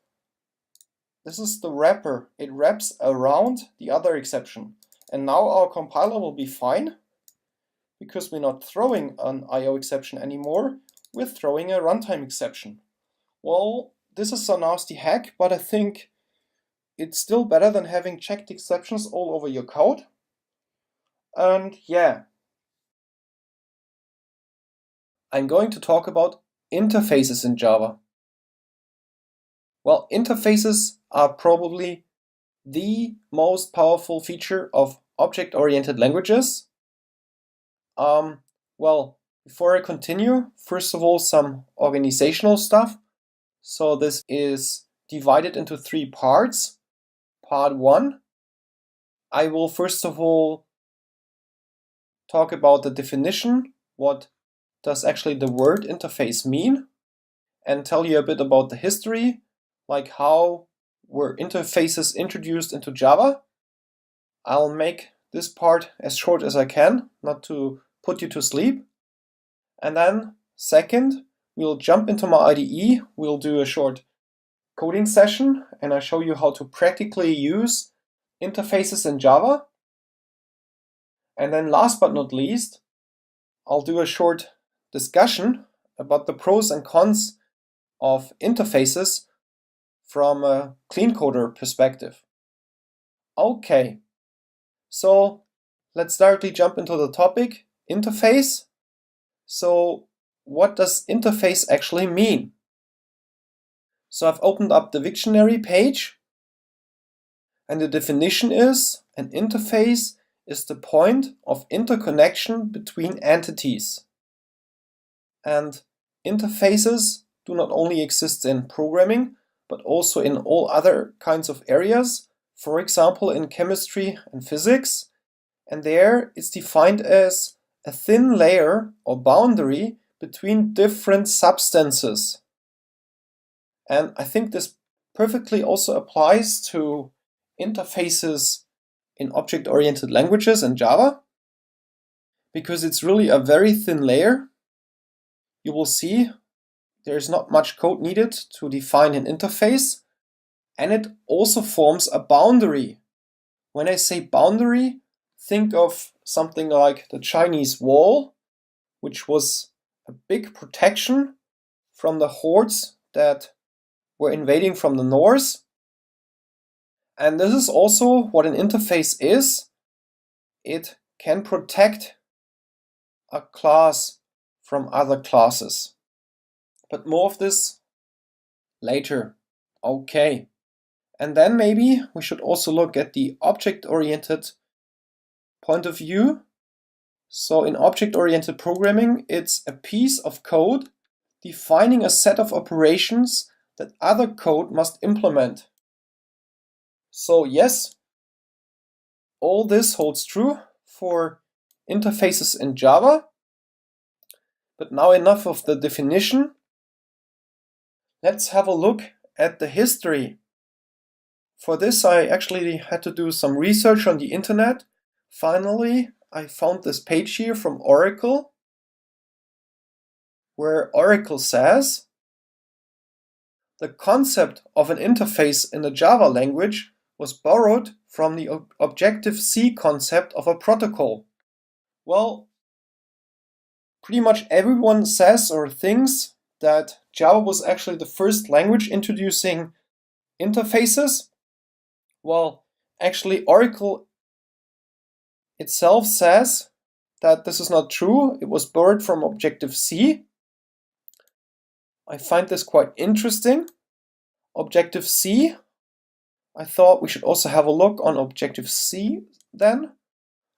this is the wrapper. It wraps around the other exception. And now our compiler will be fine, because we're not throwing an IO exception anymore, we're throwing a runtime exception. Well, this is a nasty hack, but I think it's still better than having checked exceptions all over your code. And yeah, I'm going to talk about interfaces in Java. Well, interfaces are probably the most powerful feature of object-oriented languages. Well, before I continue, first of all, some organizational stuff. So this is divided into 3 parts. Part 1, I will first of all talk about the definition. What does actually the word interface mean? And tell you a bit about the history, like how were interfaces introduced into Java. I'll make this part as short as I can, not to put you to sleep. And then second, we'll jump into my IDE, we'll do a short coding session, and I show you how to practically use interfaces in Java. And then last but not least, I'll do a short discussion about the pros and cons of interfaces from a clean coder perspective. Okay, so let's directly jump into the topic, interface. So what does interface actually mean? So I've opened up the dictionary page, and the definition is an interface is the point of interconnection between entities. And interfaces do not only exist in programming, but also in all other kinds of areas, for example in chemistry and physics. And there it's defined as a thin layer or boundary between different substances. And I think this perfectly also applies to interfaces in object-oriented languages and Java, because it's really a very thin layer. You will see there's not much code needed to define an interface, and it also forms a boundary. When I say boundary, think of something like the Chinese wall, which was a big protection from the hordes that were invading from the north. And this is also what an interface is. It can protect a class from other classes. But more of this later. Okay. And then maybe we should also look at the object-oriented point of view. So in object-oriented programming, it's a piece of code defining a set of operations that other code must implement. So yes, all this holds true for interfaces in Java. But now enough of the definition. Let's have a look at the history. For this, I actually had to do some research on the internet. Finally, I found this page here from Oracle, where Oracle says the concept of an interface in the Java language was borrowed from the Objective-C concept of a protocol. Well, pretty much everyone says or thinks that Java was actually the first language introducing interfaces. Well, actually Oracle itself says that this is not true. It was borrowed from Objective-C. I find this quite interesting. Objective-C, I thought we should also have a look on Objective-C then.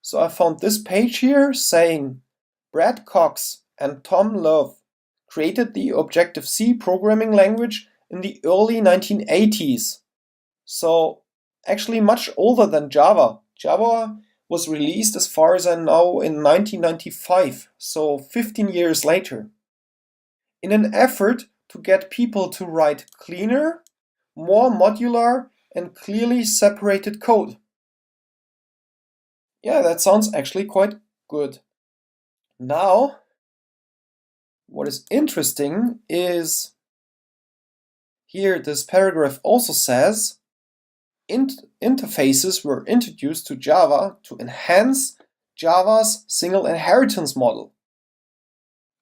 So I found this page here saying Brad Cox and Tom Love created the Objective-C programming language in the early 1980s. So actually much older than Java. Java was released, as far as I know, in 1995, so 15 years later, in an effort to get people to write cleaner, more modular, and clearly separated code. Yeah, that sounds actually quite good. Now, what is interesting is here this paragraph also says interfaces were introduced to Java to enhance Java's single inheritance model.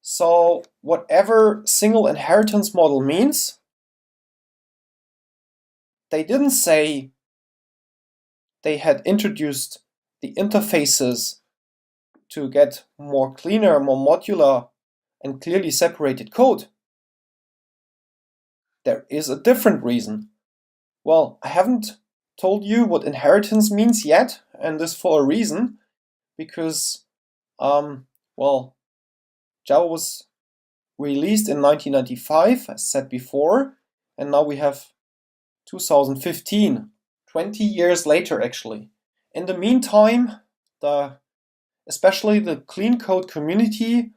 So whatever single inheritance model means, they didn't say they had introduced the interfaces to get more cleaner, more modular, and clearly separated code. There is a different reason. Well, I haven't told you what inheritance means yet, and this for a reason, because, well, Java was released in 1995, as said before, and now we have 2015, 20 years later actually. In the meantime, especially the clean code community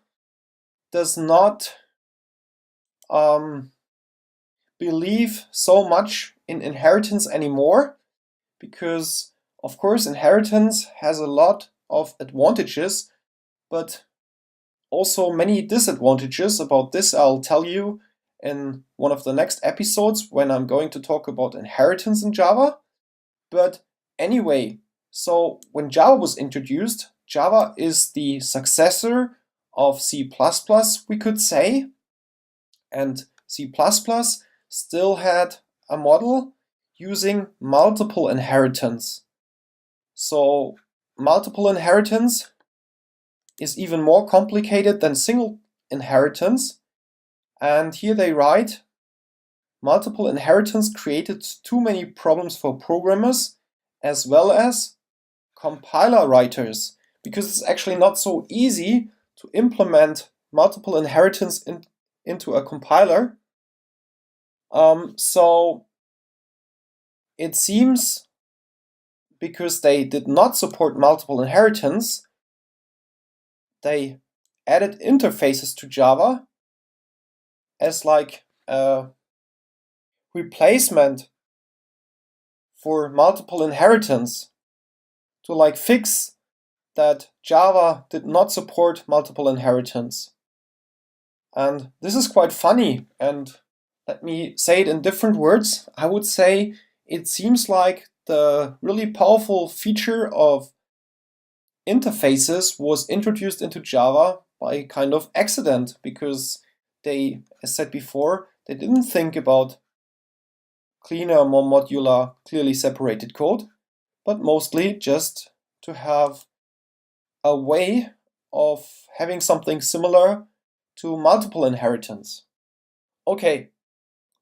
does not believe so much in inheritance anymore, because of course inheritance has a lot of advantages, but also many disadvantages. About this I'll tell you in one of the next episodes when I'm going to talk about inheritance in Java. But anyway, so when Java was introduced, Java is the successor of C++, we could say, and C++ still had a model using multiple inheritance. So multiple inheritance is even more complicated than single inheritance, and here they write, multiple inheritance created too many problems for programmers as well as compiler writers, because it's actually not so easy to implement multiple inheritance into a compiler. So it seems, because they did not support multiple inheritance, they added interfaces to Java as like a replacement for multiple inheritance, to like fix that Java did not support multiple inheritance. And this is quite funny, and let me say it in different words. I would say it seems like the really powerful feature of interfaces was introduced into Java by kind of accident, because they, as said before, they didn't think about cleaner, more modular, clearly separated code, but mostly just to have a way of having something similar to multiple inheritance. Okay,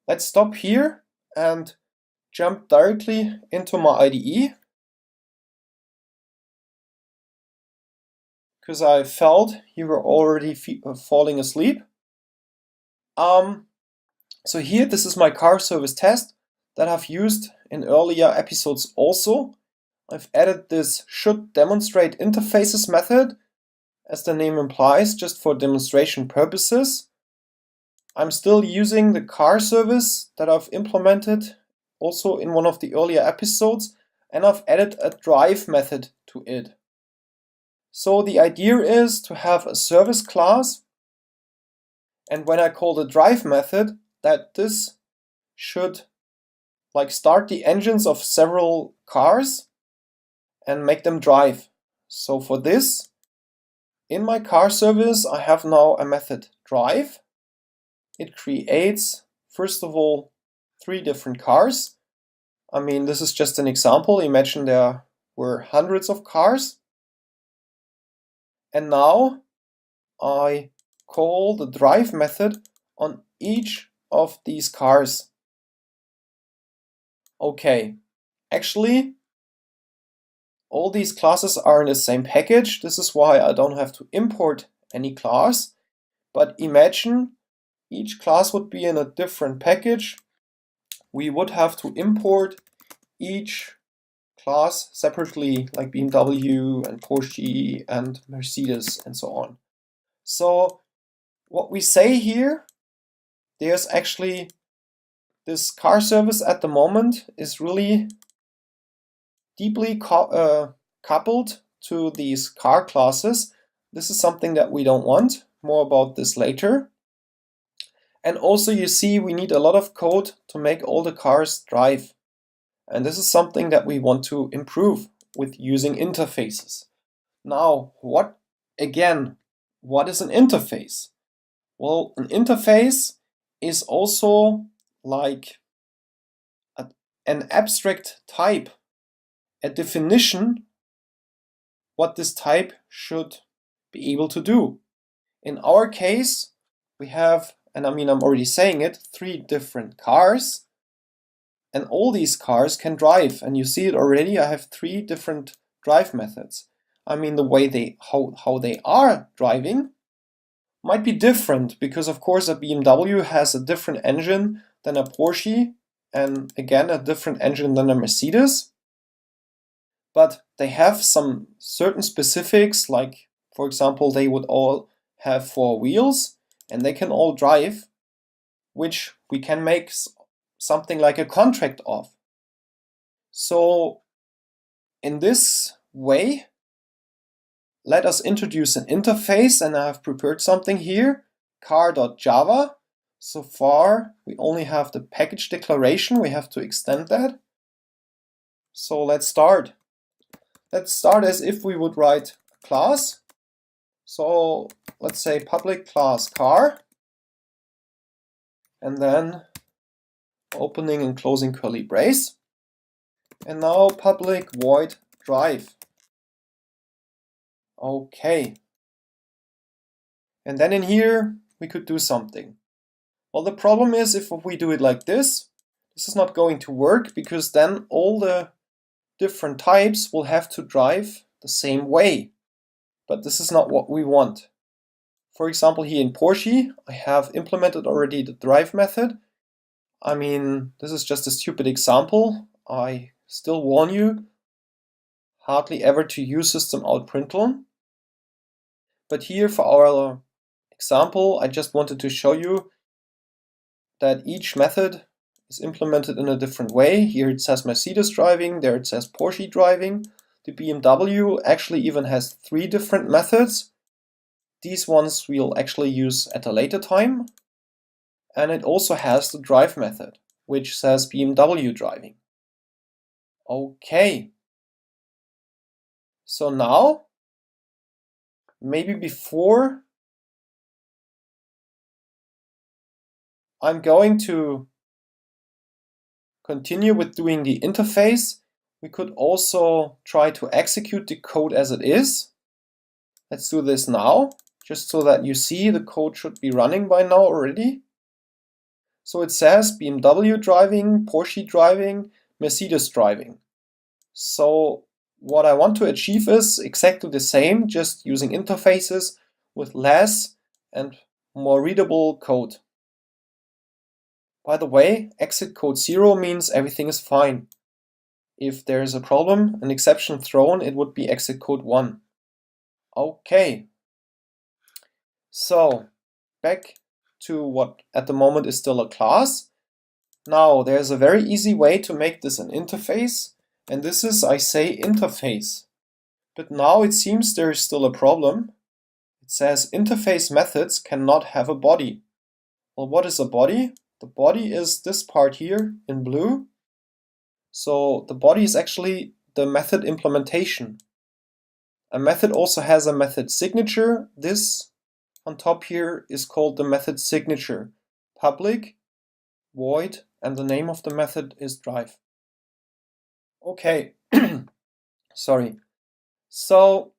let's stop here and jump directly into my IDE, because I felt you were already falling asleep. So here, this is my car service test that I've used in earlier episodes also. I've added this should demonstrate interfaces method, as the name implies, just for demonstration purposes. I'm still using the car service that I've implemented also in one of the earlier episodes, and I've added a drive method to it. So the idea is to have a service class, and when I call the drive method, that this should like start the engines of several cars and make them drive. So for this, in my car service, I have now a method drive. It creates, first of all, 3 different cars. I mean, this is just an example. Imagine there were hundreds of cars. And now I call the drive method on each of these cars. Okay, actually, all these classes are in the same package. This is why I don't have to import any class. But imagine each class would be in a different package. we would have to import each class separately, like BMW and Porsche and Mercedes and so on. So what we say here, there's actually this car service at the moment is really deeply coupled to these car classes. This is something that we don't want. More about this later. And also you see we need a lot of code to make all the cars drive. And this is something that we want to improve with using interfaces. Now, what is an interface? Well, an interface is also like an abstract type, a definition what this type should be able to do. In our case, we have, and I'm already saying it, 3 different cars, and all these cars can drive. And you see it already, I have 3 different drive methods. The way how they are driving might be different, because of course a BMW has a different engine than a Porsche, and again a different engine than a Mercedes. But they have some certain specifics, like for example they would all have 4 wheels and they can all drive, which we can make something like a contract of. So in this way, let us introduce an interface, and I have prepared something here, car.java. So far we only have the package declaration, we have to extend that. So let's start. Let's start as if we would write a class. So let's say public class car, and then opening and closing curly brace. And now public void drive. Okay. And then in here we could do something. Well, the problem is if we do it like this is not going to work, because then all the different types will have to drive the same way. But this is not what we want. For example, here in Porsche, I have implemented already the drive method. This is just a stupid example. I still warn you, hardly ever to use system.out.println. But here for our example, I just wanted to show you that each method is implemented in a different way. Here it says Mercedes driving, there it says Porsche driving. The BMW actually even has 3 different methods. These ones we'll actually use at a later time. And it also has the drive method, which says BMW driving. Okay. So now, maybe before I'm going to continue with doing the interface, we could also try to execute the code as it is. Let's do this now, just so that you see the code should be running by now already. So it says BMW driving, Porsche driving, Mercedes driving. So what I want to achieve is exactly the same, just using interfaces with less and more readable code. By the way, exit code 0 means everything is fine. If there is a problem, an exception thrown, it would be exit code 1. Okay. So back to what at the moment is still a class. Now there's a very easy way to make this an interface, and this is, I say, interface. But now it seems there is still a problem. It says interface methods cannot have a body. Well, what is a body? The body is this part here in blue. So the body is actually the method implementation. A method also has a method signature. This on top here is called the method signature. Public, void, and the name of the method is drive. Okay, sorry. So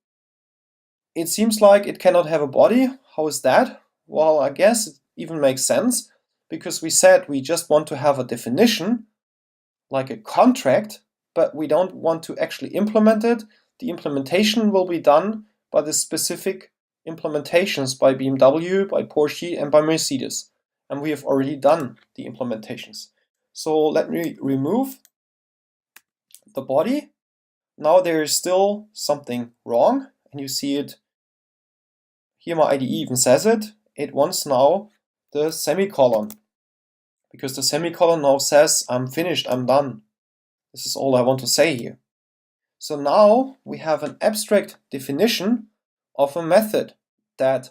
it seems like it cannot have a body. How is that? Well, I guess it even makes sense, because we said we just want to have a definition, like a contract, but we don't want to actually implement it. The implementation will be done by the specific implementations by BMW, by Porsche, and by Mercedes. And we have already done the implementations. So let me remove the body. Now there is still something wrong, and you see it here. My IDE even says it. It wants now the semicolon, because the semicolon now says I'm finished, I'm done. This is all I want to say here. So now we have an abstract definition of a method that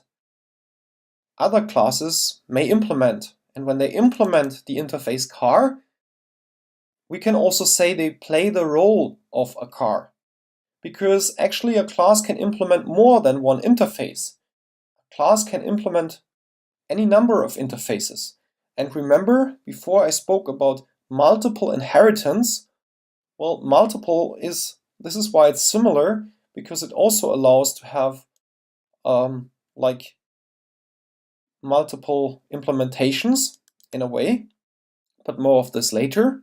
other classes may implement. And when they implement the interface car, we can also say they play the role of a car. Because actually a class can implement more than one interface. A class can implement any number of interfaces. And remember, before I spoke about multiple inheritance, well, this is why it's similar, because it also allows to have like multiple implementations in a way, but more of this later.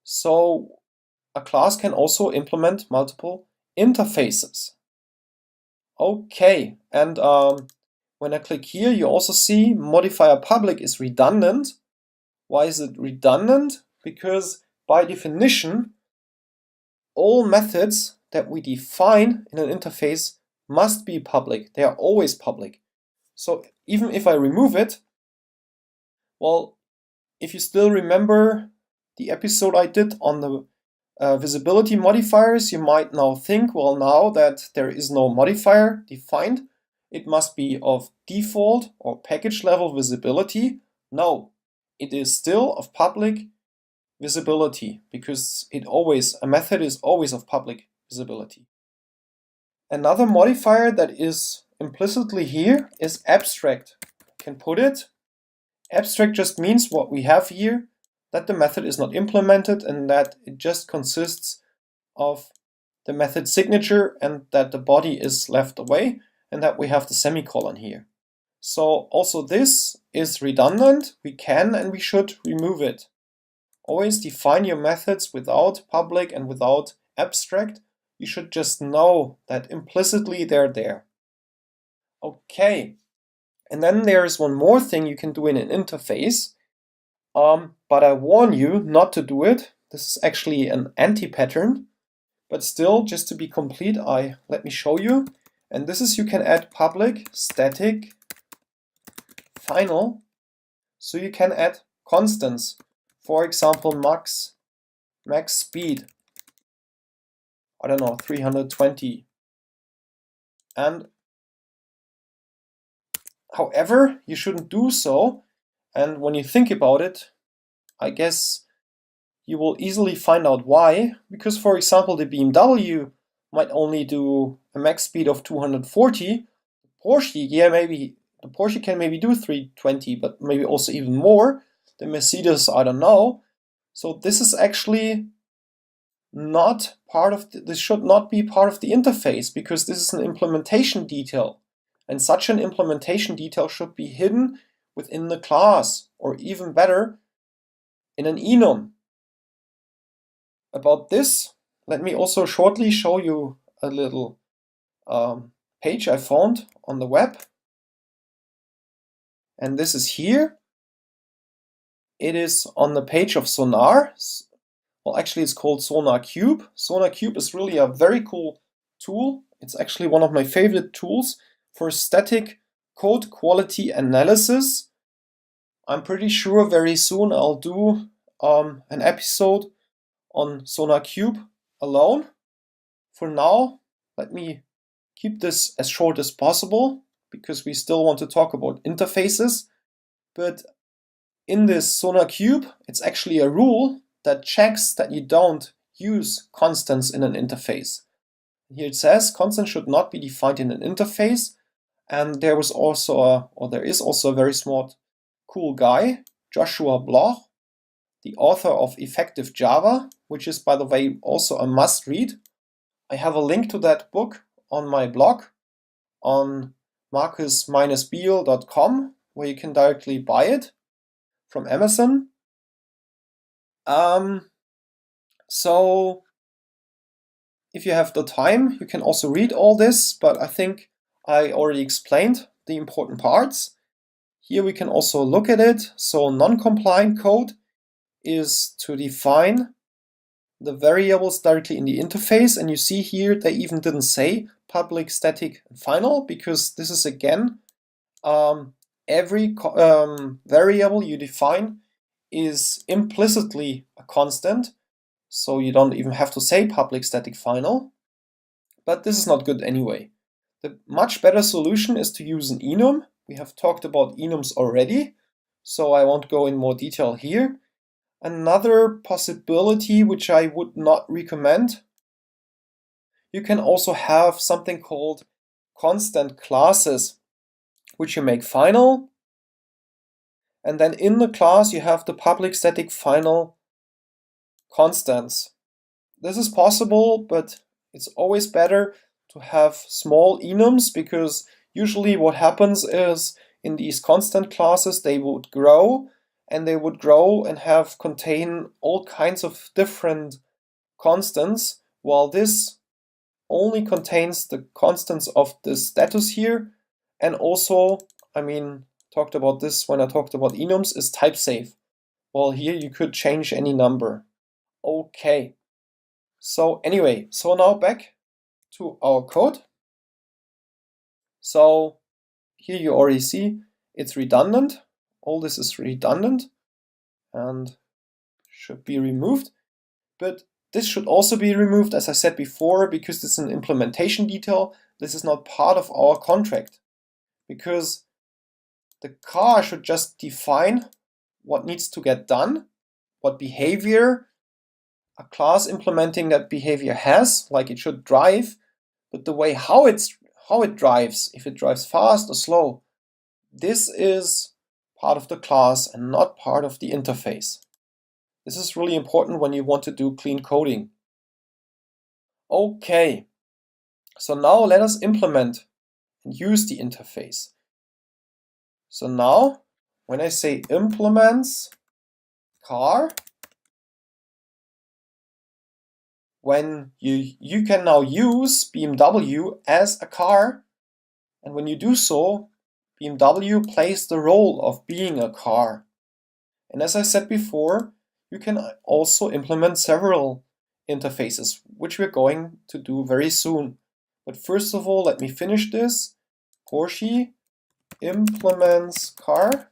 So a class can also implement multiple interfaces. Okay, and when I click here, you also see modifier public is redundant. Why is it redundant? Because by definition, all methods that we define in an interface must be public. They are always public. So even if I remove it, well, if you still remember the episode I did on the visibility modifiers, you might now think, well, now that there is no modifier defined, it must be of default or package level visibility. No, it is still of public visibility, because a method is always of public visibility. Another modifier that is implicitly here is abstract. I can put it. Abstract just means what we have here, that the method is not implemented and that it just consists of the method signature and that the body is left away and that we have the semicolon here. So also this is redundant. We can and we should remove it. Always define your methods without public and without abstract. You should just know that implicitly they're there. Okay, and then there's one more thing you can do in an interface, but I warn you not to do it. This is actually an anti-pattern, but still, just to be complete, let me show you. And this is, you can add public static final, so you can add constants. For example, max speed, I don't know, 320. And however, you shouldn't do so. And when you think about it, I guess you will easily find out why. Because, for example, the BMW might only do a max speed of 240. Porsche, yeah, maybe the Porsche can maybe do 320, but maybe also even more. The Mercedes, I don't know. So this is actually not part of this should not be part of the interface, because this is an implementation detail, and such an implementation detail should be hidden within the class, or even better, in an enum. About this, let me also shortly show you a little page I found on the web, and this is here. It is on the page of Sonar. Well, actually it's called SonarQube. SonarQube is really a very cool tool. It's actually one of my favorite tools for static code quality analysis. I'm pretty sure very soon I'll do an episode on SonarQube alone. For now, let me keep this as short as possible, because we still want to talk about interfaces. But in this SonarQube, it's actually a rule that checks that you don't use constants in an interface. Here it says constants should not be defined in an interface, and there is also a very smart, cool guy, Joshua Bloch, the author of Effective Java, which is, by the way, also a must-read. I have a link to that book on my blog on marcus-biel.com, where you can directly buy it from Amazon. So if you have the time, you can also read all this, but I think I already explained the important parts. Here we can also look at it. So non-compliant code is to define the variables directly in the interface, and you see here they even didn't say public, static, and final, because this is again every variable you define is implicitly a constant, so you don't even have to say public, static, final. But this is not good anyway. The much better solution is to use an enum. We have talked about enums already, so I won't go in more detail here. Another possibility which I would not recommend, you can also have something called constant classes, which you make final, and then in the class you have the public, static, final constants. This is possible, but it's always better to have small enums, because usually what happens is in these constant classes they would grow and contain all kinds of different constants, while this only contains the constants of the status here, and also, talked about this when I talked about enums, is type safe. Well, here you could change any number. Okay. So anyway, so now back to our code. So here you already see it's redundant. All this is redundant and should be removed. But this should also be removed, as I said before, because this is an implementation detail. This is not part of our contract, because the car should just define what needs to get done, what behavior a class implementing that behavior has, like it should drive, but the way how it drives, if it drives fast or slow, this is part of the class and not part of the interface. This is really important when you want to do clean coding. Okay, so now let us implement and use the interface. So now, when I say implements car, when you can now use BMW as a car, and when you do so, BMW plays the role of being a car. And as I said before, you can also implement several interfaces, which we're going to do very soon. But first of all, let me finish this. Porsche implements car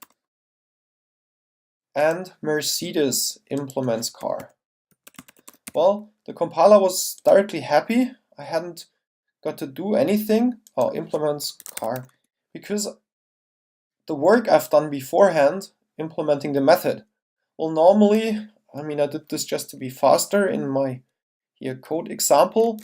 and Mercedes implements car. Well, the compiler was directly happy. I hadn't got to do anything. Oh, implements car. Because the work I've done beforehand, implementing the method. Well, normally, I did this just to be faster in my here code example.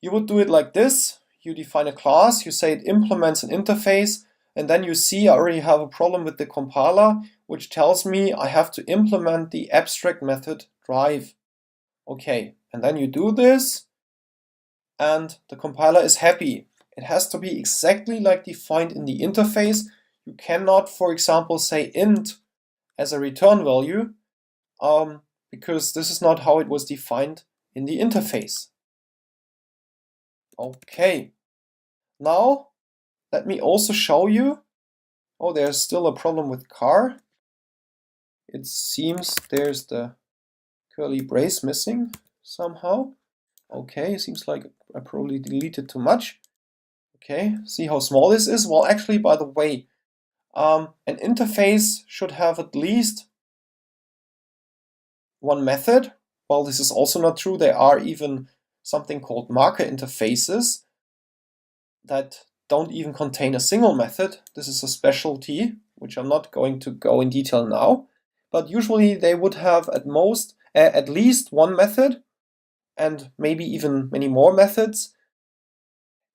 You would do it like this. You define a class, you say it implements an interface, and then you see I already have a problem with the compiler, which tells me I have to implement the abstract method drive. Okay, and then you do this, and the compiler is happy. It has to be exactly like defined in the interface. You cannot, for example, say int as a return value, because this is not how it was defined in the interface. Okay, now let me also show you. Oh, there's still a problem with car. It seems there's the curly brace missing somehow. Okay, seems like I probably deleted too much. Okay, see how small this is? Well, actually, by the way, an interface should have at least one method. Well, this is also not true. There are even something called marker interfaces that don't even contain a single method. This is a specialty, which I'm not going to go in detail now. But usually they would have at least one method, and maybe even many more methods.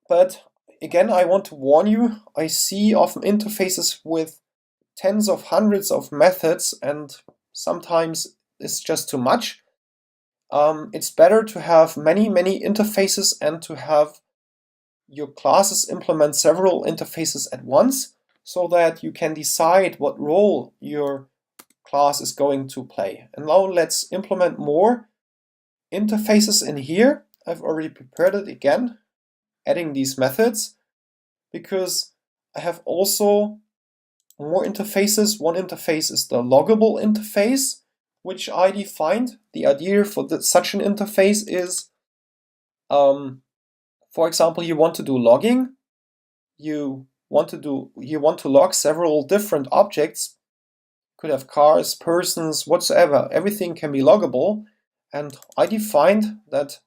But again, I want to warn you, I see often interfaces with tens of hundreds of methods, and sometimes it's just too much. It's better to have many interfaces and to have your classes implement several interfaces at once, so that you can decide what role your class is going to play. And now let's implement more interfaces in here. I've already prepared it again, adding these methods, because I have also more interfaces. One interface is the loggable interface. which I defined. The idea for such an interface is, for example, you want to do logging. You want to log several different objects. Could have cars, persons, whatsoever. Everything can be loggable. And I defined that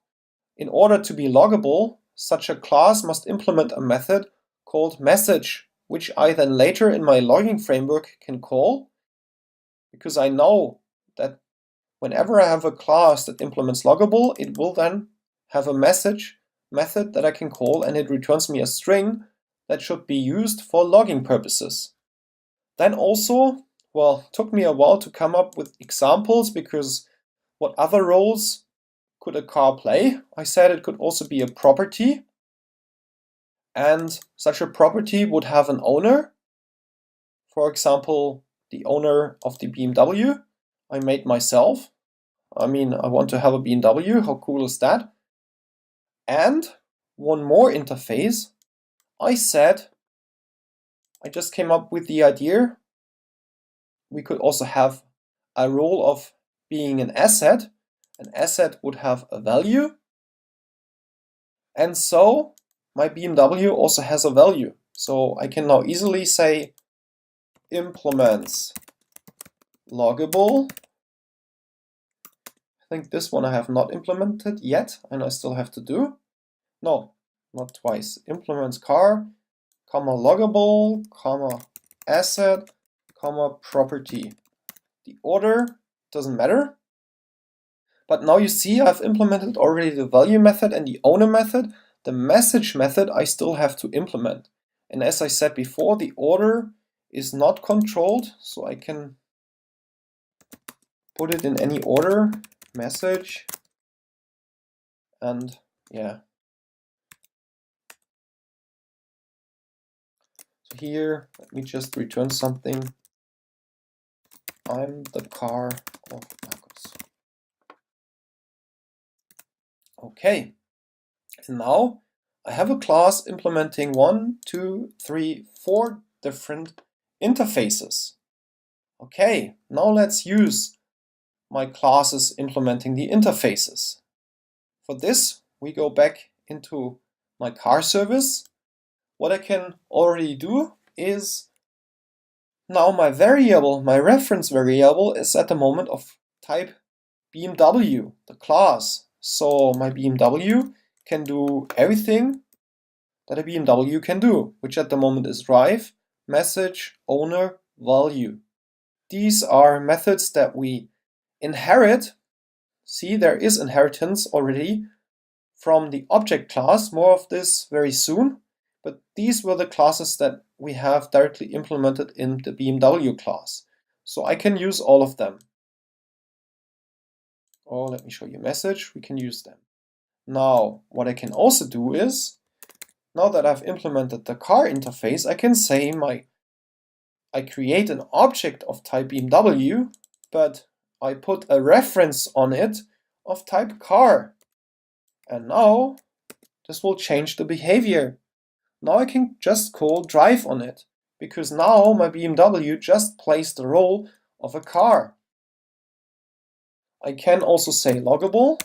in order to be loggable, such a class must implement a method called message, which I then later in my logging framework can call, because I know that whenever I have a class that implements loggable, it will then have a message method that I can call, and it returns me a string that should be used for logging purposes. Then also, well, it took me a while to come up with examples, because what other roles could a car play? I said it could also be a property, and such a property would have an owner. For example, the owner of the BMW I made myself. I mean, I want to have a BMW, how cool is that? And one more interface, I just came up with the idea we could also have a role of being an asset. An asset would have a value, and so my BMW also has a value. So I can now easily say implements loggable. I think this one I have not implemented yet, and I still have to do. No, not twice. Implements car, comma loggable, comma asset, comma property. The order doesn't matter. But now you see I've implemented already the value method and the owner method. The message method I still have to implement. And as I said before, the order is not controlled, so I can put it in any order, message, and yeah. So here, let me just return something. I'm the car of Markus. Okay, and now I have a class implementing 1, 2, 3, 4 different interfaces. Okay, now let's use my classes implementing the interfaces. For this, we go back into my car service. What I can already do is now my variable, my reference variable, is at the moment of type BMW, the class. So my BMW can do everything that a BMW can do, which at the moment is drive, message, owner, value. These are methods that we inherit. See, there is inheritance already from the object class. More of this very soon. But these were the classes that we have directly implemented in the BMW class. So I can use all of them. Oh, let me show you a message. We can use them. Now, what I can also do is, now that I've implemented the car interface, I can say I create an object of type BMW, but I put a reference on it of type car. And now this will change the behavior. Now I can just call drive on it, because now my BMW just plays the role of a car. I can also say loggable,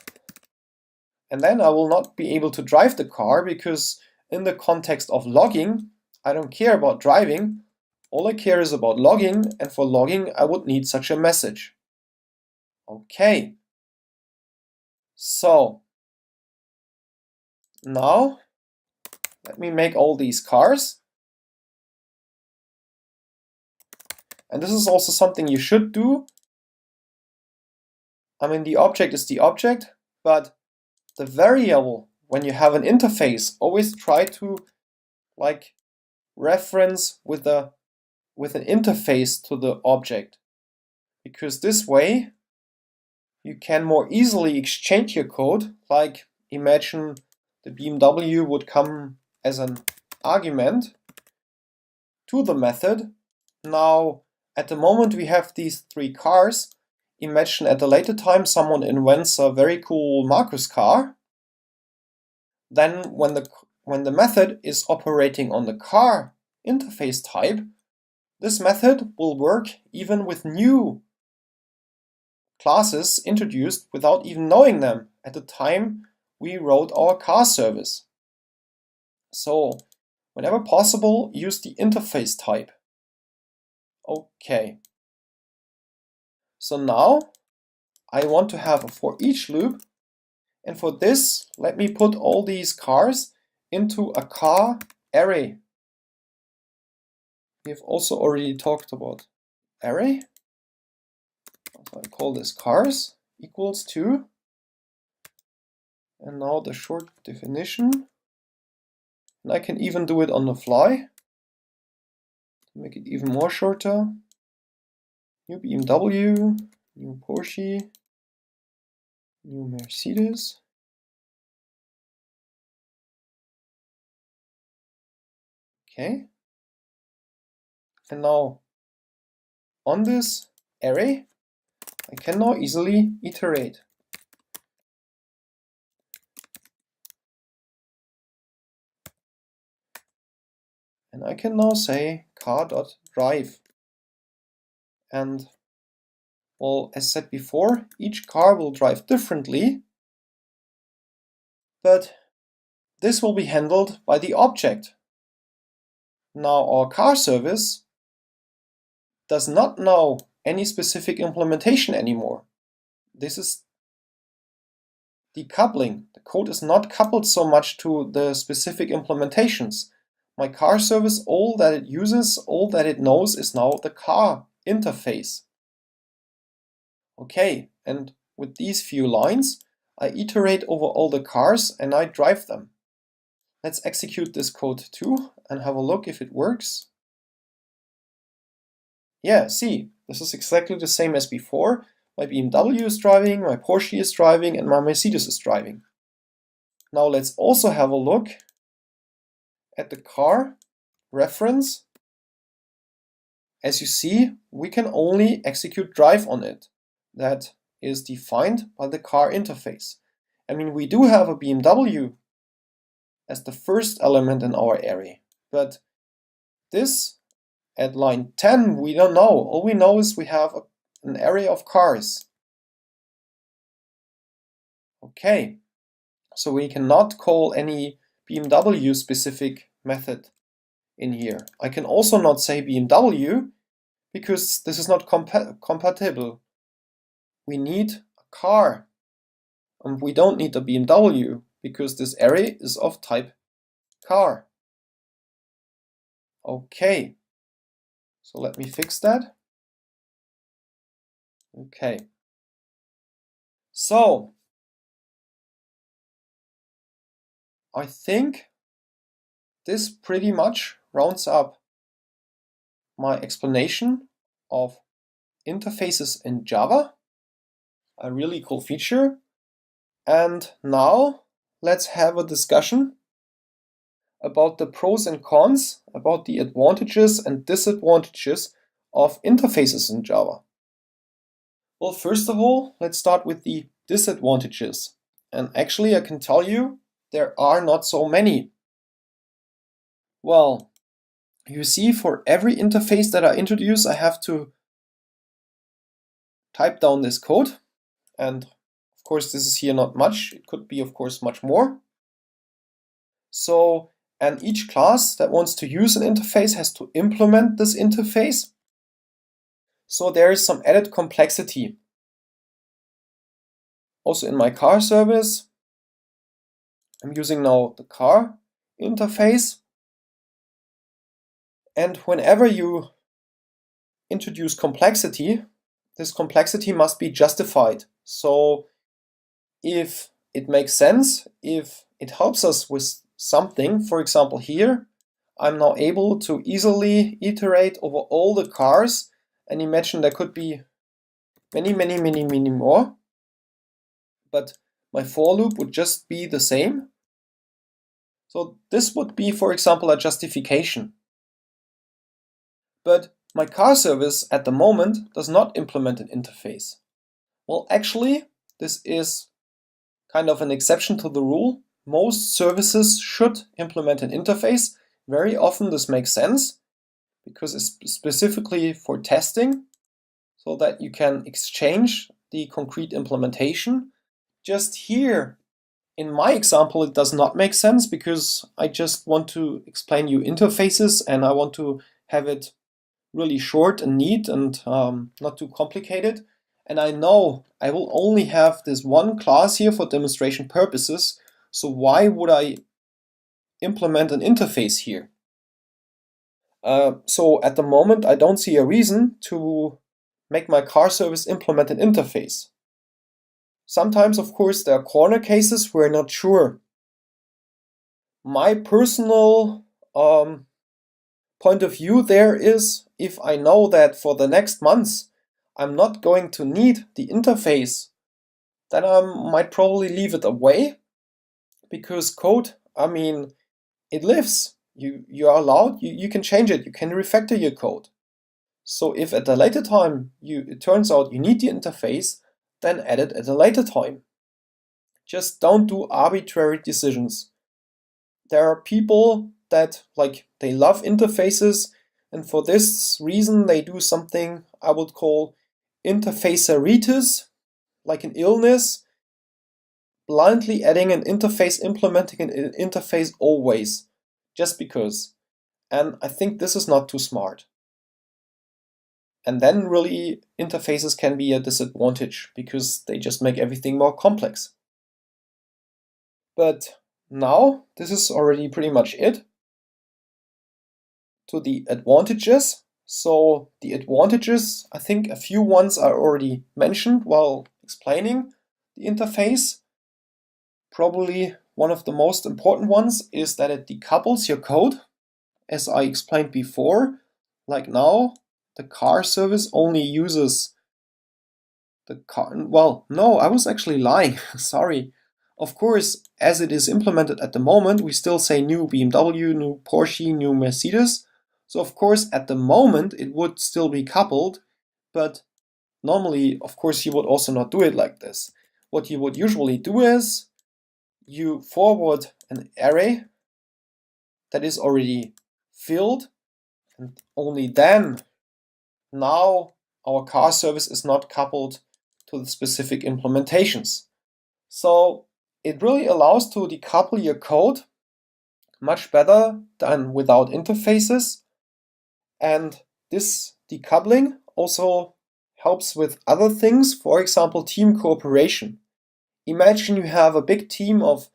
and then I will not be able to drive the car, because in the context of logging, I don't care about driving. All I care is about logging, and for logging I would need such a message. Okay. So now let me make all these cars. And this is also something you should do. I mean, the object is the object, but the variable, when you have an interface, always try to like reference with an interface to the object, because this way you can more easily exchange your code. Like imagine the BMW would come as an argument to the method. Now at the moment we have these 3 cars. Imagine at a later time someone invents a very cool Markus car. Then when the method is operating on the car interface type, this method will work even with new classes introduced without even knowing them at the time we wrote our car service. So, whenever possible, use the interface type. Okay. So now I want to have a for each loop, and for this let me put all these cars into a car array. We've also already talked about array. So I call this cars equals to, and now the short definition, and I can even do it on the fly to make it even more shorter. New BMW, new Porsche, new Mercedes. Okay. And now on this array, I can now easily iterate. And I can now say car.drive. And well, as said before, each car will drive differently, but this will be handled by the object. Now our car service does not know any specific implementation anymore. This is decoupling. The code is not coupled so much to the specific implementations. My car service, all that it uses, all that it knows is now the car interface. Okay, and with these few lines, I iterate over all the cars and I drive them. Let's execute this code too and have a look if it works. Yeah, see, this is exactly the same as before. My BMW is driving, my Porsche is driving, and my Mercedes is driving. Now let's also have a look at the car reference. As you see, we can only execute drive on it. That is defined by the car interface. I mean, we do have a BMW as the first element in our array, but this at line 10 we don't know. All we know is we have an array of cars. Okay, so we cannot call any BMW specific method in here. I can also not say BMW because this is not compatible. We need a car, and we don't need a BMW because this array is of type car. Okay, so let me fix that. Okay, so I think this pretty much rounds up my explanation of interfaces in Java, a really cool feature. And now let's have a discussion about the pros and cons, about the advantages and disadvantages of interfaces in Java. Well, first of all, let's start with the disadvantages. And actually, I can tell you there are not so many. Well, you see, for every interface that I introduce, I have to type down this code. And of course, this is here not much. It could be, of course, much more. So, and each class that wants to use an interface has to implement this interface. So there is some added complexity. Also in my car service, I'm using now the car interface. And whenever you introduce complexity, this complexity must be justified. So if it makes sense, if it helps us with something, for example here, I'm now able to easily iterate over all the cars, and imagine there could be many more, but my for loop would just be the same. So this would be, for example, a justification. But my car service at the moment does not implement an interface. Well, actually, this is kind of an exception to the rule. Most services should implement an interface. Very often this makes sense because it's specifically for testing, so that you can exchange the concrete implementation. Just here, in my example, it does not make sense because I just want to explain you interfaces and I want to have it really short and neat and not too complicated. And I know I will only have this one class here for demonstration purposes, so why would I implement an interface here? So at the moment I don't see a reason to make my car service implement an interface. Sometimes, of course, there are corner cases we're not sure. My personal point of view there is, if I know that for the next months I'm not going to need the interface, then I might probably leave it away, because code, I mean, it lives. You are allowed, you can change it, you can refactor your code. So if at a later time it turns out you need the interface, then add it at a later time. Just don't do arbitrary decisions. There are people that they love interfaces, and for this reason they do something I would call interfaceritis, like an illness, blindly adding an interface, implementing an interface always, just because. And I think this is not too smart. And then really interfaces can be a disadvantage because they just make everything more complex. But now this is already pretty much it. To the advantages. So the advantages, I think a few ones are already mentioned while explaining the interface. Probably one of the most important ones is that it decouples your code, as I explained before. Like now, the car service only uses the car. Well, no, I was actually lying. Sorry. Of course, as it is implemented at the moment, we still say new BMW, new Porsche, new Mercedes. So of course, at the moment, it would still be coupled, but normally, of course, you would also not do it like this. What you would usually do is you forward an array that is already filled, and only then, now our car service is not coupled to the specific implementations. So it really allows to decouple your code much better than without interfaces. And this decoupling also helps with other things, for example, team cooperation. Imagine you have a big team of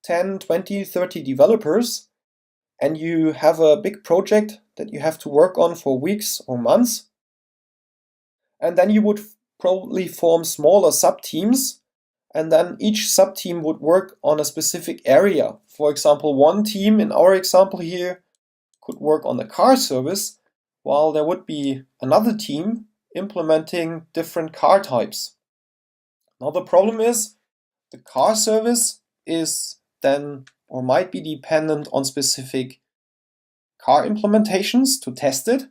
10, 20, 30 developers, and you have a big project that you have to work on for weeks or months. And then you would probably form smaller sub-teams, and then each sub-team would work on a specific area. For example, one team in our example here could work on the car service, while there would be another team implementing different car types. Now the problem is, the car service is then or might be dependent on specific car implementations to test it.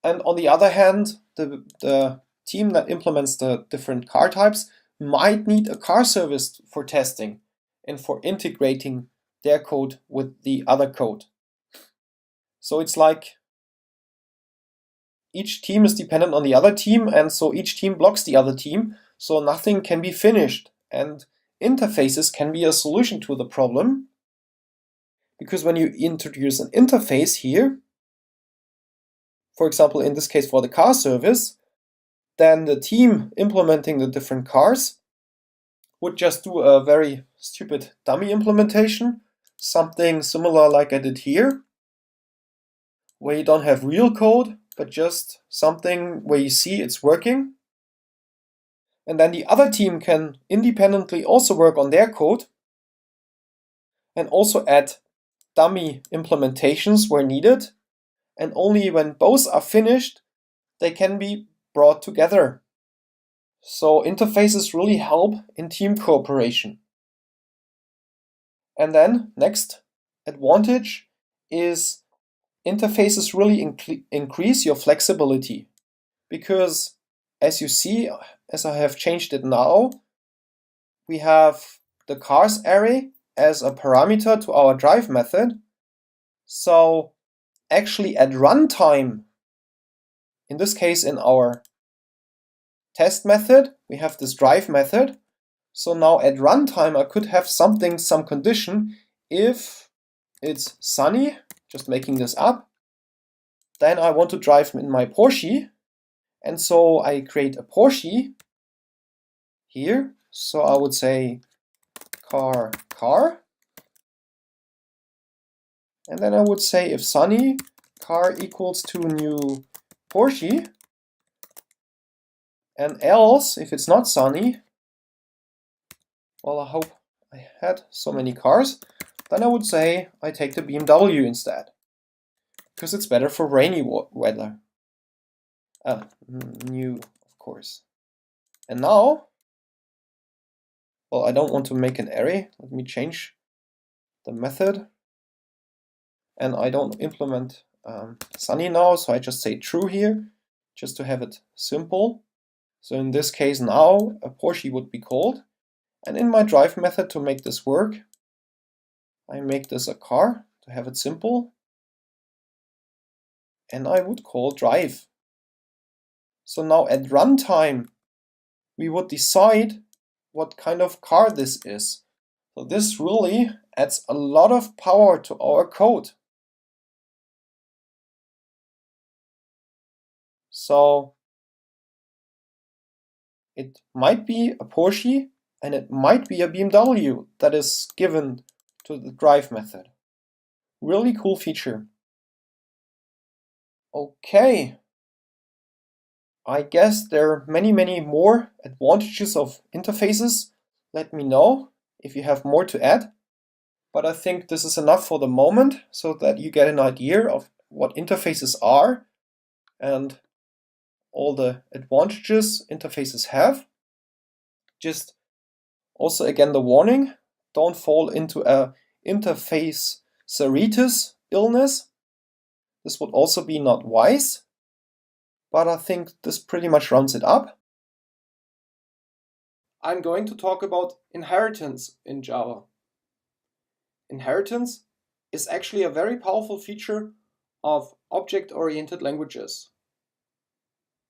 And on the other hand, the team that implements the different car types might need a car service for testing and for integrating their code with the other code. So it's like each team is dependent on the other team, and so each team blocks the other team, so nothing can be finished. And interfaces can be a solution to the problem, because when you introduce an interface here, for example, in this case for the car service, then the team implementing the different cars would just do a very stupid dummy implementation, something similar like I did here, where you don't have real code, but just something where you see it's working. And then the other team can independently also work on their code and also add dummy implementations where needed. And only when both are finished, they can be brought together. So interfaces really help in team cooperation. And then next advantage is interfaces really increase your flexibility, because as you see, as I have changed it now, we have the cars array as a parameter to our drive method. So actually at runtime, in this case in our test method, we have this drive method. So now at runtime I could have some condition. If it's sunny, just making this up, then I want to drive in my Porsche, and so I create a Porsche here. So I would say car, and then I would say if sunny, car equals to new Porsche, and else, if it's not sunny, well, I hope I had so many cars, then I would say I take the BMW instead, because it's better for rainy weather. New, of course. And now, well, I don't want to make an array. Let me change the method. And I don't implement sunny now, so I just say true here, just to have it simple. So in this case now, a Porsche would be called. And in my drive method, to make this work, I make this a car to have it simple. And I would call drive. So now at runtime, we would decide what kind of car this is. So this really adds a lot of power to our code. So it might be a Porsche and it might be a BMW that is given to the drive method. Really cool feature. Okay. I guess there are many more advantages of interfaces. Let me know if you have more to add. But I think this is enough for the moment, so that you get an idea of what interfaces are and all the advantages interfaces have. Just also again the warning, don't fall into a interface-aritis illness. This would also be not wise, but I think this pretty much rounds it up. I'm going to talk about inheritance in Java. Inheritance is actually a very powerful feature of object-oriented languages.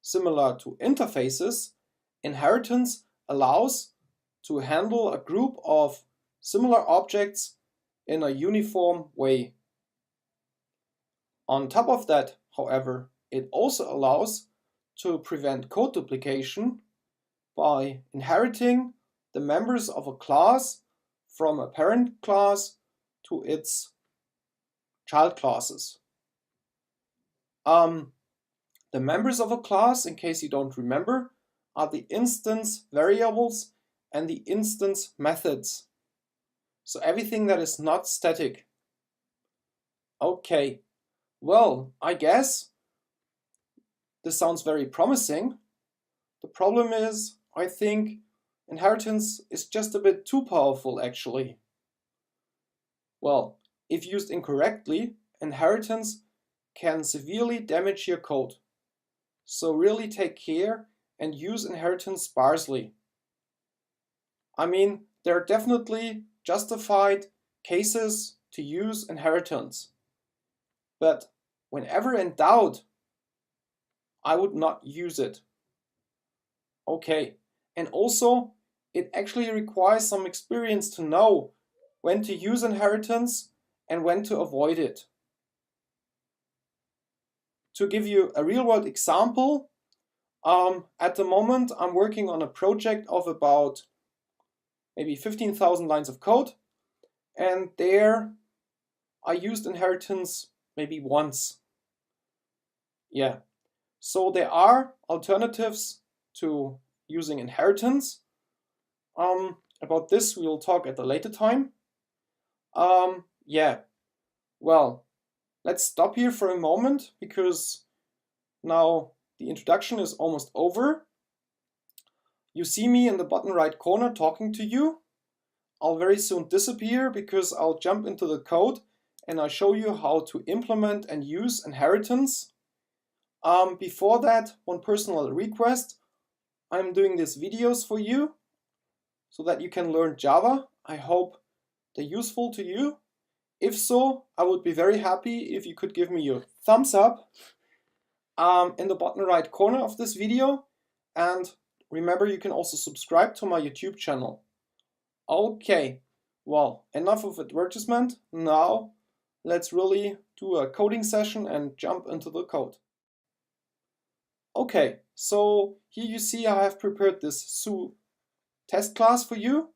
Similar to interfaces, inheritance allows to handle a group of similar objects in a uniform way. On top of that, however, it also allows to prevent code duplication by inheriting the members of a class from a parent class to its child classes. The members of a class, in case you don't remember, are the instance variables and the instance methods. So everything that is not static. Okay, well, I guess this sounds very promising. The problem is, I think inheritance is just a bit too powerful, actually. Well, if used incorrectly, inheritance can severely damage your code. So really take care and use inheritance sparsely. I mean, there are definitely justified cases to use inheritance. But whenever in doubt, I would not use it. Okay, and also it actually requires some experience to know when to use inheritance and when to avoid it. To give you a real-world example, at the moment I'm working on a project of about maybe 15,000 lines of code, and there I used inheritance maybe once. Yeah, so there are alternatives to using inheritance. About this we will talk at a later time. Yeah, well, let's stop here for a moment because now the introduction is almost over. You see me in the bottom right corner talking to you. I'll very soon disappear because I'll jump into the code and I'll show you how to implement and use inheritance. Before that, one personal request. I'm doing these videos for you so that you can learn Java. I hope they're useful to you. If so, I would be very happy if you could give me your thumbs up in the bottom right corner of this video, and remember you can also subscribe to my YouTube channel. Okay, well, enough of advertisement. Now let's really do a coding session and jump into the code. Okay, so here you see I have prepared this Zoo test class for you.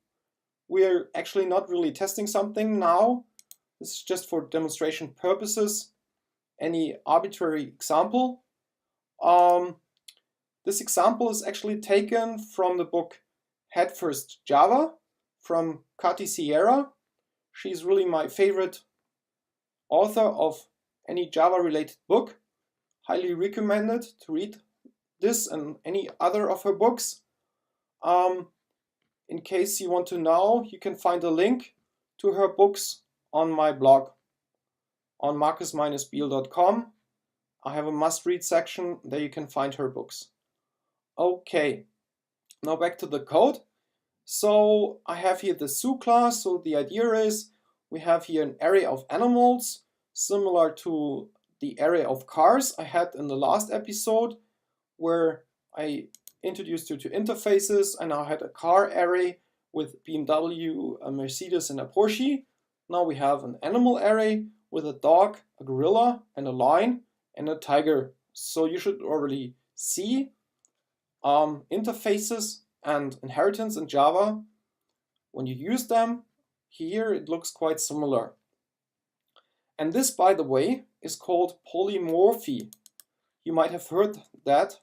We're actually not really testing something now. This is just for demonstration purposes. Any arbitrary example. This example is actually taken from the book Head First Java from Kati Sierra. She's really my favorite author of any Java related book. Highly recommended to read this and any other of her books. In case you want to know, you can find a link to her books on my blog on markus-biel.com. I have a must-read section, there you can find her books. Okay, now back to the code. So I have here the Zoo class. So the idea is we have here an array of animals similar to the array of cars I had in the last episode, where I introduced you to interfaces. I now had a car array with BMW, a Mercedes, and a Porsche. Now we have an animal array with a dog, a gorilla, and a lion, and a tiger. So you should already see interfaces and inheritance in Java. When you use them, here it looks quite similar. And this, by the way, is called polymorphy. You might have heard that.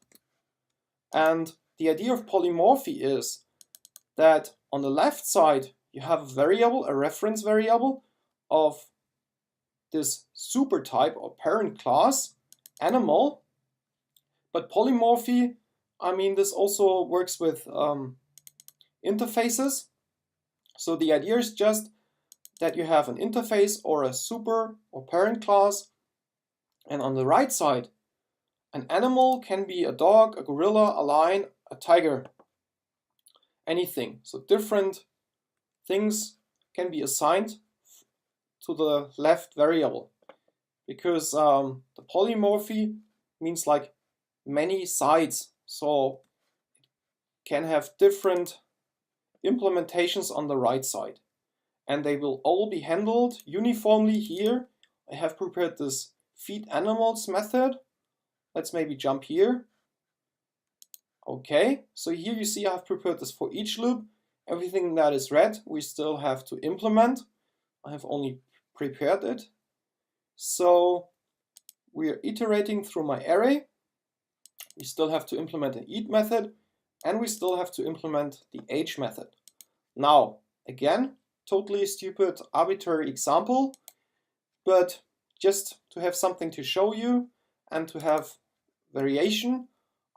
And the idea of polymorphy is that on the left side, you have a variable, a reference variable of this super type or parent class, animal. But polymorphy, I mean, this also works with interfaces. So the idea is just that you have an interface or a super or parent class. And on the right side, an animal can be a dog, a gorilla, a lion, a tiger, anything. So different things can be assigned to the left variable, because the polymorphy means like many sides. So it can have different implementations on the right side, and they will all be handled uniformly here. I have prepared this feed animals method. Let's maybe jump here. Okay, so here you see I have prepared this for each loop. Everything that is red we still have to implement. I have only prepared it. So we are iterating through my array. We still have to implement an eat method, and we still have to implement the age method. Now, again, totally stupid, arbitrary example, but just to have something to show you and to have variation,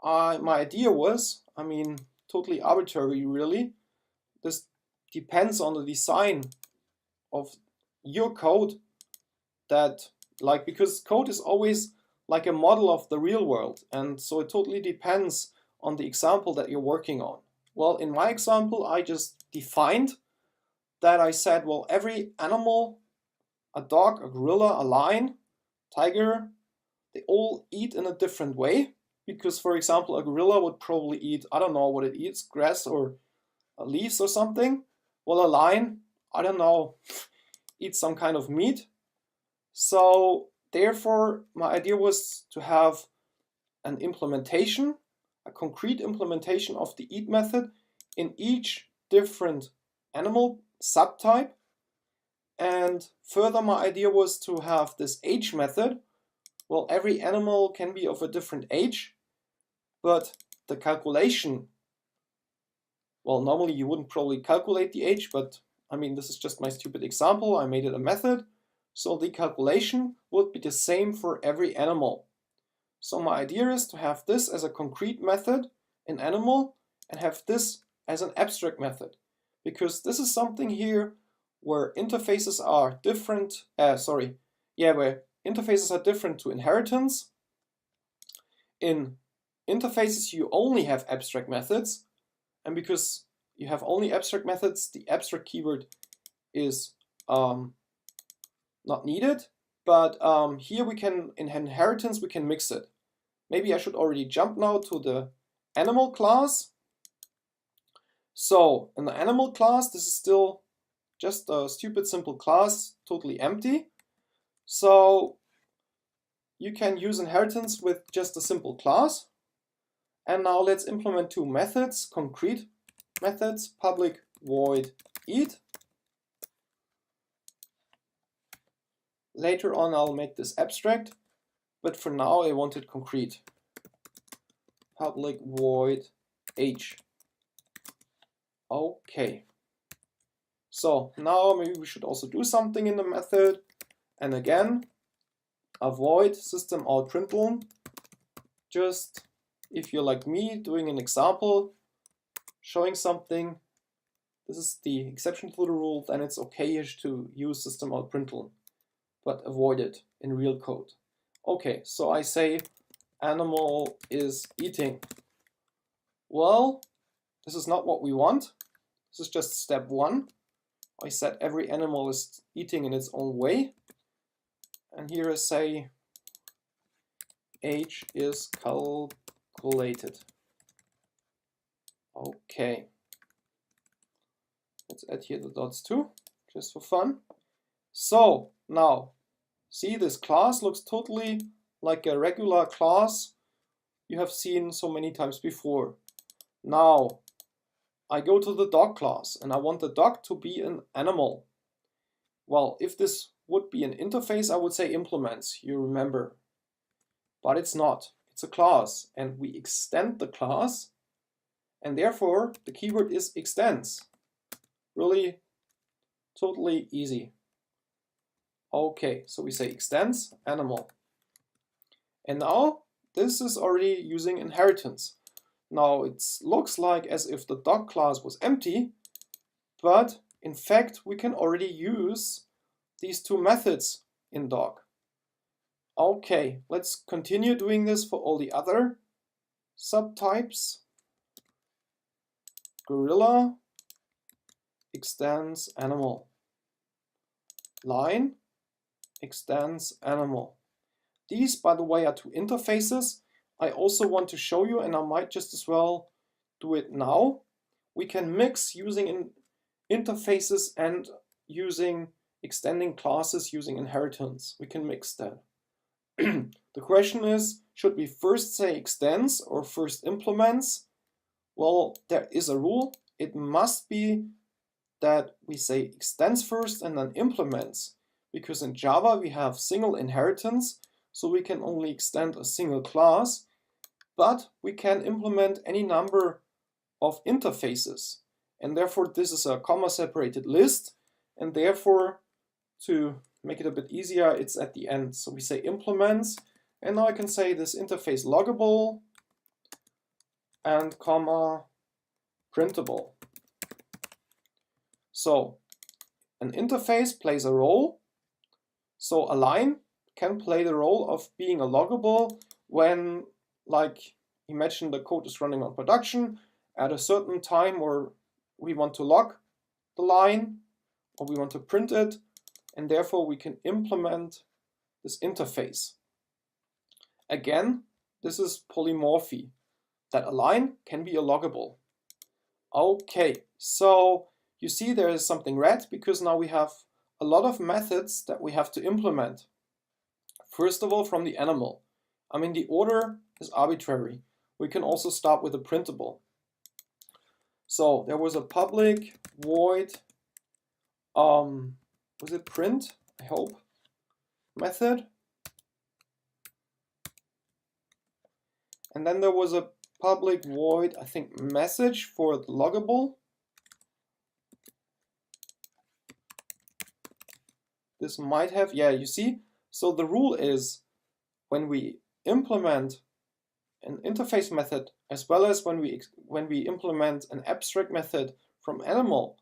my idea was, I mean, totally arbitrary really. This depends on the design of your code, that because code is always like a model of the real world, and so it totally depends on the example that you're working on. Well, in my example, I just defined that. I said, well, every animal, a dog, a gorilla, a lion, tiger, they all eat in a different way. Because, for example, a gorilla would probably eat, I don't know what it eats, grass or leaves or something. Well, a lion, I don't know, eats some kind of meat. So therefore, my idea was to have an implementation, a concrete implementation of the eat method in each different animal subtype. And further, my idea was to have this age method. Well, every animal can be of a different age, but the calculation, well, normally you wouldn't probably calculate the age, but I mean, this is just my stupid example. I made it a method. So the calculation would be the same for every animal. So my idea is to have this as a concrete method in animal and have this as an abstract method, because this is something here where interfaces are different, where interfaces are different to inheritance. In interfaces you only have abstract methods, and because you have only abstract methods, the abstract keyword is not needed. But here we can, in inheritance, we can mix it. Maybe I should already jump now to the animal class. So in the animal class, this is still just a stupid simple class, totally empty. So you can use inheritance with just a simple class. And now let's implement two methods, concrete methods, public void eat. Later on I'll make this abstract, but for now I want it concrete. Public void age. Okay. So now maybe we should also do something in the method. And again, avoid system out println. Just if you're like me, doing an example, showing something, this is the exception to the rule, then it's okay-ish to use system out println, but avoid it in real code. Okay, so I say animal is eating. Well, this is not what we want. This is just step one. I said every animal is eating in its own way. And here I say age is calculated. Okay. Let's add here the dots too, just for fun. So now, see, this class looks totally like a regular class you have seen so many times before. Now, I go to the dog class and I want the dog to be an animal. Well, if this would be an interface, I would say implements, you remember. But it's not. It's a class, and we extend the class, and therefore the keyword is extends. Really totally easy. Okay, so we say extends animal. And now this is already using inheritance. Now it looks like as if the dog class was empty, but in fact we can already use these two methods in dog. Okay, let's continue doing this for all the other subtypes. Gorilla extends animal. Line extends animal. These, by the way, are two interfaces. I also want to show you, and I might just as well do it now. We can mix using interfaces and using extending classes using inheritance. We can mix that. The question is, should we first say extends or first implements? Well, there is a rule. It must be that we say extends first and then implements, because in Java we have single inheritance, so we can only extend a single class, but we can implement any number of interfaces, and therefore this is a comma separated list, and therefore to make it a bit easier, it's at the end. So we say implements, and now I can say this interface loggable and comma printable. So an interface plays a role. So a line can play the role of being a loggable when, like, imagine the code is running on production at a certain time, or we want to log the line or we want to print it, and therefore we can implement this interface. Again, this is polymorphy, that a line can be a loggable. Okay, so you see there is something red because now we have a lot of methods that we have to implement. First of all, from the animal. I mean, the order is arbitrary. We can also start with a printable. So there was a public void, was it print? I hope. Method. And then there was a public void, I think, message for the loggable. This might have, yeah, you see. So the rule is when we implement an interface method, as well as when we implement an abstract method from animal,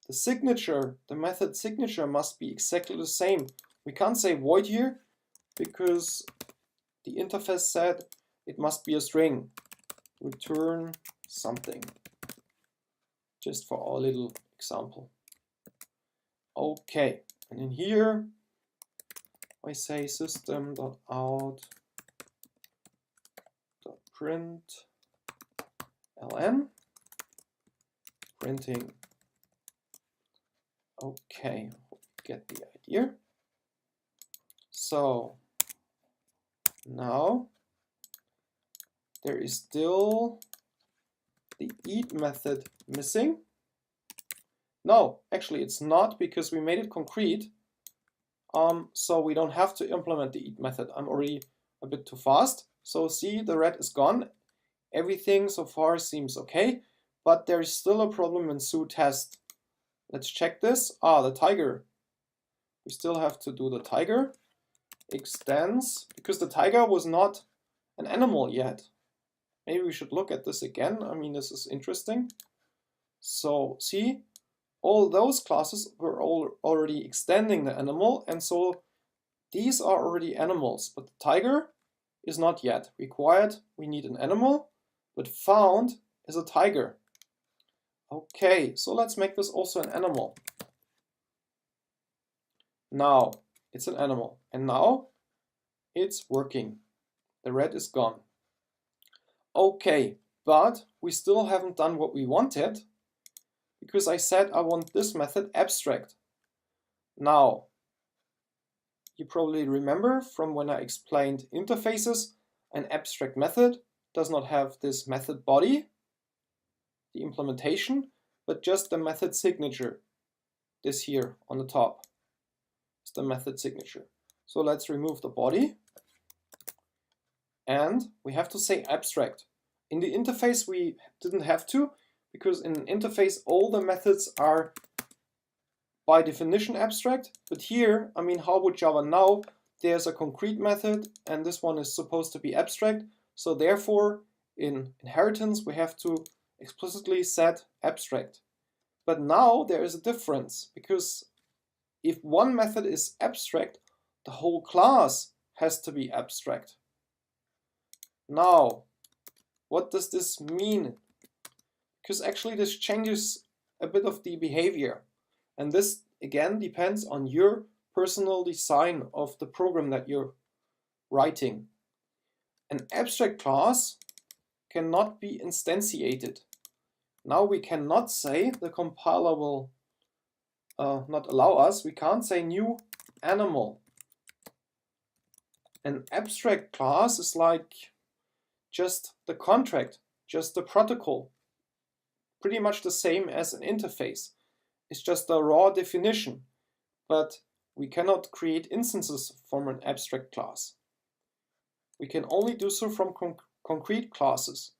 the signature, the method signature must be exactly the same. We can't say void here because the interface said it must be a string. Return something. Just for our little example. Okay, and in here I say system.out.println printing. Okay, get the idea. So now there is still the eat method missing. No, actually it's not, because we made it concrete. So we don't have to implement the eat method. I'm already a bit too fast. So see, the red is gone. Everything so far seems okay, but there is still a problem in SUTEST. Let's check this. The tiger. We still have to do the tiger. Extends, because the tiger was not an animal yet. Maybe we should look at this again. I mean, this is interesting. So see, all those classes were already extending the animal, and so these are already animals, but the tiger is not yet required. We need an animal, but found is a tiger. Okay, so let's make this also an animal. Now it's an animal, and now it's working. The red is gone. Okay, but we still haven't done what we wanted, because I said I want this method abstract. Now, you probably remember from when I explained interfaces, an abstract method does not have this method body, the implementation, but just the method signature. This here on the top is the method signature. So let's remove the body. And we have to say abstract. In the interface we didn't have to, because in an interface all the methods are by definition abstract. But here, I mean, how would Java know? There's a concrete method and this one is supposed to be abstract. So therefore, in inheritance, we have to explicitly set abstract. But now there is a difference, because if one method is abstract, the whole class has to be abstract. Now, what does this mean? Because actually this changes a bit of the behavior. And this again depends on your personal design of the program that you're writing. An abstract class cannot be instantiated. Now we cannot say, the compiler will not allow us, we can't say new animal. An abstract class is like just the contract, just the protocol. Pretty much the same as an interface. It's just a raw definition, but we cannot create instances from an abstract class. We can only do so from concrete classes,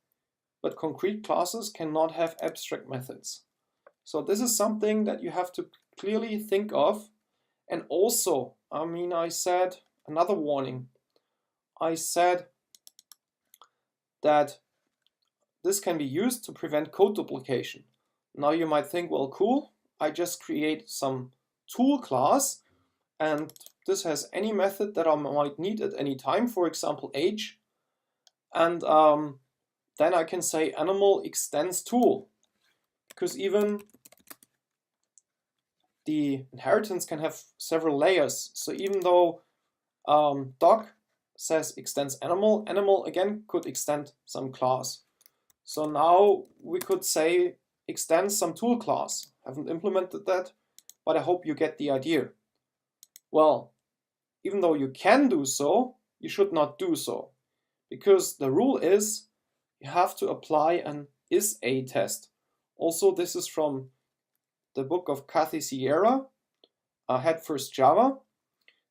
but concrete classes cannot have abstract methods. So this is something that you have to clearly think of. And also, I mean, I said another warning. I said that this can be used to prevent code duplication. Now you might think, well, cool, I just create some tool class and this has any method that I might need at any time, for example, age. And then I can say animal extends tool, because even the inheritance can have several layers. So even though doc says extends animal, animal again could extend some class. So now we could say extend some tool class. Haven't implemented that, but I hope you get the idea. Well, even though you can do so, you should not do so, because the rule is you have to apply an is-a test. Also, this is from the book of Cathy Sierra, Head First Java.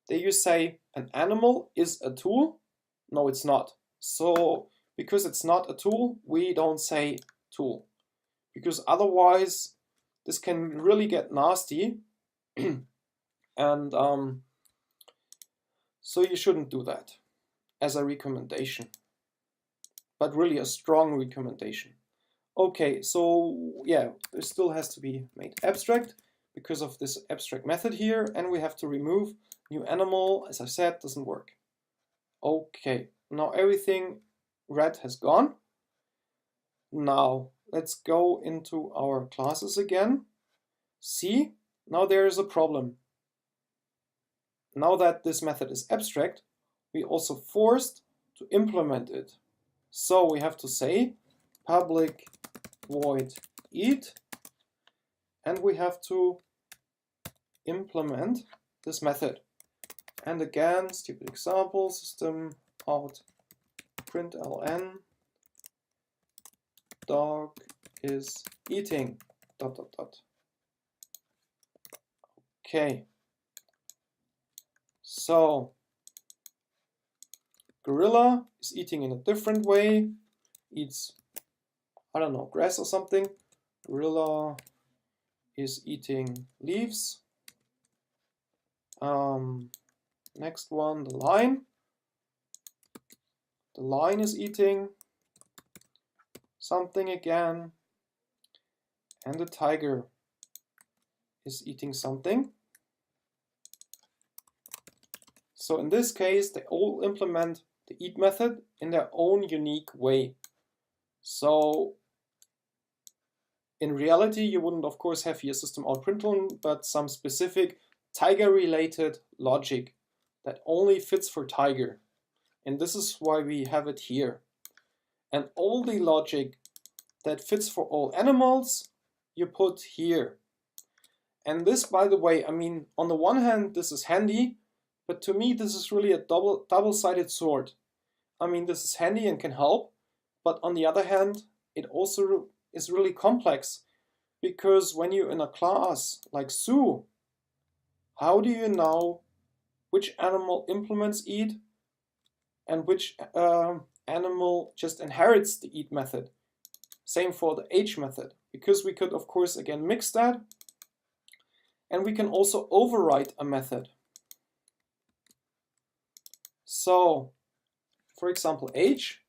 There you say an animal is a tool. No, it's not. So because it's not a tool, we don't say tool, because otherwise this can really get nasty. And so you shouldn't do that as a recommendation, but really a strong recommendation. Okay, so yeah, it still has to be made abstract because of this abstract method here, and we have to remove new animal. As I said, doesn't work. Okay, now everything red has gone. Now let's go into our classes again. See, now there is a problem. Now that this method is abstract, we also forced to implement it. So we have to say public void eat and we have to implement this method. And again, stupid example, system out println dog is eating ... Okay, so gorilla is eating in a different way, eats, I don't know, grass or something. Gorilla is eating leaves. Next one, the lion. The lion is eating something again. And the tiger is eating something. So in this case, they all implement the eat method in their own unique way. So in reality, you wouldn't, of course, have here system out println, but some specific tiger-related logic that only fits for tiger. And this is why we have it here. And all the logic that fits for all animals, you put here. And this, by the way, I mean, on the one hand, this is handy, but to me, this is really a double-sided sword. I mean, this is handy and can help, but on the other hand, it also is really complex, because when you're in a class like Zoo, how do you know which animal implements eat and which animal just inherits the eat method? Same for the H method, because we could, of course, again mix that, and we can also override a method. So, for example, H,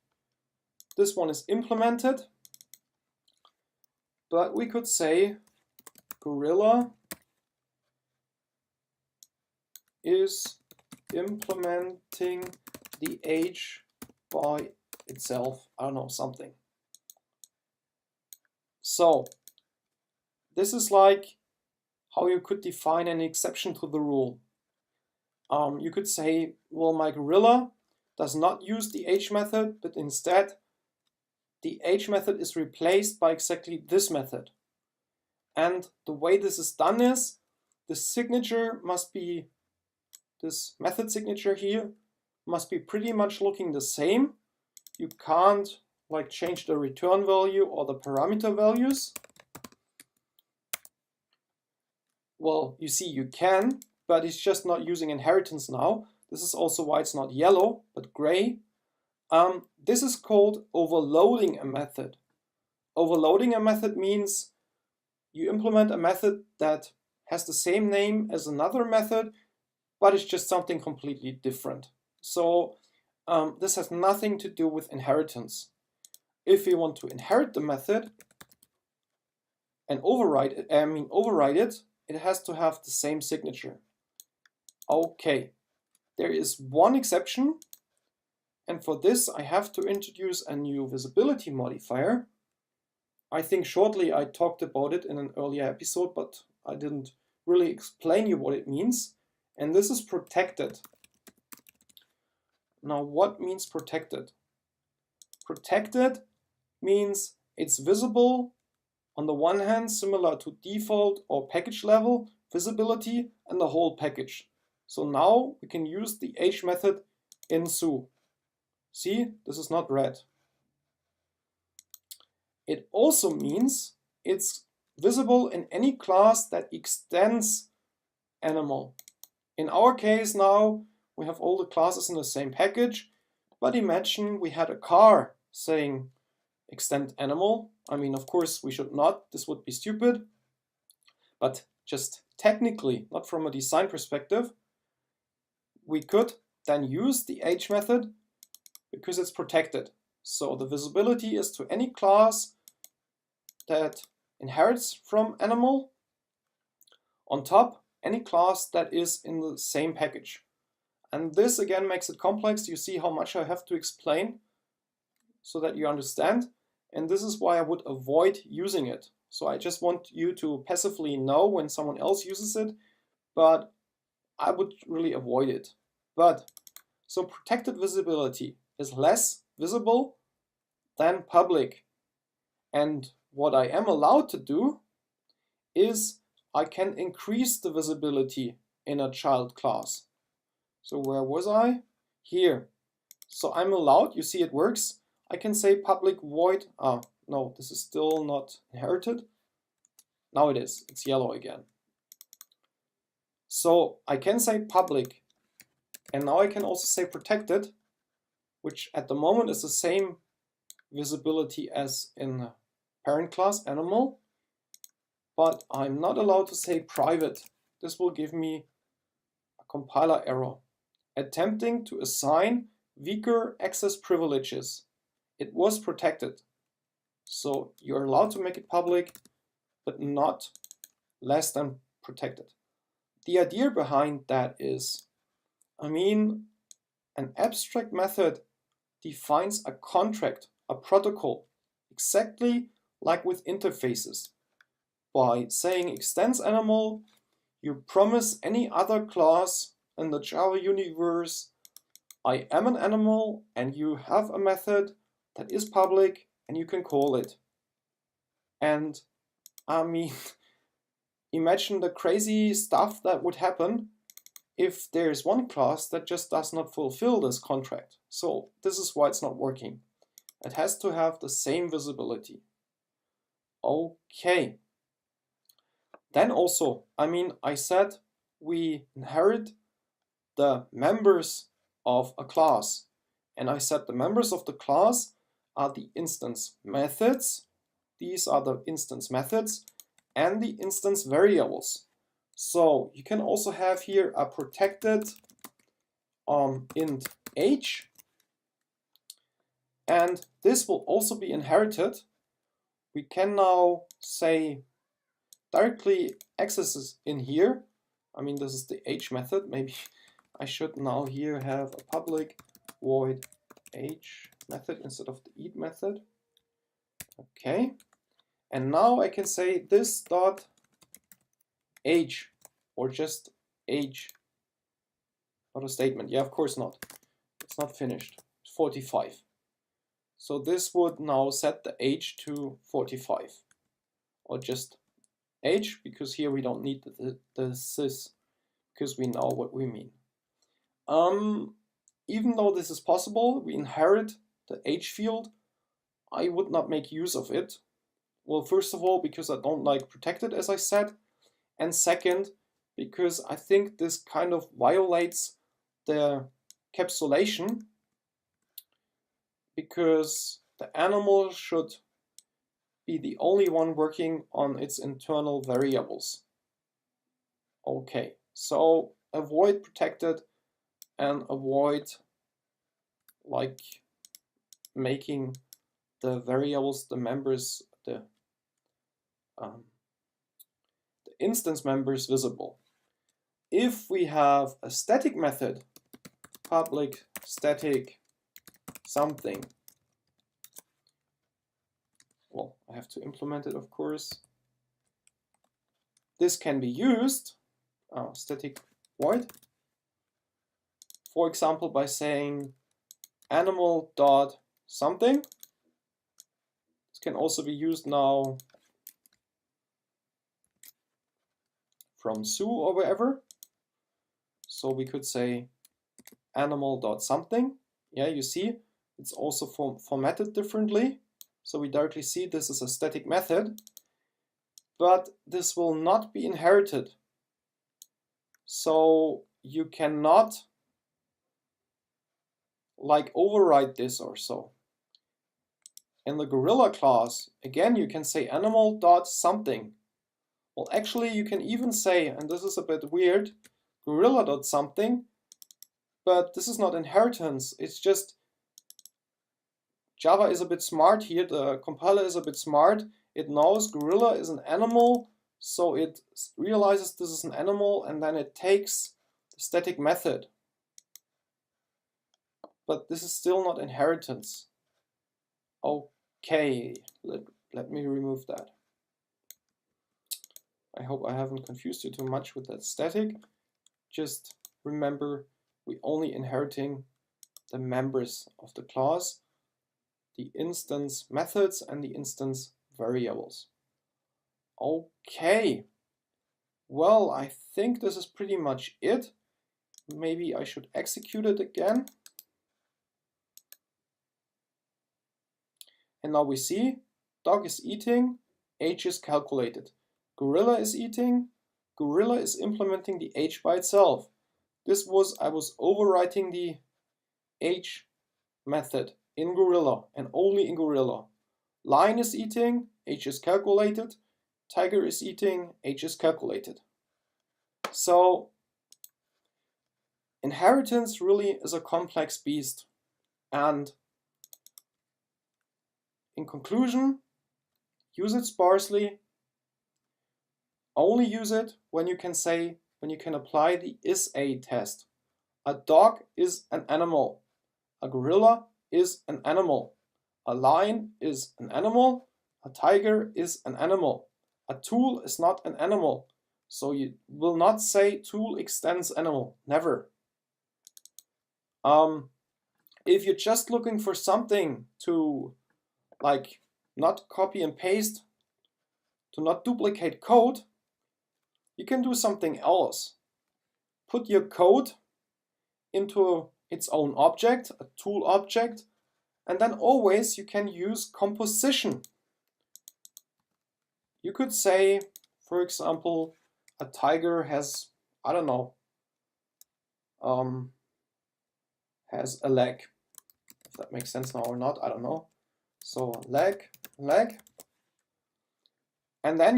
this one is implemented, but we could say gorilla is implementing the H by itself. I don't know, something. So this is like how you could define an exception to the rule. You could say, well, my gorilla does not use the H method, but instead the H method is replaced by exactly this method. And the way this is done is, the signature must be, this method signature here must be pretty much looking the same. You can't like change the return value or the parameter values. Well, you see you can, but it's just not using inheritance now. This is also why it's not yellow, but gray. This is called overloading a method. Overloading a method means you implement a method that has the same name as another method, but it's just something completely different. So this has nothing to do with inheritance. If you want to inherit the method and override it, it has to have the same signature. Okay, there is one exception, and for this I have to introduce a new visibility modifier. I think shortly I talked about it in an earlier episode, but I didn't really explain you what it means. And this is protected. Now, what means protected? Protected means it's visible on the one hand, similar to default or package level visibility and the whole package. So now we can use the H method in Zoo. See, this is not red. It also means it's visible in any class that extends animal. In our case now, we have all the classes in the same package, but imagine we had a car saying extend animal. I mean, of course, we should not. This would be stupid. But just technically, not from a design perspective, we could then use the H method because it's protected. So the visibility is to any class that inherits from animal. On top, any class that is in the same package. And this again makes it complex. You see how much I have to explain so that you understand. And this is why I would avoid using it. So I just want you to passively know when someone else uses it, but I would really avoid it. But so protected visibility is less visible than public. And what I am allowed to do is I can increase the visibility in a child class. So where was I? Here. So I'm allowed, you see it works. I can say public void, no, this is still not inherited. Now it is, it's yellow again. So I can say public, and now I can also say protected, which at the moment is the same visibility as in the parent class animal, but I'm not allowed to say private. This will give me a compiler error. Attempting to assign weaker access privileges. It was protected. So you're allowed to make it public, but not less than protected. The idea behind that is, an abstract method defines a contract, a protocol, exactly like with interfaces. By saying extends animal, you promise any other class in the Java universe, I am an animal and you have a method that is public and you can call it. And imagine the crazy stuff that would happen if there's one class that just does not fulfill this contract. So this is why it's not working. It has to have the same visibility. Okay. Then also, I said we inherit the members of a class. And I said the members of the class are the instance methods. These are the instance methods and the instance variables. So you can also have here a protected int age. And this will also be inherited. We can now say directly accesses in here. This is the age method. Maybe I should now here have a public void age method instead of the eat method. Okay. And now I can say this dot age, or just age. Not a statement. Yeah, of course not. It's not finished. It's 45. So this would now set the age to 45. Or just age, because here we don't need the sys, because we know what we mean. Even though this is possible, we inherit the age field, I would not make use of it. Well, first of all, because I don't like protected, as I said. And second, because I think this kind of violates the capsulation, because the animal should be the only one working on its internal variables. Okay, so avoid protected and avoid like making the variables, the members, the instance members visible. If we have a static method, public static something, well, I have to implement it, of course. This can be used, static void, for example, by saying animal dot something. This can also be used now from Sue or wherever. So we could say animal dot something. Yeah, you see, it's also formatted differently. So we directly see this is a static method, but this will not be inherited. So you cannot like override this or so. In the Gorilla class, again, you can say animal dot something. Well, actually, you can even say, and this is a bit weird, Gorilla dot something, but this is not inheritance. It's just Java is a bit smart here. The compiler is a bit smart. It knows Gorilla is an animal, so it realizes this is an animal, and then it takes the static method. But this is still not inheritance. Okay, let me remove that. I hope I haven't confused you too much with that static. Just remember, we're only inheriting the members of the class, the instance methods and the instance variables. Okay, well, I think this is pretty much it. Maybe I should execute it again. And now we see dog is eating, age is calculated. Gorilla is eating, gorilla is implementing the age by itself. I was overwriting the age method in gorilla and only in gorilla. Lion is eating, age is calculated. Tiger is eating, age is calculated. So inheritance really is a complex beast. And in conclusion, use it sparsely. Only use it when you can apply the is-a test. A dog is an animal. A gorilla is an animal. A lion is an animal. A tiger is an animal. A tool is not an animal. So you will not say tool extends animal. Never. If you're just looking for something to like not copy and paste, to not duplicate code, you can do something else. Put your code into its own object, a tool object, and then always you can use composition. You could say, for example, a tiger has, I don't know, has a leg. If that makes sense now or not, I don't know. So leg. And then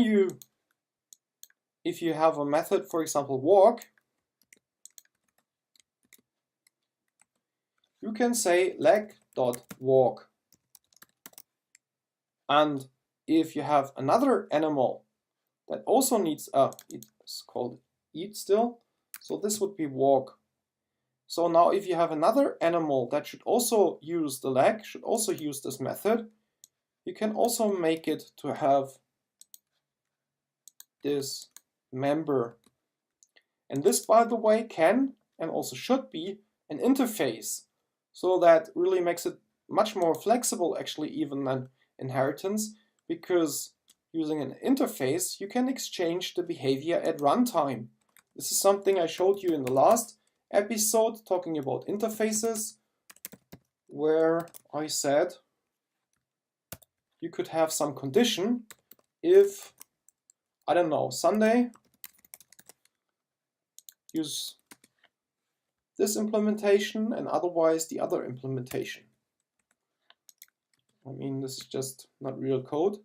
if you have a method, for example, walk, you can say leg.walk. And if you have another animal that also needs it's called eat still, so this would be walk. So now if you have another animal that should also use the leg, should also use this method, you can also make it to have this member. And this, by the way, can and also should be an interface. So that really makes it much more flexible, actually, even than inheritance, because using an interface, you can exchange the behavior at runtime. This is something I showed you in the last episode talking about interfaces, where I said you could have some condition if, I don't know, Sunday, use this implementation and otherwise the other implementation. I mean, this is just not real code,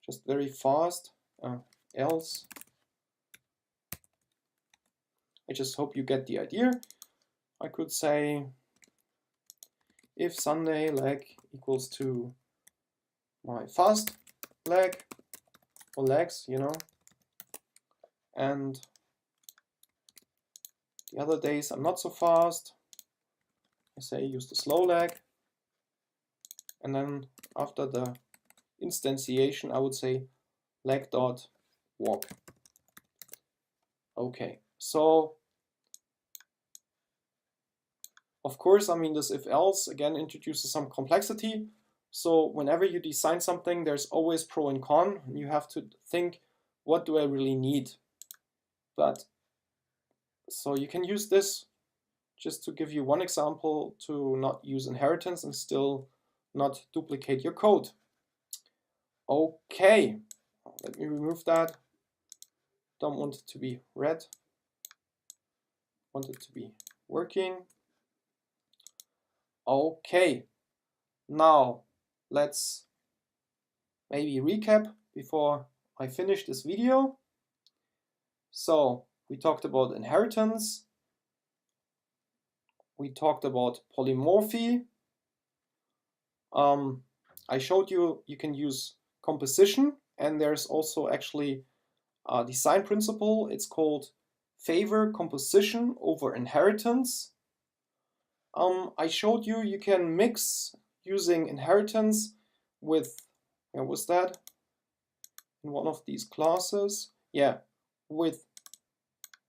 just very fast. Else, I just hope you get the idea. I could say if Sunday leg equals to my fast leg, or legs, you know, and the other days I'm not so fast, I say use the slow leg, and then after the instantiation I would say leg.walk. Okay, so of course, I mean, this if else again introduces some complexity. So whenever you design something, there's always pro and con, and you have to think, what do I really need? But so you can use this just to give you one example to not use inheritance and still not duplicate your code. Okay, let me remove that. Don't want it to be red. Want it to be working. Okay, now let's maybe recap before I finish this video. So we talked about inheritance. We talked about polymorphy. I showed you can use composition, and there's also actually a design principle. It's called favor composition over inheritance. I showed you can mix using inheritance with, where was that? In one of these classes. Yeah, with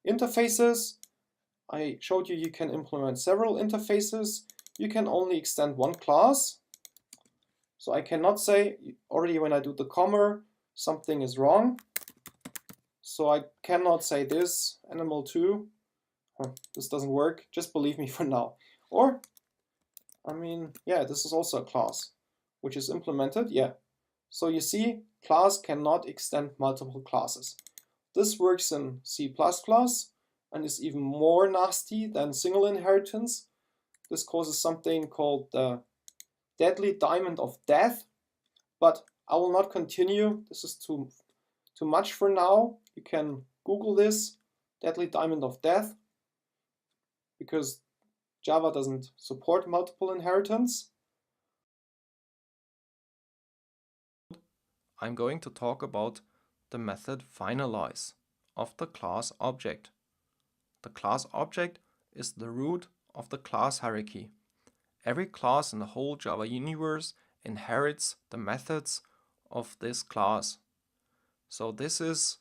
interfaces. I showed you can implement several interfaces. You can only extend one class. So I cannot say, already when I do the comma, something is wrong. So I cannot say this, animal2. This doesn't work. Just believe me for now. Or, I mean, yeah, this is also a class, which is implemented, yeah. So you see, class cannot extend multiple classes. This works in C++ and is even more nasty than single inheritance. This causes something called the deadly diamond of death, but I will not continue. This is too much for now. You can Google this, deadly diamond of death, because Java doesn't support multiple inheritance. I'm going to talk about the method finalize of the class object. The class object is the root of the class hierarchy. Every class in the whole Java universe inherits the methods of this class. So this is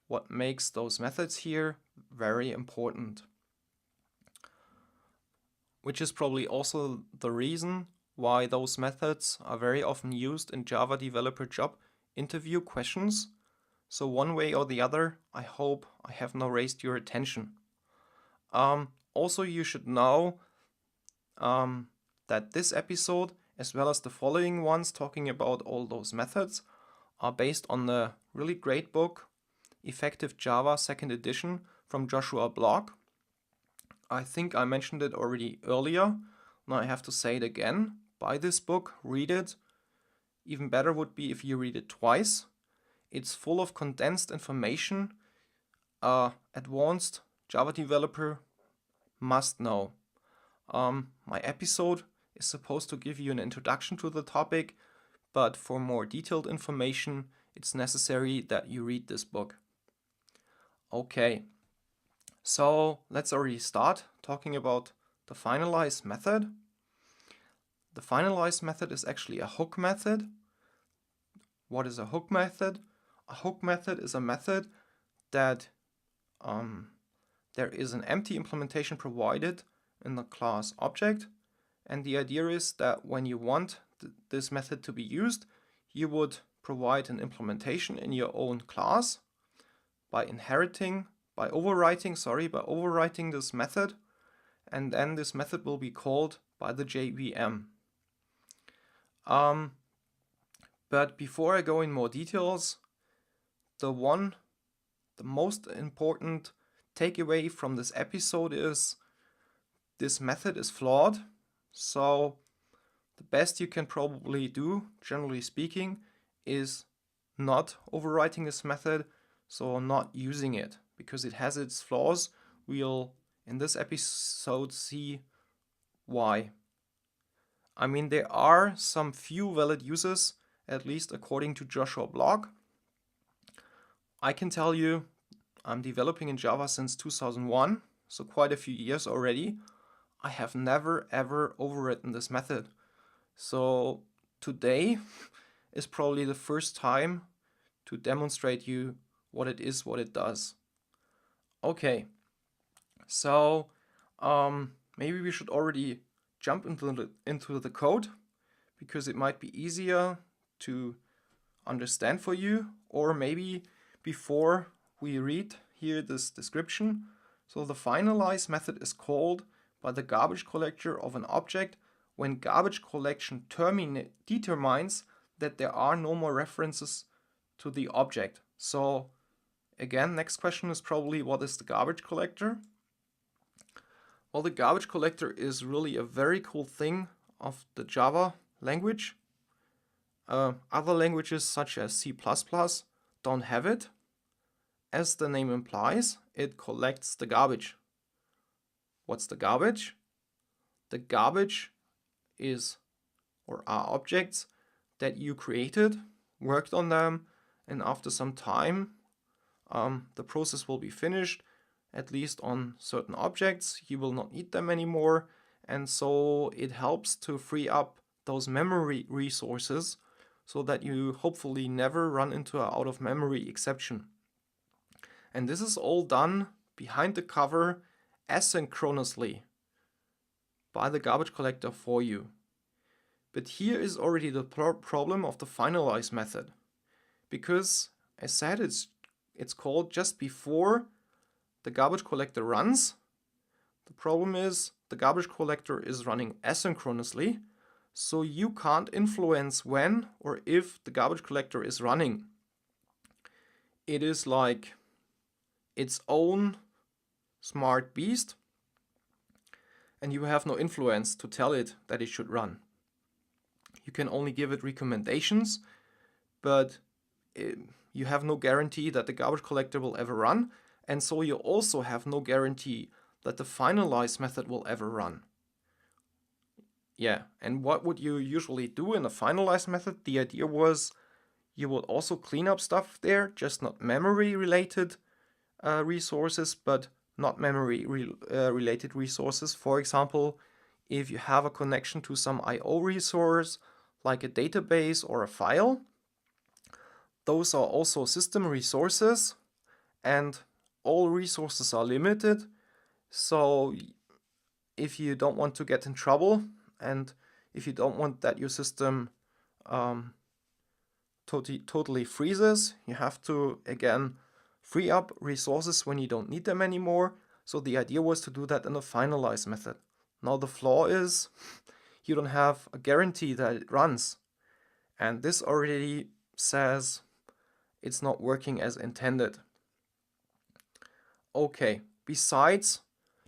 what makes those methods here very important. Which is probably also the reason why those methods are very often used in Java developer job interview questions. So one way or the other, I hope I have now raised your attention. Also, you should know that this episode, as well as the following ones talking about all those methods, are based on the really great book, Effective Java 2nd edition from Joshua Block. I think I mentioned it already earlier. Now I have to say it again. Buy this book, read it. Even better would be if you read it twice. It's full of condensed information advanced Java developer must know. My episode is supposed to give you an introduction to the topic, but for more detailed information, it's necessary that you read this book. Okay, so let's already start talking about the finalize method. The finalize method is actually a hook method. What is a hook method? A hook method is a method that there is an empty implementation provided in the class object, and the idea is that when you want this method to be used, you would provide an implementation in your own class by overwriting this method, and then this method will be called by the JVM. But before I go in more details, the most important takeaway from this episode is this method is flawed. So the best you can probably do, generally speaking, is not overwriting this method, so not using it, because it has its flaws. We'll in this episode see why. I mean, there are some few valid uses, at least according to Joshua Block. I can tell you, I'm developing in Java since 2001, so quite a few years already. I have never ever overwritten this method. So today is probably the first time to demonstrate you what it is, what it does. Okay, so maybe we should already jump into the code, because it might be easier to understand for you, or maybe before we read here this description. So the finalize method is called by the garbage collector of an object when garbage collection determines that there are no more references to the object. So again, next question is probably, what is the garbage collector? Well, the garbage collector is really a very cool thing of the Java language. Other languages such as C++ don't have it. As the name implies, it collects the garbage. What's the garbage? The garbage are objects that you created, worked on them, and after some time, the process will be finished, at least on certain objects. You will not need them anymore, and so it helps to free up those memory resources so that you hopefully never run into an out-of-memory exception. And this is all done behind the cover asynchronously by the garbage collector for you. But here is already the problem of the finalize method, because I said it's called just before the garbage collector runs. The problem is the garbage collector is running asynchronously, so you can't influence when or if the garbage collector is running. It is like its own smart beast, and you have no influence to tell it that it should run. You can only give it recommendations, but you have no guarantee that the garbage collector will ever run, and so you also have no guarantee that the finalize method will ever run. Yeah, and what would you usually do in the finalize method? The idea was you would also clean up stuff there, just not memory related resources, but not memory related resources. For example, if you have a connection to some I/O resource, like a database or a file, those are also system resources, and all resources are limited. So if you don't want to get in trouble, and if you don't want that your system totally freezes, you have to again free up resources when you don't need them anymore. So the idea was to do that in the finalize method. Now the flaw is you don't have a guarantee that it runs, and this already says it's not working as intended. Okay, besides,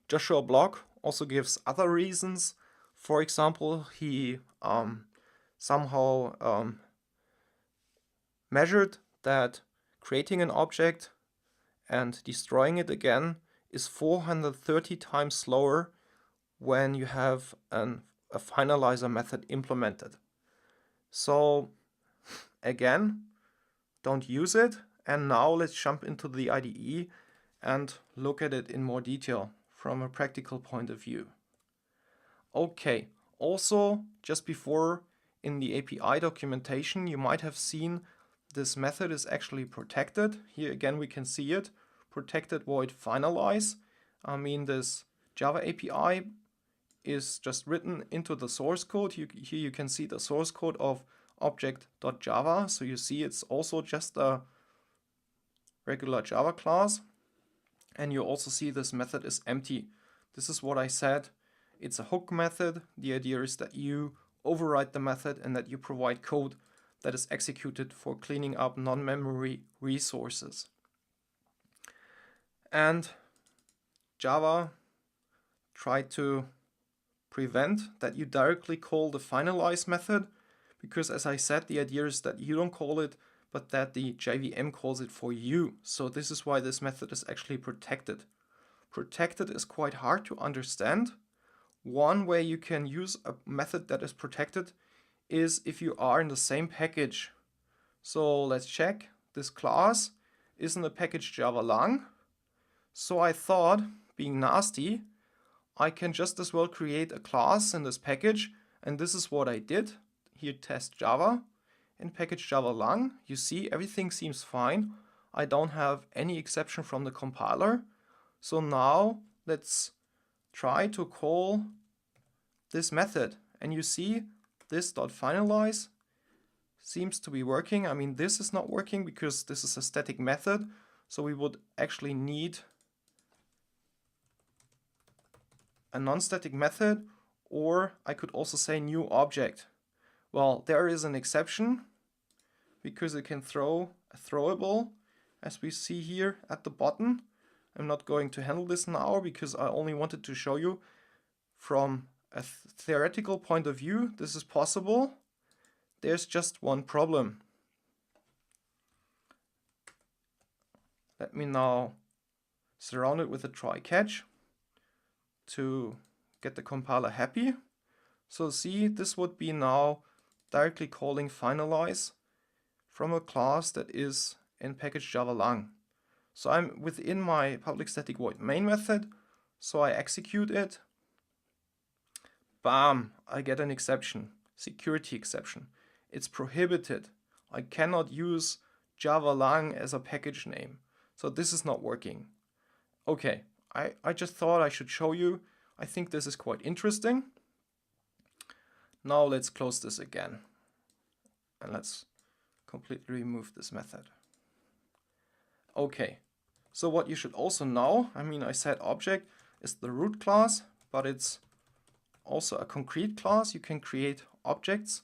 Joshua Block also gives other reasons. For example, he somehow measured that creating an object and destroying it again is 430 times slower when you have a finalizer method implemented. So again, don't use it. And now let's jump into the IDE and look at it in more detail from a practical point of view. Okay, also just before in the API documentation, you might have seen this method is actually protected. Here again we can see it, protected void finalize. I mean, this Java API is just written into the source code. Here you can see the source code of object.java. So you see it's also just a regular Java class. And you also see this method is empty. This is what I said. It's a hook method. The idea is that you override the method and that you provide code that is executed for cleaning up non-memory resources. And Java tried to prevent that you directly call the finalize method, because as I said, the idea is that you don't call it, but that the JVM calls it for you. So this is why this method is actually protected. Protected is quite hard to understand. One way you can use a method that is protected is if you are in the same package. So let's check. This class is in the package Java Lang. So I thought, being nasty, I can just as well create a class in this package, and this is what I did. Here, test Java in package Java Lang. You see, everything seems fine. I don't have any exception from the compiler. So now let's try to call this method, and you see this .finalize seems to be working. I mean, this is not working because this is a static method, so we would actually need a non-static method, or I could also say new object. Well, there is an exception because it can throw a throwable, as we see here at the bottom. I'm not going to handle this now because I only wanted to show you from a theoretical point of view this is possible. There's just one problem. Let me now surround it with a try catch to get the compiler happy. So see, this would be now directly calling finalize from a class that is in package Java Lang. So I'm within my public static void main method, so I execute it. Bam, I get an exception, security exception. It's prohibited. I cannot use Java Lang as a package name. So this is not working. Okay, I just thought I should show you. I think this is quite interesting. Now let's close this again. And let's completely remove this method. Okay, so what you should also know, I mean, I said object is the root class, but it's also a concrete class. You can create objects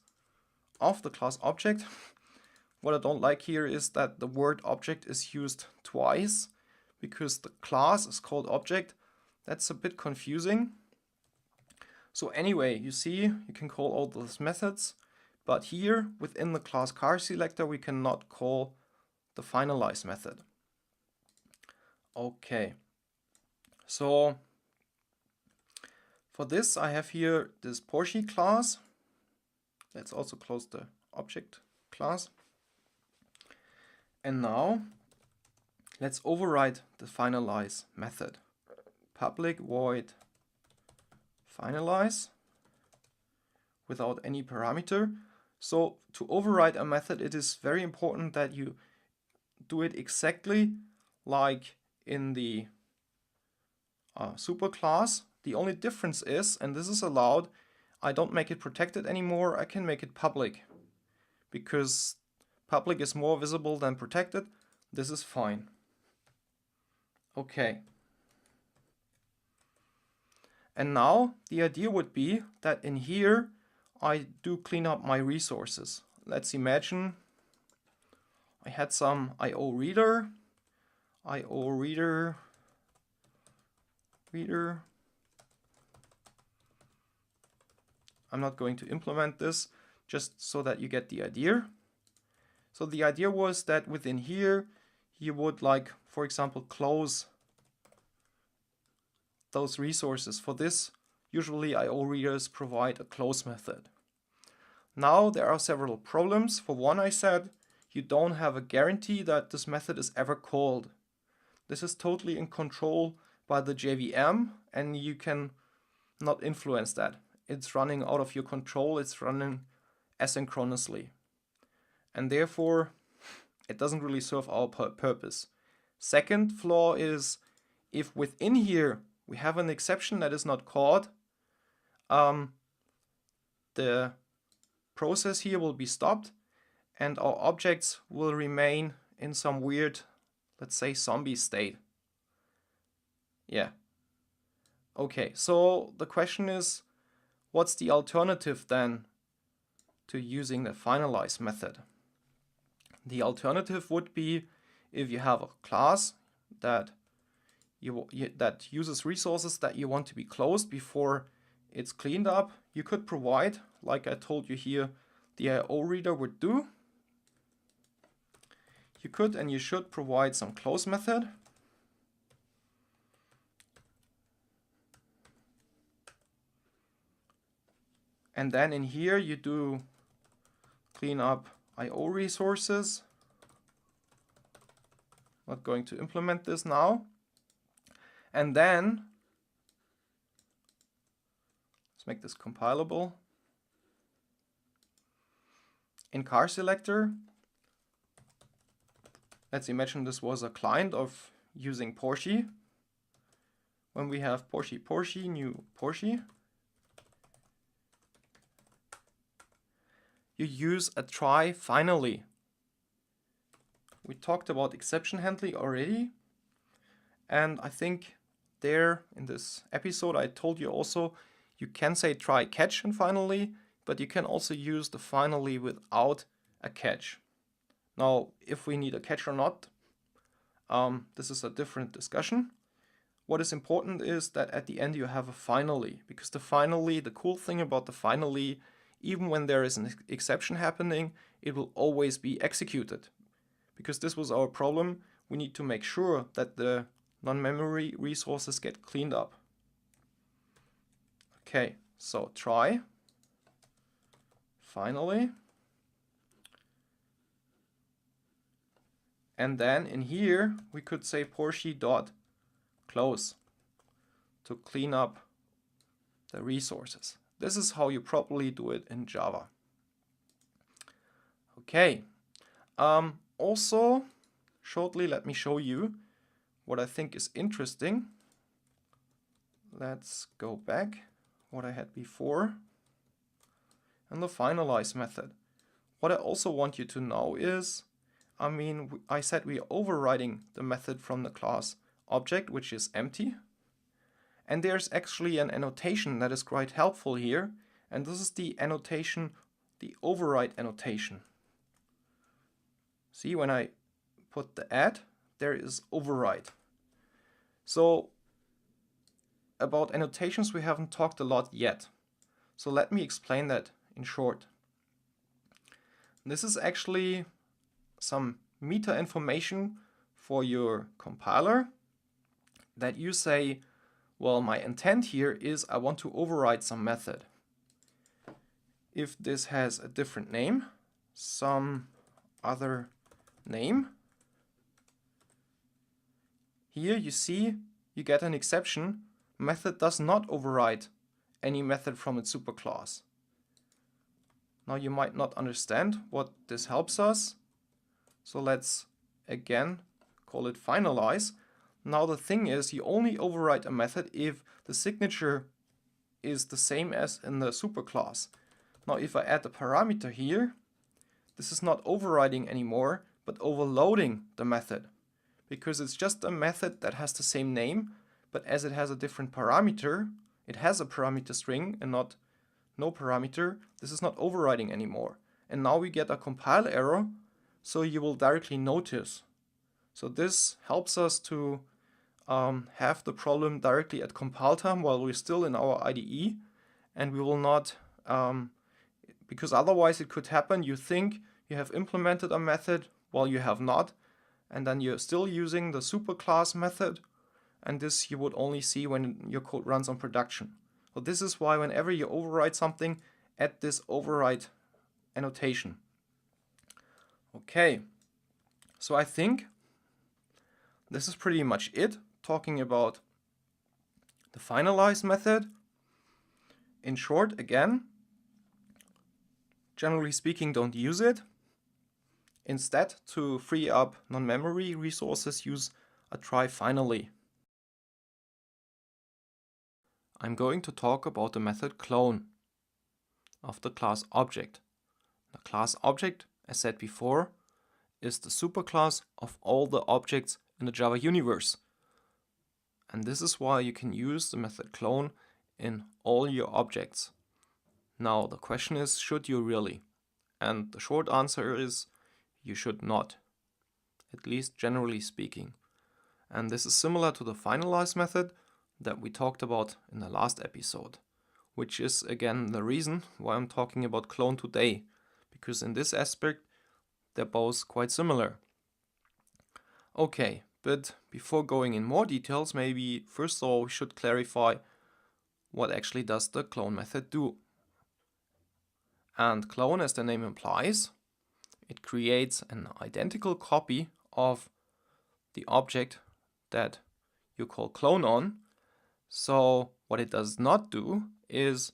of the class object. What I don't like here is that the word object is used twice because the class is called object. That's a bit confusing. So anyway, you see, you can call all those methods, but here within the class CarSelector we cannot call the finalize method. Okay, so for this I have here this Porsche class. Let's also close the object class. And now let's override the finalize method. Public void finalize without any parameter. So to override a method, it is very important that you do it exactly like in the superclass. The only difference is, and this is allowed, I don't make it protected anymore, I can make it public. Because public is more visible than protected, this is fine. Okay. And now the idea would be that in here I do clean up my resources. Let's imagine I had some IO reader. I'm not going to implement this, just so that you get the idea. So the idea was that within here you would, like, for example, close those resources. For this, usually IO readers provide a close method. Now there are several problems. For one, I said you don't have a guarantee that this method is ever called. This is totally in control by the JVM and you can not influence that. It's running out of your control, it's running asynchronously. And therefore, it doesn't really serve our purpose. Second flaw is if within here we have an exception that is not called, the process here will be stopped and our objects will remain in some weird, let's say, zombie state. Yeah. Okay, so the question is, what's the alternative then to using the finalize method? The alternative would be if you have a class that that uses resources that you want to be closed before it's cleaned up, you could provide, like I told you here, the IO reader would do. You could and you should provide some close method. And then in here you do clean up IO resources. Not going to implement this now. And then let's make this compilable. In CarSelector, let's imagine this was a client of using Porsche. When we have Porsche, new Porsche, you use a try finally. We talked about exception handling already. And I think there in this episode I told you also you can say try catch and finally, but you can also use the finally without a catch. Now, if we need a catch or not, this is a different discussion. What is important is that at the end you have a finally, because the finally, the cool thing about the finally, even when there is an exception happening, it will always be executed. Because this was our problem, we need to make sure that the non-memory resources get cleaned up. Okay, so try, finally, and then in here we could say Porsche.close to clean up the resources. This is how you properly do it in Java. Okay, also shortly let me show you what I think is interesting. Let's go back what I had before. And the finalize method. what I also want you to know is, I said we are overriding the method from the class object, which is empty. And there's actually an annotation that is quite helpful here. And this is the annotation, the override annotation. See, when I put the add, there is override. So about annotations we haven't talked a lot yet. So let me explain that in short. This is actually some meta information for your compiler that you say, well, my intent here is I want to override some method. If this has a different name, some other name, here you see you get an exception. Method does not override any method from its superclass. Now you might not understand what this helps us. So let's again call it finalize. Now the thing is, you only override a method if the signature is the same as in the superclass. Now if I add a parameter here, this is not overriding anymore, but overloading the method. Because it's just a method that has the same name, but as it has a different parameter, it has a parameter string and not no parameter, this is not overriding anymore. And now we get a compile error, so you will directly notice. So this helps us to have the problem directly at compile time while we're still in our IDE, and we will not, because otherwise it could happen, you think you have implemented a method while you have not, and then you're still using the superclass method, and this you would only see when your code runs on production. So this is why whenever you override something, add this override annotation. Okay, so I think this is pretty much it, talking about the finalize method. In short, again, generally speaking, don't use it. Instead, to free up non-memory resources, use a try finally. I'm going to talk about the method clone of the class object. The class object, as said before, is the superclass of all the objects in the Java universe. And this is why you can use the method clone in all your objects. Now the question is, should you really? And the short answer is, you should not, at least generally speaking. And this is similar to the finalize method that we talked about in the last episode, which is again the reason why I'm talking about clone today, because in this aspect they're both quite similar. Okay, but before going in more details, maybe first of all we should clarify what actually does the clone method do. And clone, as the name implies, it creates an identical copy of the object that you call clone on. So what it does not do is,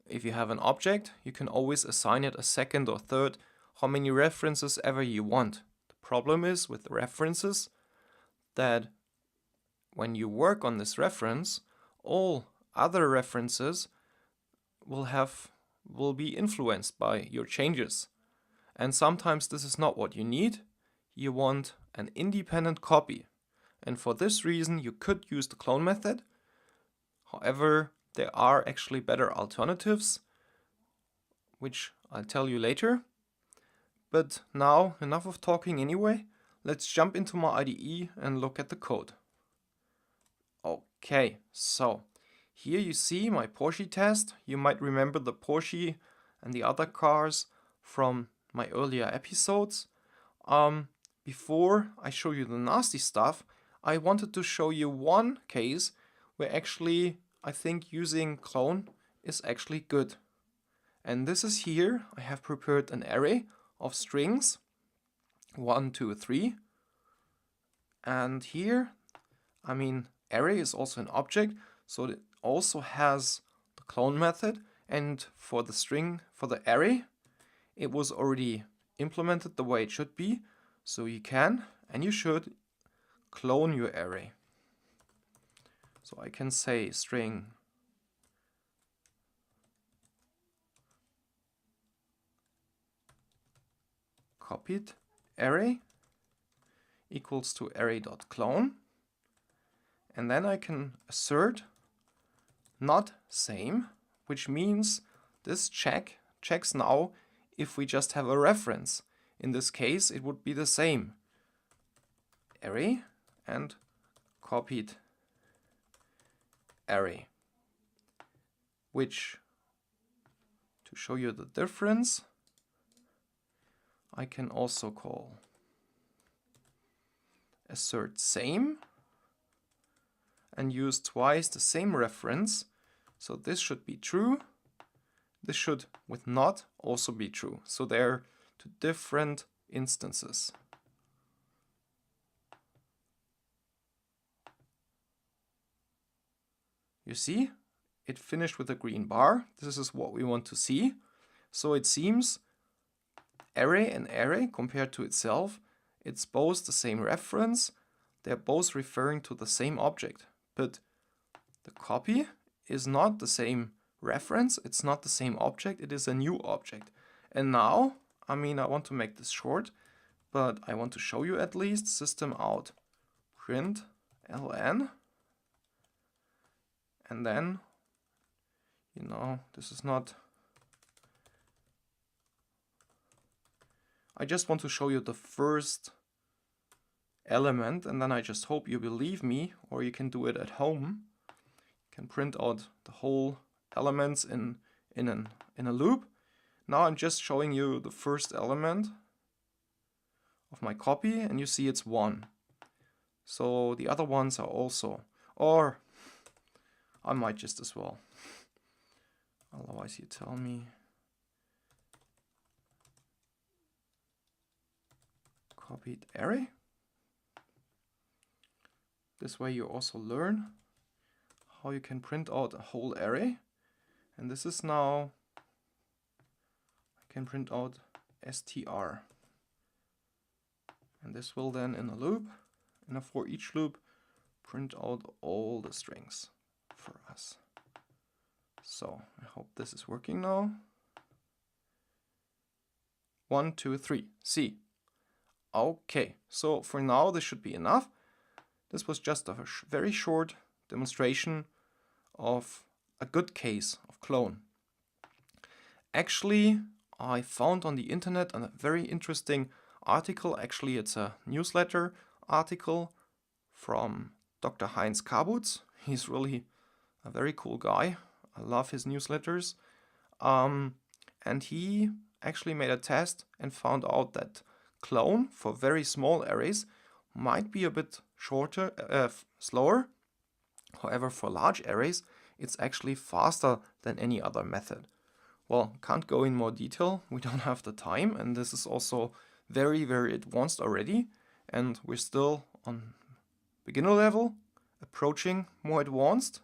if you have an object, you can always assign it a second or third, how many references ever you want. The problem is with the references that when you work on this reference, all other references will be influenced by your changes. And sometimes this is not what you need. You want an independent copy. And for this reason, you could use the clone method. However, there are actually better alternatives, which I'll tell you later. But now, enough of talking anyway. Let's jump into my IDE and look at the code. Okay, so here you see my Porsche test. You might remember the Porsche and the other cars from my earlier episodes. Before I show you the nasty stuff, I wanted to show you one case where actually I think using clone is actually good. And this is here. I have prepared an array of strings, 1, 2, 3. And here, array is also an object, so it also has the clone method. And for the string, for the array, it was already implemented the way it should be. So you can, and you should, clone your array. So I can say string copied array equals to array.clone, and then I can assert not same, which means this checks now if we just have a reference. In this case it would be the same array and copied array, which, to show you the difference, I can also call assert same and use twice the same reference. So this should be true. This should, with not, also be true. So they're two different instances. You see, it finished with a green bar. This is what we want to see. So it seems array and array compared to itself, it's both the same reference. They're both referring to the same object. But the copy is not the same reference. It's not the same object. It is a new object. And now, I want to make this short, but I want to show you at least system out print ln. And then, this is not... I just want to show you the first element, and then I just hope you believe me, or you can do it at home. You can print out the whole elements in a loop. Now I'm just showing you the first element of my copy, and you see it's 1. So the other ones are also, or I might just as well. Otherwise you tell me. Copied array. This way you also learn how you can print out a whole array. And this is now, I can print out str. And this will then, in a loop, in a for each loop, print out all the strings for us. So I hope this is working now. 1, 2, 3, C. Okay, so for now this should be enough. This was just a very short demonstration of a good case of clone. Actually, I found on the internet a very interesting article. Actually, it's a newsletter article from Dr. Heinz Kabutz. He's really a very cool guy. I love his newsletters. And he actually made a test and found out that clone for very small arrays might be a bit slower. However, for large arrays, it's actually faster than any other method. Well, can't go in more detail. We don't have the time, and this is also very, very advanced already. And we're still on beginner level, approaching more advanced.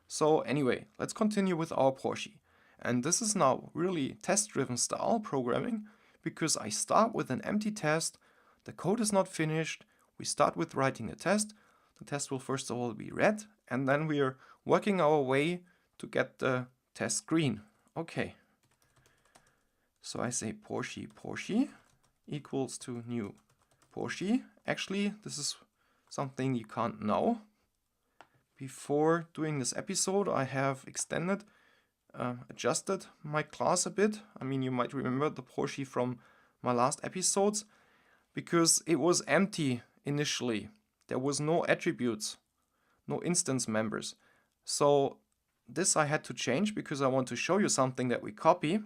So anyway, let's continue with our Porsche. And this is now really test-driven style programming, because I start with an empty test, the code is not finished, we start with writing a test, the test will first of all be read, and then we are working our way to get the test screen. Okay, so I say Porsche equals to new Porsche. Actually, this is something you can't know. Before doing this episode, I have adjusted my class a bit. You might remember the Porsche from my last episodes, because it was empty initially. There was no attributes, no instance members. So this I had to change because I want to show you something that we copy.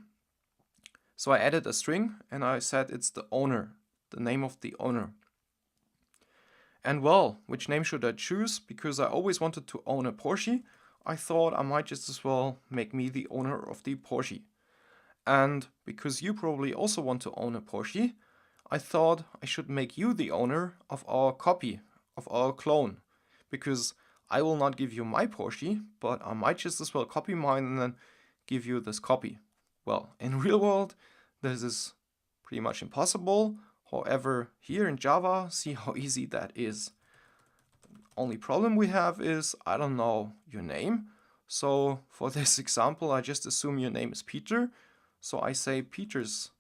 So I added a string and I said it's the owner, the name of the owner. And well, which name should I choose? Because I always wanted to own a Porsche, I thought I might just as well make me the owner of the Porsche. And because you probably also want to own a Porsche, I thought I should make you the owner of our copy, of our clone. Because I will not give you my Porsche, but I might just as well copy mine and then give you this copy. Well, in real world, this is pretty much impossible. However, here in Java, see how easy that is. Only problem we have is, I don't know your name. So for this example, I just assume your name is Peter. So I say Peter's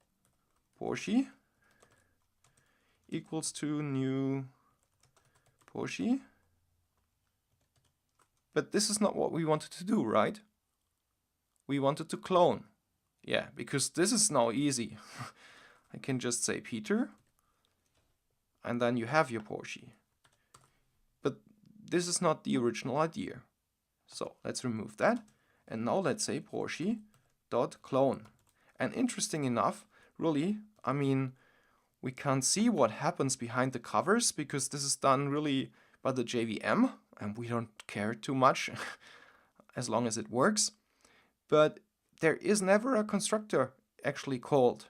Porsche equals to new Porsche. But this is not what we wanted to do, right? We wanted to clone. Yeah, because this is now easy. I can just say Peter, and then you have your Porsche. But this is not the original idea. So let's remove that. And now let's say Porsche.clone. And interesting enough, really, I mean, we can't see what happens behind the covers because this is done really by the JVM and we don't care too much as long as it works. But there is never a constructor actually called.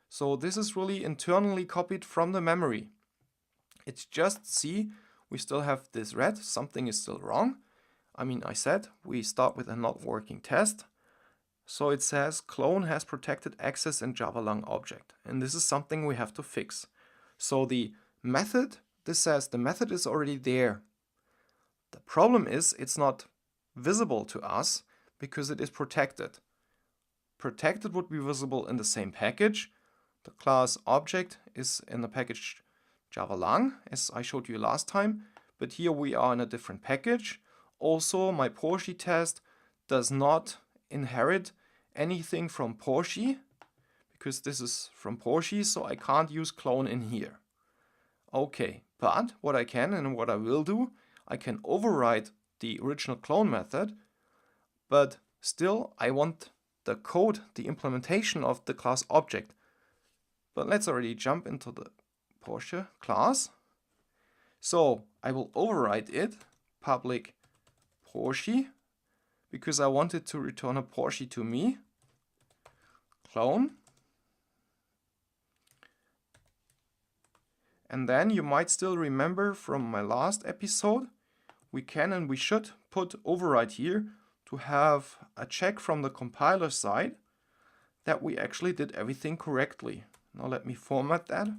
So this is really internally copied from the memory. It's just, see, we still have this red, something is still wrong. I mean, I said we start with a not working test. So it says clone has protected access in Java.lang object. And this is something we have to fix. So the method, this says the method is already there. The problem is it's not visible to us because it is protected. Protected would be visible in the same package. The class object is in the package Java.lang, as I showed you last time. But here we are in a different package. Also, my Porsche test does not inherit anything from Porsche, because this is from Porsche, so I can't use clone in here. Okay, but what I can and what I will do, I can override the original clone method, but still I want the code, the implementation of the class object. But let's already jump into the Porsche class. So I will override it, public Porsche, because I wanted to return a Porsche to me. Clone. And then you might still remember from my last episode, we can and we should put override here to have a check from the compiler side that we actually did everything correctly. Now let me format that.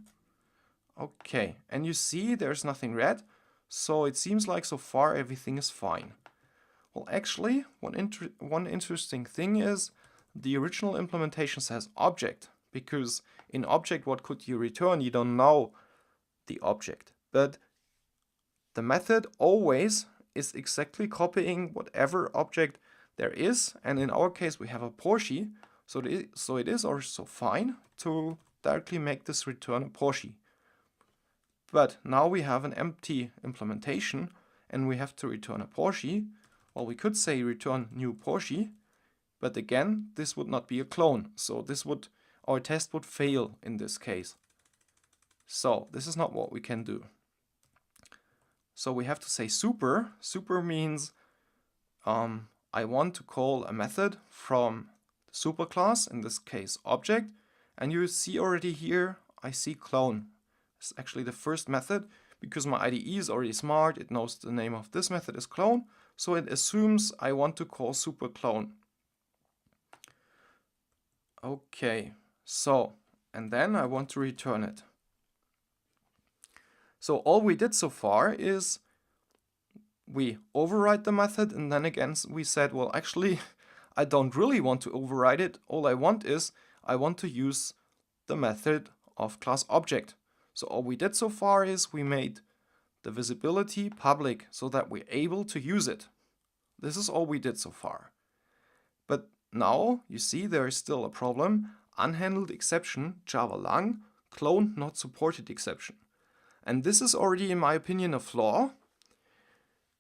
Okay, and you see there's nothing red, so it seems like so far everything is fine. Well, actually, one interesting thing is the original implementation says object, because in object what could you return? You don't know the object, but the method always is exactly copying whatever object there is, and in our case we have a Porsche, so it is also fine to directly make this return a Porsche. But now we have an empty implementation and we have to return a Porsche. Well, we could say return new Porsche, but again, this would not be a clone. So our test would fail in this case. So this is not what we can do. So we have to say super. Super means I want to call a method from the super class, in this case object. And you see already here, I see clone. It's actually the first method because my IDE is already smart. It knows the name of this method is clone. So it assumes I want to call super clone. Okay, so, and then I want to return it. So all we did so far is we override the method, and then again we said, well, actually, I don't really want to override it. All I want is I want to use the method of class object. So all we did so far is we made the visibility public so that we're able to use it. This is all we did so far. But now you see there is still a problem. Unhandled exception, Java.lang, clone not supported exception. And this is already, in my opinion, a flaw.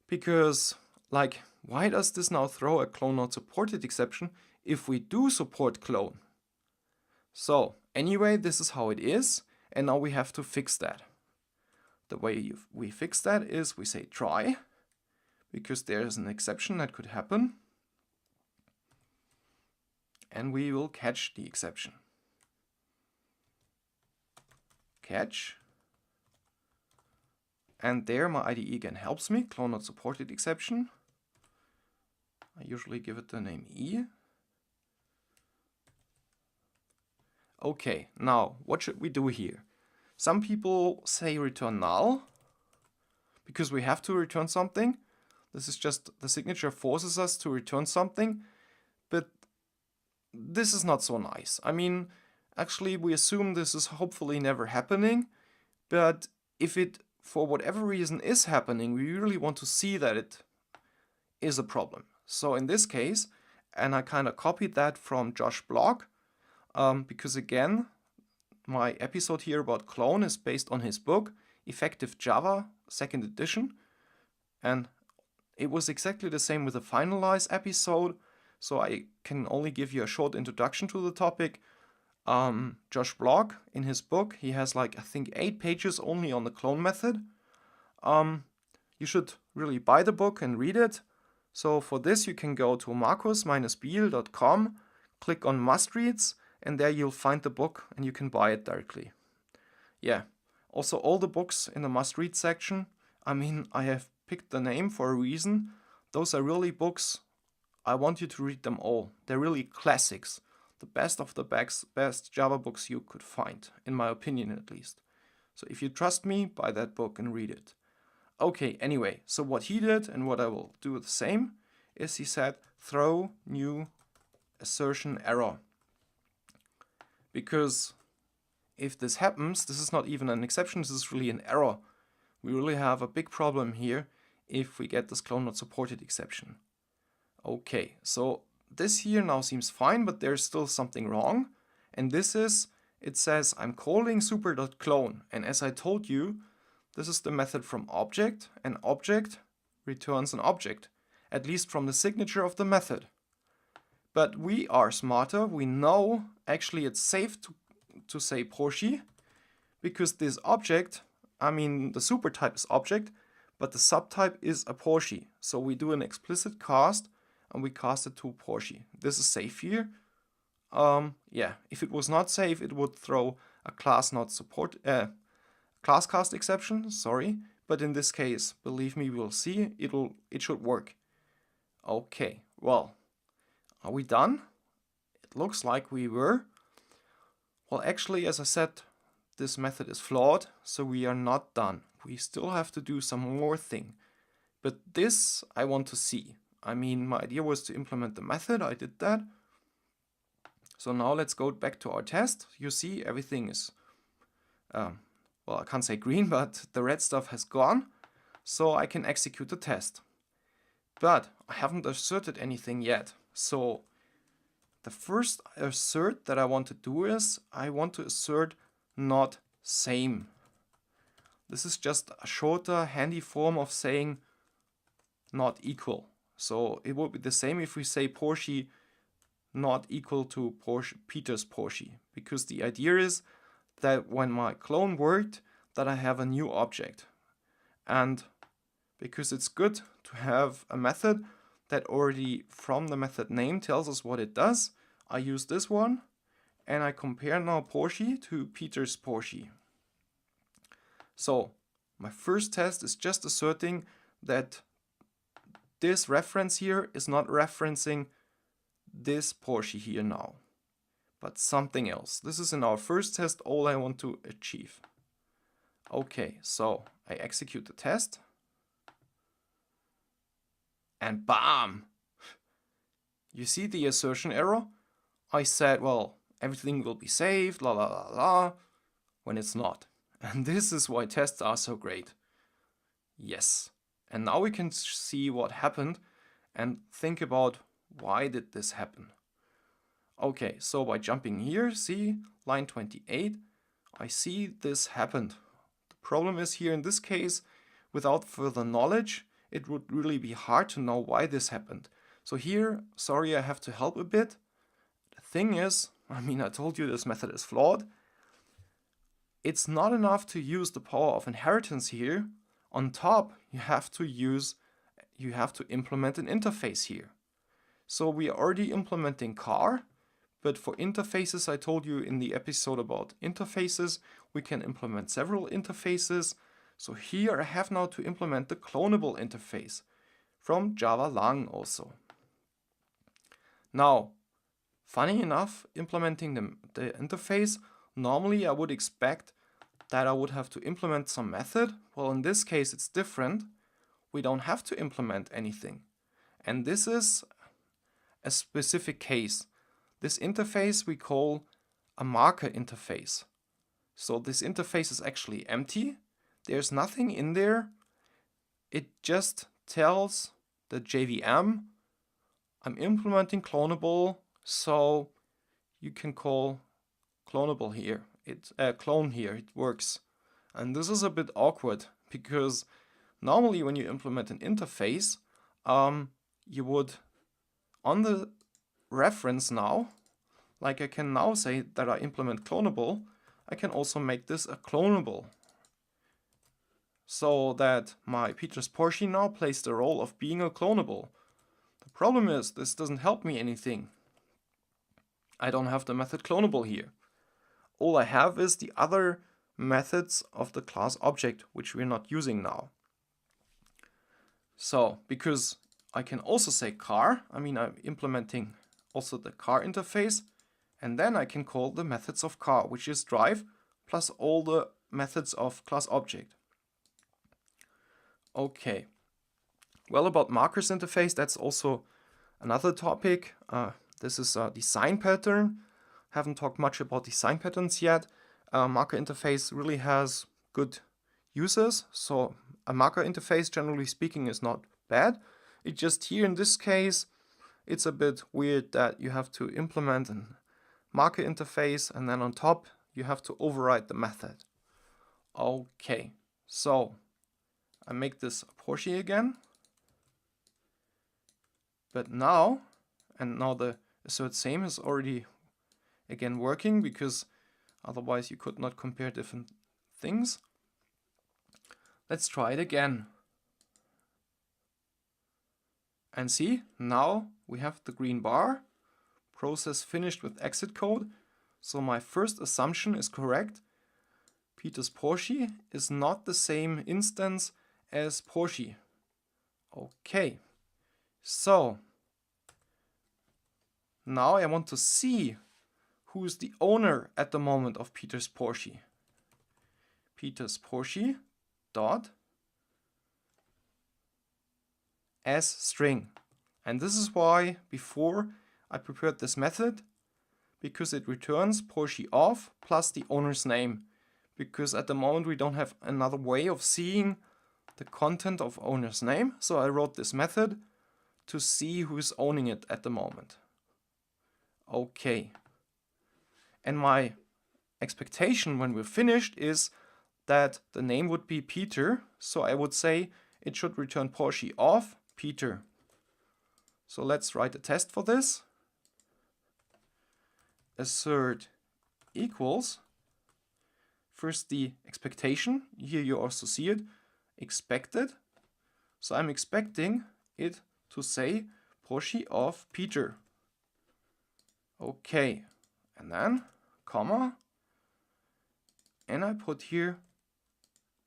Because, like, why does this now throw a clone not supported exception if we do support clone? So, anyway, this is how it is. And now we have to fix that. The way we fix that is we say try, because there is an exception that could happen. And we will catch the exception. Catch. And there my IDE again helps me, clone not supported exception. I usually give it the name E. Okay, now what should we do here? Some people say return null, because we have to return something. This is just the signature forces us to return something, but this is not so nice. I mean, actually we assume this is hopefully never happening, But if it, for whatever reason, is happening, we really want to see that it is a problem. So in this case, and I kind of copied that from Josh Block, because again, my episode here about clone is based on his book, Effective Java, 2nd edition. And it was exactly the same with the Finalize episode, so I can only give you a short introduction to the topic. Josh Block, in his book, he has like, I think, 8 pages only on the clone method. You should really buy the book and read it. So for this, you can go to markus-biel.com, click on Must Reads, and there you'll find the book and you can buy it directly. Yeah, also all the books in the Must Read section, I mean, I have picked the name for a reason. Those are really books, I want you to read them all. They're really classics. The best of the best Java books you could find, in my opinion at least. So if you trust me, buy that book and read it. Okay, anyway, so what he did, and what I will do the same, is he said throw new assertion error. Because if this happens, this is not even an exception, this is really an error. We really have a big problem here if we get this clone not supported exception. Okay, so this here now seems fine, but there's still something wrong. And this is, it says I'm calling super.clone. And as I told you, this is the method from object, and object returns an object, at least from the signature of the method. But we are smarter, we know actually it's safe to say Porsche, because this object, I mean the super type is object, but the subtype is a Porsche. So we do an explicit cast and we cast it to Porsche. This is safe here. Yeah, if it was not safe, it would throw a class not support class cast exception, sorry, but in this case, believe me, we'll see, it should work. Okay, well, are we done? It looks like we were. Well, actually, as I said, this method is flawed, so we are not done. We still have to do some more thing. But this I want to see. I mean, my idea was to implement the method, I did that. So now let's go back to our test. You see, everything is, well, I can't say green, but the red stuff has gone, so I can execute the test. But I haven't asserted anything yet. So the first assert that I want to do is, I want to assert not same. This is just a shorter, handy form of saying not equal. So it would be the same if we say Porsche not equal to Peter's Porsche, because the idea is that when my clone worked, that I have a new object. And because it's good to have a method that already from the method name tells us what it does, I use this one and I compare now Porsche to Peter's Porsche. So my first test is just asserting that this reference here is not referencing this Porsche here now, but something else. This is in our first test all I want to achieve. Okay, so I execute the test. And bam! You see the assertion error? I said, well, everything will be saved, la la la la, when it's not. And this is why tests are so great. Yes. And now we can see what happened and think about why did this happen. Okay, so by jumping here, see, line 28, I see this happened. The problem is here in this case, without further knowledge, it would really be hard to know why this happened. So here, sorry, I have to help a bit. The thing is, I mean, I told you this method is flawed. It's not enough to use the power of inheritance here. On top, you have to implement an interface here. So we are already implementing car, but for interfaces, I told you in the episode about interfaces, we can implement several interfaces. So here I have now to implement the clonable interface from Java Lang also. Now, funny enough, implementing the interface, normally I would expect that I would have to implement some method. Well, in this case, it's different. We don't have to implement anything. And this is a specific case. This interface we call a marker interface. So this interface is actually empty. There's nothing in there. It just tells the JVM, I'm implementing Clonable, so you can call Clonable here. Clone here, it works. And this is a bit awkward because normally when you implement an interface, you would, on the reference now, like I can now say that I implement Clonable, I can also make this a Clonable. So that my Peter's Porsche now plays the role of being a Clonable. The problem is this doesn't help me anything. I don't have the method Clonable here. All I have is the other methods of the class object, which we're not using now. So, because I can also say car, I mean I'm implementing also the car interface, and then I can call the methods of car, which is drive plus all the methods of class object. Okay, well, about markers interface, that's also another topic. This is a design pattern. Haven't talked much about design patterns yet. Marker interface really has good uses. So a marker interface, generally speaking, is not bad. It just here in this case, it's a bit weird that you have to implement a marker interface and then on top you have to override the method. Okay, so I make this a Porsche again. But now, and now the assert same is already again working because otherwise you could not compare different things. Let's try it again. And see, now we have the green bar, process finished with exit code. So my first assumption is correct. Peter's Porsche is not the same instance as Porsche. Okay, so now I want to see who's the owner at the moment of Peter's Porsche. Peter's Porsche dot as string. And this is why before I prepared this method, because it returns Porsche of plus the owner's name. Because at the moment we don't have another way of seeing the content of owner's name. So I wrote this method to see who's owning it at the moment. Okay. And my expectation when we're finished is that the name would be Peter. So I would say it should return Porsche of Peter. So let's write a test for this. Assert equals, first the expectation, here you also see it, expected. So I'm expecting it to say Porsche of Peter. Okay, and then comma, and I put here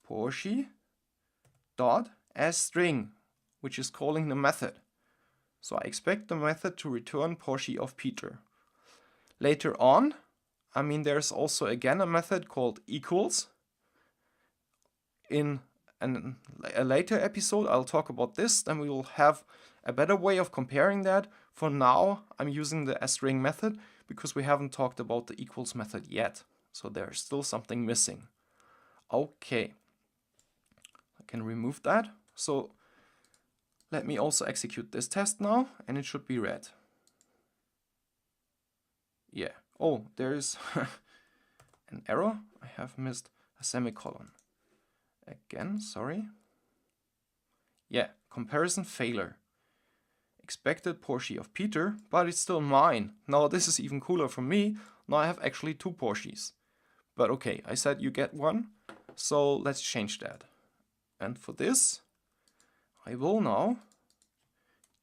Porsche dot as string, which is calling the method. So I expect the method to return Porsche of Peter. Later on, I mean, there's also again a method called equals. In a later episode, I'll talk about this, then we will have a better way of comparing that. For now, I'm using the string method because we haven't talked about the equals method yet. So there's still something missing. Okay, I can remove that. So let me also execute this test now, and it should be red. Yeah. Oh, there's an error. I have missed a semicolon. Again, sorry. Yeah, comparison failure. Expected Porsche of Peter, but it's still mine. Now this is even cooler for me. Now I have actually two Porsches. But okay, I said you get one. So let's change that. And for this, I will now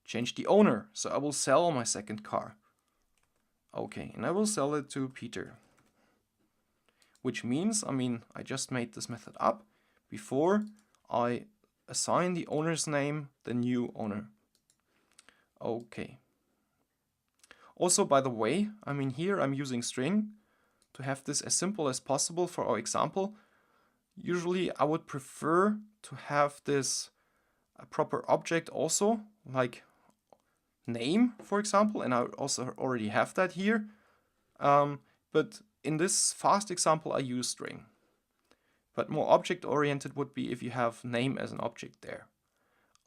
change the owner. So I will sell my second car. Okay, and I will sell it to Peter. Which means, I mean, I just made this method up before I assign the owner's name, the new owner. Okay. Also, by the way, I mean, here I'm using string to have this as simple as possible for our example. Usually I would prefer to have this a proper object also, like name, for example, and I also already have that here. But in this fast example I use string. But more object-oriented would be if you have name as an object there.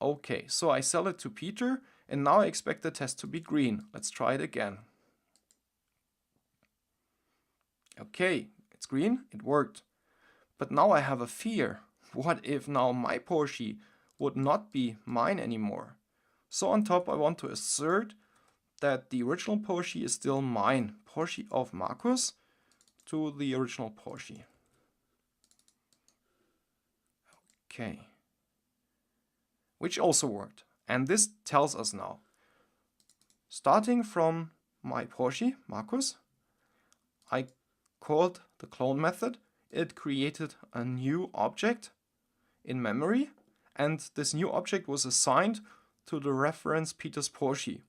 Okay, so I sell it to Peter, and now I expect the test to be green. Let's try it again. Okay, it's green, it worked. But now I have a fear. What if now my Porsche would not be mine anymore? So on top I want to assert that the original Porsche is still mine. Porsche of Markus to the original Porsche. Okay. Which also worked. And this tells us now, starting from my Porsche, Markus, I called the clone method. It created a new object in memory, and this new object was assigned to the reference Peter's Porsche.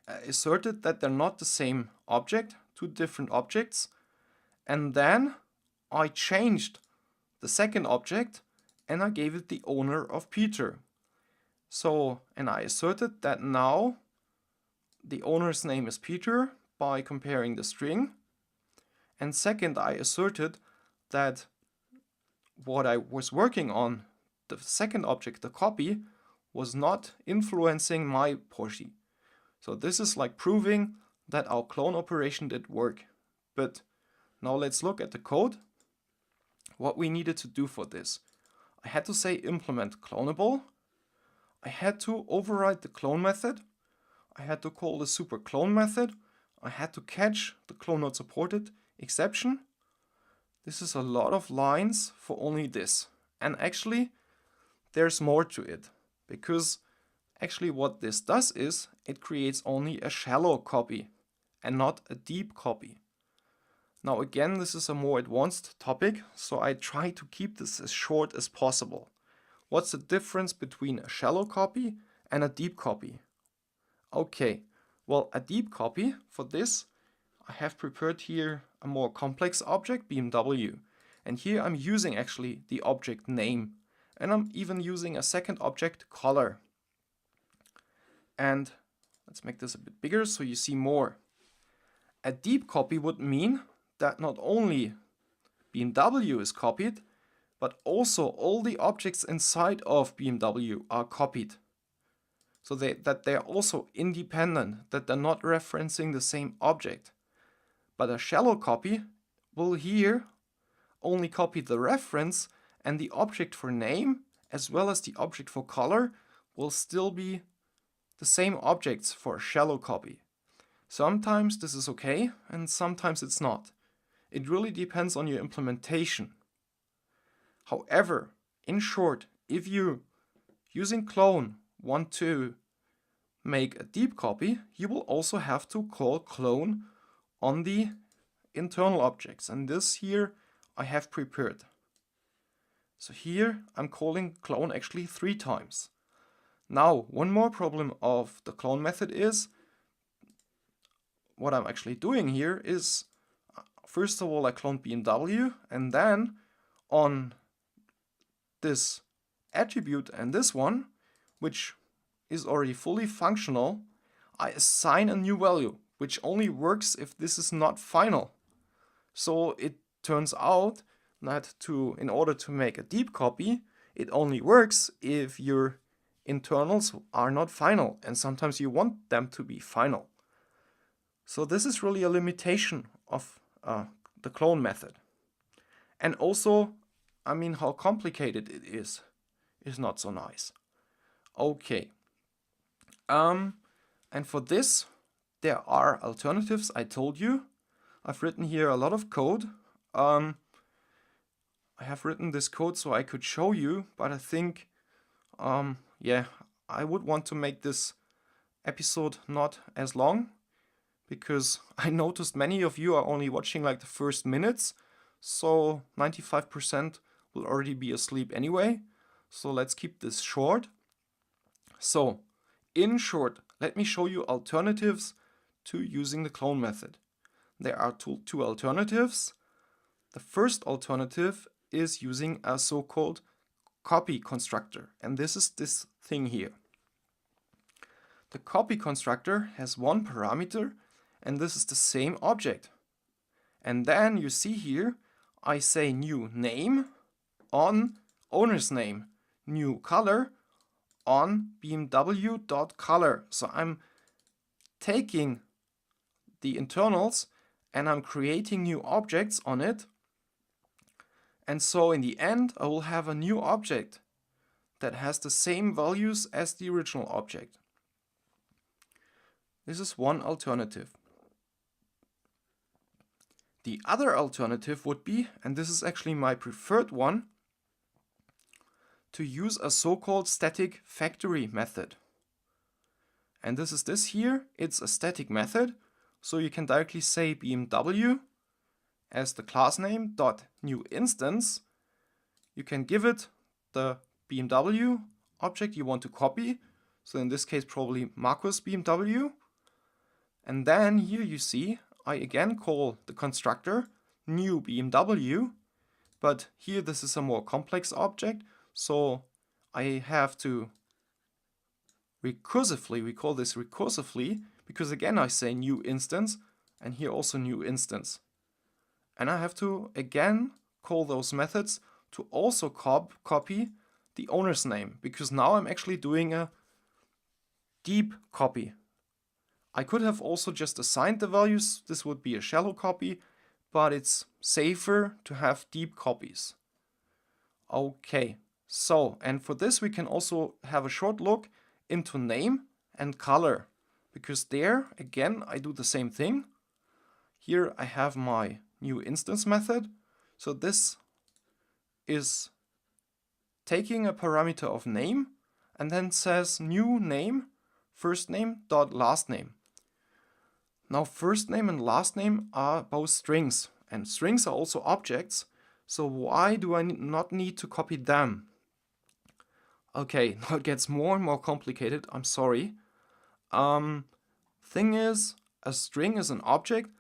I asserted that they're not the same object, two different objects, and then I changed the second object and I gave it the owner of Peter. So, and I asserted that now the owner's name is Peter by comparing the string. And second, I asserted that what I was working on, the second object, the copy, was not influencing my Porsche. So this is like proving that our clone operation did work. But now let's look at the code. What we needed to do for this. I had to say implement clonable. I had to override the clone method. I had to call the super clone method. I had to catch the clone not supported exception. This is a lot of lines for only this. And actually, there's more to it. Because actually what this does is, it creates only a shallow copy and not a deep copy. Now again, this is a more advanced topic, so I try to keep this as short as possible. What's the difference between a shallow copy and a deep copy? Okay, well, a deep copy, for this, I have prepared here a more complex object, BMW. And here I'm using actually the object name. And I'm even using a second object, color. And let's make this a bit bigger so you see more. A deep copy would mean that not only BMW is copied, but also all the objects inside of BMW are copied. So that they're also independent, that they're not referencing the same object. But a shallow copy will here only copy the reference, and the object for name as well as the object for color will still be the same objects for a shallow copy. Sometimes this is okay and sometimes it's not. It really depends on your implementation. However, in short, if you, using clone, want to make a deep copy, you will also have to call clone on the internal objects. And this here I have prepared. So here I'm calling clone actually 3 times. Now, one more problem of the clone method is, what I'm actually doing here is, first of all, I cloned BMW, and then on this attribute and this one, which is already fully functional, I assign a new value, which only works if this is not final. So it turns out that in order to make a deep copy, it only works if your internals are not final, and sometimes you want them to be final. So this is really a limitation of the clone method. And also, I mean, how complicated it is not so nice. Okay. And for this, there are alternatives, I told you. I've written here a lot of code. I have written this code so I could show you, but I think, yeah, I would want to make this episode not as long, because I noticed many of you are only watching like the first minutes, so 95% will already be asleep anyway. So let's keep this short. So, in short, let me show you alternatives to using the clone method. There are two alternatives. The first alternative is using a so-called copy constructor, and this is this thing here. The copy constructor has one parameter, and this is the same object. And then you see here, I say new name on owner's name, new color on BMW.color. So I'm taking the internals and I'm creating new objects on it. And so in the end, I will have a new object that has the same values as the original object. This is one alternative. The other alternative would be, and this is actually my preferred one, to use a so-called static factory method. And this is this here. It's a static method, so you can directly say BMW as the class name dot new instance. You can give it the BMW object you want to copy, so in this case probably Markus BMW. And then here you see I again call the constructor new BMW, but here this is a more complex object, so I have to recursively, we call this recursively, because again I say new instance and here also new instance. And I have to again call those methods to also copy the owner's name, because now I'm actually doing a deep copy. I could have also just assigned the values, this would be a shallow copy, but it's safer to have deep copies. Okay, so, and for this we can also have a short look into name and color, because there, again, I do the same thing. Here I have my new instance method, so this is taking a parameter of name and then says new name, first name dot last name. Now first name and last name are both strings, and strings are also objects, so why do I not need to copy them? Okay, now it gets more and more complicated, I'm sorry. Thing is, a string is an object,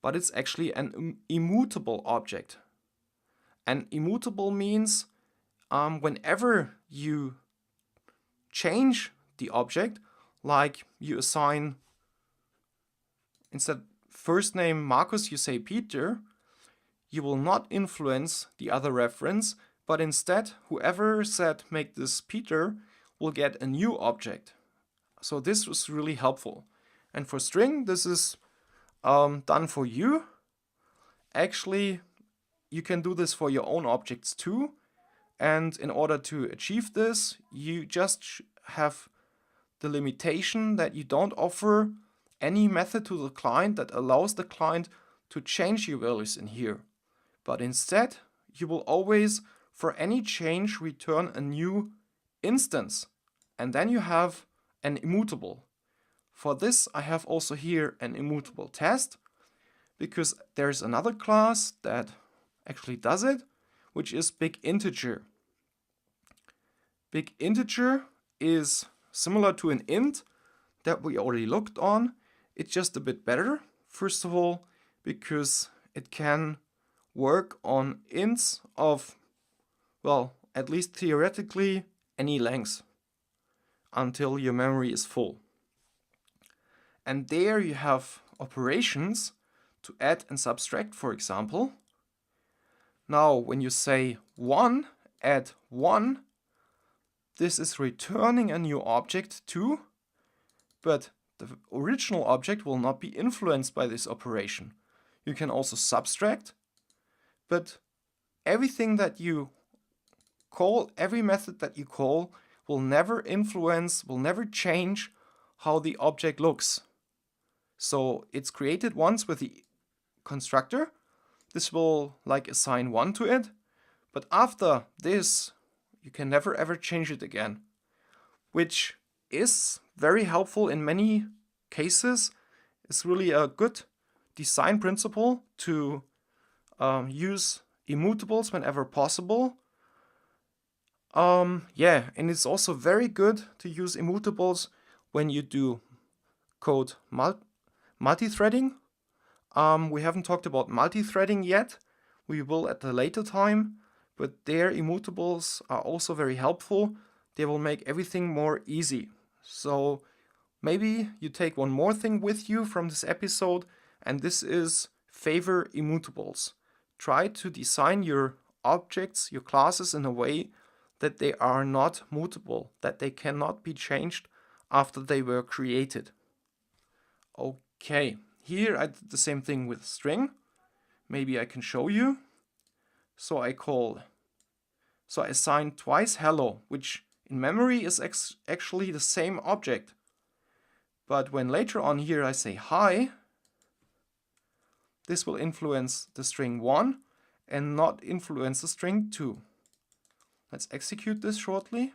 but it's actually an immutable object. And immutable means whenever you change the object, like you assign instead first name Markus, you say Peter, you will not influence the other reference, but instead whoever said make this Peter will get a new object. So this was really helpful. And for string, this is done for you. Actually, you can do this for your own objects too. And in order to achieve this, you just have the limitation that you don't offer any method to the client that allows the client to change your values in here. But instead, you will always, for any change, return a new instance. And then you have an immutable. For this, I have also here an immutable test, because there's another class that actually does it, which is big integer. Big integer is similar to an int that we already looked on. It's just a bit better, first of all, because it can work on ints of, well, at least theoretically, any length until your memory is full. And there you have operations to add and subtract, for example. Now, when you say 1, add 1, this is returning a new object too, but the original object will not be influenced by this operation. You can also subtract, but everything that you call, every method that you call, will never influence, will never change how the object looks. So it's created once with the constructor. This will like assign 1 to it, but after this, you can never ever change it again, which is very helpful in many cases. It's really a good design principle to use immutables whenever possible. Yeah, and it's also very good to use immutables when you do code multi-threading. We haven't talked about multi-threading yet. We will at a later time, but their immutables are also very helpful. They will make everything more easy. So maybe you take one more thing with you from this episode, and this is favor immutables. Try to design your objects, your classes in a way that they are not mutable, that they cannot be changed after they were created. Okay, here I did the same thing with string. Maybe I can show you. So I assign twice hello, which in memory is actually the same object. But when later on here I say hi, this will influence the string 1 and not influence the string 2. Let's execute this shortly.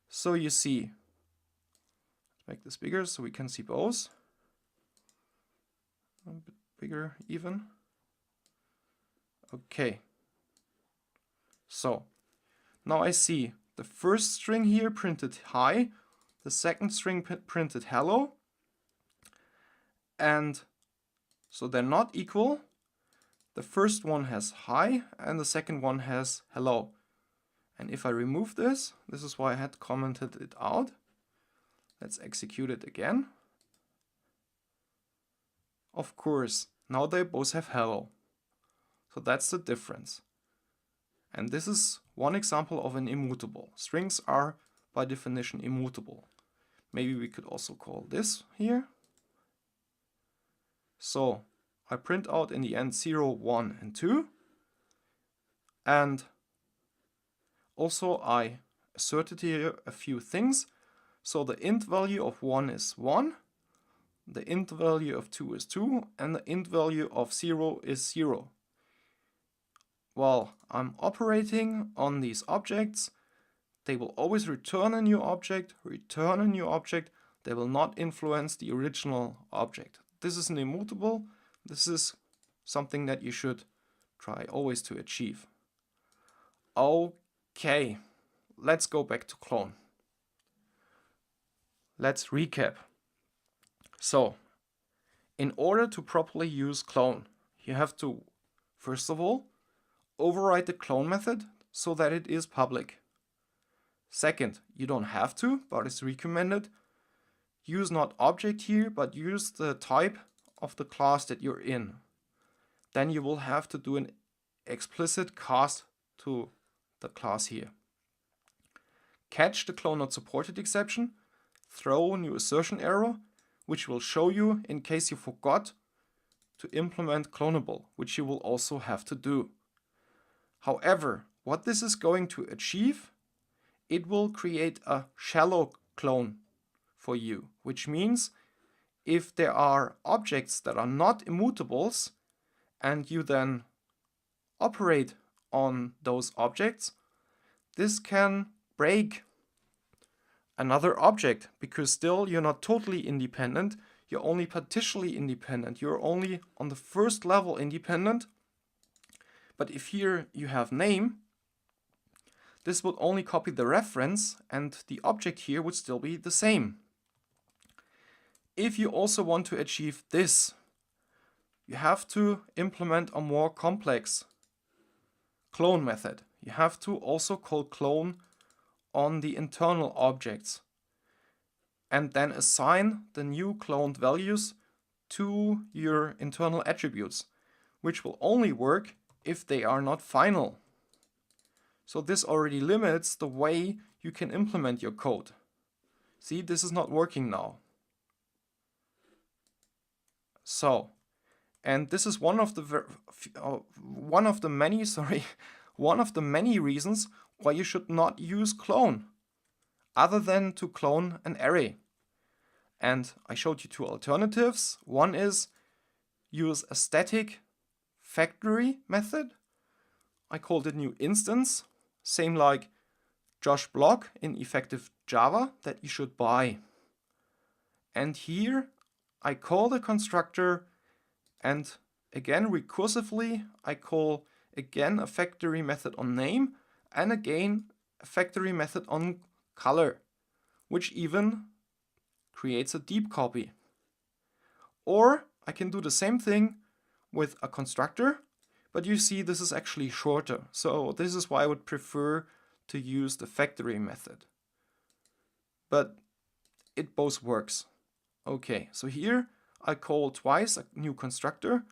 So you see, let's make this bigger so we can see both. A bit bigger even. Okay. So now I see the first string here printed hi, the second string printed hello, and so they're not equal. The first one has hi and the second one has hello. And if I remove this, this is why I had commented it out. Let's execute it again. Of course, now they both have hello. So that's the difference. And this is one example of an immutable. Strings are by definition immutable. Maybe we could also call this here. So I print out in the end 0, 1, and 2. And also I asserted here a few things. So the int value of 1 is 1, the int value of 2 is 2, and the int value of 0 is 0. While I'm operating on these objects, they will always return a new object, They will not influence the original object. This is an immutable. This is something that you should try always to achieve. Okay, let's go back to clone. Let's recap. So, in order to properly use clone, you have to, first of all, override the clone method so that it is public. Second, you don't have to, but it's recommended. Use not object here, but use the type of the class that you're in. Then you will have to do an explicit cast to the class here. Catch the clone not supported exception, throw new assertion error, which will show you in case you forgot to implement clonable, which you will also have to do. However, what this is going to achieve, it will create a shallow clone for you, which means if there are objects that are not immutables and you then operate on those objects, this can break another object because still you're not totally independent, you're only partially independent, you're only on the first level independent. But if here you have name, this would only copy the reference and the object here would still be the same. If you also want to achieve this, you have to implement a more complex clone method. You have to also call clone on the internal objects and then assign the new cloned values to your internal attributes, which will only work if they are not final. So this already limits the way you can implement your code. See, this is not working now. So, and this is one of the many reasons why you should not use clone, other than to clone an array. And I showed you two alternatives. One is use a static factory method. I called it new instance, same like Josh Block in effective Java that you should buy. And here I call the constructor and again recursively I call again a factory method on name and again a factory method on color, which even creates a deep copy. Or I can do the same thing with a constructor, but you see this is actually shorter. So this is why I would prefer to use the factory method. But it both works. Okay, so here I call twice a new constructor,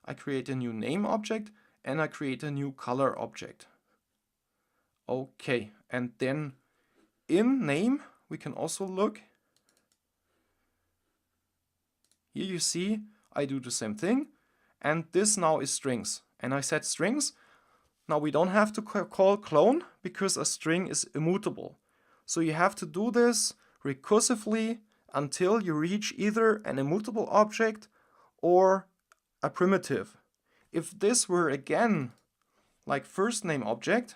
I create a new name object, and I create a new color object. Okay, and then in name we can also look. Here you see I do the same thing, and this now is strings, and I set strings. Now we don't have to call clone because a string is immutable. So you have to do this recursively until you reach either an immutable object or a primitive. If this were again like first name object,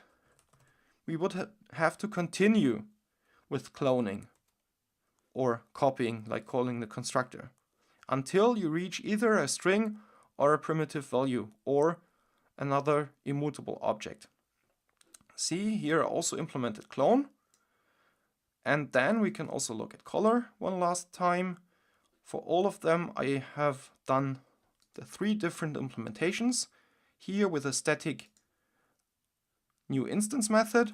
we would have to continue with cloning or copying, like calling the constructor, until you reach either a string or a primitive value or another immutable object. See, here I also implemented clone. And then we can also look at color one last time. For all of them, I have done the 3 different implementations. Here with a static new instance method,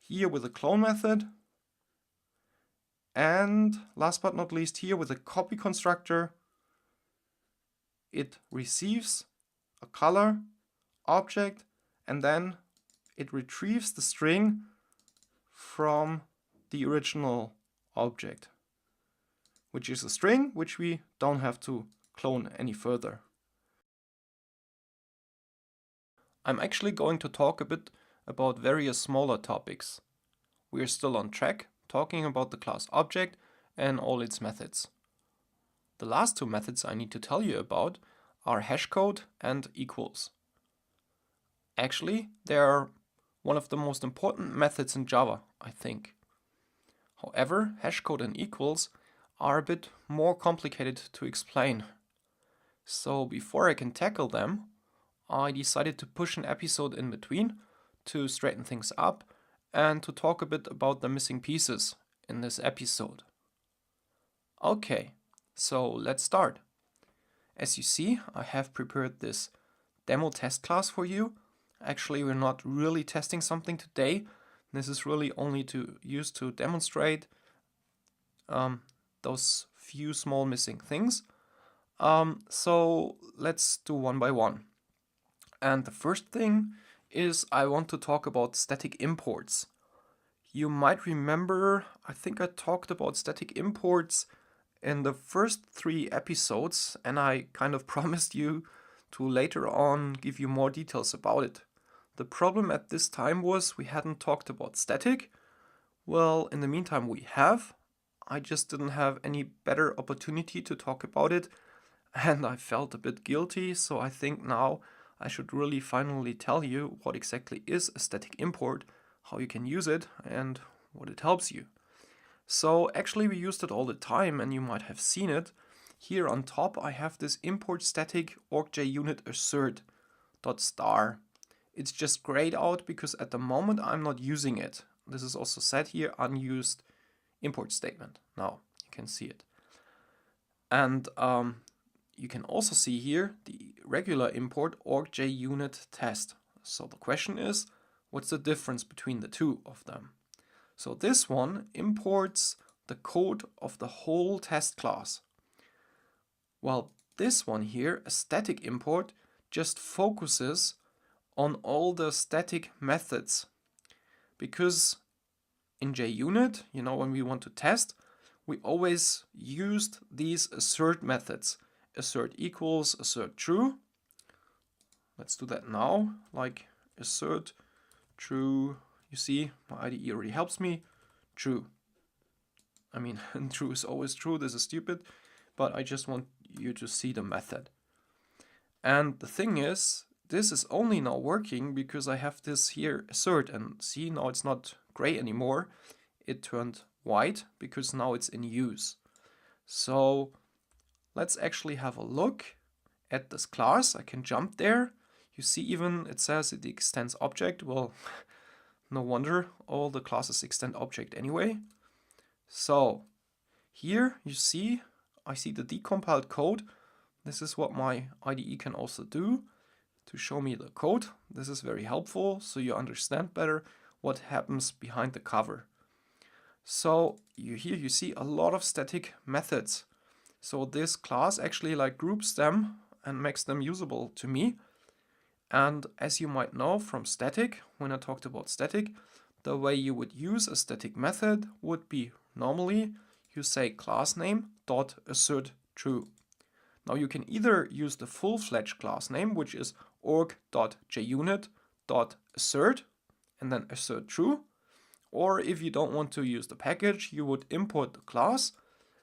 here with a clone method, and last but not least here with a copy constructor. It receives a color object and then it retrieves the string from the original object, which is a string which we don't have to clone any further. I'm actually going to talk a bit about various smaller topics. We are still on track, talking about the class object and all its methods. The last 2 methods I need to tell you about are hashcode and equals. Actually, they are one of the most important methods in Java, I think. However, hashcode and equals are a bit more complicated to explain. So before I can tackle them, I decided to push an episode in between to straighten things up and to talk a bit about the missing pieces in this episode. Okay, so let's start. As you see, I have prepared this demo test class for you. Actually, we're not really testing something today. This is really only used to demonstrate those few small missing things. So let's do one by one. And the first thing is I want to talk about static imports. You might remember, I think I talked about static imports in the first 3 episodes, and I kind of promised you to later on give you more details about it. The problem at this time was we hadn't talked about static. Well, in the meantime we have. I just didn't have any better opportunity to talk about it, and I felt a bit guilty, so I think now I should really finally tell you what exactly is a static import, how you can use it, and what it helps you. So actually we used it all the time, and you might have seen it. Here on top I have this import static org.junit assert .star. It's just grayed out because at the moment I'm not using it. This is also set here, unused import statement. Now you can see it. And you can also see here the regular import org.junit test. So the question is, what's the difference between the 2 of them? So this one imports the code of the whole test class, while this one here, a static import, just focuses on all the static methods. Because in JUnit, you know, when we want to test, we always used these assert methods. Assert equals, assert true. Let's do that now, like assert true. You see, my IDE already helps me. True. I mean, true is always true, this is stupid, but I just want you to see the method. And the thing is, this is only now working because I have this here assert, and see, now it's not gray anymore. It turned white because now it's in use. So let's actually have a look at this class. I can jump there. You see, even it says it extends object. Well, no wonder, all the classes extend object anyway. So here you see, I see the decompiled code. This is what my IDE can also do to show me the code. This is very helpful so you understand better what happens behind the cover. So here you see a lot of static methods. So this class actually like groups them and makes them usable to me. And as you might know from static, when I talked about static, the way you would use a static method would be normally you say class name dot assert true. Now you can either use the full-fledged class name, which is org.junit.assert and then assert true, or if you don't want to use the package, you would import the class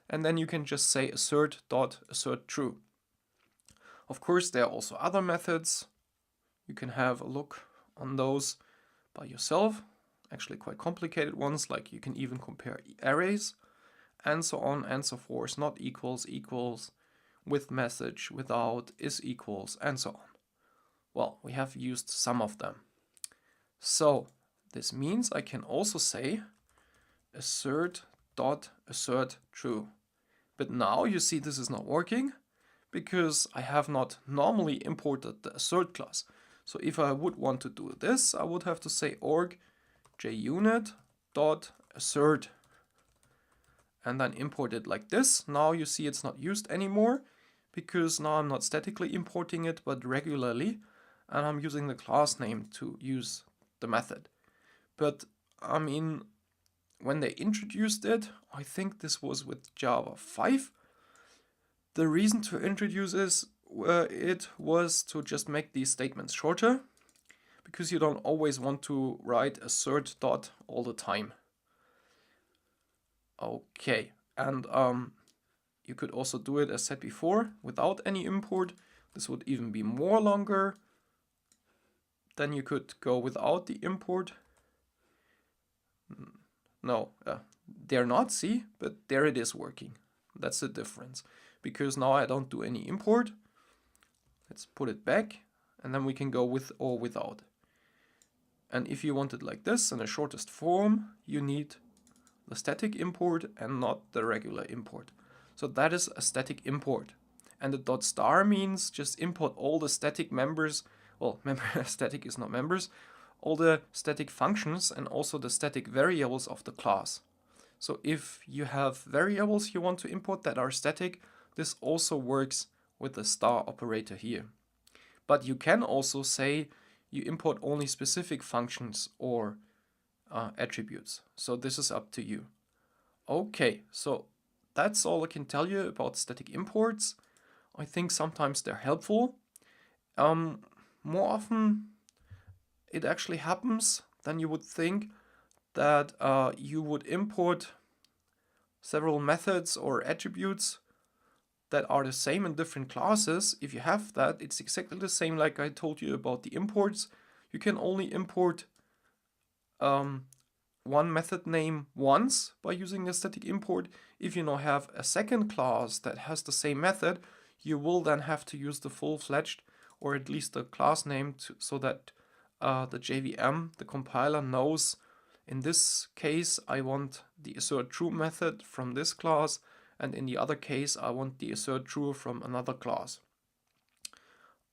and then you can just say assert.assert true. Of course, there are also other methods. You can have a look on those by yourself, actually quite complicated ones, like you can even compare arrays and so on and so forth, not equals, equals, with message, without, is equals, and so on. Well, we have used some of them. So this means I can also say assert.assert true. But now you see this is not working because I have not normally imported the assert class. So if I would want to do this, I would have to say org junit.assert and then import it like this. Now you see it's not used anymore because now I'm not statically importing it but regularly, and I'm using the class name to use the method. But I mean, when they introduced it, I think this was with Java 5, the reason to introduce it was to just make these statements shorter, because you don't always want to write assert dot all the time. Okay, and you could also do it as said before without any import. This would even be more longer. Then you could go without the import. No, they're not, see, but there it is working. That's the difference, because now I don't do any import. Let's put it back, and then we can go with or without. And if you want it like this in the shortest form, you need the static import and not the regular import. So that is a static import. And the dot star means just import all the static members, well, static is not members, all the static functions and also the static variables of the class. So if you have variables you want to import that are static, this also works with the star operator here. But you can also say you import only specific functions or attributes. So this is up to you. Okay, so that's all I can tell you about static imports. I think sometimes they're helpful. More often it actually happens than you would think that you would import several methods or attributes that are the same in different classes. If you have that, it's exactly the same like I told you about the imports. You can only import one method name once by using a static import. If you now have a second class that has the same method, you will then have to use the full-fledged or at least the class name so that the JVM, the compiler, knows in this case I want the assert true method from this class, and in the other case I want the assert true from another class.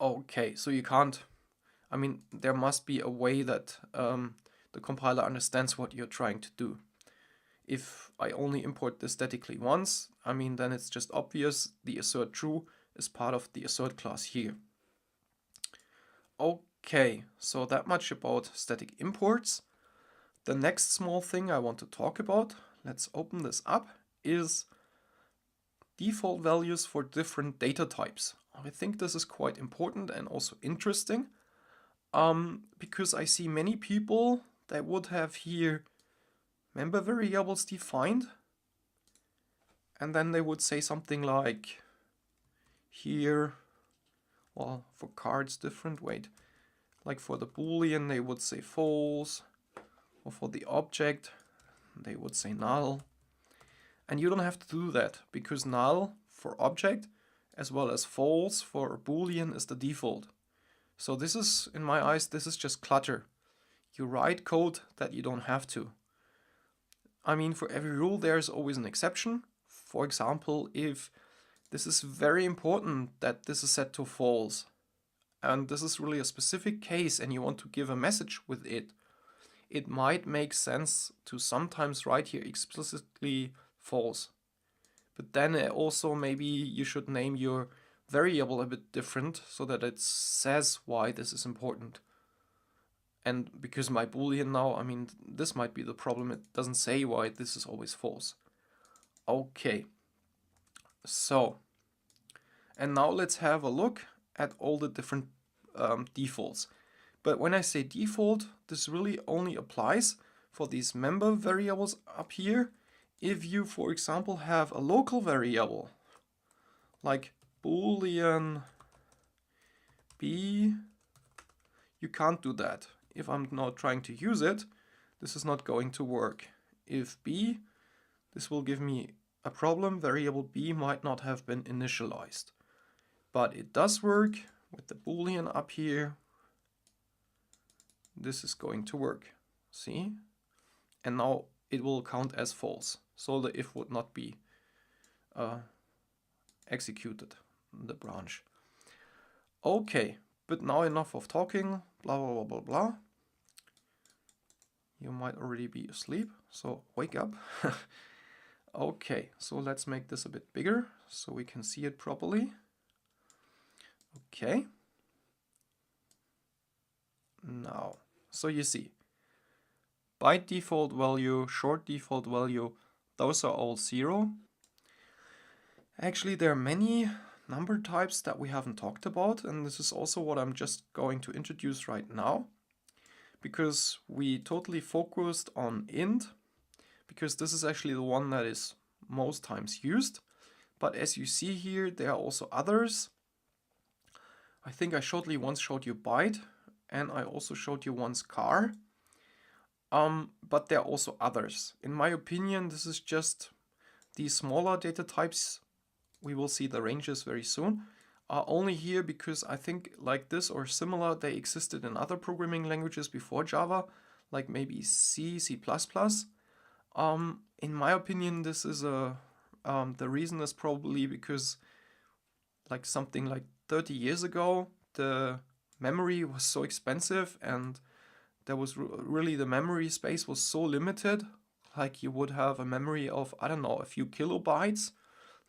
Okay, so you can't, I mean, there must be a way that the compiler understands what you're trying to do. If I only import this statically once, I mean, then it's just obvious the assert true is part of the assert class here. Okay, so that much about static imports. The next small thing I want to talk about, let's open this up, is default values for different data types. I think this is quite important and also interesting, because I see many people that would have here member variables defined, and then they would say something like here, well, for cards different, wait, like for the boolean they would say false, or for the object they would say null. And you don't have to do that, because null for object as well as false for boolean is the default. So this is, in my eyes, this is just clutter. You write code that you don't have to. I mean, for every rule there is always an exception. For example, if this is very important that this is set to false, and this is really a specific case and you want to give a message with it, it might make sense to sometimes write here explicitly false. But then also maybe you should name your variable a bit different so that it says why this is important. And because my boolean now, I mean, this might be the problem. It doesn't say why this is always false. Okay. So, and now let's have a look at all the different defaults. But when I say default, this really only applies for these member variables up here. If you, for example, have a local variable like boolean b, you can't do that. If I'm now trying to use it, this is not going to work. If b, this will give me a problem. Variable b might not have been initialized. But it does work with the boolean up here. This is going to work. See? And now it will count as false. So the if would not be executed, the branch. Okay, but now enough of talking, blah, blah, blah, blah, blah. You might already be asleep, so wake up. Okay, so let's make this a bit bigger so we can see it properly. Okay. Now, so you see, byte default value, short default value, those are all 0. Actually, there are many number types that we haven't talked about, and this is also what I'm just going to introduce right now, because we totally focused on int, because this is actually the one that is most times used. But as you see here, there are also others. I think I once showed you byte, and I also showed you once car. But there are also others. In my opinion, this is just these smaller data types. We will see the ranges very soon. Are only here because I think like this or similar, they existed in other programming languages before Java, like maybe C, C++. In my opinion, this is the reason is probably because like something like 30 years ago, the memory was so expensive and there was really the memory space was so limited. Like you would have a memory of, I don't know, a few kilobytes.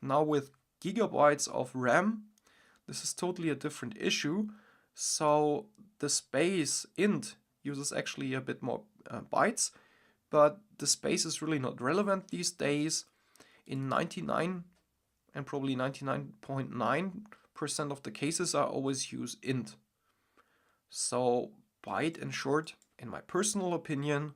Now with gigabytes of RAM, this is totally a different issue. So the space int uses actually a bit more bytes, but the space is really not relevant these days. In 99 and probably 99.9% of the cases, I always use int. So byte in short, in my personal opinion,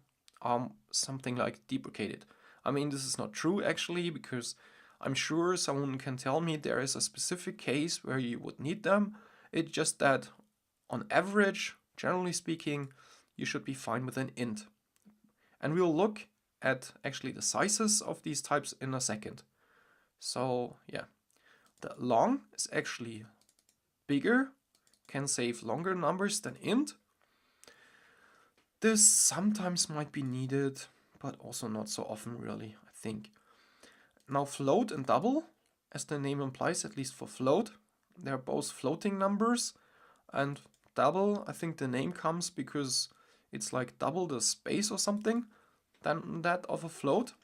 something like deprecated. I mean, this is not true actually, because I'm sure someone can tell me there is a specific case where you would need them. It's just that on average, generally speaking, you should be fine with an int. And we'll look at actually the sizes of these types in a second. So yeah, the long is actually bigger, can save longer numbers than int. This sometimes might be needed, but also not so often really, I think. Now float and double, as the name implies, at least for float, they're both floating numbers, and double, I think the name comes because it's like double the space or something than that of a float.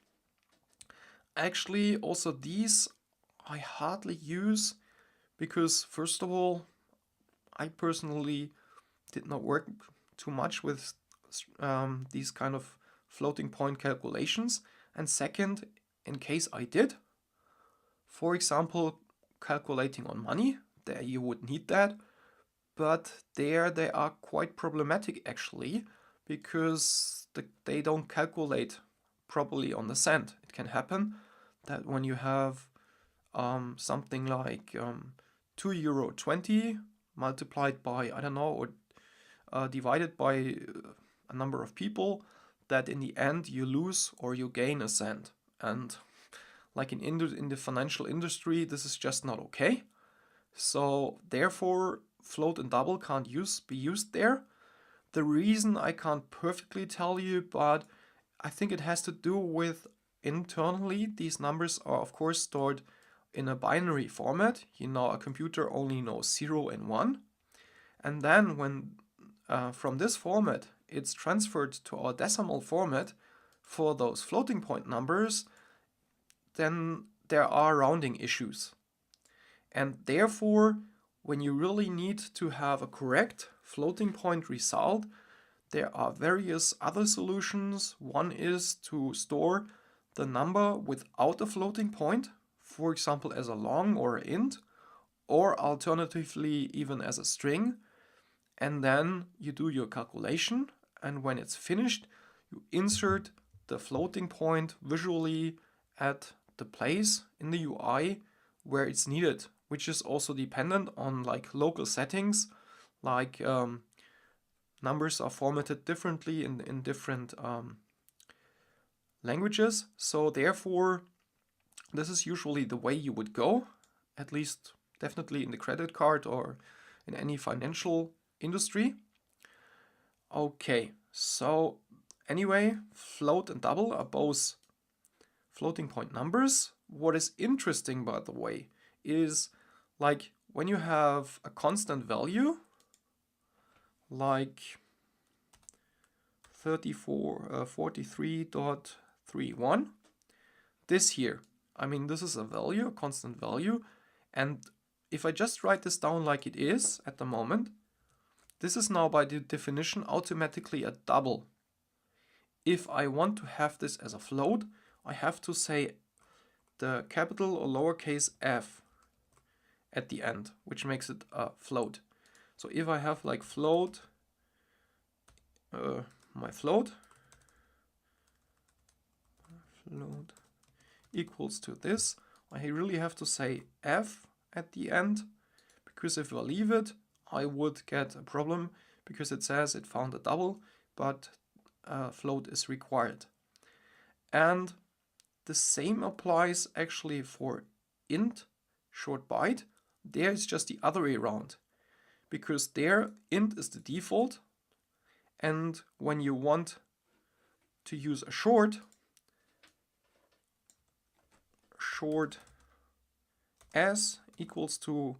Actually, also these I hardly use because, first of all, I personally did not work too much with these kind of floating point calculations. And second, in case I did, for example, calculating on money, there you would need that. But there they are quite problematic actually, because they don't calculate properly on the cent. It can happen that when you have something like €2.20 multiplied by, I don't know, or divided by a number of people, that in the end you lose or you gain a cent. And like in the financial industry, this is just not okay. So therefore, float and double can't be used there. The reason I can't perfectly tell you, but I think it has to do with internally these numbers are of course stored in a binary format. You know, a computer only knows 0 and 1. And then when from this format it's transferred to our decimal format for those floating point numbers, then there are rounding issues. And therefore, when you really need to have a correct floating point result, there are various other solutions. One is to store the number without a floating point, for example as a long or an int, or alternatively even as a string, and then you do your calculation, and when it's finished you insert the floating point visually at the place in the UI where it's needed, which is also dependent on like local settings, like numbers are formatted differently in different languages. So therefore, this is usually the way you would go, at least definitely in the credit card or in any financial industry. Okay, so anyway, float and double are both floating point numbers. What is interesting, by the way, is like when you have a constant value, like 43.31, this here, I mean, this is a value, a constant value, and if I just write this down like it is at the moment, this is now by the definition automatically a double. If I want to have this as a float, I have to say the capital or lowercase f at the end, which makes it a float. So if I have like float, my float equals to this, I really have to say f at the end, because if I leave it, I would get a problem because it says it found a double, but float is required. And the same applies actually for int short byte. There it's just the other way around, because there int is the default, and when you want to use a short s equals to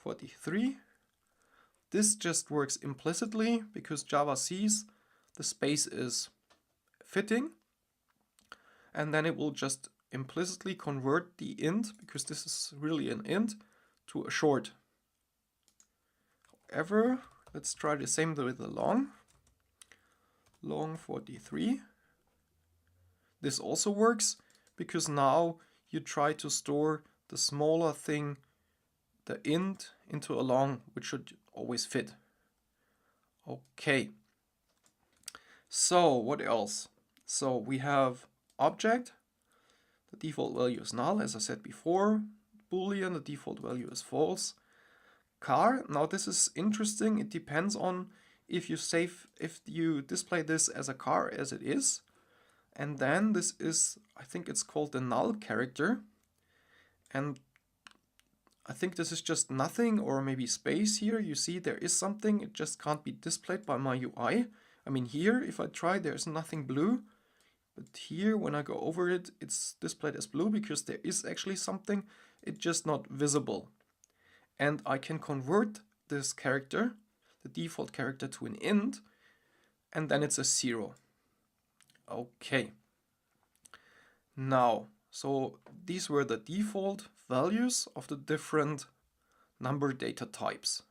43, this just works implicitly because Java sees the space is fitting, and then it will just implicitly convert the int, because this is really an int, to a short. However, let's try the same with the long 43. This also works because now you try to store the smaller thing, the int, into a long, which should always fit. Okay, so what else? So we have object, the default value is null, as I said before. Boolean, the default value is false. Car, now this is interesting. It depends on if you display this as a car as it is, and then this is, I think it's called the null character, and I think this is just nothing or maybe space here. You see there is something, it just can't be displayed by my UI. I mean here, if I try, there's nothing blue, but here when I go over it, it's displayed as blue because there is actually something, it's just not visible. And I can convert this character, the default character, to an int, and then it's a 0. Okay. Now, so these were the default values of the different number data types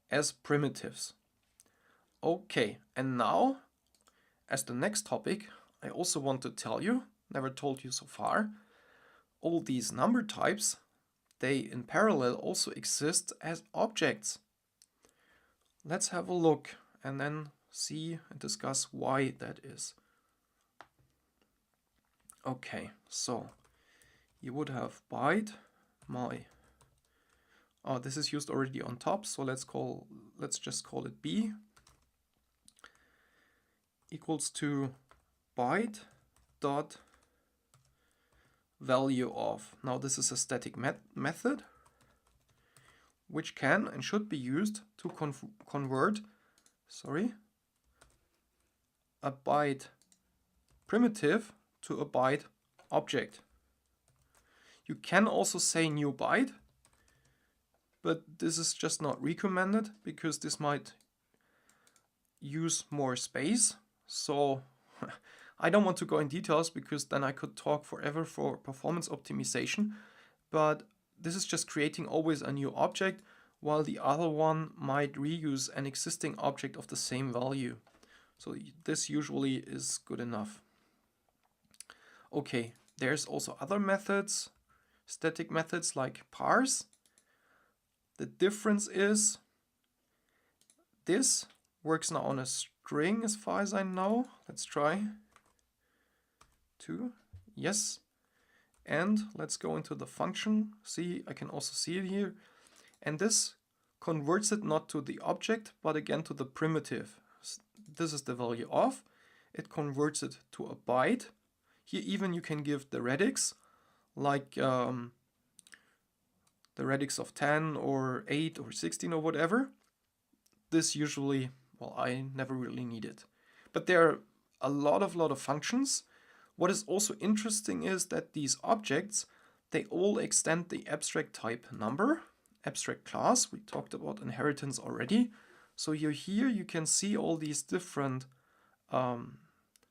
as primitives. Okay, and now, as the next topic, I also want to tell you, never told you so far, all these number types, they in parallel also exist as objects. Let's have a look and then see and discuss why that is. Okay, so you would have byte my, oh, this is used already on top, so let's just call it b equals to byte dot value of. Now this is a static method which can and should be used to convert a byte primitive to a byte object. You can also say new byte, but this is just not recommended because this might use more space. So I don't want to go in details because then I could talk forever for performance optimization, but this is just creating always a new object, while the other one might reuse an existing object of the same value. So this usually is good enough. Okay, there's also other methods, static methods like parse. The difference is this works now on a string as far as I know. Let's try. 2, yes. And let's go into the function. See, I can also see it here. And this converts it not to the object, but again to the primitive. This is the value of. It converts it to a byte. Here even you can give the radix, like the radix of 10 or 8 or 16 or whatever. This usually, well, I never really need it. But there are a lot of functions. What is also interesting is that these objects, they all extend the abstract type number, abstract class. We talked about inheritance already. So here you can see all these different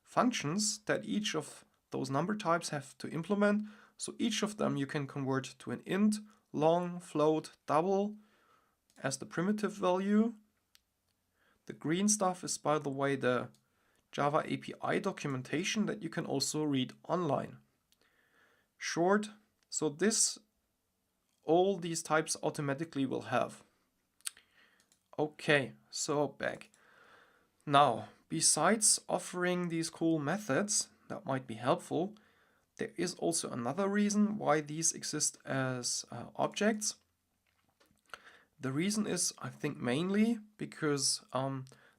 functions that each of those number types have to implement. So each of them you can convert to an int, long, float, double as the primitive value. The green stuff is, by the way, the Java API documentation that you can also read online. Short, so this, all these types automatically will have. Okay, so back. Now, besides offering these cool methods that might be helpful, there is also another reason why these exist as objects. The reason is, I think, mainly because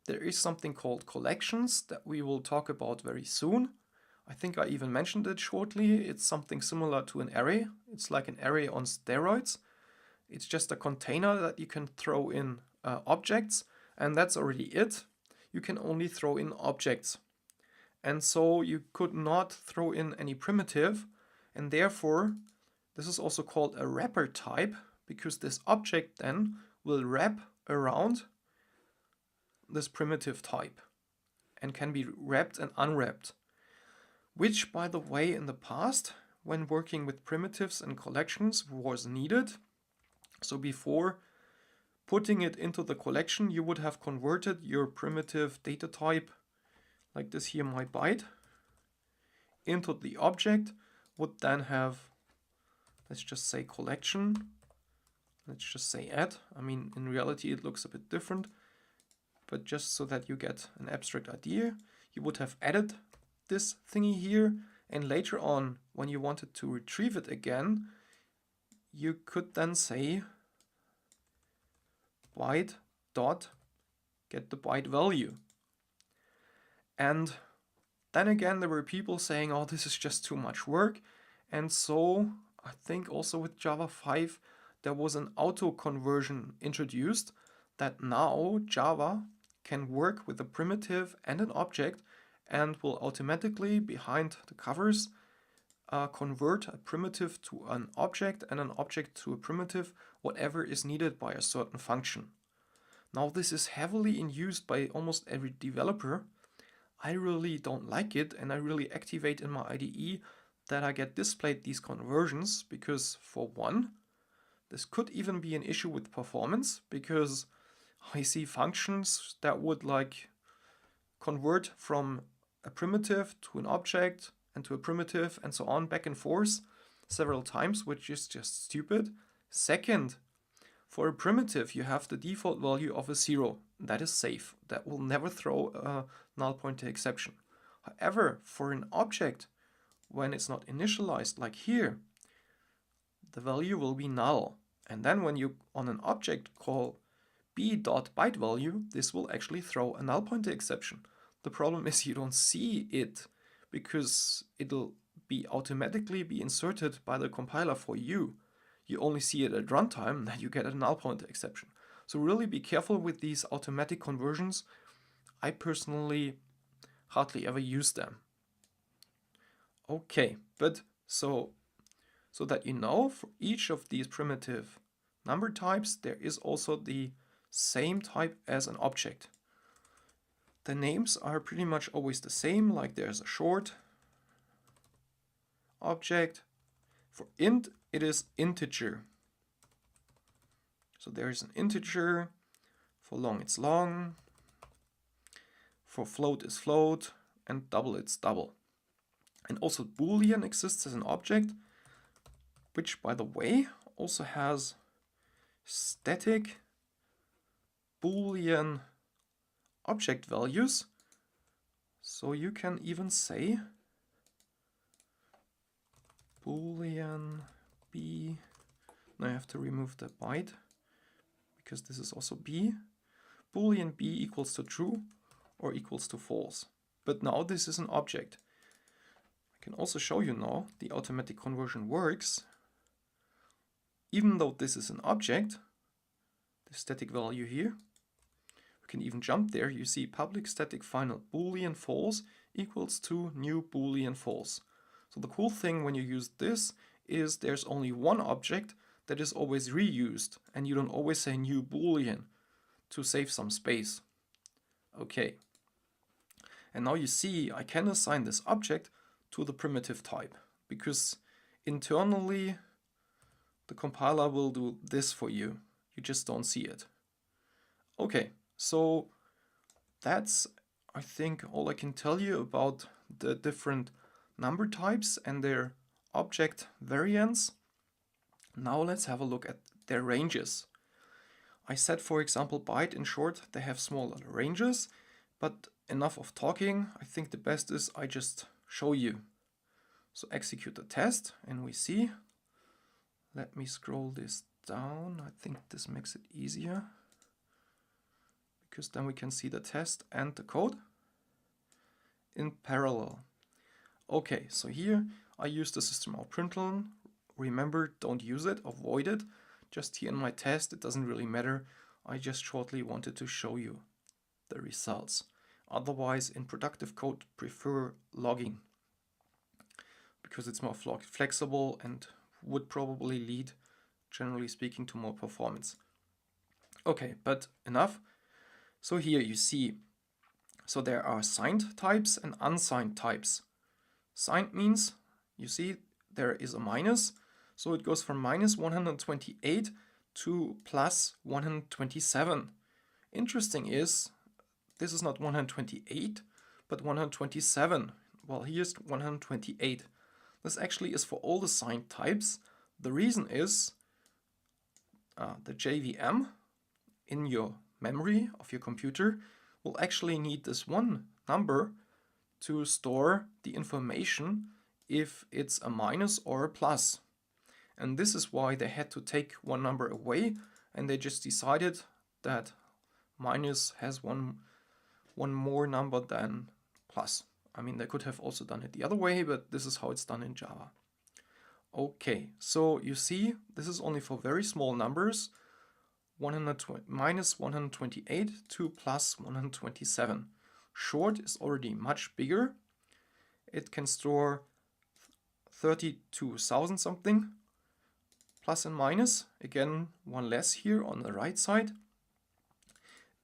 there is something called collections that we will talk about very soon. I think I even mentioned it shortly. It's something similar to an array. It's like an array on steroids. It's just a container that you can throw in objects, and that's already it. You can only throw in objects. And so you could not throw in any primitive, and therefore this is also called a wrapper type, because this object then will wrap around this primitive type and can be wrapped and unwrapped. Which, by the way, in the past, when working with primitives and collections, was needed. So before putting it into the collection, you would have converted your primitive data type, like this here, my byte, into the object, would then have, let's just say collection, let's just say add. I mean, in reality, it looks a bit different, but just so that you get an abstract idea, you would have added this thingy here, and later on, when you wanted to retrieve it again, you could then say byte dot get the byte value. And then again, there were people saying, oh, this is just too much work. And so I think also with Java 5, there was an auto conversion introduced that now Java can work with a primitive and an object and will automatically, behind the covers, convert a primitive to an object and an object to a primitive, whatever is needed by a certain function. Now this is heavily in use by almost every developer. I really don't like it, and I really activate in my IDE that I get displayed these conversions, because for one, this could even be an issue with performance, because I see functions that would like convert from a primitive to an object and to a primitive and so on, back and forth several times, which is just stupid. Second, for a primitive, you have the default value of a 0. That is safe. That will never throw a null pointer exception. However, for an object, when it's not initialized, like here, the value will be null. And then when you on an object call b.byteValue, this will actually throw a null pointer exception. The problem is you don't see it because it'll be automatically be inserted by the compiler for you. You only see it at runtime, then you get a null pointer exception. So really be careful with these automatic conversions. I personally hardly ever use them. Okay, but so that you know, for each of these primitive number types, there is also the same type as an object. the names are pretty much always the same, like there's a short object. For int, it is integer. So there's an integer. For long, it's long. For float is float, and double, it's double. And also Boolean exists as an object, which, by the way, also has static Boolean object values. So you can even say Boolean b. Now I have to remove the byte because this is also b. Boolean b equals to true or equals to false. But now this is an object. I can also show you now the automatic conversion works. Even though this is an object, the static value here, we can even jump there. You see public static final Boolean false equals to new Boolean false. So the cool thing when you use this is there's only one object that is always reused, and you don't always say new Boolean to save some space. Okay. And now you see I can assign this object to the primitive type, because internally the compiler will do this for you. You just don't see it. Okay, so that's, I think, all I can tell you about the different number types and their object variants. Now let's have a look at their ranges. I said, for example, byte in short, they have smaller ranges, but enough of talking. I think the best is I just show you. So execute the test and we see. Let me scroll this down. I think this makes it easier, because then we can see the test and the code in parallel. Okay, so here I use the system out println. Remember, don't use it, avoid it. Just here in my test, it doesn't really matter. I just shortly wanted to show you the results. Otherwise, in productive code, prefer logging, because it's more flexible and would probably lead, generally speaking, to more performance. Okay, but enough. So here you see, so there are signed types and unsigned types. Signed means, you see, there is a minus, so it goes from minus 128 to plus 127. Interesting is, this is not 128, but 127. Well, here's 128. This actually is for all the signed types. The reason is the JVM in your memory of your computer will actually need this one number to store the information if it's a minus or a plus. And this is why they had to take one number away, and they just decided that minus has one more number than plus. I mean, they could have also done it the other way, but this is how it's done in Java. Okay, so you see, this is only for very small numbers, minus 128 to plus 127. Short is already much bigger. It can store 32,000 something, plus and minus, again one less here on the right side.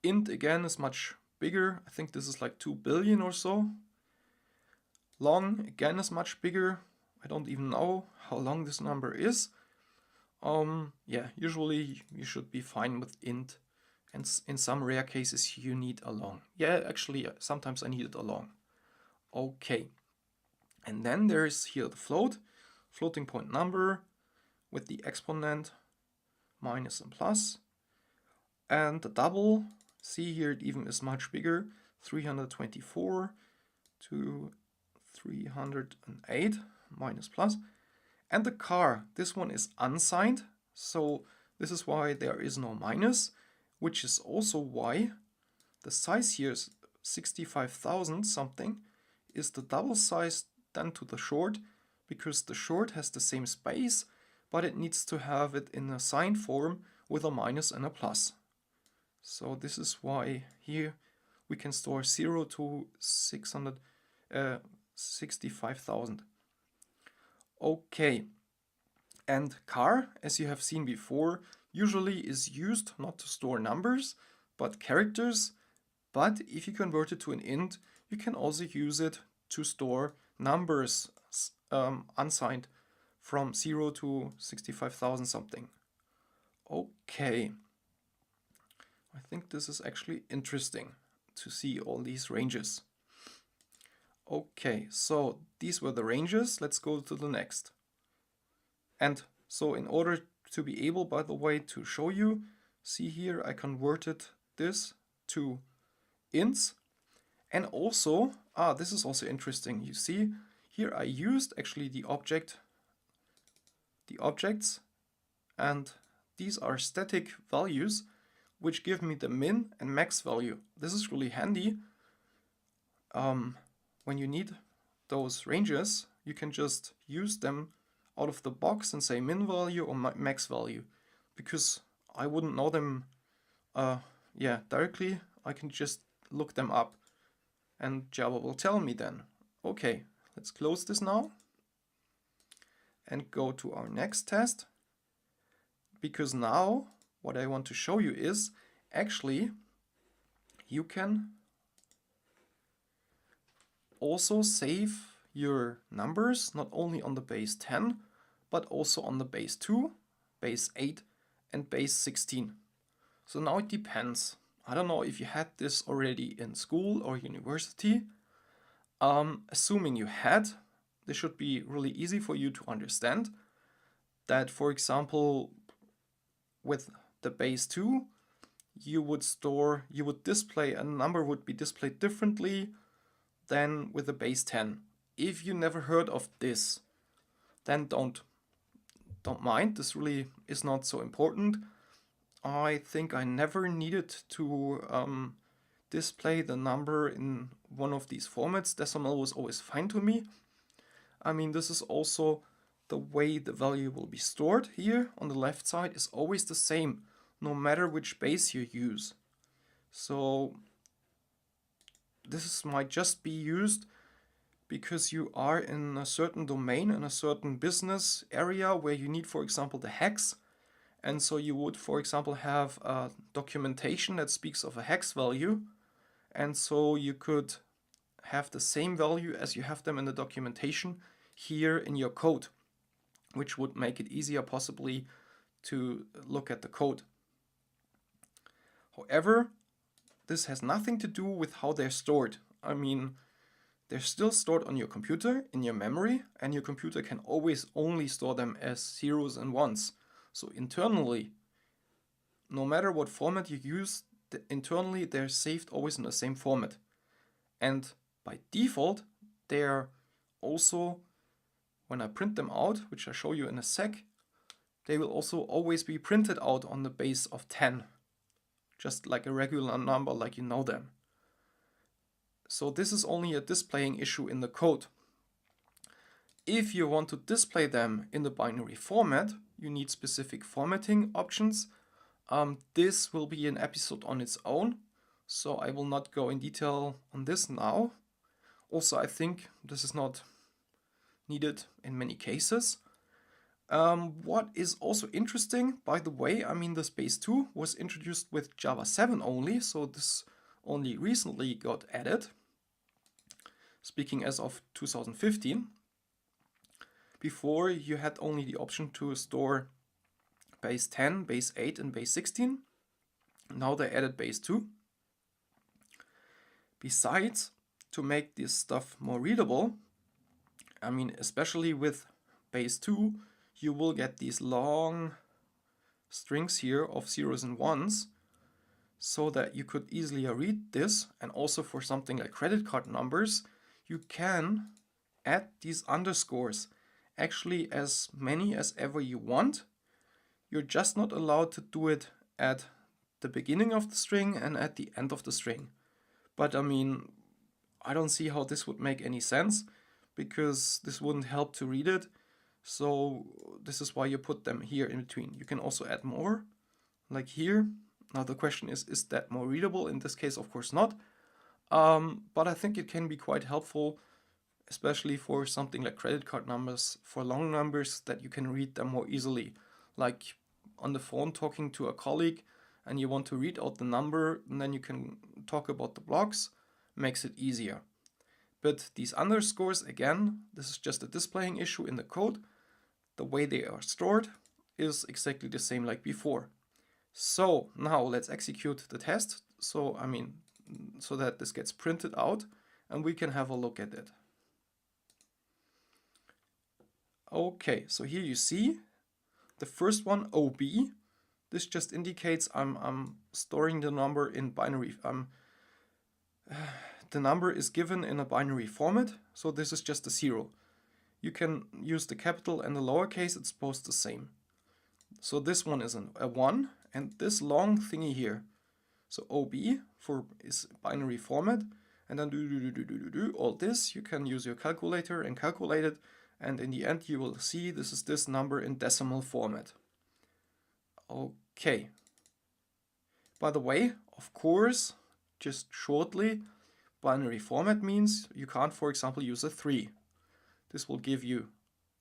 Int again is much bigger, I think this is like 2 billion or so. Long again is much bigger, I don't even know how long this number is. Yeah, usually you should be fine with int, and in some rare cases you need a long. Yeah, actually sometimes I need it a long. Okay, and then there is here the floating point number with the exponent minus and plus, and the double, see here it even is much bigger, 324 to 308 minus plus. And the car, this one is unsigned, so this is why there is no minus, which is also why the size here is 65,000 something, is the double size then to the short, because the short has the same space, but it needs to have it in a signed form with a minus and a plus. So this is why here we can store 0 to 65,000. Okay, and car, as you have seen before, usually is used not to store numbers, but characters. But if you convert it to an int, you can also use it to store numbers unsigned from 0 to 65,000 something. Okay, I think this is actually interesting to see all these ranges. Okay, so these were the ranges. Let's go to the next. And so in order to be able, by the way, to show you, see here I converted this to ints. And also, this is also interesting. You see here I used actually the objects, and these are static values which give me the min and max value. This is really handy. When you need those ranges, you can just use them out of the box and say min value or max value, because I wouldn't know them directly. I can just look them up and Java will tell me then. Okay, let's close this now and go to our next test, because now what I want to show you is actually you can also save your numbers not only on the base 10 but also on the base 2, base 8 and base 16. So now it depends. I don't know if you had this already in school or university. Assuming you had, this should be really easy for you to understand that, for example, with the base 2, you would display, a number would be displayed differently than with the base 10. If you never heard of this, then don't mind. This really is not so important. I think I never needed to display the number in one of these formats. Decimal was always fine to me. I mean, this is also the way the value will be stored. Here on the left side is always the same, no matter which base you use. So this might just be used because you are in a certain domain, in a certain business area where you need, for example, the hex. And so you would, for example, have a documentation that speaks of a hex value. And so you could have the same value as you have them in the documentation here in your code, which would make it easier possibly to look at the code. However, this has nothing to do with how they're stored. I mean, they're still stored on your computer, in your memory, and your computer can always only store them as zeros and ones. So internally, no matter what format you use, internally they're saved always in the same format. And by default, they're also, when I print them out, which I'll show you in a sec, they will also always be printed out on the base of 10. Just like a regular number, like you know them. So this is only a displaying issue in the code. If you want to display them in the binary format, you need specific formatting options. This will be an episode on its own, so I will not go in detail on this now. Also, I think this is not needed in many cases. What is also interesting, by the way, I mean, this base 2 was introduced with Java 7 only, so this only recently got added, speaking as of 2015. Before, you had only the option to store base 10, base 8 and base 16. Now they added base 2. Besides, to make this stuff more readable, I mean, especially with base 2, you will get these long strings here of zeros and ones, so that you could easily read this. And also for something like credit card numbers, you can add these underscores, actually as many as ever you want. You're just not allowed to do it at the beginning of the string and at the end of the string. But I mean, I don't see how this would make any sense, because this wouldn't help to read it. So this is why you put them here in between. You can also add more, like here. Now the question is that more readable? In this case, of course not. But I think it can be quite helpful, especially for something like credit card numbers, for long numbers, that you can read them more easily. Like on the phone talking to a colleague, and you want to read out the number, and then you can talk about the blocks, makes it easier. But these underscores, again, this is just a displaying issue in the code. The way they are stored is exactly the same like before. So now let's execute the test. So that this gets printed out and we can have a look at it. Okay, so here you see the first one, OB. This just indicates I'm storing the number in binary. The number is given in a binary format, so this is just a 0. You can use the capital and the lowercase, it's both the same. So this one is a 1, and this long thingy here, so OB is binary format, and then all this, you can use your calculator and calculate it, and in the end you will see this is this number in decimal format. Okay. By the way, of course, just shortly, binary format means you can't, for example, use a 3. This will give you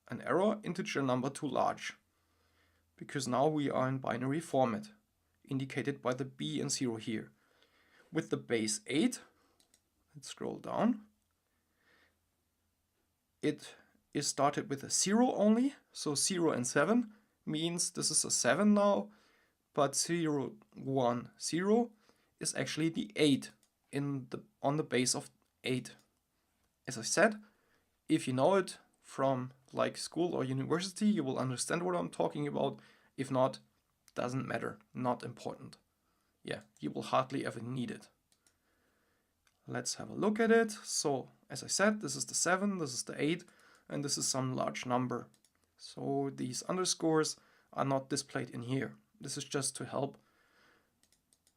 an error, integer number too large, because now we are in binary format, indicated by the B and 0 here. With the base 8, let's scroll down, it is started with a 0 only, so 0 and 7 means this is a 7 now, but 0, 1, 0 is actually the 8 on the base of 8. As I said, if you know it from like school or university, you will understand what I'm talking about. If not, doesn't matter, not important. Yeah, you will hardly ever need it. Let's have a look at it. So, as I said, this is the 7, this is the 8, and this is some large number. So these underscores are not displayed in here. This is just to help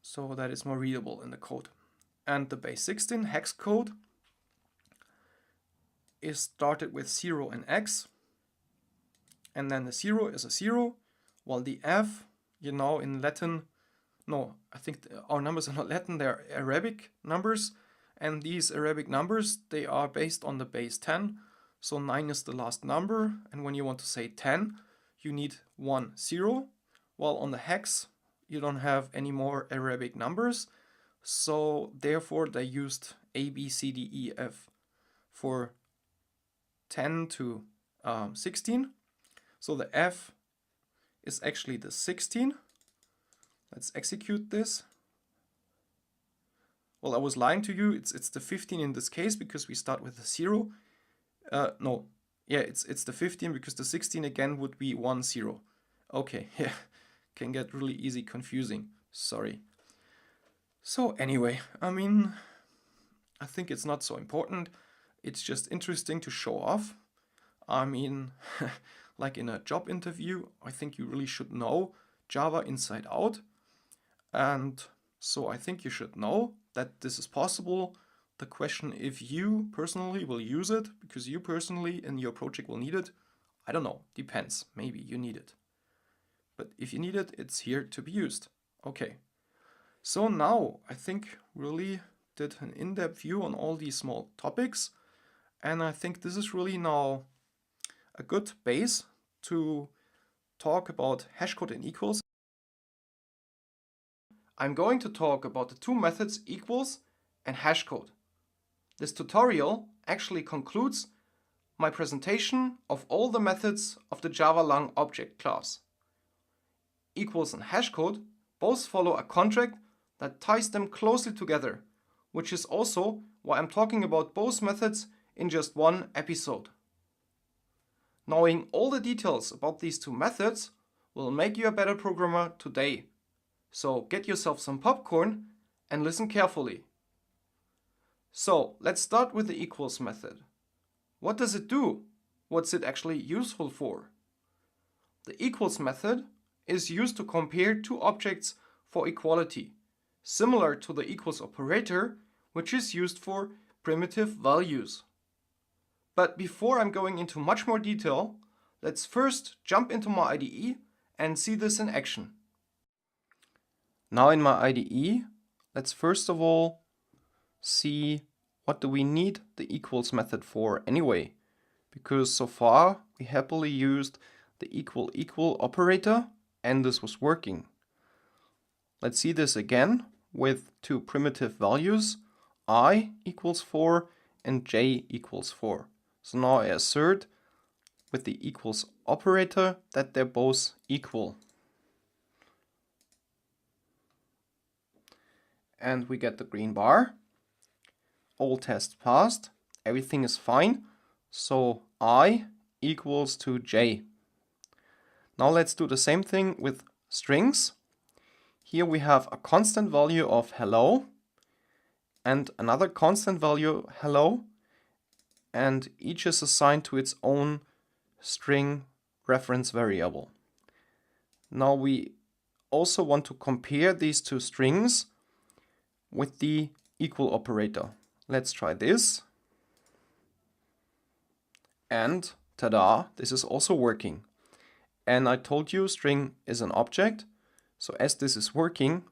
so that it's more readable in the code. And the base 16 hex code is started with 0 and X, and then the 0 is a 0, while the F, you know, in Latin, no, I think our numbers are not Latin, they're Arabic numbers, and these Arabic numbers, they are based on the base 10, so 9 is the last number, and when you want to say 10, you need 1, 0, while on the hex, you don't have any more Arabic numbers, so therefore they used A, B, C, D, E, F for 10 to 16. So the F is actually the 16. Let's execute this. Well, I was lying to you. It's the 15 in this case because we start with a 0. No, yeah, it's the 15 because the 16 again would be 1, 0. Okay, yeah, can get really easy confusing. Sorry. So anyway, I think it's not so important. It's just interesting to show off. Like in a job interview, I think you really should know Java inside out. And so I think you should know that this is possible. The question if you personally will use it, because you personally in your project will need it, I don't know, depends, maybe you need it. But if you need it, it's here to be used. Okay, so now I think really did an in-depth view on all these small topics, and I think this is really now a good base to talk about hashcode and equals. I'm going to talk about the two methods equals and hashcode. This tutorial actually concludes my presentation of all the methods of the Java Lang object class. Equals and hashcode both follow a contract that ties them closely together, which is also why I'm talking about both methods in just one episode. Knowing all the details about these two methods will make you a better programmer today. So get yourself some popcorn and listen carefully. So let's start with the equals method. What does it do? What's it actually useful for? The equals method is used to compare two objects for equality, similar to the equals operator, which is used for primitive values. But before I'm going into much more detail, let's first jump into my IDE and see this in action. Now in my IDE, let's first of all see what do we need the equals method for anyway, because so far we happily used the equal operator and this was working. Let's see this again with two primitive values, I equals 4 and j equals 4. So now I assert with the equals operator that they're both equal. And we get the green bar. All tests passed. Everything is fine. So I equals to j. Now let's do the same thing with strings. Here we have a constant value of hello and another constant value hello, and each is assigned to its own string reference variable. Now we also want to compare these two strings with the equal operator. Let's try this. And tada, this is also working. And I told you string is an object, so as this is working,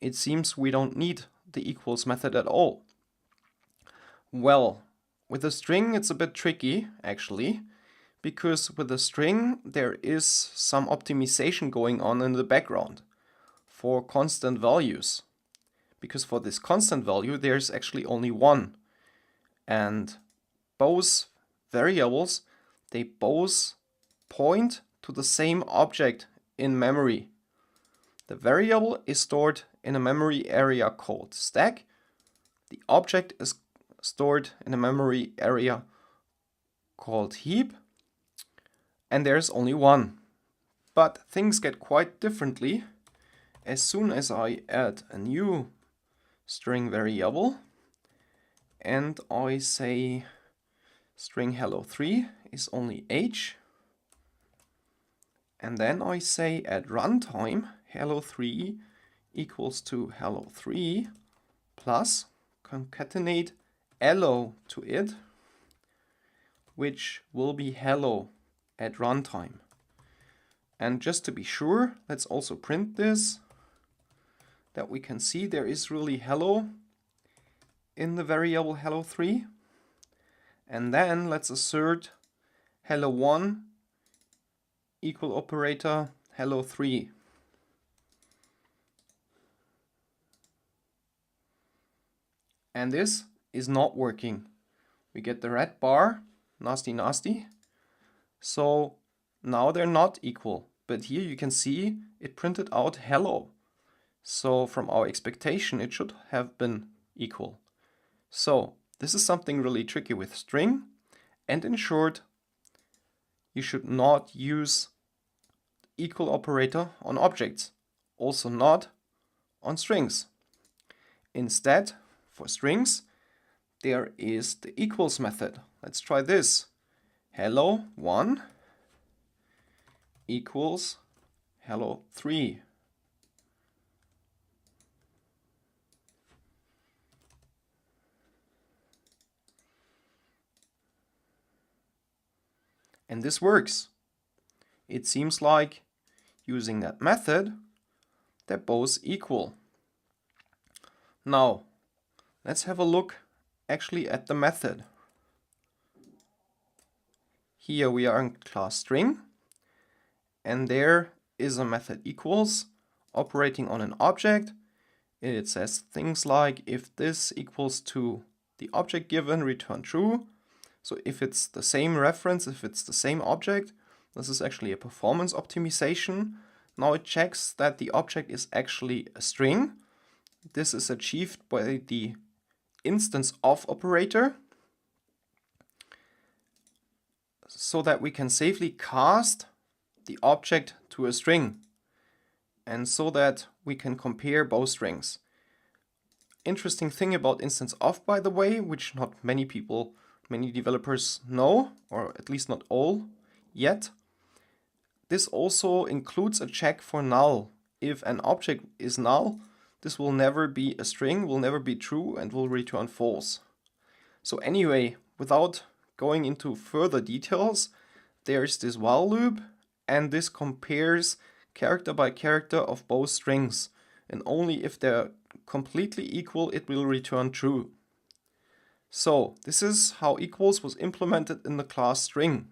it seems we don't need the equals method at all. Well, with a string it's a bit tricky actually, because with a string there is some optimization going on in the background for constant values. Because for this constant value there's actually only one, and both variables, they both point to the same object in memory. The variable is stored in a memory area called stack. The object is stored in a memory area called heap, and there's only one. But things get quite differently as soon as I add a new string variable and I say string hello3 is only h, and then I say at runtime hello3 equals to hello3 plus concatenate hello to it, which will be hello at runtime. And just to be sure, let's also print this, that we can see there is really hello in the variable hello3. And then let's assert hello1 equal operator hello3. And this is not working. We get the red bar, nasty nasty. So now they're not equal, but here you can see it printed out hello. So from our expectation it should have been equal. So this is something really tricky with string, and in short, you should not use equal operator on objects, also not on strings. Instead, for strings, there is the equals method. Let's try this. Hello1 equals hello3. And this works. It seems like using that method, they're both equal. Now, let's have a look actually at the method. Here we are in class string, and there is a method equals operating on an object. It says things like if this equals to the object given, return true. So if it's the same reference, if it's the same object, this is actually a performance optimization. Now it checks that the object is actually a string. This is achieved by the instance of operator, so that we can safely cast the object to a string, and so that we can compare both strings. Interesting thing about instance of, by the way, which not many developers know, or at least not all yet. This also includes a check for null. If an object is null, this will never be a string, will never be true, and will return false. So anyway, without going into further details, there's this while loop, and this compares character by character of both strings, and only if they're completely equal it will return true. So this is how equals was implemented in the class string.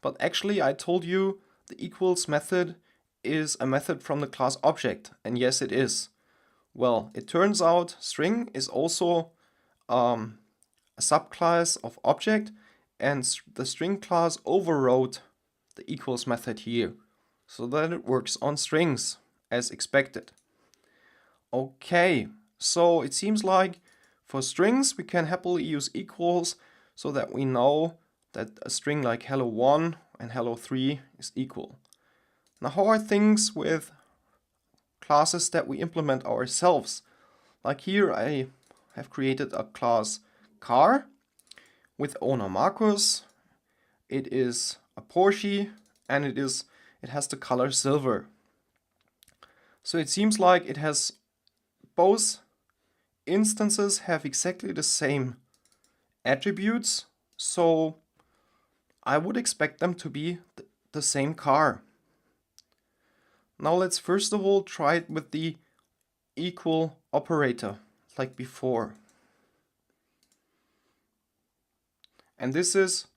But actually I told you the equals method is a method from the class object, and yes it is. Well, it turns out string is also a subclass of object, and the string class overrode the equals method here, so that it works on strings as expected. Okay, so it seems like for strings we can happily use equals so that we know that a string like hello1 and hello3 is equal. Now how are things with classes that we implement ourselves? Like here I have created a class car with owner Markus. It is a Porsche and it has the color silver. So it seems like it has both instances have exactly the same attributes, so I would expect them to be the same car. Now let's first of all try it with the equal operator, like before. And this is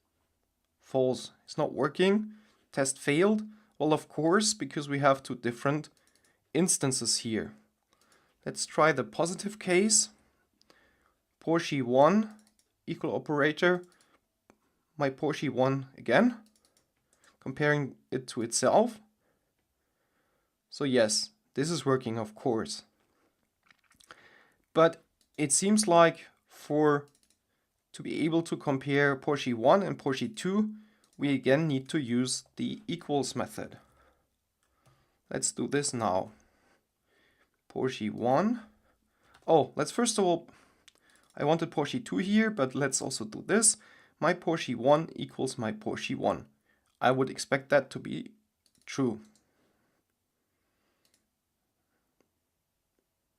false. It's not working. Test failed. Well, of course, because we have two different instances here. Let's try the positive case. Porsche 1 equal operator, my Porsche 1 again, comparing it to itself. So yes, this is working, of course. But it seems like to be able to compare Porsche 1 and Porsche 2, we again need to use the equals method. Let's do this now. Porsche 1. Oh, let's first of all, I wanted Porsche 2 here, but let's also do this. My Porsche 1 equals my Porsche 1. I would expect that to be true.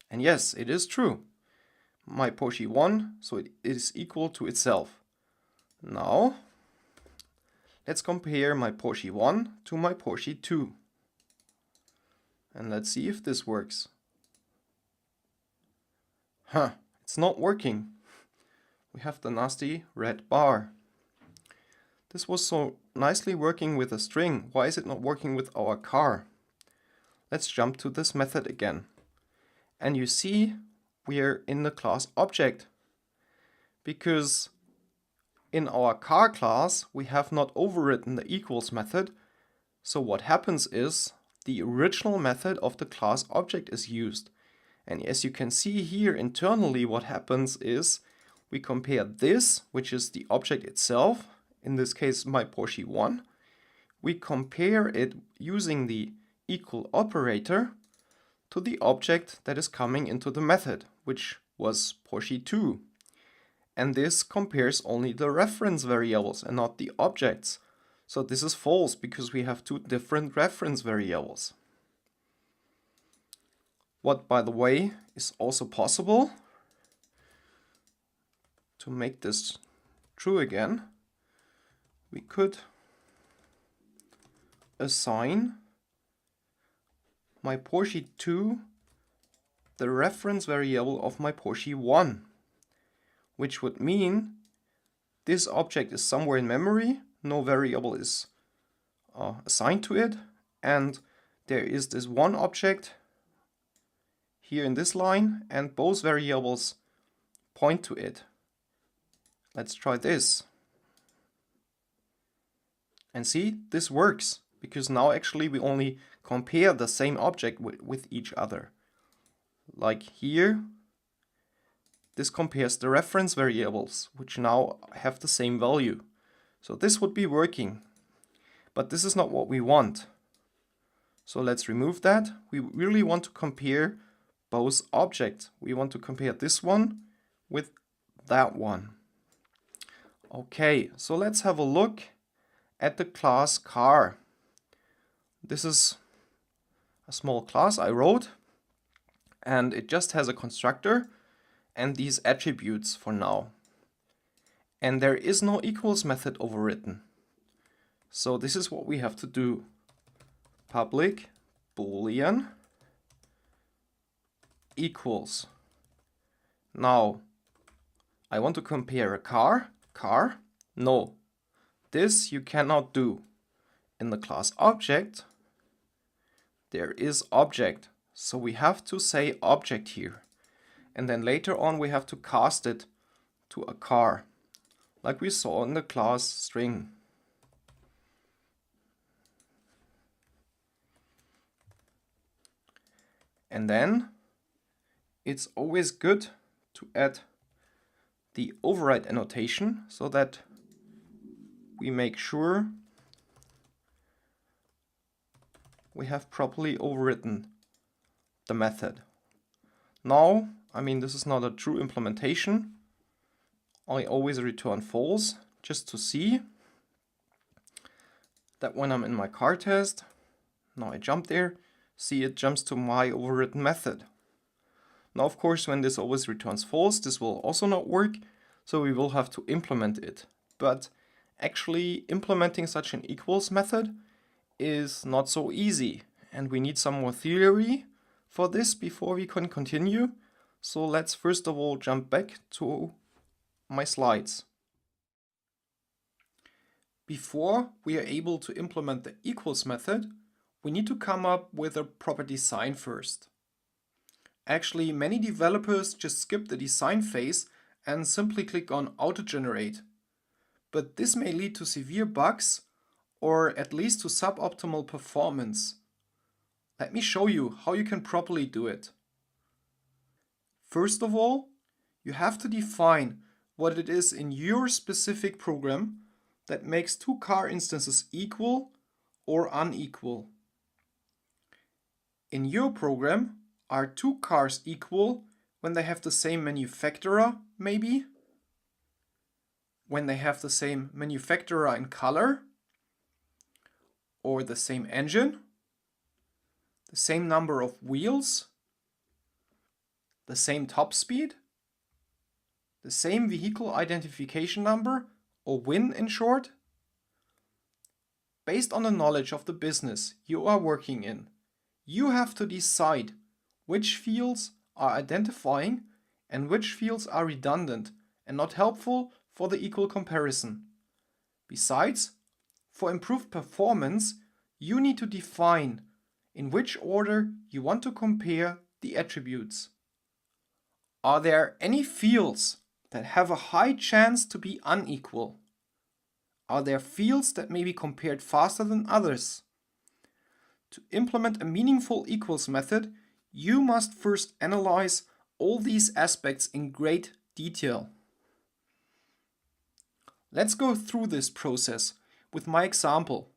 And yes, it is true. My Porsche 1, so it is equal to itself. Now, let's compare my Porsche 1 to my Porsche 2. And let's see if this works. It's not working. We have the nasty red bar. This was so nicely working with a string. Why is it not working with our car? Let's jump to this method again. And you see we're in the class object, because in our car class we have not overwritten the equals method. So what happens is the original method of the class object is used. And as you can see here internally, what happens is we compare this, which is the object itself, in this case my Porsche 1, we compare it using the equal operator to the object that is coming into the method, which was Porsche 2. And this compares only the reference variables and not the objects. So this is false because we have two different reference variables. What, by the way, is also possible to make this true again, we could assign my Porsche 2 the reference variable of my Porsche 1, which would mean this object is somewhere in memory, no variable is assigned to it, and there is this one object here in this line, and both variables point to it. Let's try this. And see, this works, because now actually we only compare the same object with each other. Like here, this compares the reference variables, which now have the same value. So this would be working, but this is not what we want. So let's remove that. We really want to compare both objects. We want to compare this one with that one. Okay, so let's have a look at the class car. This is a small class I wrote, and it just has a constructor and these attributes for now. And there is no equals method overwritten. So this is what we have to do. Public boolean equals. Now, I want to compare a car. No, this you cannot do. In the class object, there is object. So we have to say object here. And then later on we have to cast it to a car, like we saw in the class string. And then it's always good to add the override annotation so that we make sure we have properly overwritten the method. Now, this is not a true implementation. I always return false just to see that when I'm in my car test, now I jump there, see it jumps to my overwritten method. Now, of course, when this always returns false, this will also not work, so we will have to implement it. But actually implementing such an equals method is not so easy, and we need some more theory for this before we can continue. So let's first of all jump back to my slides. Before we are able to implement the equals method, we need to come up with a proper design first. Actually, many developers just skip the design phase and simply click on auto-generate. But this may lead to severe bugs or at least to suboptimal performance. Let me show you how you can properly do it. First of all, you have to define what it is in your specific program that makes two car instances equal or unequal. In your program, are two cars equal when they have the same manufacturer, maybe? When they have the same manufacturer in color? Or the same engine? The same number of wheels? The same top speed? The same vehicle identification number, or VIN in short? Based on the knowledge of the business you are working in, you have to decide which fields are identifying and which fields are redundant and not helpful for the equal comparison. Besides, for improved performance, you need to define in which order you want to compare the attributes. Are there any fields that have a high chance to be unequal? Are there fields that may be compared faster than others? To implement a meaningful equals method, you must first analyze all these aspects in great detail. Let's go through this process with my example.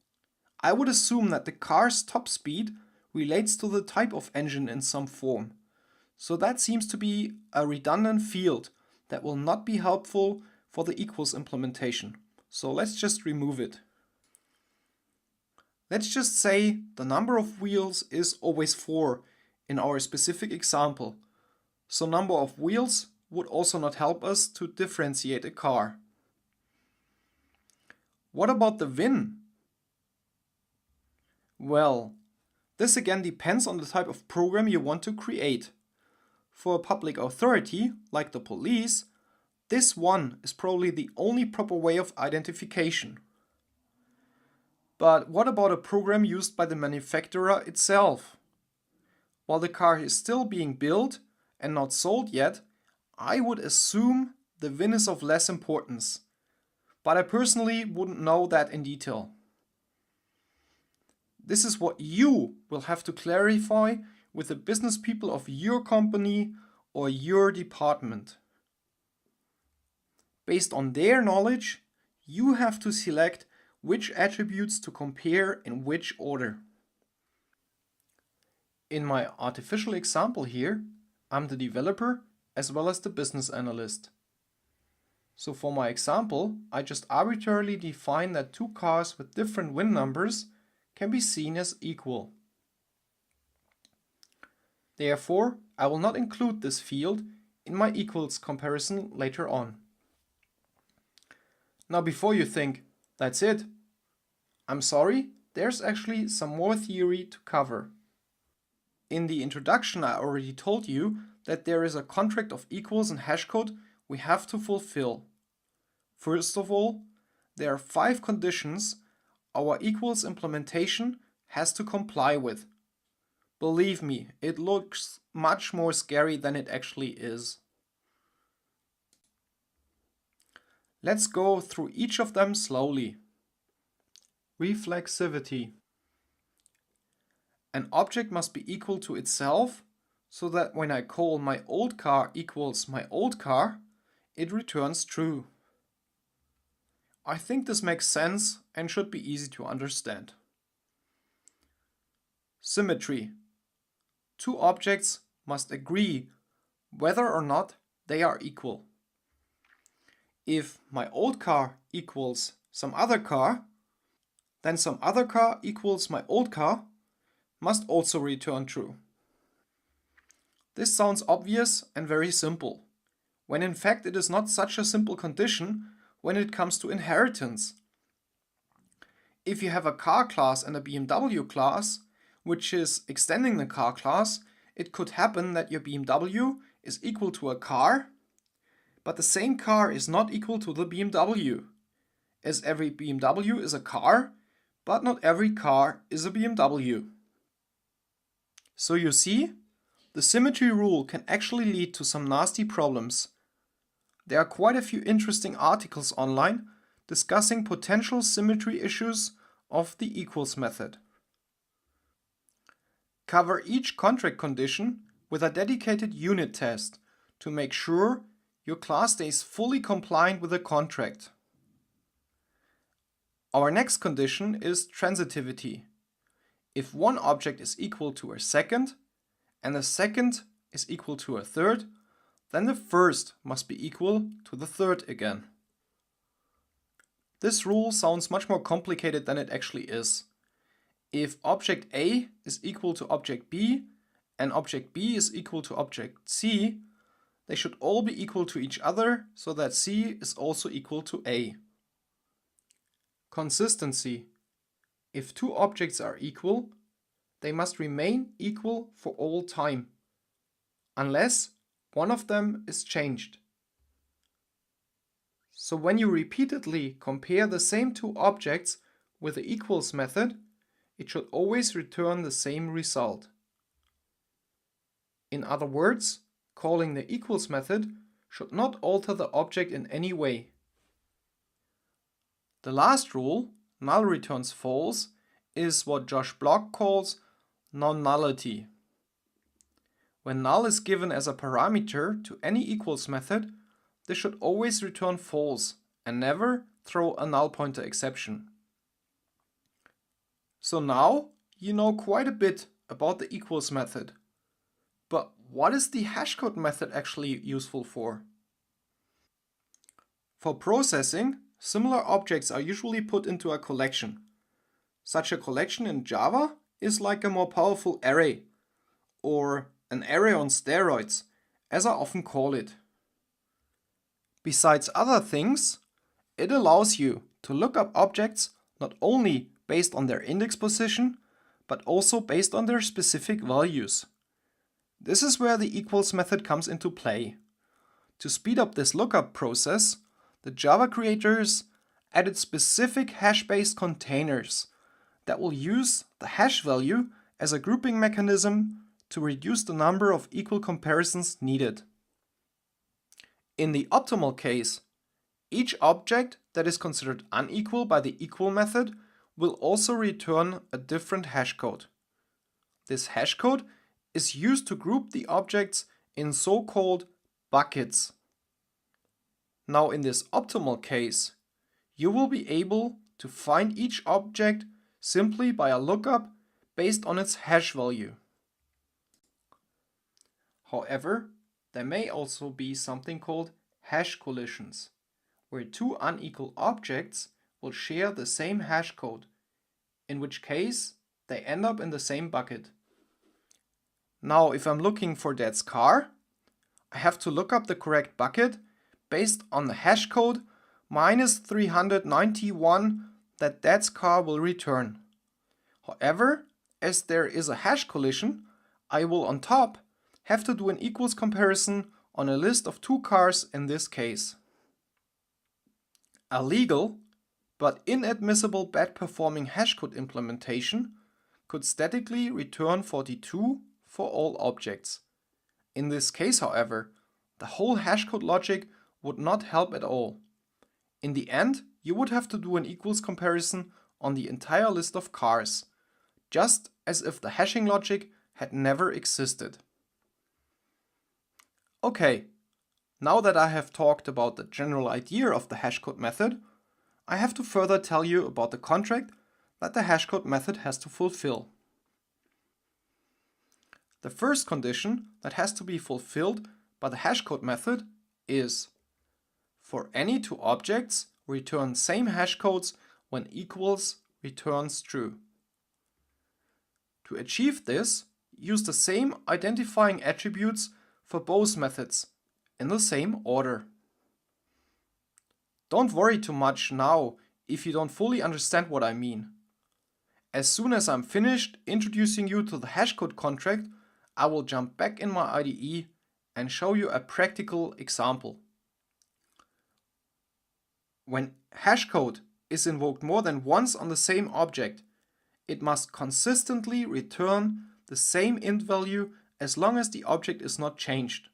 I would assume that the car's top speed relates to the type of engine in some form. So that seems to be a redundant field that will not be helpful for the equals implementation. So let's just remove it. Let's just say the number of wheels is always 4 in our specific example. So number of wheels would also not help us to differentiate a car. What about the VIN? Well, this again depends on the type of program you want to create. For a public authority, like the police, this one is probably the only proper way of identification. But what about a program used by the manufacturer itself? While the car is still being built and not sold yet, I would assume the VIN is of less importance. But I personally wouldn't know that in detail. This is what you will have to clarify with the business people of your company or your department. Based on their knowledge, you have to select which attributes to compare in which order. In my artificial example here, I'm the developer as well as the business analyst. So for my example, I just arbitrarily define that two cars with different VIN numbers can be seen as equal. Therefore, I will not include this field in my equals comparison later on. Now before you think, that's it, I'm sorry, there's actually some more theory to cover. In the introduction I already told you that there is a contract of equals and hashcode we have to fulfill. First of all, there are 5 conditions our equals implementation has to comply with. Believe me, it looks much more scary than it actually is. Let's go through each of them slowly. Reflexivity. An object must be equal to itself so that when I call my old car equals my old car, it returns true. I think this makes sense and should be easy to understand. Symmetry. Two objects must agree whether or not they are equal. If my old car equals some other car, then some other car equals my old car must also return true. This sounds obvious and very simple, when in fact it is not such a simple condition when it comes to inheritance. If you have a car class and a BMW class, which is extending the car class, it could happen that your BMW is equal to a car, but the same car is not equal to the BMW, as every BMW is a car, but not every car is a BMW. So you see, the symmetry rule can actually lead to some nasty problems. There are quite a few interesting articles online discussing potential symmetry issues of the equals method. Cover each contract condition with a dedicated unit test to make sure your class stays fully compliant with the contract. Our next condition is transitivity. If one object is equal to a second and the second is equal to a third, then the first must be equal to the third again. This rule sounds much more complicated than it actually is. If object A is equal to object B and object B is equal to object C, they should all be equal to each other so that C is also equal to A. Consistency. If two objects are equal, they must remain equal for all time, unless one of them is changed. So when you repeatedly compare the same two objects with the equals method, it should always return the same result. In other words, calling the equals method should not alter the object in any way. The last rule, null returns false, is what Josh Block calls non-nullity. When null is given as a parameter to any equals method, this should always return false and never throw a null pointer exception. So now you know quite a bit about the equals method. But what is the hashcode method actually useful for? For processing, similar objects are usually put into a collection. Such a collection in Java is like a more powerful array, or an array on steroids, as I often call it. Besides other things, it allows you to look up objects not only based on their index position, but also based on their specific values. This is where the equals method comes into play. To speed up this lookup process, the Java creators added specific hash-based containers that will use the hash value as a grouping mechanism to reduce the number of equal comparisons needed. In the optimal case, each object that is considered unequal by the equal method will also return a different hashcode. This hashcode is used to group the objects in so-called buckets. Now in this optimal case, you will be able to find each object simply by a lookup based on its hash value. However, there may also be something called hash collisions, where two unequal objects will share the same hash code, in which case they end up in the same bucket. Now, if I'm looking for Dad's car, I have to look up the correct bucket based on the hash code -391 that Dad's car will return. However, as there is a hash collision, I will on top have to do an equals comparison on a list of two cars in this case. A legal but inadmissible bad performing hashcode implementation could statically return 42 for all objects. In this case, however, the whole hashcode logic would not help at all. In the end, you would have to do an equals comparison on the entire list of cars, just as if the hashing logic had never existed. Okay, now that I have talked about the general idea of the hashcode method, I have to further tell you about the contract that the hashcode method has to fulfill. The first condition that has to be fulfilled by the hashcode method is: for any two objects, return same hashcodes when equals returns true. To achieve this, use the same identifying attributes for both methods in the same order. Don't worry too much now if you don't fully understand what I mean. As soon as I'm finished introducing you to the hashcode contract, I will jump back in my IDE and show you a practical example. When hashcode is invoked more than once on the same object, it must consistently return the same int value as long as the object is not changed.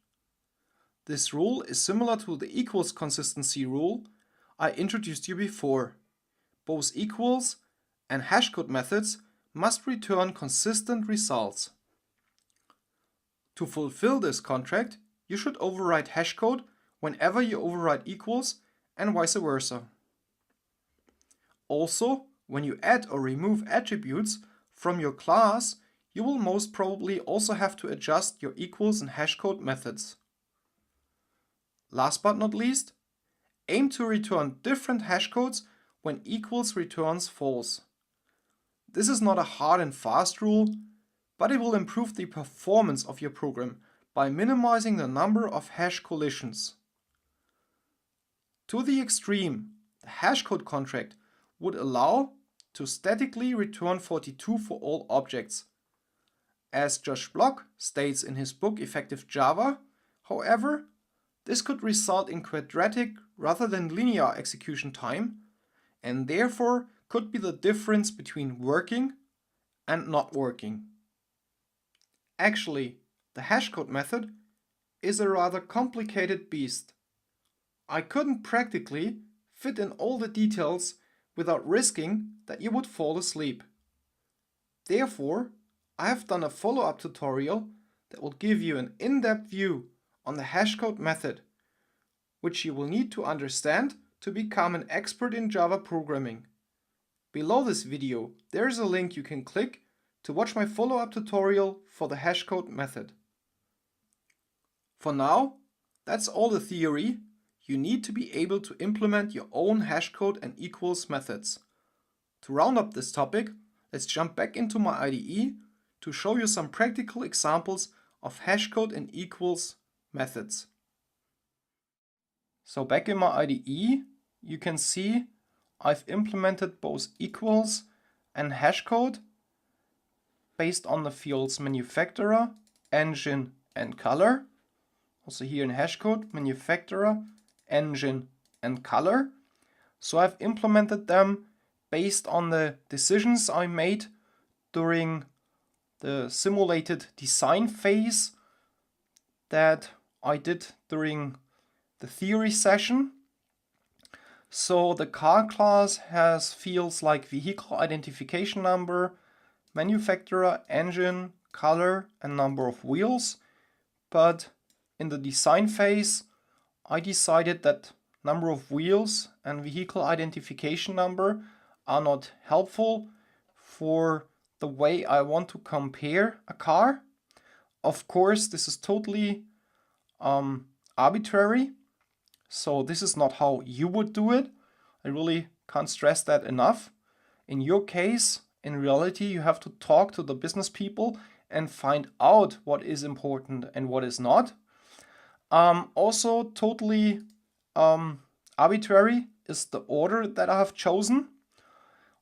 This rule is similar to the equals consistency rule I introduced you before. Both equals and hashcode methods must return consistent results. To fulfill this contract, you should override hashcode whenever you override equals and vice versa. Also, when you add or remove attributes from your class, you will most probably also have to adjust your equals and hashcode methods. Last but not least, aim to return different hashcodes when equals returns false. This is not a hard and fast rule, but it will improve the performance of your program by minimizing the number of hash collisions. To the extreme, the hashcode contract would allow to statically return 42 for all objects. As Josh Block states in his book Effective Java, however, this could result in quadratic rather than linear execution time, and therefore could be the difference between working and not working. Actually, the hashcode method is a rather complicated beast. I couldn't practically fit in all the details without risking that you would fall asleep. Therefore, I have done a follow-up tutorial that will give you an in-depth view on the hashcode method, which you will need to understand to become an expert in Java programming. Below this video, there is a link you can click to watch my follow-up tutorial for the hashcode method. For now, that's all the theory. You need to be able to implement your own hashcode and equals methods. To round up this topic, let's jump back into my IDE to show you some practical examples of hashcode and equals methods. So back in my IDE, you can see I've implemented both equals and hashcode based on the fields manufacturer, engine, and color. Also here in hashcode, manufacturer, engine, and color. So I've implemented them based on the decisions I made during the simulated design phase that I did during the theory session. So the car class has fields like vehicle identification number, manufacturer, engine, color, and number of wheels. But in the design phase, I decided that number of wheels and vehicle identification number are not helpful for the way I want to compare a car. Of course, this is totally arbitrary. So this is not how you would do it. I really can't stress that enough. In your case, in reality, you have to talk to the business people and find out what is important and what is not. Also, totally arbitrary is the order that I have chosen.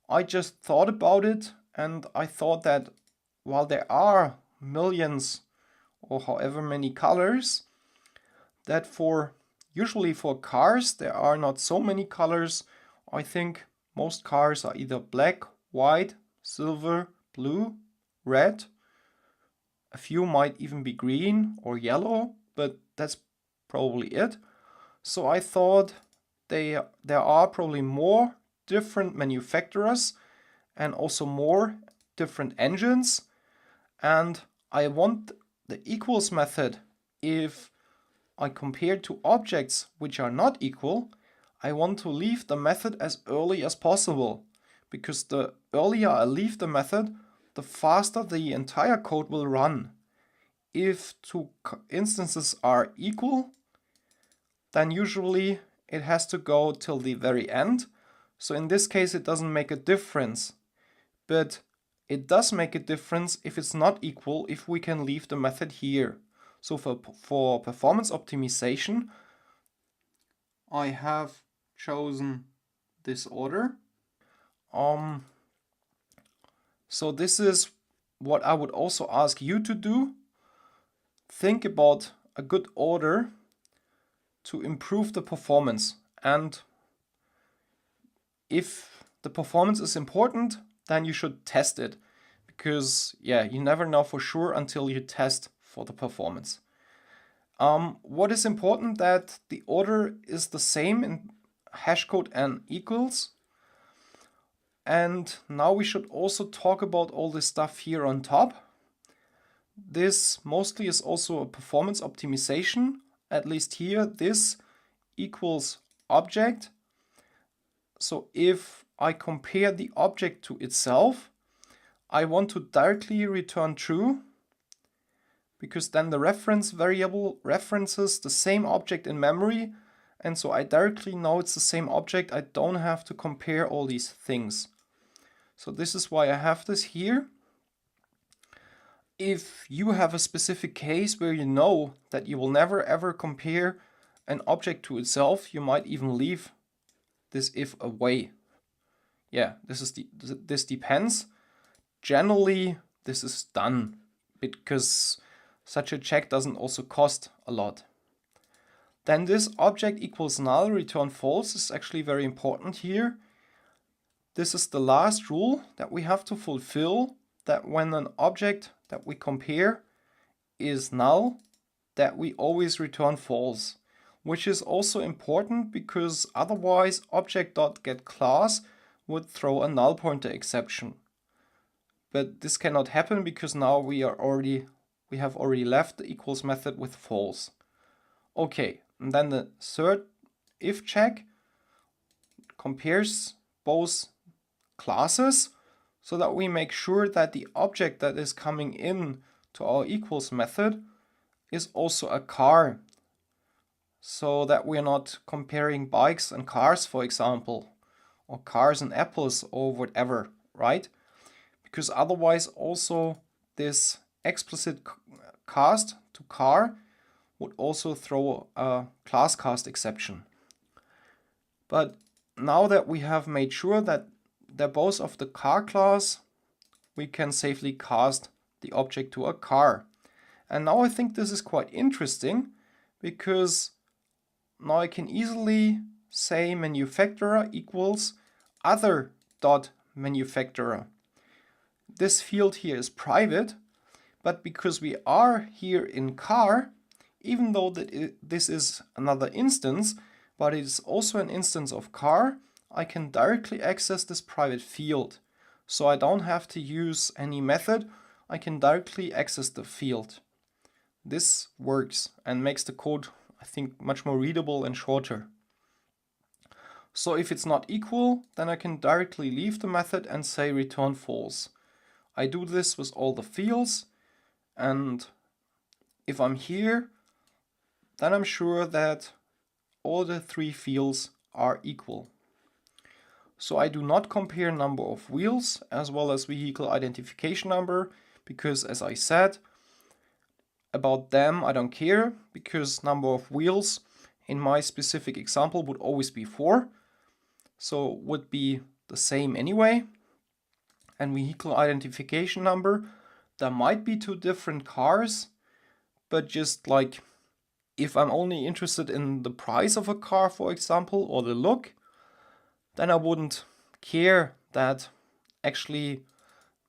I just thought about it and I thought that while there are millions or however many colors, that usually for cars there are not so many colors. I think most cars are either black, white, silver, blue, red. A few might even be green or yellow, but that's probably it. So I thought there are probably more different manufacturers and also more different engines. And I want the equals method. If I compare two objects which are not equal, I want to leave the method as early as possible, because the earlier I leave the method, the faster the entire code will run. If two instances are equal, then usually it has to go till the very end. So in this case it doesn't make a difference, but it does make a difference if it's not equal, if we can leave the method here. So for performance optimization, I have chosen this order. So this is what I would also ask you to do. Think about a good order to improve the performance. And if the performance is important, then you should test it. Because yeah, you never know for sure until you test for the performance. What is important, that the order is the same in hashcode and equals. And now we should also talk about all this stuff here on top. This mostly is also a performance optimization. At least here, this equals object. So if I compare the object to itself, I want to directly return true, because then the reference variable references the same object in memory, and so I directly know it's the same object. I don't have to compare all these things. So this is why I have this here. If you have a specific case where you know that you will never ever compare an object to itself, you might even leave this if away. Yeah, this depends. Generally, this is done because such a check doesn't also cost a lot. Then this object equals null, return false is actually very important here. This is the last rule that we have to fulfill, that when an object that we compare is null, that we always return false, which is also important because otherwise object.getClass would throw a null pointer exception. But this cannot happen because now we have already left the equals method with false. Okay, and then the third if check compares both classes so that we make sure that the object that is coming in to our equals method is also a car, so that we're not comparing bikes and cars, for example, or cars and apples or whatever, right? Because otherwise also this explicit cast to car would also throw a class cast exception. But now that we have made sure that they're both of the car class, we can safely cast the object to a car. And now I think this is quite interesting, because now I can easily say manufacturer equals other dot manufacturer. This field here is private, but because we are here in car, even though this is another instance, but it is also an instance of car, I can directly access this private field. So I don't have to use any method, I can directly access the field. This works and makes the code, I think, much more readable and shorter. So if it's not equal, then I can directly leave the method and say return false. I do this with all the fields, and if I'm here, then I'm sure that all the three fields are equal. So I do not compare number of wheels as well as vehicle identification number, because as I said, about them I don't care, because number of wheels in my specific example would always be 4, so would be the same anyway. And vehicle identification number, there might be 2 different cars, but just like if I'm only interested in the price of a car, for example, or the look, then I wouldn't care that actually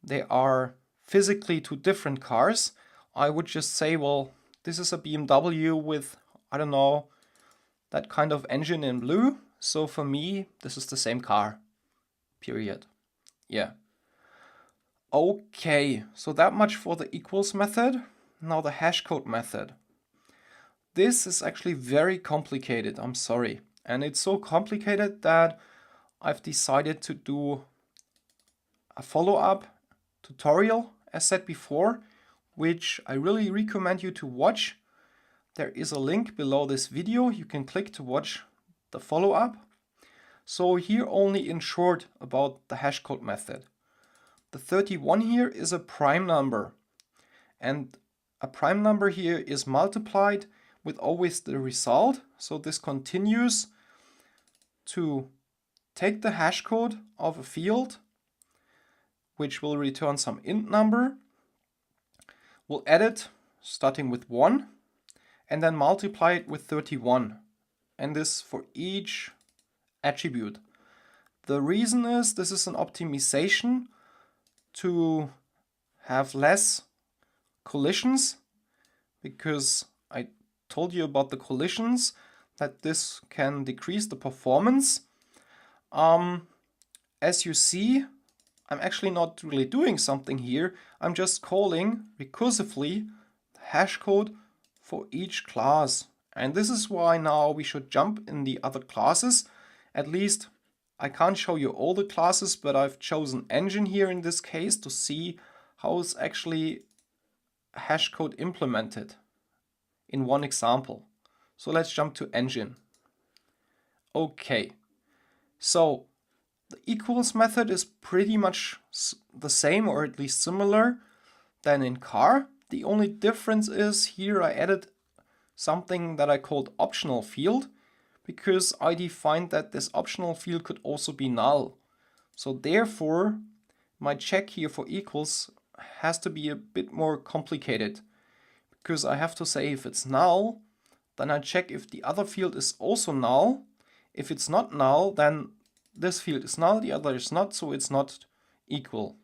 they are physically two different cars, I would just say, well, this is a BMW with, I don't know, that kind of engine in blue. So for me, this is the same car. Period. Yeah. Okay, so that much for the equals method. Now the hashcode method. This is actually very complicated, I'm sorry. And it's so complicated that I've decided to do a follow-up tutorial, as said before, which I really recommend you to watch. There is a link below this video. You can click to watch the follow-up. So here only in short about the hashcode method. The 31 here is a prime number, and a prime number here is multiplied with always the result. So this continues to take the hashcode of a field, which will return some int number. We'll add it starting with 1 and then multiply it with 31, and this for each attribute. The reason is this is an optimization to have less collisions, because I told you about the collisions, that this can decrease the performance. As you see, I'm actually not really doing something here. I'm just calling recursively the hashcode for each class. And this is why now we should jump in the other classes. At least I can't show you all the classes, but I've chosen engine here in this case to see how it's actually hashcode implemented in one example. So let's jump to engine. Okay, so the equals method is pretty much the same, or at least similar, than in car. The only difference is here I added something that I called optional field, because I defined that this optional field could also be null. So therefore, my check here for equals has to be a bit more complicated, because I have to say if it's null, then I check if the other field is also null. If it's not null, then this field is null, the other is not, so it's not equal.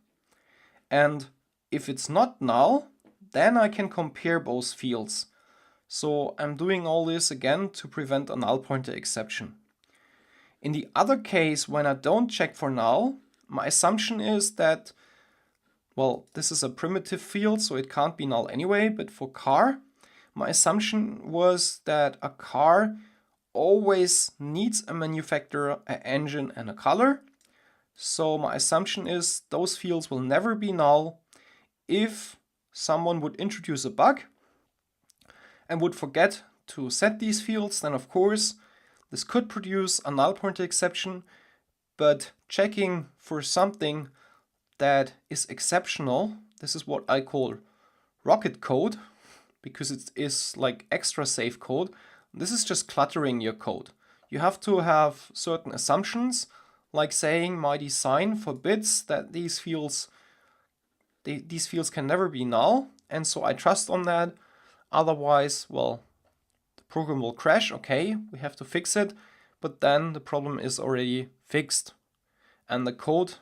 And if it's not null, then I can compare both fields. So I'm doing all this again to prevent a null pointer exception. In the other case, when I don't check for null, my assumption is that, well, this is a primitive field, so it can't be null anyway, but for car, my assumption was that a car always needs a manufacturer, an engine, and a color. So my assumption is those fields will never be null. If someone would introduce a bug and would forget to set these fields, then of course this could produce a null pointer exception, but checking for something that is exceptional, this is what I call rocket code, because it is like extra safe code. This is just cluttering your code. You have to have certain assumptions, like saying my design forbids that these fields can never be null, and so I trust on that. Otherwise, well, the program will crash. Okay, we have to fix it, but then the problem is already fixed and the code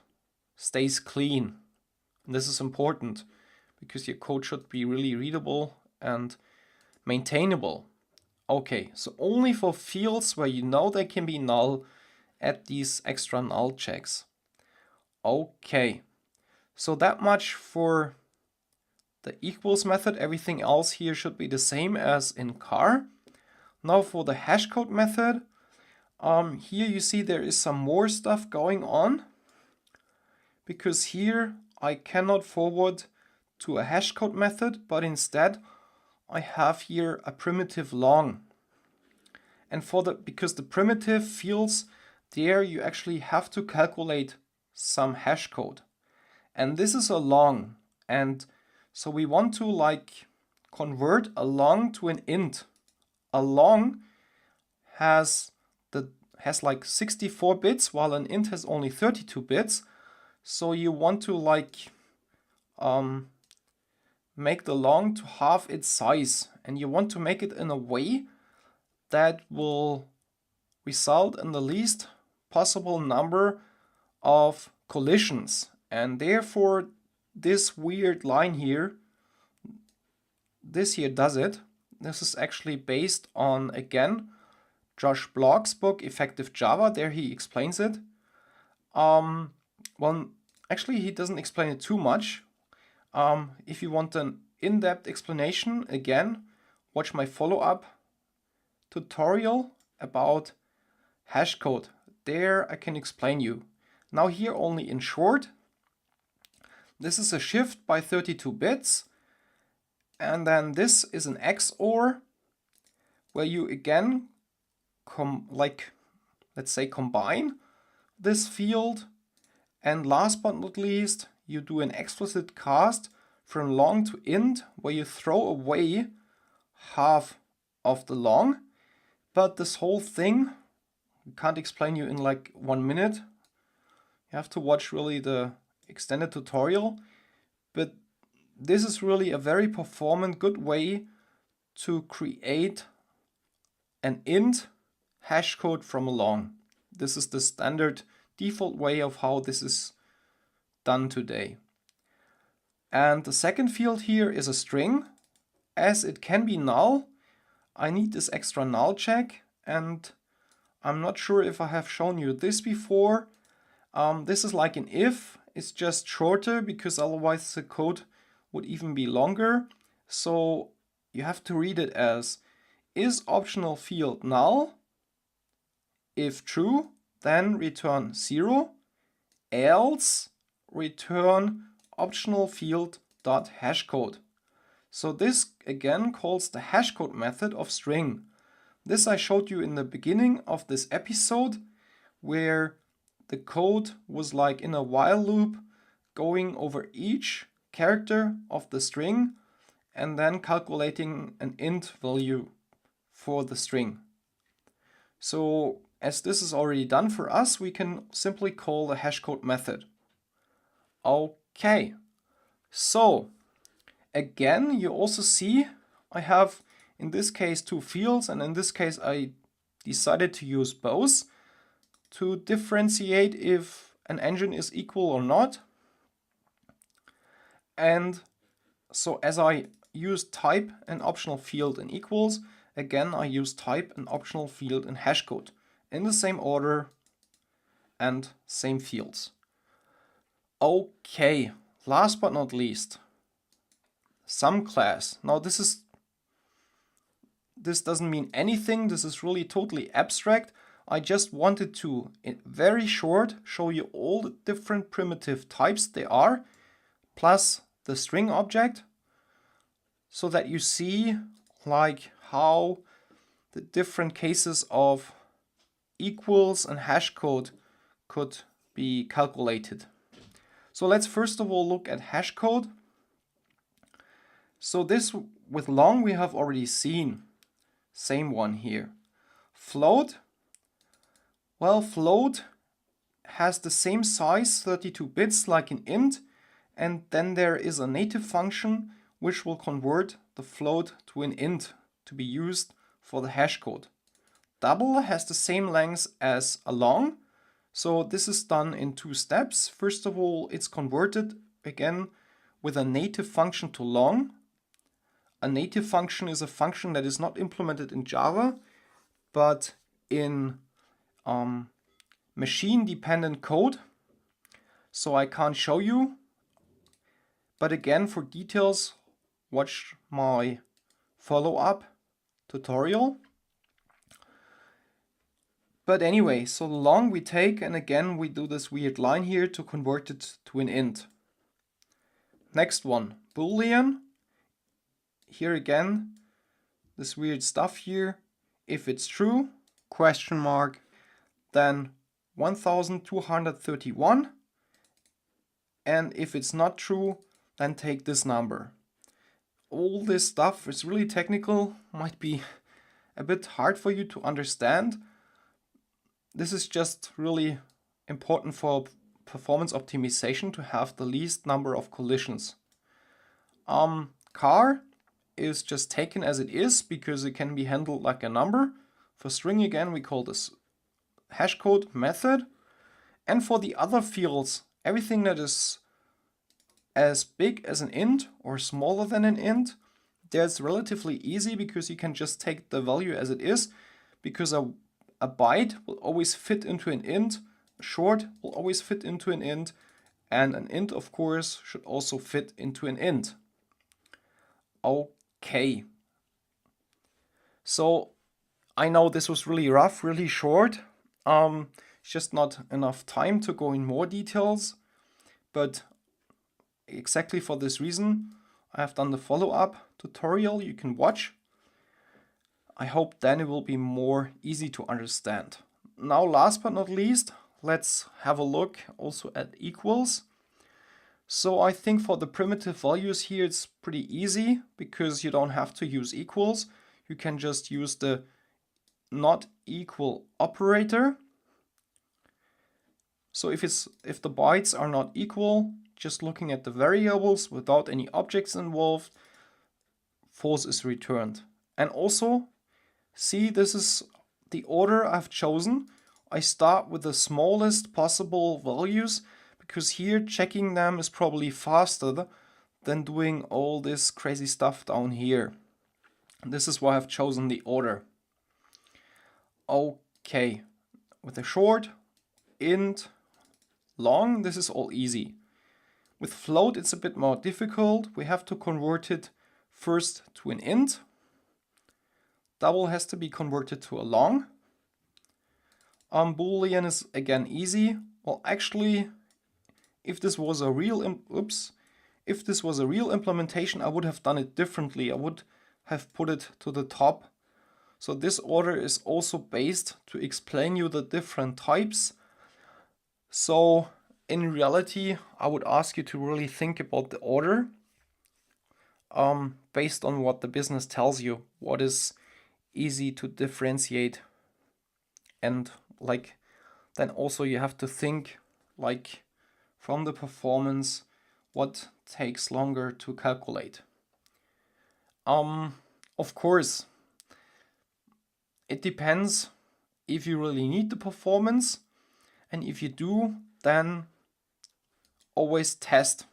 stays clean. And this is important because your code should be really readable and maintainable. Okay, so only for fields where you know they can be null, add these extra null checks. Okay, so that much for the equals method. Everything else here should be the same as in car. Now for the hashcode method, here you see there is some more stuff going on, because here I cannot forward to a hashcode method, but instead I have here a primitive long. And because the primitive fields there, you actually have to calculate some hashcode. And this is a long. And so we want to convert a long to an int. A long has like 64 bits, while an int has only 32 bits. So you want to make the long to half its size, and you want to make it in a way that will result in the least possible number of collisions, and therefore this weird line here, this here does it. This is actually based on, again, Josh Block's book, Effective Java. There he explains it. Well, actually he doesn't explain it too much. If you want an in-depth explanation, again, watch my follow-up tutorial about hashcode. There I can explain you. Now here only in short, this is a shift by 32 bits, and then this is an XOR, where you again let's say combine this field, and last but not least you do an explicit cast from long to int, where you throw away half of the long. But this whole thing I can't explain you in like 1 minute. You have to watch really the extended tutorial, but this is really a very performant, good way to create an int hash code from a long. This is the standard default way of how this is done today. And the second field here is a string. As it can be null, I need this extra null check, and I'm not sure if I have shown you this before. This is like an if, it's just shorter because otherwise the code would even be longer. So you have to read it as is optional field null? If true, then return 0, else return optional field dot hashcode. So this again calls the hashcode method of string. This I showed you in the beginning of this episode, where the code was like in a while loop going over each character of the string and then calculating an int value for the string. So as this is already done for us, we can simply call the hashcode method. Okay, so again, you also see I have in this case two fields, and in this case I decided to use both to differentiate if an engine is equal or not. And so as I use type and optional field in equals, again I use type and optional field in hashcode in the same order and same fields. Okay, last but not least, sum class. Now this doesn't mean anything. This is really totally abstract. I just wanted to, in very short, show you all the different primitive types there are, plus the string object, so that you see like how the different cases of equals and hashcode could be calculated. So let's first of all look at hashcode. So this with long we have already seen. Same one here. Float. Well, float has the same size, 32 bits, like an int, and then there is a native function which will convert the float to an int to be used for the hashcode. Double has the same length as a long, so this is done in 2 steps. First of all, it's converted again with a native function to long. A native function is a function that is not implemented in Java, but in machine-dependent code. So I can't show you. But again, for details, watch my follow-up tutorial. But anyway, so the long we take, and again we do this weird line here to convert it to an int. Next one, Boolean. Here again, this weird stuff here. If it's true, question mark, then 1231. And if it's not true, then take this number. All this stuff is really technical, might be a bit hard for you to understand. This is just really important for performance optimization to have the least number of collisions. Car is just taken as it is because it can be handled like a number. For string again we call this hashcode method. And for the other fields, everything that is as big as an int or smaller than an int, that's relatively easy because you can just take the value as it is, because a byte will always fit into an int, a short will always fit into an int, and an int, of course, should also fit into an int. Okay. So I know this was really rough, really short. It's just not enough time to go in more details, but exactly for this reason, I have done the follow-up tutorial you can watch. I hope then it will be more easy to understand. Now, last but not least, let's have a look also at equals. So I think for the primitive values here, it's pretty easy because you don't have to use equals. You can just use the not equal operator. So if the bytes are not equal, just looking at the variables without any objects involved, false is returned. And also, see, this is the order I've chosen. I start with the smallest possible values because here checking them is probably faster than doing all this crazy stuff down here. And this is why I've chosen the order. Okay, with a short, int, long, this is all easy. With float, it's a bit more difficult. We have to convert it first to an int. Double has to be converted to a long. Boolean is again easy. Well, actually, if this was a real implementation, I would have done it differently. I would have put it to the top. So this order is also based to explain you the different types. So in reality, I would ask you to really think about the order based on what the business tells you, what is easy to differentiate. And then also you have to think from the performance, what takes longer to calculate. Of course, it depends if you really need the performance, and if you do, then always test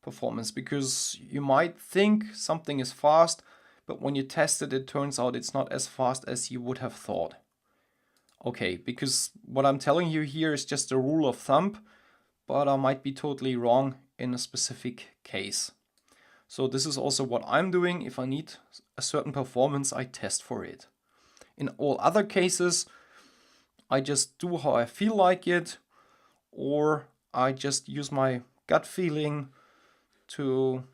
performance, because you might think something is fast, but when you test it, it turns out it's not as fast as you would have thought. Okay, because what I'm telling you here is just a rule of thumb, but I might be totally wrong in a specific case. So this is also what I'm doing. If I need a certain performance, I test for it. In all other cases, I just do how I feel like it, or I just use my gut feeling to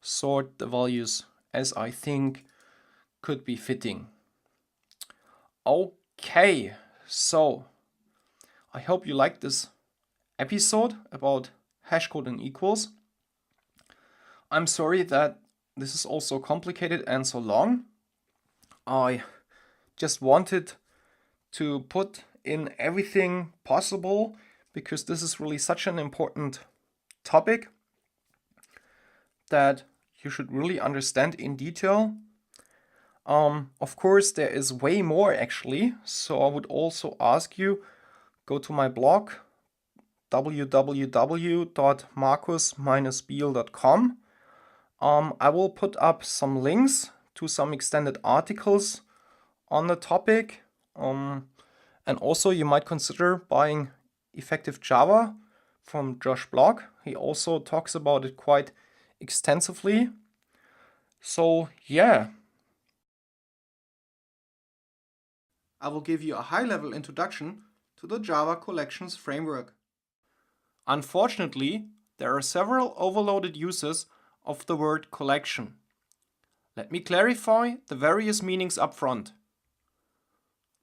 sort the values as I think could be fitting. Okay, so I hope you liked this episode about hashcode and equals. I'm sorry that this is all so complicated and so long. I just wanted to put in everything possible because this is really such an important topic that you should really understand in detail. Of course, there is way more actually, so I would also ask you, go to my blog www.markus-biel.com. I will put up some links to some extended articles on the topic, and also you might consider buying Effective Java from Josh Block. He also talks about it quite extensively. So yeah, I will give you a high-level introduction to the Java Collections framework. Unfortunately, there are several overloaded uses of the word collection. Let me clarify the various meanings up front.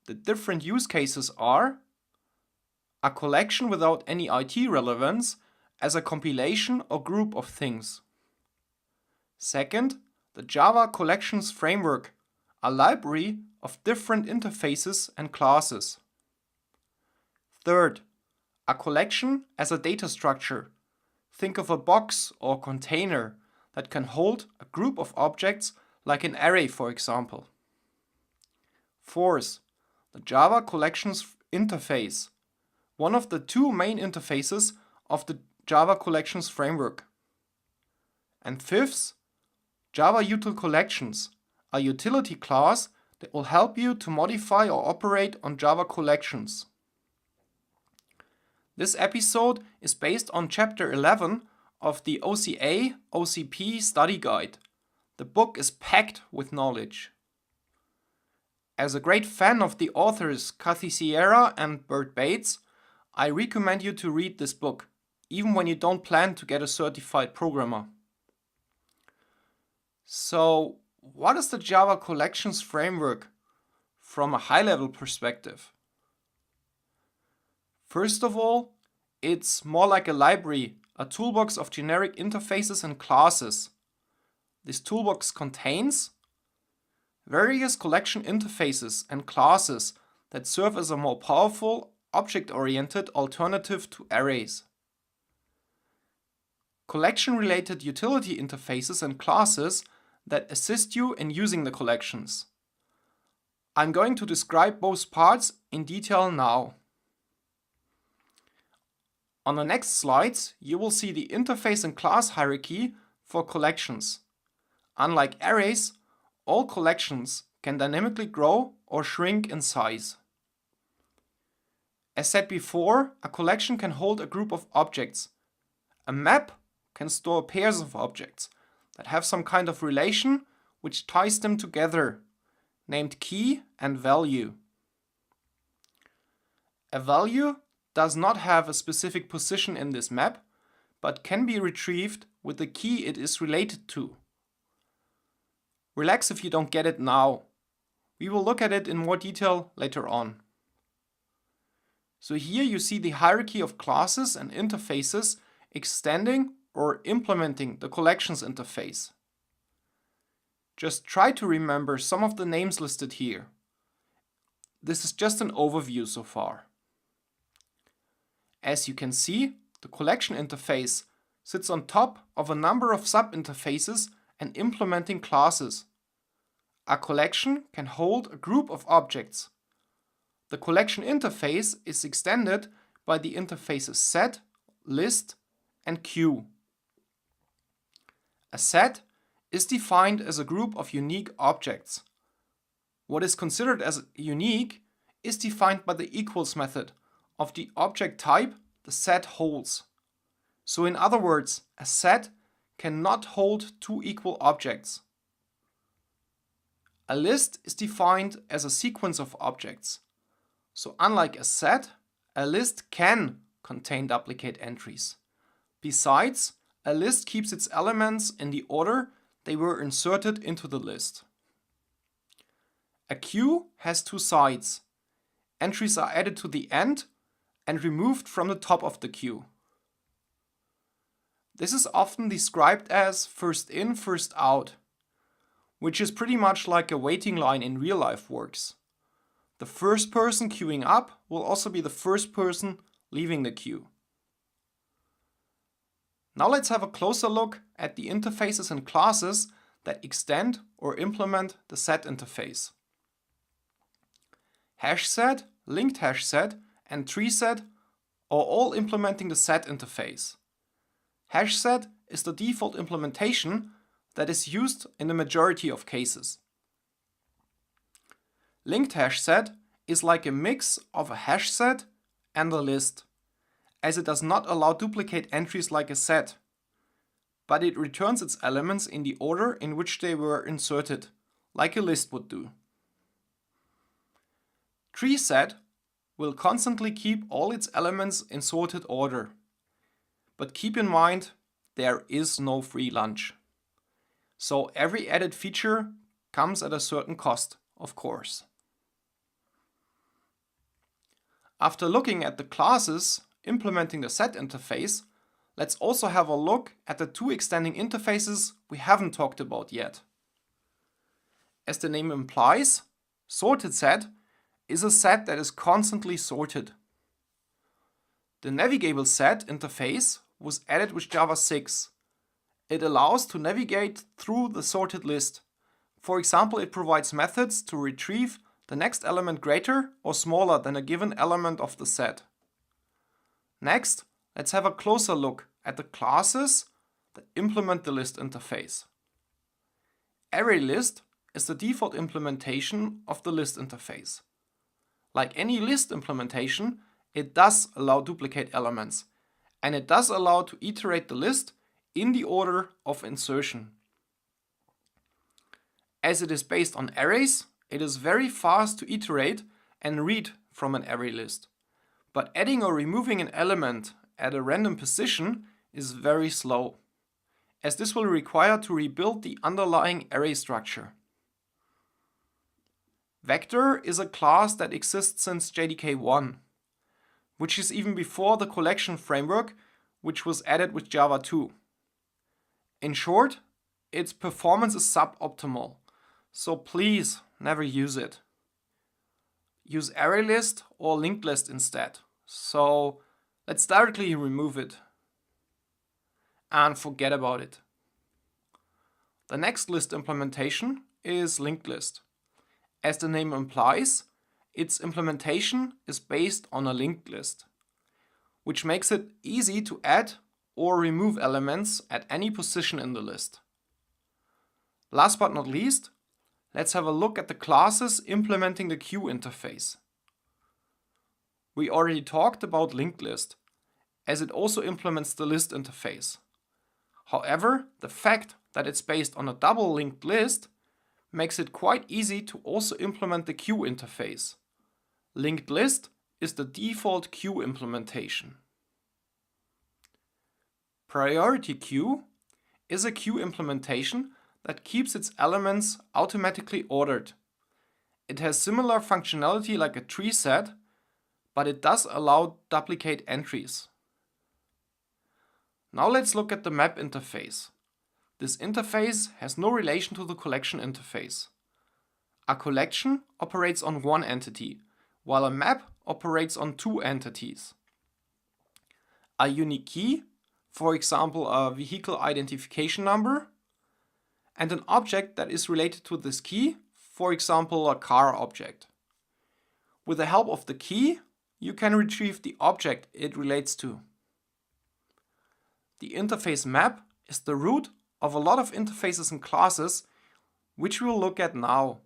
The different use cases are a collection without any IT relevance as a compilation or group of things. Second, the Java Collections framework, a library of different interfaces and classes. Third, a collection as a data structure. Think of a box or container that can hold a group of objects like an array, for example. Fourth, the Java Collections interface, one of the two main interfaces of the Java Collections Framework. And fifth, Java Util Collections, a utility class that will help you to modify or operate on Java collections. This episode is based on Chapter 11 of the OCA/OCP study guide. The book is packed with knowledge. As a great fan of the authors Kathy Sierra and Bert Bates, I recommend you to read this book, even when you don't plan to get a certified programmer. So, what is the Java Collections Framework from a high-level perspective? First of all, it's more like a library, a toolbox of generic interfaces and classes. This toolbox contains various collection interfaces and classes that serve as a more powerful, object-oriented alternative to arrays. Collection-related utility interfaces and classes that assist you in using the collections. I'm going to describe both parts in detail now. On the next slides, you will see the interface and class hierarchy for collections. Unlike arrays, all collections can dynamically grow or shrink in size. As said before, a collection can hold a group of objects. A map can store pairs of objects that have some kind of relation which ties them together, named key and value. A value does not have a specific position in this map, but can be retrieved with the key it is related to. Relax if you don't get it now. We will look at it in more detail later on. So here you see the hierarchy of classes and interfaces extending or implementing the collections interface. Just try to remember some of the names listed here. This is just an overview so far. As you can see, the collection interface sits on top of a number of sub-interfaces and implementing classes. A collection can hold a group of objects. The collection interface is extended by the interfaces set, list, and queue. A set is defined as a group of unique objects. What is considered as unique is defined by the equals method of the object type the set holds. So in other words, a set cannot hold two equal objects. A list is defined as a sequence of objects. So unlike a set, a list can contain duplicate entries. Besides, a list keeps its elements in the order they were inserted into the list. A queue has two sides. Entries are added to the end and removed from the top of the queue. This is often described as first in, first out, which is pretty much like a waiting line in real life works. The first person queuing up will also be the first person leaving the queue. Now let's have a closer look at the interfaces and classes that extend or implement the set interface. HashSet, linked HashSet, and TreeSet are all implementing the set interface. HashSet is the default implementation that is used in the majority of cases. Linked HashSet is like a mix of a hash set and a list, as it does not allow duplicate entries like a set, but it returns its elements in the order in which they were inserted, like a list would do. TreeSet will constantly keep all its elements in sorted order. But keep in mind, there is no free lunch. So every added feature comes at a certain cost, of course. After looking at the classes implementing the set interface, let's also have a look at the two extending interfaces we haven't talked about yet. As the name implies, sorted set is a set that is constantly sorted. The navigable set interface was added with Java 6. It allows to navigate through the sorted list. For example, it provides methods to retrieve the next element greater or smaller than a given element of the set. Next, let's have a closer look at the classes that implement the list interface. ArrayList is the default implementation of the list interface. Like any list implementation, it does allow duplicate elements, and it does allow to iterate the list in the order of insertion. As it is based on arrays, it is very fast to iterate and read from an array list. But adding or removing an element at a random position is very slow, as this will require to rebuild the underlying array structure. Vector is a class that exists since JDK 1, which is even before the collection framework, which was added with Java 2. In short, its performance is suboptimal, so please never use it. Use ArrayList or linked list instead. So let's directly remove it and forget about it. The next list implementation is linked list. As the name implies, its implementation is based on a linked list, which makes it easy to add or remove elements at any position in the list. Last but not least, let's have a look at the classes implementing the queue interface. We already talked about linked list, as it also implements the list interface. However, the fact that it's based on a double linked list makes it quite easy to also implement the queue interface. Linked list is the default queue implementation. Priority queue is a queue implementation that keeps its elements automatically ordered. It has similar functionality like a tree set, but it does allow duplicate entries. Now let's look at the map interface. This interface has no relation to the collection interface. A collection operates on one entity, while a map operates on two entities. A unique key, for example a vehicle identification number, and an object that is related to this key, for example a car object. With the help of the key, you can retrieve the object it relates to. The interface map is the root of a lot of interfaces and classes, which we'll look at now.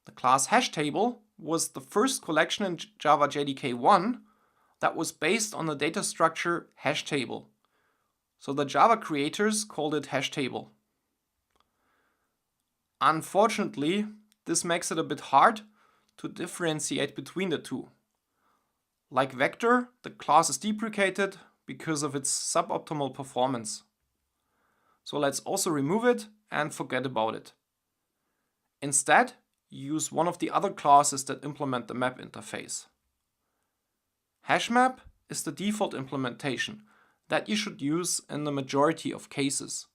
The class hashtable was the first collection in Java JDK 1 that was based on the data structure hashtable. So the Java creators called it hashtable. Unfortunately, this makes it a bit hard to differentiate between the two. Like Vector, the class is deprecated because of its suboptimal performance. So let's also remove it and forget about it. Instead, use one of the other classes that implement the map interface. HashMap is the default implementation that you should use in the majority of cases.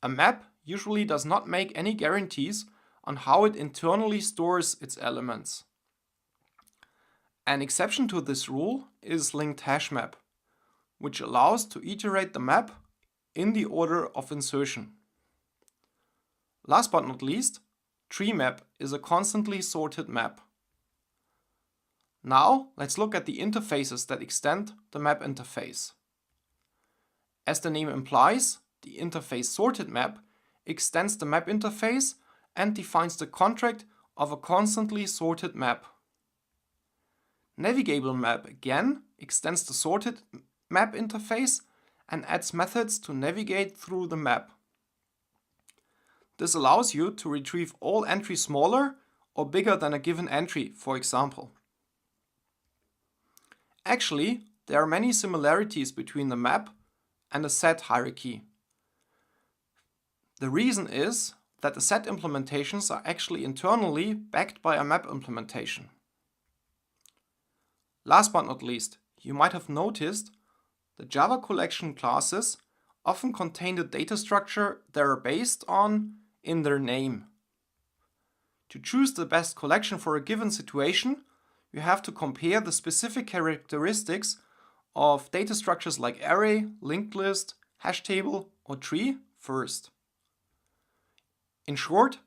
A map usually does not make any guarantees on how it internally stores its elements. An exception to this rule is linked hashmap, which allows to iterate the map in the order of insertion. Last but not least, tree map is a constantly sorted map. Now let's look at the interfaces that extend the map interface. As the name implies, the interface sorted map extends the map interface and defines the contract of a constantly sorted map. Navigable map again extends the sorted map interface and adds methods to navigate through the map. This allows you to retrieve all entries smaller or bigger than a given entry, for example. Actually, there are many similarities between the map and the set hierarchy. The reason is that the set implementations are actually internally backed by a map implementation. Last but not least, you might have noticed the Java collection classes often contain the data structure they are based on in their name. To choose the best collection for a given situation, you have to compare the specific characteristics of data structures like array, linked list, hash table, or tree first. In short,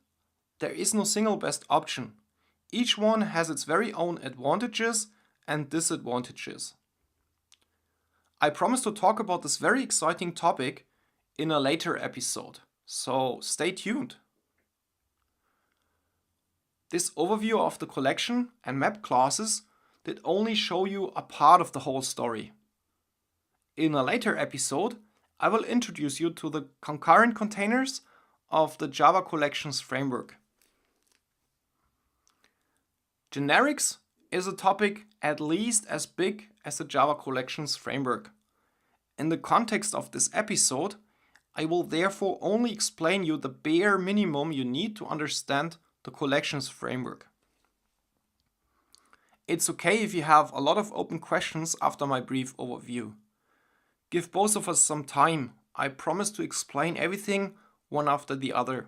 there is no single best option. Each one has its very own advantages and disadvantages. I promise to talk about this very exciting topic in a later episode, so stay tuned. This overview of the collection and map classes did only show you a part of the whole story. In a later episode, I will introduce you to the concurrent containers of the Java Collections framework. Generics is a topic at least as big as the Java Collections framework. In the context of this episode, I will therefore only explain you the bare minimum you need to understand the Collections framework. It's okay if you have a lot of open questions after my brief overview. Give both of us some time. I promise to explain everything one after the other.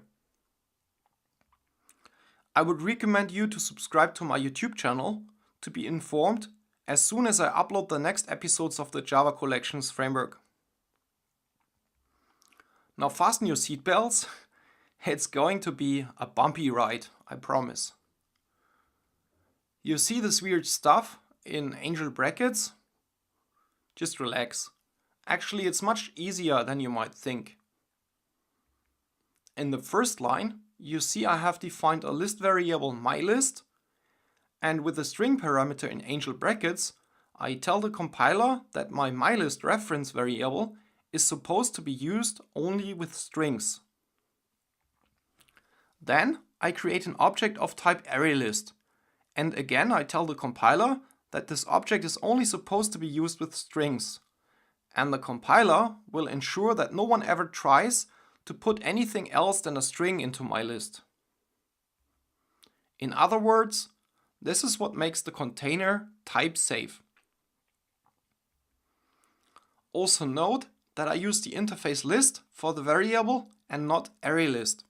I would recommend you to subscribe to my YouTube channel to be informed as soon as I upload the next episodes of the Java Collections framework. Now fasten your seatbelts. It's going to be a bumpy ride, I promise. You see this weird stuff in angel brackets? Just relax. Actually, it's much easier than you might think. In the first line, you see I have defined a list variable mylist, and with the string parameter in angel brackets, I tell the compiler that my mylist reference variable is supposed to be used only with strings. Then I create an object of type ArrayList, and again I tell the compiler that this object is only supposed to be used with strings, and the compiler will ensure that no one ever tries to put anything else than a string into my list. In other words, this is what makes the container type safe. Also note that I use the interface list for the variable and not ArrayList.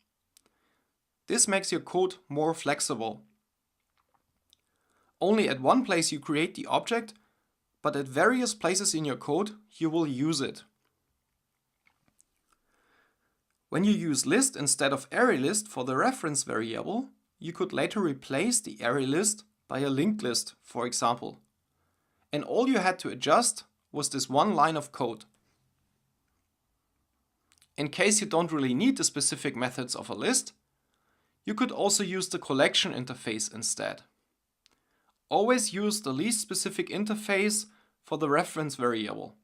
This makes your code more flexible. Only at one place you create the object, but at various places in your code you will use it. When you use list instead of ArrayList for the reference variable, you could later replace the ArrayList by a linked list, for example. And all you had to adjust was this one line of code. In case you don't really need the specific methods of a list, you could also use the collection interface instead. Always use the least specific interface for the reference variable.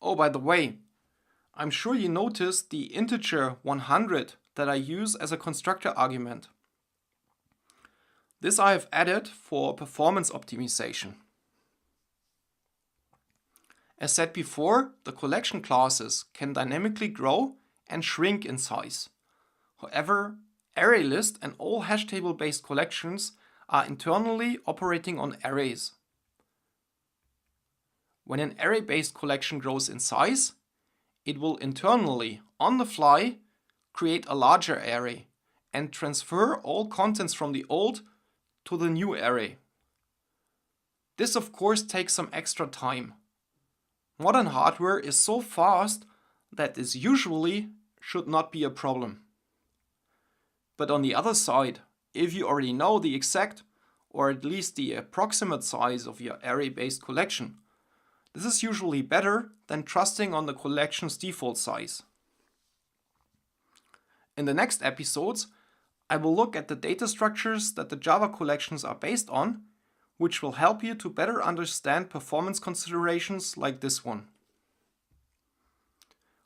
Oh, by the way, I'm sure you noticed the integer 100 that I use as a constructor argument. This I have added for performance optimization. As said before, the collection classes can dynamically grow and shrink in size. However, ArrayList and all hash table based collections are internally operating on arrays. When an array based collection grows in size, it will internally, on the fly, create a larger array and transfer all contents from the old to the new array. This of course takes some extra time. Modern hardware is so fast that this usually should not be a problem. But on the other side, if you already know the exact or at least the approximate size of your array-based collection, this is usually better than trusting on the collection's default size. In the next episodes, I will look at the data structures that the Java collections are based on, which will help you to better understand performance considerations like this one.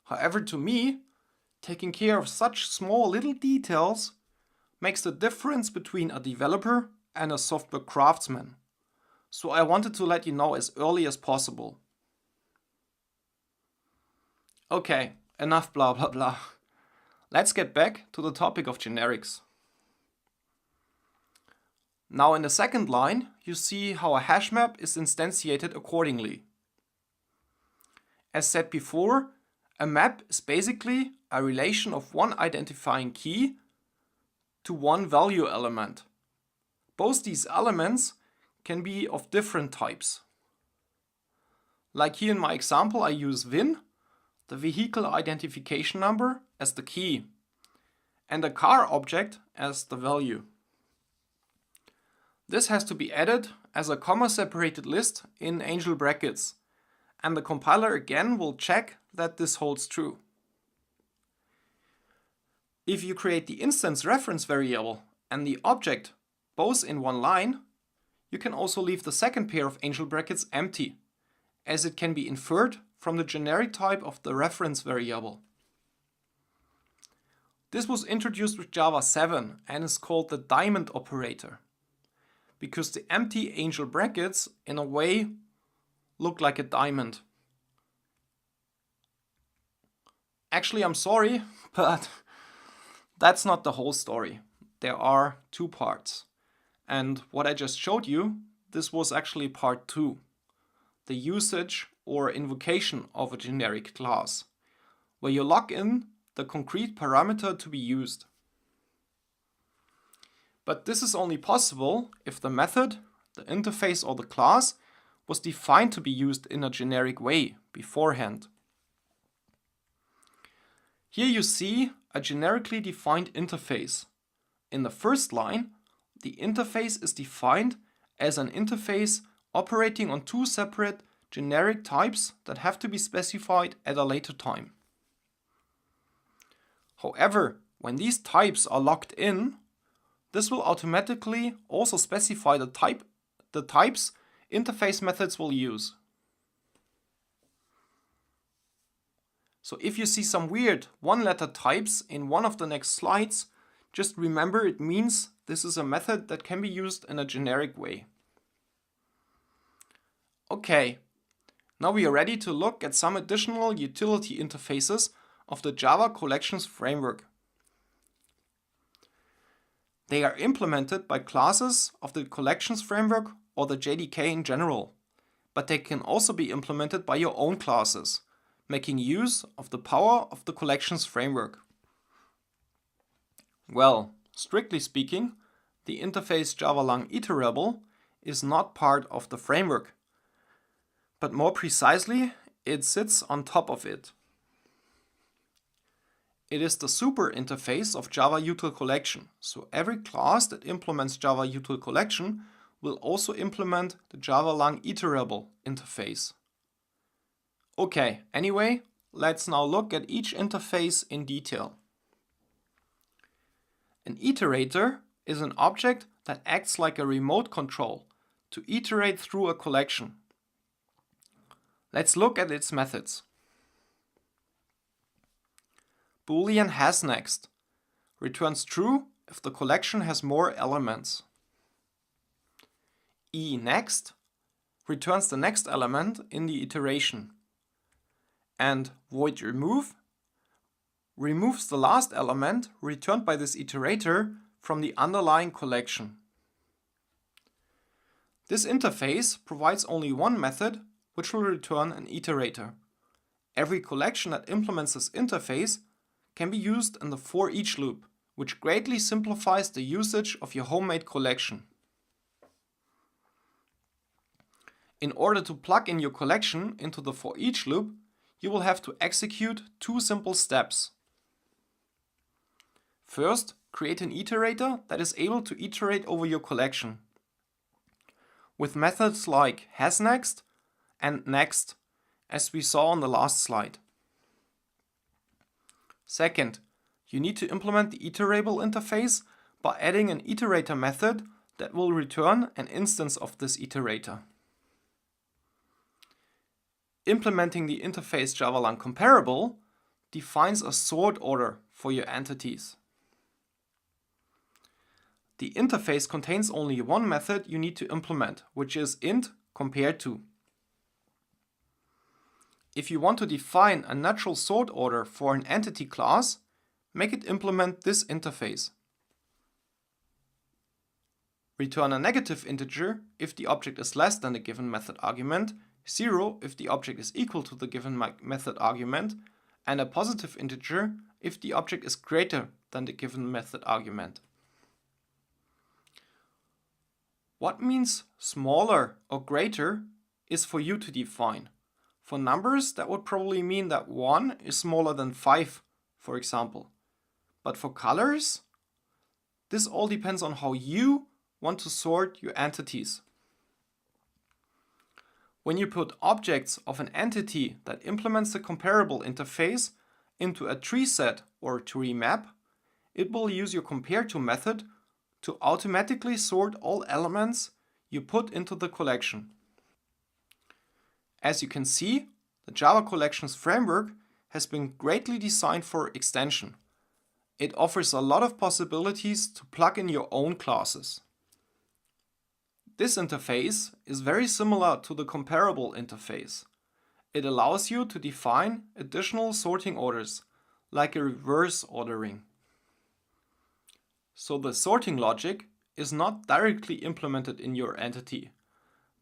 However, to me, taking care of such small little details makes the difference between a developer and a software craftsman. So I wanted to let you know as early as possible. Okay, enough blah blah blah. Let's get back to the topic of generics. Now in the second line, you see how a hash map is instantiated accordingly. As said before, a map is basically a relation of one identifying key to one value element. Both these elements can be of different types. Like here in my example, I use VIN, the vehicle identification number, as the key, and a car object as the value. This has to be added as a comma-separated list in angel brackets, and the compiler again will check that this holds true. If you create the instance reference variable and the object both in one line, you can also leave the second pair of angel brackets empty, as it can be inferred from the generic type of the reference variable. This was introduced with Java 7 and is called the diamond operator, because the empty angel brackets in a way look like a diamond. Actually, I'm sorry, but that's not the whole story. There are two parts. And what I just showed you, this was actually part 2, the usage or invocation of a generic class, where you log in the concrete parameter to be used. But this is only possible if the method, the interface or the class was defined to be used in a generic way beforehand. Here you see a generically defined interface. In the first line, the interface is defined as an interface operating on two separate generic types that have to be specified at a later time. However, when these types are locked in, this will automatically also specify the types interface methods will use. So if you see some weird one-letter types in one of the next slides, just remember it means this is a method that can be used in a generic way. Okay, now we are ready to look at some additional utility interfaces of the Java Collections framework. They are implemented by classes of the Collections framework or the JDK in general, but they can also be implemented by your own classes, making use of the power of the Collections framework. Well, strictly speaking, the interface java.lang iterable is not part of the framework, but more precisely, it sits on top of it. It is the super interface of Java util collection, so every class that implements Java util collection will also implement the java.lang iterable interface. Okay, anyway, let's now look at each interface in detail. An iterator is an object that acts like a remote control to iterate through a collection. Let's look at its methods. Boolean hasNext returns true if the collection has more elements. eNext returns the next element in the iteration. And void remove removes the last element returned by this iterator from the underlying collection. This interface provides only one method, which will return an iterator. Every collection that implements this interface can be used in the for each loop, which greatly simplifies the usage of your homemade collection. In order to plug in your collection into the for each loop, you will have to execute two simple steps. First, create an iterator that is able to iterate over your collection with methods like hasNext and next, as we saw on the last slide. Second, you need to implement the iterable interface by adding an iterator method that will return an instance of this iterator. Implementing the interface java.lang comparable defines a sort order for your entities. The interface contains only one method you need to implement, which is int compared to. If you want to define a natural sort order for an entity class, make it implement this interface. Return a negative integer if the object is less than the given method argument, 0 if the object is equal to the given method argument, and a positive integer if the object is greater than the given method argument. What means smaller or greater is for you to define. For numbers, that would probably mean that 1 is smaller than 5, for example. But for colors, this all depends on how you want to sort your entities. When you put objects of an entity that implements the comparable interface into a tree set or tree map, it will use your compare_to method to automatically sort all elements you put into the collection. As you can see, the Java Collections framework has been greatly designed for extension. It offers a lot of possibilities to plug in your own classes. This interface is very similar to the comparable interface. It allows you to define additional sorting orders, like a reverse ordering. So the sorting logic is not directly implemented in your entity,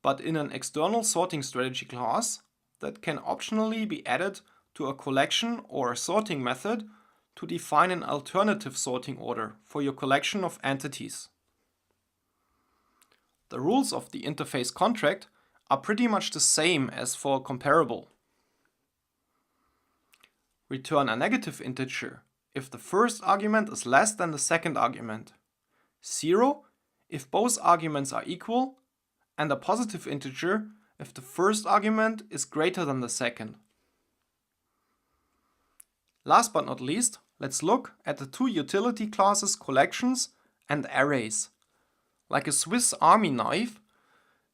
but in an external sorting strategy class that can optionally be added to a collection or a sorting method to define an alternative sorting order for your collection of entities. The rules of the interface contract are pretty much the same as for comparable. Return a negative integer if the first argument is less than the second argument. 0 if both arguments are equal, and a positive integer if the first argument is greater than the second. Last but not least, let's look at the two utility classes collections and arrays. Like a Swiss Army knife,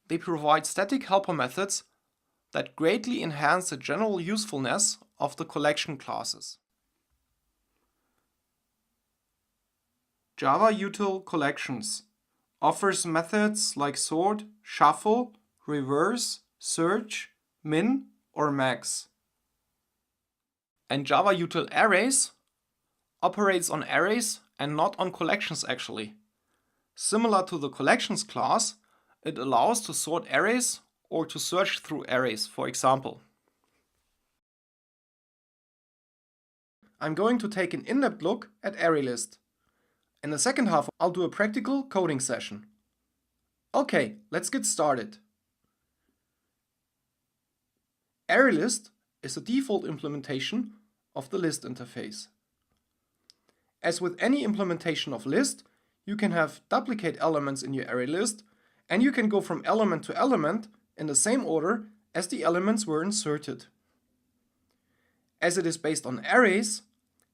they provide static helper methods that greatly enhance the general usefulness of the collection classes. Java Util Collections offers methods like sort, shuffle, reverse, search, min, or max. And Java Util Arrays operates on arrays and not on collections actually. Similar to the collections class, it allows to sort arrays or to search through arrays, for example. I'm going to take an in-depth look at ArrayList. In the second half, I'll do a practical coding session. Okay, let's get started. ArrayList is the default implementation of the list interface. As with any implementation of list, you can have duplicate elements in your array list, and you can go from element to element in the same order as the elements were inserted. As it is based on arrays,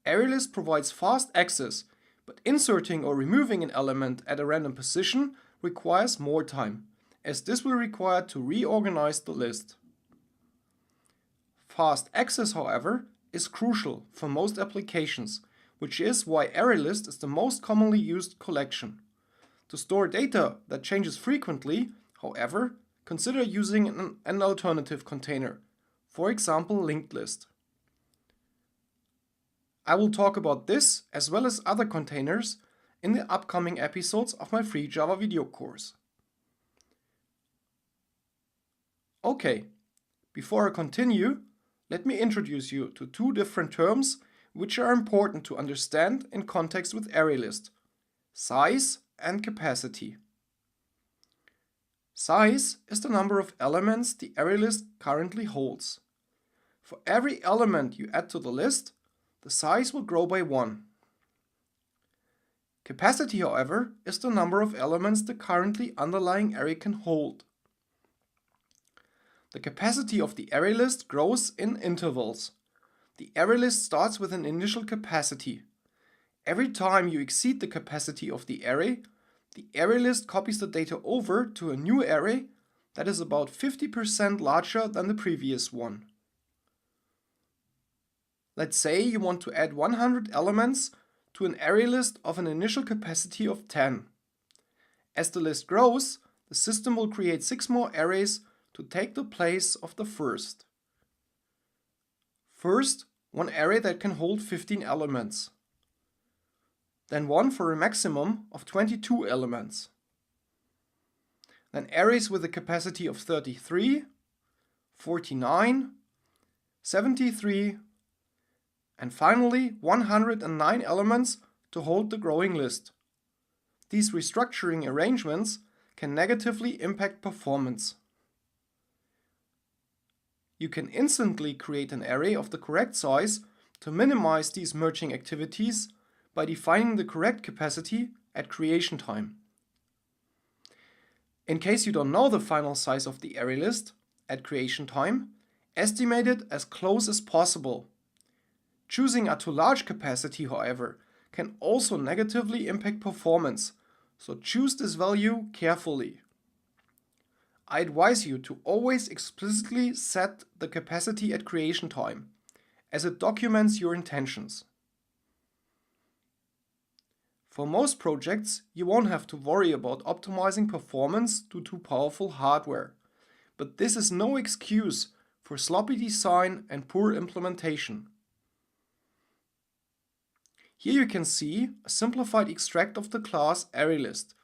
ArrayList provides fast access, but inserting or removing an element at a random position requires more time, as this will require to reorganize the list. Fast access, however, is crucial for most applications, which is why ArrayList is the most commonly used collection. To store data that changes frequently, however, consider using an alternative container, for example linked list. I will talk about this as well as other containers in the upcoming episodes of my free Java video course. Okay, before I continue, let me introduce you to two different terms which are important to understand in context with ArrayList: size and capacity. Size is the number of elements the ArrayList currently holds. For every element you add to the list, the size will grow by 1. Capacity, however, is the number of elements the currently underlying array can hold. The capacity of the array list grows in intervals. The array list starts with an initial capacity. Every time you exceed the capacity of the array list copies the data over to a new array that is about 50% larger than the previous one. Let's say you want to add 100 elements to an array list of an initial capacity of 10. As the list grows, the system will create 6 more arrays to take the place of the first. First, one array that can hold 15 elements. Then one for a maximum of 22 elements. Then arrays with a capacity of 33, 49, 73, and finally 109 elements to hold the growing list. These restructuring arrangements can negatively impact performance. You can instantly create an array of the correct size to minimize these merging activities by defining the correct capacity at creation time. In case you don't know the final size of the array list at creation time, estimate it as close as possible. Choosing a too large capacity, however, can also negatively impact performance, so choose this value carefully. I advise you to always explicitly set the capacity at creation time, as it documents your intentions. For most projects, you won't have to worry about optimizing performance due to powerful hardware, but this is no excuse for sloppy design and poor implementation. Here you can see a simplified extract of the class ArrayList.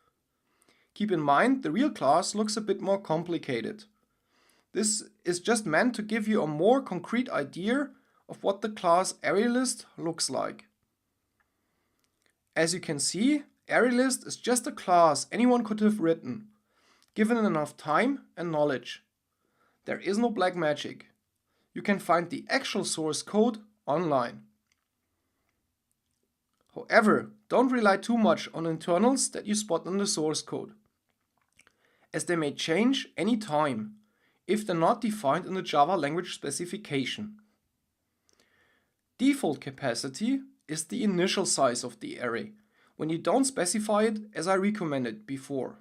Keep in mind the real class looks a bit more complicated. This is just meant to give you a more concrete idea of what the class ArrayList looks like. As you can see, ArrayList is just a class anyone could have written, given enough time and knowledge. There is no black magic. You can find the actual source code online. However, don't rely too much on internals that you spot in the source code, as they may change any time if they're not defined in the Java language specification. Default capacity is the initial size of the array, when you don't specify it as I recommended before.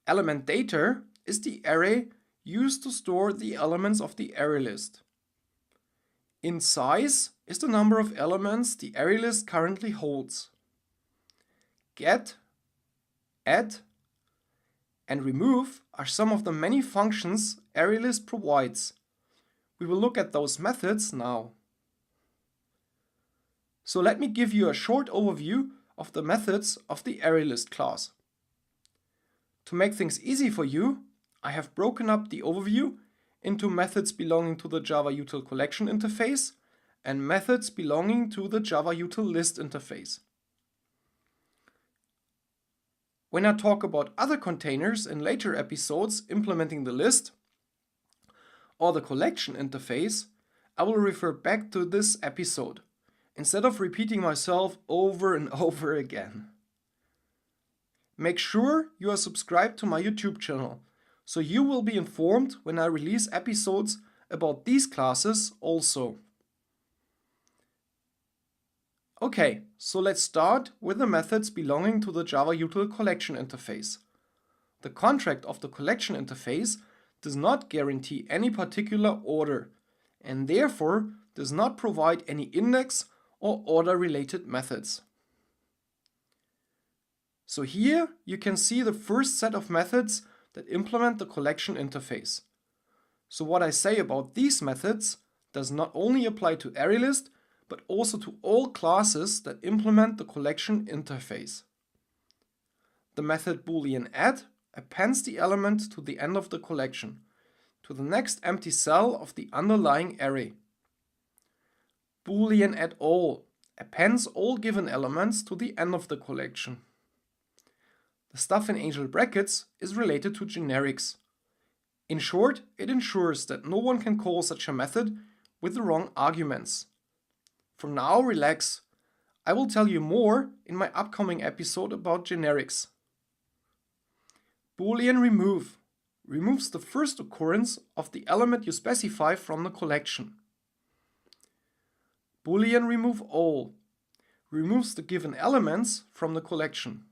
Element data is the array used to store the elements of the array list. In size is the number of elements the array list currently holds. Get, add, and remove are some of the many functions ArrayList provides. We will look at those methods now. So let me give you a short overview of the methods of the ArrayList class. To make things easy for you, I have broken up the overview into methods belonging to the Java Util Collection interface and methods belonging to the Java Util List interface. When I talk about other containers in later episodes implementing the list or the collection interface, I will refer back to this episode, instead of repeating myself over and over again. Make sure you are subscribed to my YouTube channel, so you will be informed when I release episodes about these classes also. Okay, so let's start with the methods belonging to the Java Util Collection interface. The contract of the collection interface does not guarantee any particular order, and therefore does not provide any index or order-related methods. So here you can see the first set of methods that implement the collection interface. So what I say about these methods does not only apply to ArrayList, but also to all classes that implement the collection interface. The method boolean add appends the element to the end of the collection, to the next empty cell of the underlying array. Boolean add all appends all given elements to the end of the collection. The stuff in angel brackets is related to generics. In short, it ensures that no one can call such a method with the wrong arguments. For now, relax. I will tell you more in my upcoming episode about generics. Boolean remove removes the first occurrence of the element you specify from the collection. Boolean remove all removes the given elements from the collection.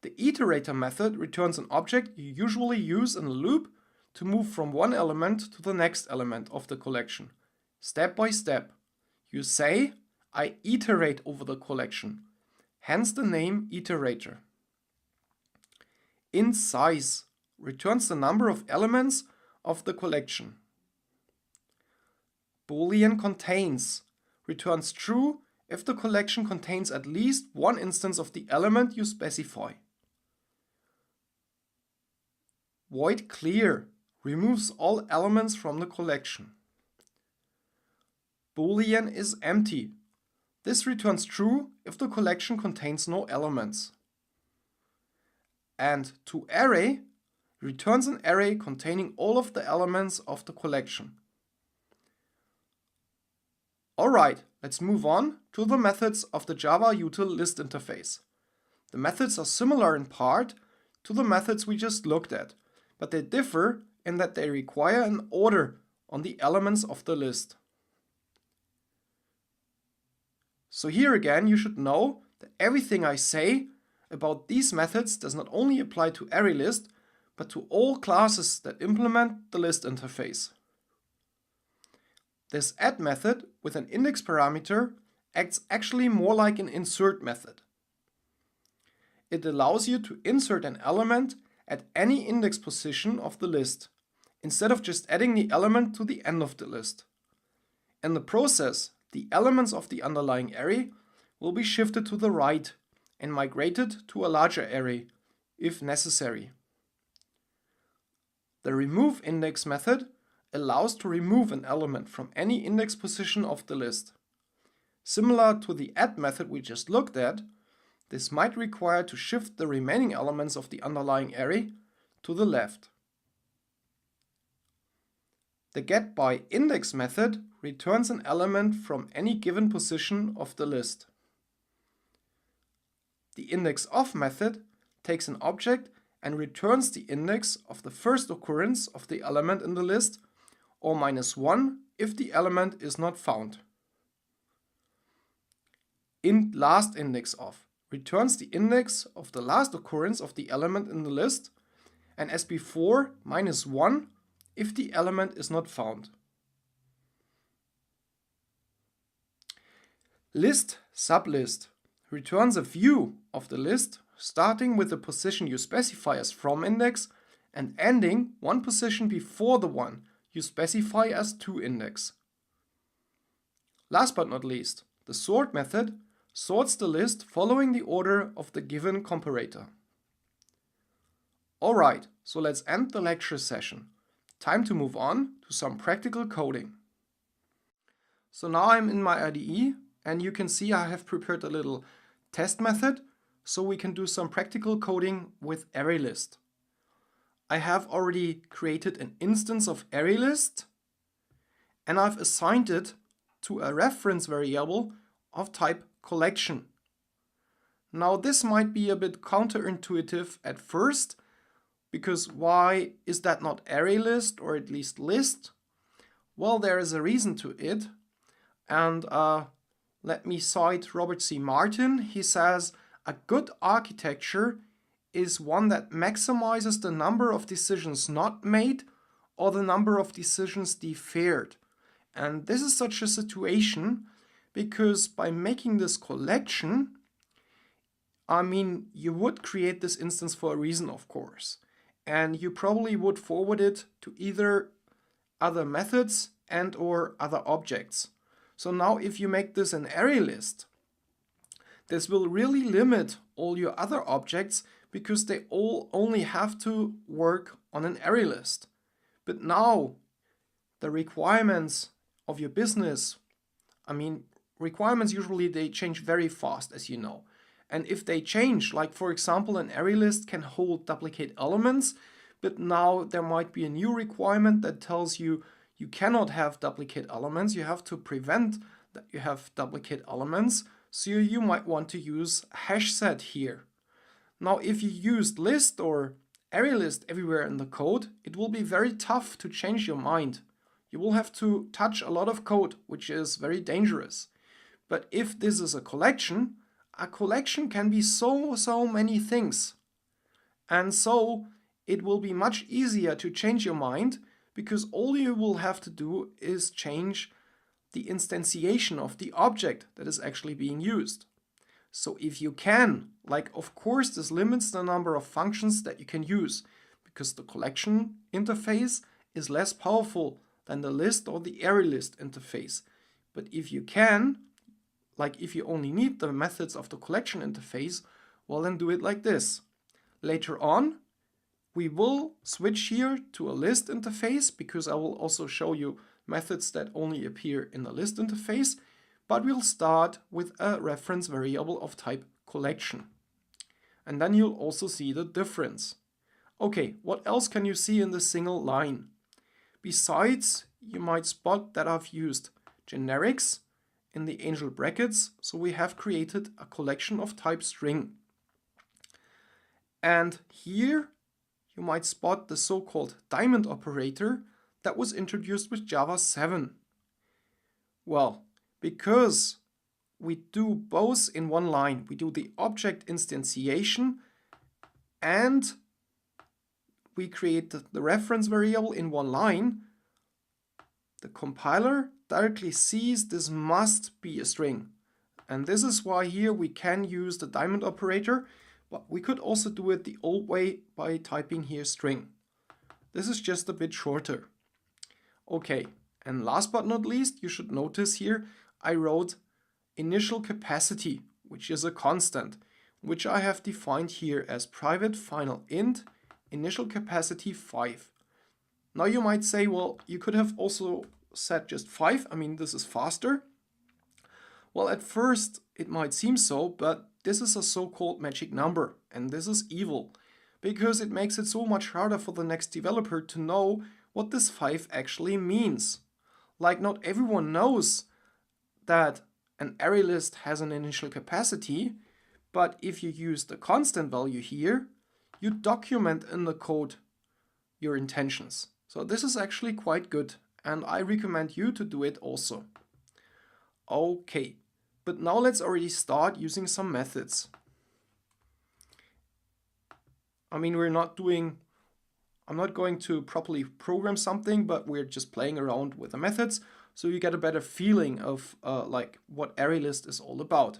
The iterator method returns an object you usually use in a loop to move from one element to the next element of the collection. Step by step. You say, I iterate over the collection, hence the name iterator. InSize returns the number of elements of the collection. Boolean contains returns true if the collection contains at least one instance of the element you specify. Void clear removes all elements from the collection. Boolean is empty. This returns true if the collection contains no elements. And toArray returns an array containing all of the elements of the collection. Alright, let's move on to the methods of the Java Util List interface. The methods are similar in part to the methods we just looked at, but they differ in that they require an order on the elements of the list. So here again you should know that everything I say about these methods does not only apply to ArrayList, but to all classes that implement the list interface. This add method with an index parameter acts actually more like an insert method. It allows you to insert an element at any index position of the list, instead of just adding the element to the end of the list. In the process, the elements of the underlying array will be shifted to the right and migrated to a larger array, if necessary. The remove index method allows to remove an element from any index position of the list. Similar to the add method we just looked at, this might require to shift the remaining elements of the underlying array to the left. The getByIndex method returns an element from any given position of the list. The indexOf method takes an object and returns the index of the first occurrence of the element in the list, or -1 if the element is not found. LastIndexOf returns the index of the last occurrence of the element in the list, and as before, -1 if the element is not found. ListSublist returns a view of the list starting with the position you specify as fromIndex and ending one position before the one you specify as toIndex. Last but not least, the sort method sorts the list following the order of the given comparator. Alright, so let's end the lecture session. Time to move on to some practical coding. So now I'm in my IDE and you can see I have prepared a little test method so we can do some practical coding with ArrayList. I have already created an instance of ArrayList and I've assigned it to a reference variable of type collection. Now this might be a bit counterintuitive at first, because why is that not ArrayList or at least list? Well, there is a reason to it, and let me cite Robert C. Martin. He says, a good architecture is one that maximizes the number of decisions not made or the number of decisions deferred. And this is such a situation because by making this collection, I mean, you would create this instance for a reason, of course. And you probably would forward it to either other methods and or other objects. So now if you make this an array list, this will really limit all your other objects because they all only have to work on an array list. But now the requirements of your business, I mean, requirements usually they change very fast, as you know. And if they change, like for example, an array list can hold duplicate elements, but now there might be a new requirement that tells you you cannot have duplicate elements. You have to prevent that you have duplicate elements. So you might want to use hashset here. Now, if you used list or array list everywhere in the code, it will be very tough to change your mind. You will have to touch a lot of code, which is very dangerous. But if this is a collection can be so many things. And so it will be much easier to change your mind because all you will have to do is change the instantiation of the object that is actually being used. So if you can, like of course this limits the number of functions that you can use because the collection interface is less powerful than the list or the array list interface. But if you can, like if you only need the methods of the collection interface, well then do it like this. Later on, we will switch here to a list interface because I will also show you methods that only appear in the list interface, but we'll start with a reference variable of type collection. And then you'll also see the difference. Okay, what else can you see in this single line? Besides, you might spot that I've used generics in the angel brackets, so we have created a collection of type string. And here you might spot the so-called diamond operator that was introduced with Java 7. Well, because we do both in one line, we do the object instantiation and we create the reference variable in one line, the compiler directly sees this must be a string. And this is why here we can use the diamond operator, but we could also do it the old way by typing here string. This is just a bit shorter. Okay, and last but not least, you should notice here I wrote initial capacity, which is a constant, which I have defined here as private final int initial capacity 5. Now you might say, well, you could have also set just 5. I mean, this is faster. Well, at first it might seem so, but this is a so-called magic number, and this is evil, because it makes it so much harder for the next developer to know what this 5 actually means. Like, not everyone knows that an array list has an initial capacity, but if you use the constant value here, you document in the code your intentions. So this is actually quite good, and I recommend you to do it also. Okay, but now let's already start using some methods. I mean, I'm not going to properly program something, but we're just playing around with the methods so you get a better feeling of like what ArrayList is all about.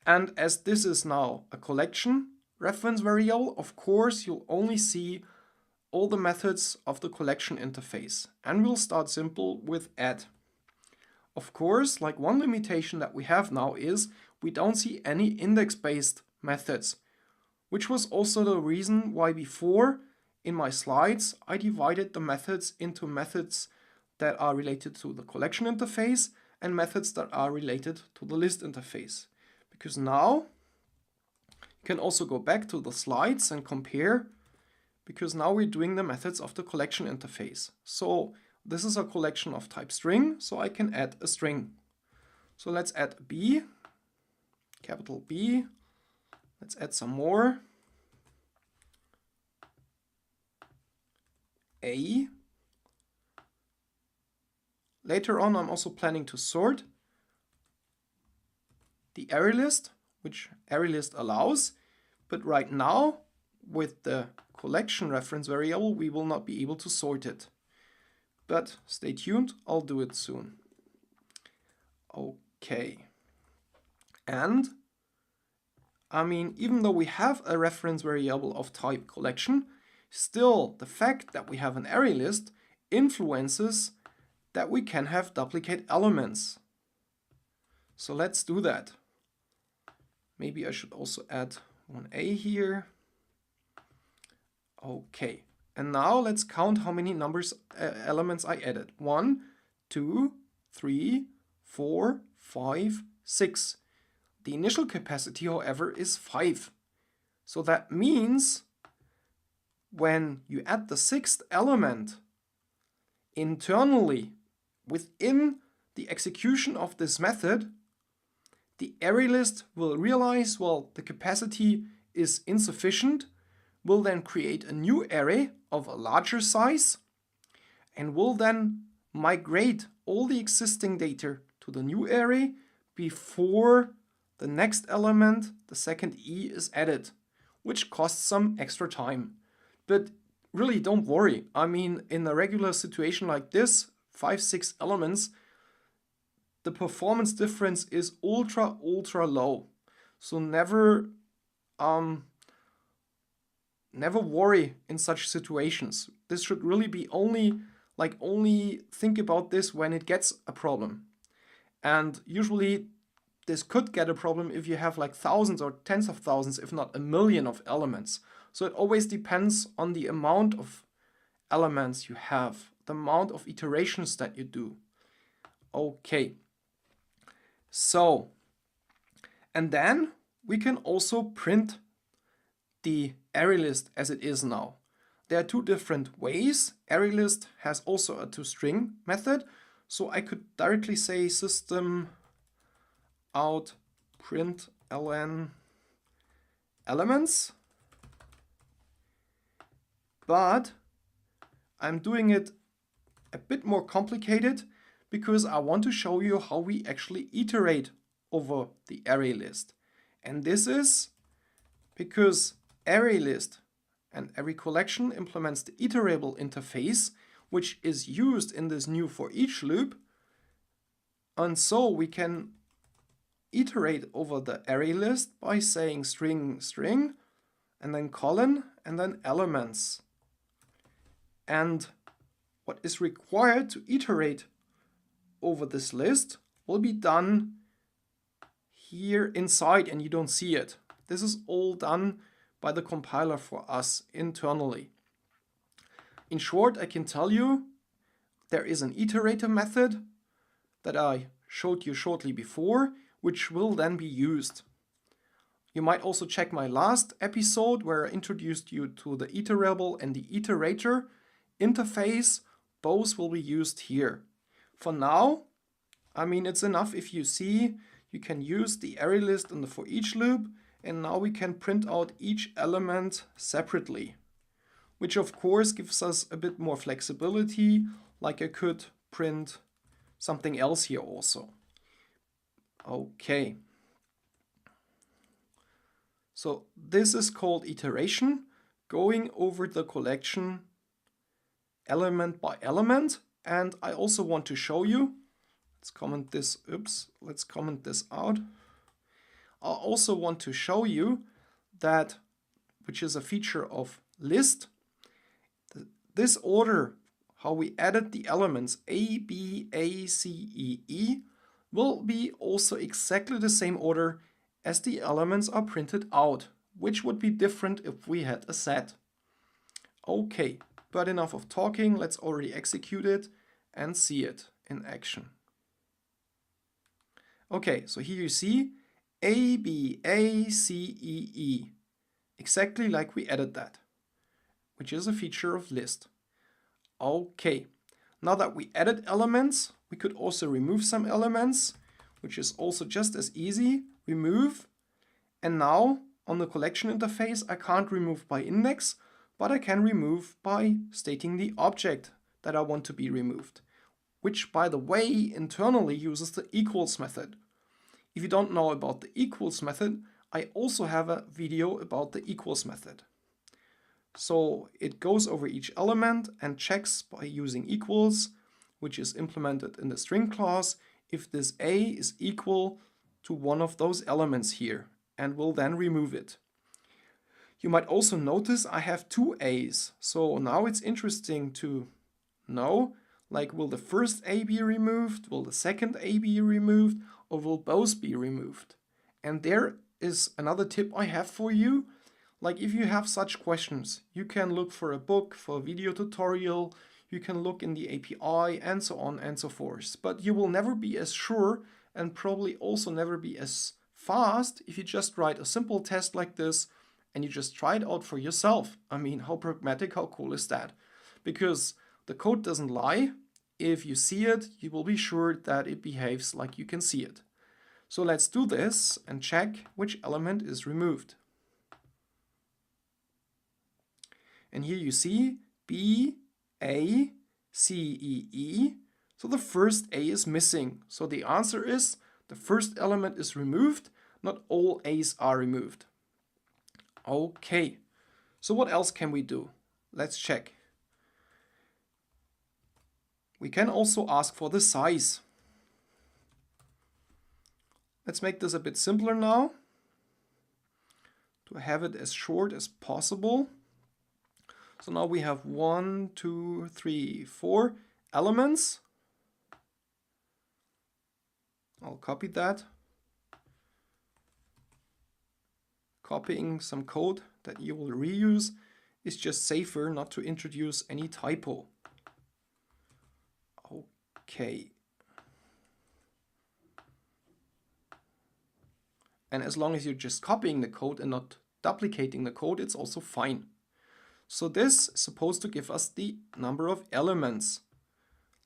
And as this is now a collection reference variable, of course you'll only see all the methods of the collection interface. And we'll start simple with add. Of course, like one limitation that we have now is we don't see any index-based methods, which was also the reason why before in my slides I divided the methods into methods that are related to the collection interface and methods that are related to the list interface. Because now you can also go back to the slides and compare, because now we're doing the methods of the collection interface. So this is a collection of type string, so I can add a string. So let's add B, capital B. Let's add some more. A. Later on, I'm also planning to sort the array list, which ArrayList allows, but right now, with the collection reference variable, we will not be able to sort it. But stay tuned, I'll do it soon. Okay. And I mean, even though we have a reference variable of type collection, still the fact that we have an array list influences that we can have duplicate elements. So let's do that. Maybe I should also add one A here. Okay. And now let's count how many elements I added. 1, 2, 3, 4, 5, 6. The initial capacity, however, is 5. So that means when you add the 6th element internally within the execution of this method, the array list will realize, well, the capacity is insufficient, will then create a new array of a larger size, and will then migrate all the existing data to the new array before the next element, the second E, is added, which costs some extra time. But really don't worry. I mean, in a regular situation like this, 5, 6 elements, the performance difference is ultra low. So never worry in such situations. This should really be only think about this when it gets a problem. And usually this could get a problem if you have like thousands or tens of thousands, if not a million of elements. So it always depends on the amount of elements you have, the amount of iterations that you do. Okay. So, and then we can also print the array list as it is now. There are two different ways. Array list has also a toString method, so I could directly say system out println elements, but I'm doing it a bit more complicated because I want to show you how we actually iterate over the array list. And this is because array list and array collection implements the iterable interface, which is used in this new for each loop. And so we can iterate over the array list by saying string, string, and then colon, and then elements. And what is required to iterate over this list will be done here inside, and you don't see it. This is all done by the compiler for us internally. In short, I can tell you there is an iterator method that I showed you shortly before, which will then be used. You might also check my last episode where I introduced you to the iterable and the iterator interface. Both will be used here. For now, I mean, it's enough if you see you can use the array list in the for each loop, and now we can print out each element separately, which of course gives us a bit more flexibility, like I could print something else here also. Okay. So this is called iteration, going over the collection element by element. And I also want to show you, let's comment this out. I also want to show you that, which is a feature of list, this order, how we added the elements A, B, A, C, E, E, will be also exactly the same order as the elements are printed out, which would be different if we had a set. Okay, but enough of talking, let's already execute it and see it in action. Okay, so here you see A, B, A, C, E, E, exactly like we added that, which is a feature of list. Okay, now that we added elements, we could also remove some elements, which is also just as easy. Remove, and now on the collection interface I can't remove by index, but I can remove by stating the object that I want to be removed, which by the way internally uses the equals method. If you don't know about the equals method, I also have a video about the equals method. So it goes over each element and checks by using equals, which is implemented in the string class, if this A is equal to one of those elements here, and will then remove it. You might also notice I have two A's, so now it's interesting to know, like, will the first A be removed, will the second A be removed, or will both be removed? And there is another tip I have for you. Like, if you have such questions, you can look for a book, for a video tutorial, you can look in the API, and so on and so forth. But you will never be as sure, and probably also never be as fast, if you just write a simple test like this and you just try it out for yourself. I mean, how pragmatic, how cool is that? Because the code doesn't lie. If you see it, you will be sure that it behaves like you can see it. So let's do this and check which element is removed. And here you see B, A, C, E, E. So the first A is missing. So the answer is the first element is removed, not all A's are removed. Okay, so what else can we do? Let's check. We can also ask for the size. Let's make this a bit simpler now, to have it as short as possible. So now we have 1, 2, 3, 4 elements. I'll copy that. Copying some code that you will reuse is just safer not to introduce any typo. Okay. And as long as you're just copying the code and not duplicating the code, it's also fine. So this is supposed to give us the number of elements.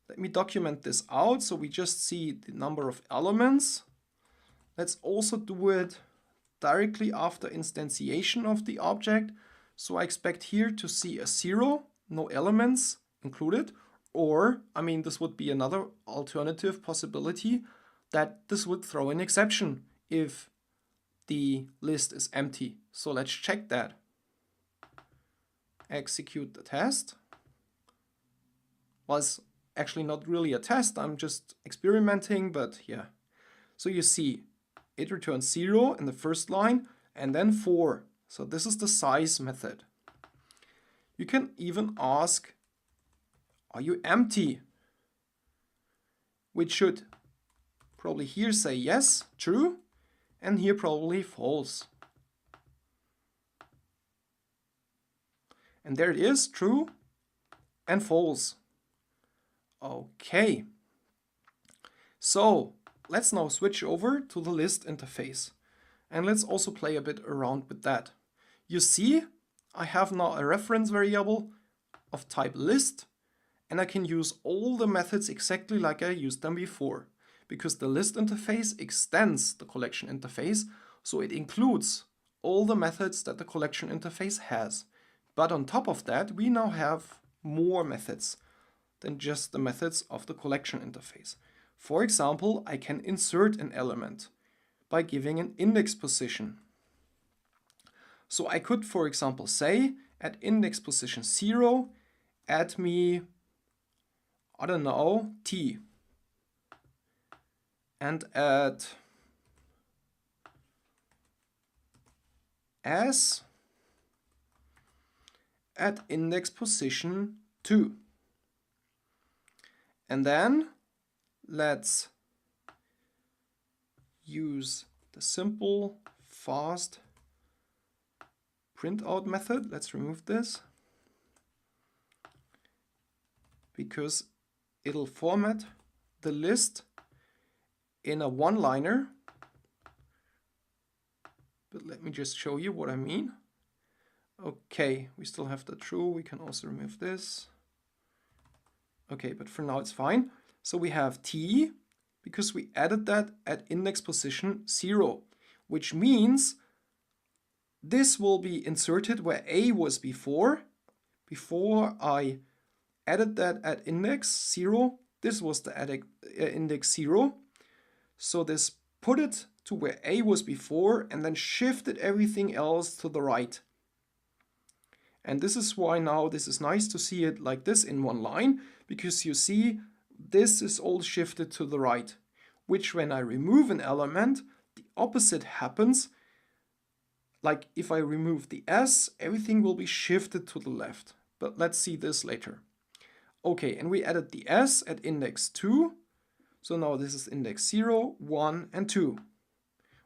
Let me document this out so we just see the number of elements. Let's also do it directly after instantiation of the object. So I expect here to see a 0, no elements included, or, I mean, this would be another alternative possibility that this would throw an exception if the list is empty. So let's check that. Execute the test. Well, it's actually not really a test, I'm just experimenting, but yeah. So you see, it returns 0 in the first line and then 4. So this is the size method. You can even ask, are you empty? Which should probably here say yes, true, and here probably false. And there it is, true and false. Okay. So let's now switch over to the list interface. And let's also play a bit around with that. You see, I have now a reference variable of type list, and I can use all the methods exactly like I used them before, because the list interface extends the collection interface, so it includes all the methods that the collection interface has. But on top of that, we now have more methods than just the methods of the collection interface. For example, I can insert an element by giving an index position. So I could, for example, say at index position 0, add me, I don't know, t. And at s at index position 2. And then let's use the simple, fast printout method. Let's remove this because it'll format the list in a one-liner. But let me just show you what I mean. Okay, we still have the true. We can also remove this. Okay, but for now it's fine. So we have t because we added that at index position 0, which means this will be inserted where a was before. Before I added that at index 0, this was the index 0. So this put it to where a was before and then shifted everything else to the right. And this is why now this is nice to see it like this in one line, because you see this is all shifted to the right, which when I remove an element, the opposite happens. Like if I remove the s, everything will be shifted to the left. But let's see this later. Okay, and we added the s at index 2. So now this is index 0, 1, and 2,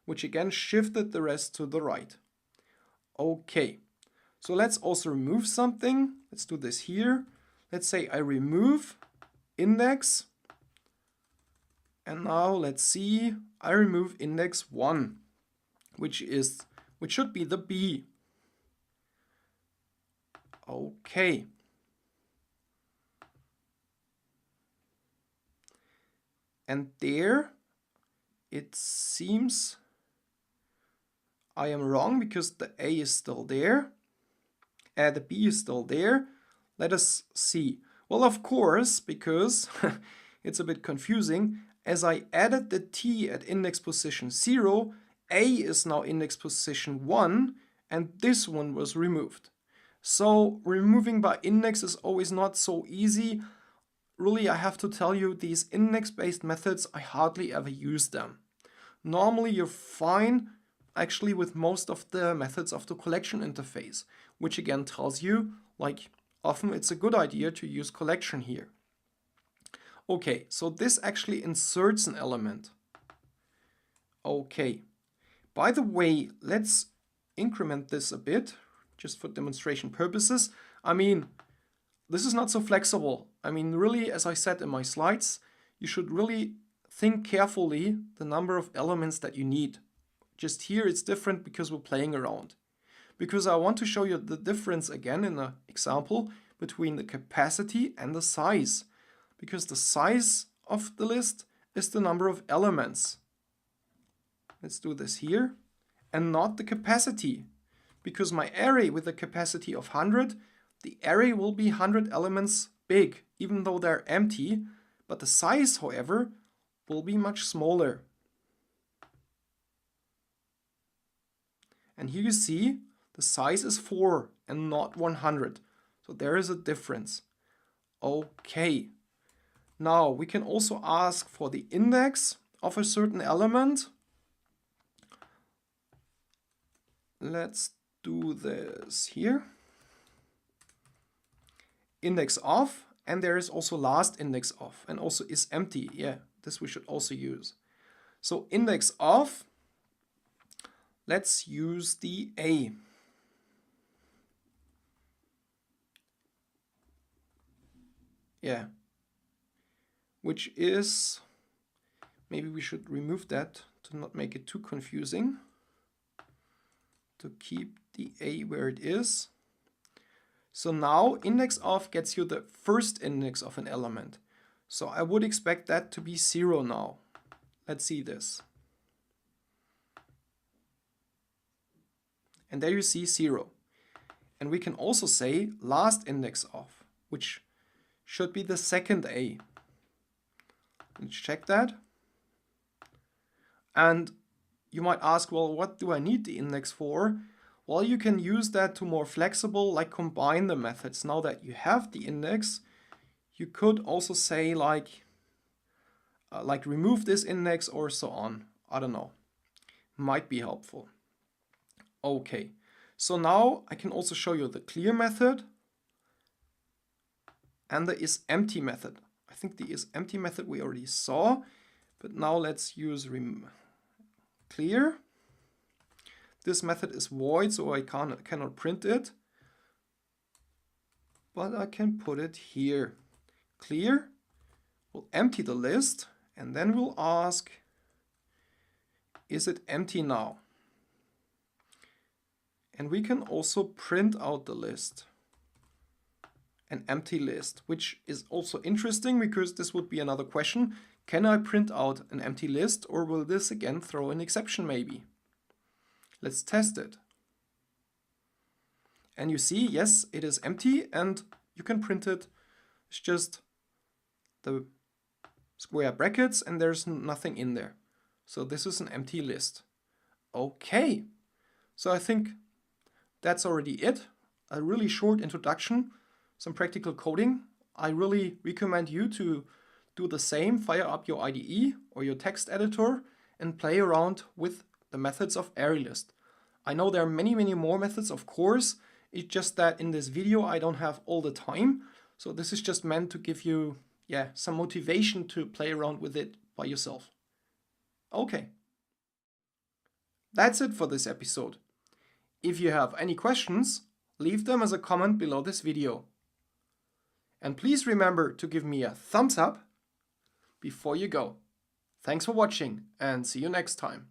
which again shifted the rest to the right. Okay, so let's also remove something. Let's do this here. Let's say I remove index. And now let's see, I remove index 1, which should be the b. Okay. And there it seems I am wrong because the a is still there. The b is still there. Let us see. Well, of course, because it's a bit confusing, as I added the t at index position 0, a is now index position 1, and this one was removed. So removing by index is always not so easy. Really, I have to tell you, these index-based methods, I hardly ever use them. Normally you're fine actually with most of the methods of the collection interface, which again tells you, like, often it's a good idea to use collection here. Okay, so this actually inserts an element. Okay, by the way, let's increment this a bit, just for demonstration purposes. I mean, this is not so flexible. I mean, really, as I said in my slides, you should really think carefully the number of elements that you need. Just here it's different because we're playing around. Because I want to show you the difference again in an example between the capacity and the size. Because the size of the list is the number of elements. Let's do this here. And not the capacity. because my array with a capacity of 100, the array will be 100 elements big, even though they're empty, but the size, however, will be much smaller. And here you see the size is 4 and not 100. So there is a difference. Okay. Now we can also ask for the index of a certain element. Let's do this here. Index of, and there is also last index of, and also is empty. Yeah, this we should also use. So index of, let's use the A. Yeah, which is, maybe we should remove that to not make it too confusing, to keep the A where it is. So now index of gets you the first index of an element. So I would expect that to be 0 now. Let's see this. And there you see 0. And we can also say last index of, which should be the second A. Let's check that. And you might ask, well, what do I need the index for? Well, you can use that to more flexible, like combine the methods. Now that you have the index, you could also say like remove this index or so on. I don't know. Might be helpful. Okay, so now I can also show you the clear method and the isEmpty method. I think the isEmpty method we already saw, but now let's use clear. This method is void, so I cannot print it, but I can put it here. Clear will empty the list, and then we'll ask, is it empty now? And we can also print out the list, an empty list, which is also interesting because this would be another question. Can I print out an empty list, or will this again throw an exception maybe? Let's test it. And you see, yes, it is empty and you can print it. It's just the square brackets and there's nothing in there. So this is an empty list. Okay, so I think that's already it. A really short introduction, some practical coding. I really recommend you to do the same, fire up your IDE or your text editor and play around with the methods of ArrayList. I know there are many more methods, of course. It's just that in this video I don't have all the time. So this is just meant to give you some motivation to play around with it by yourself. Okay. That's it for this episode. If you have any questions, leave them as a comment below this video. And please remember to give me a thumbs up before you go. Thanks for watching and see you next time.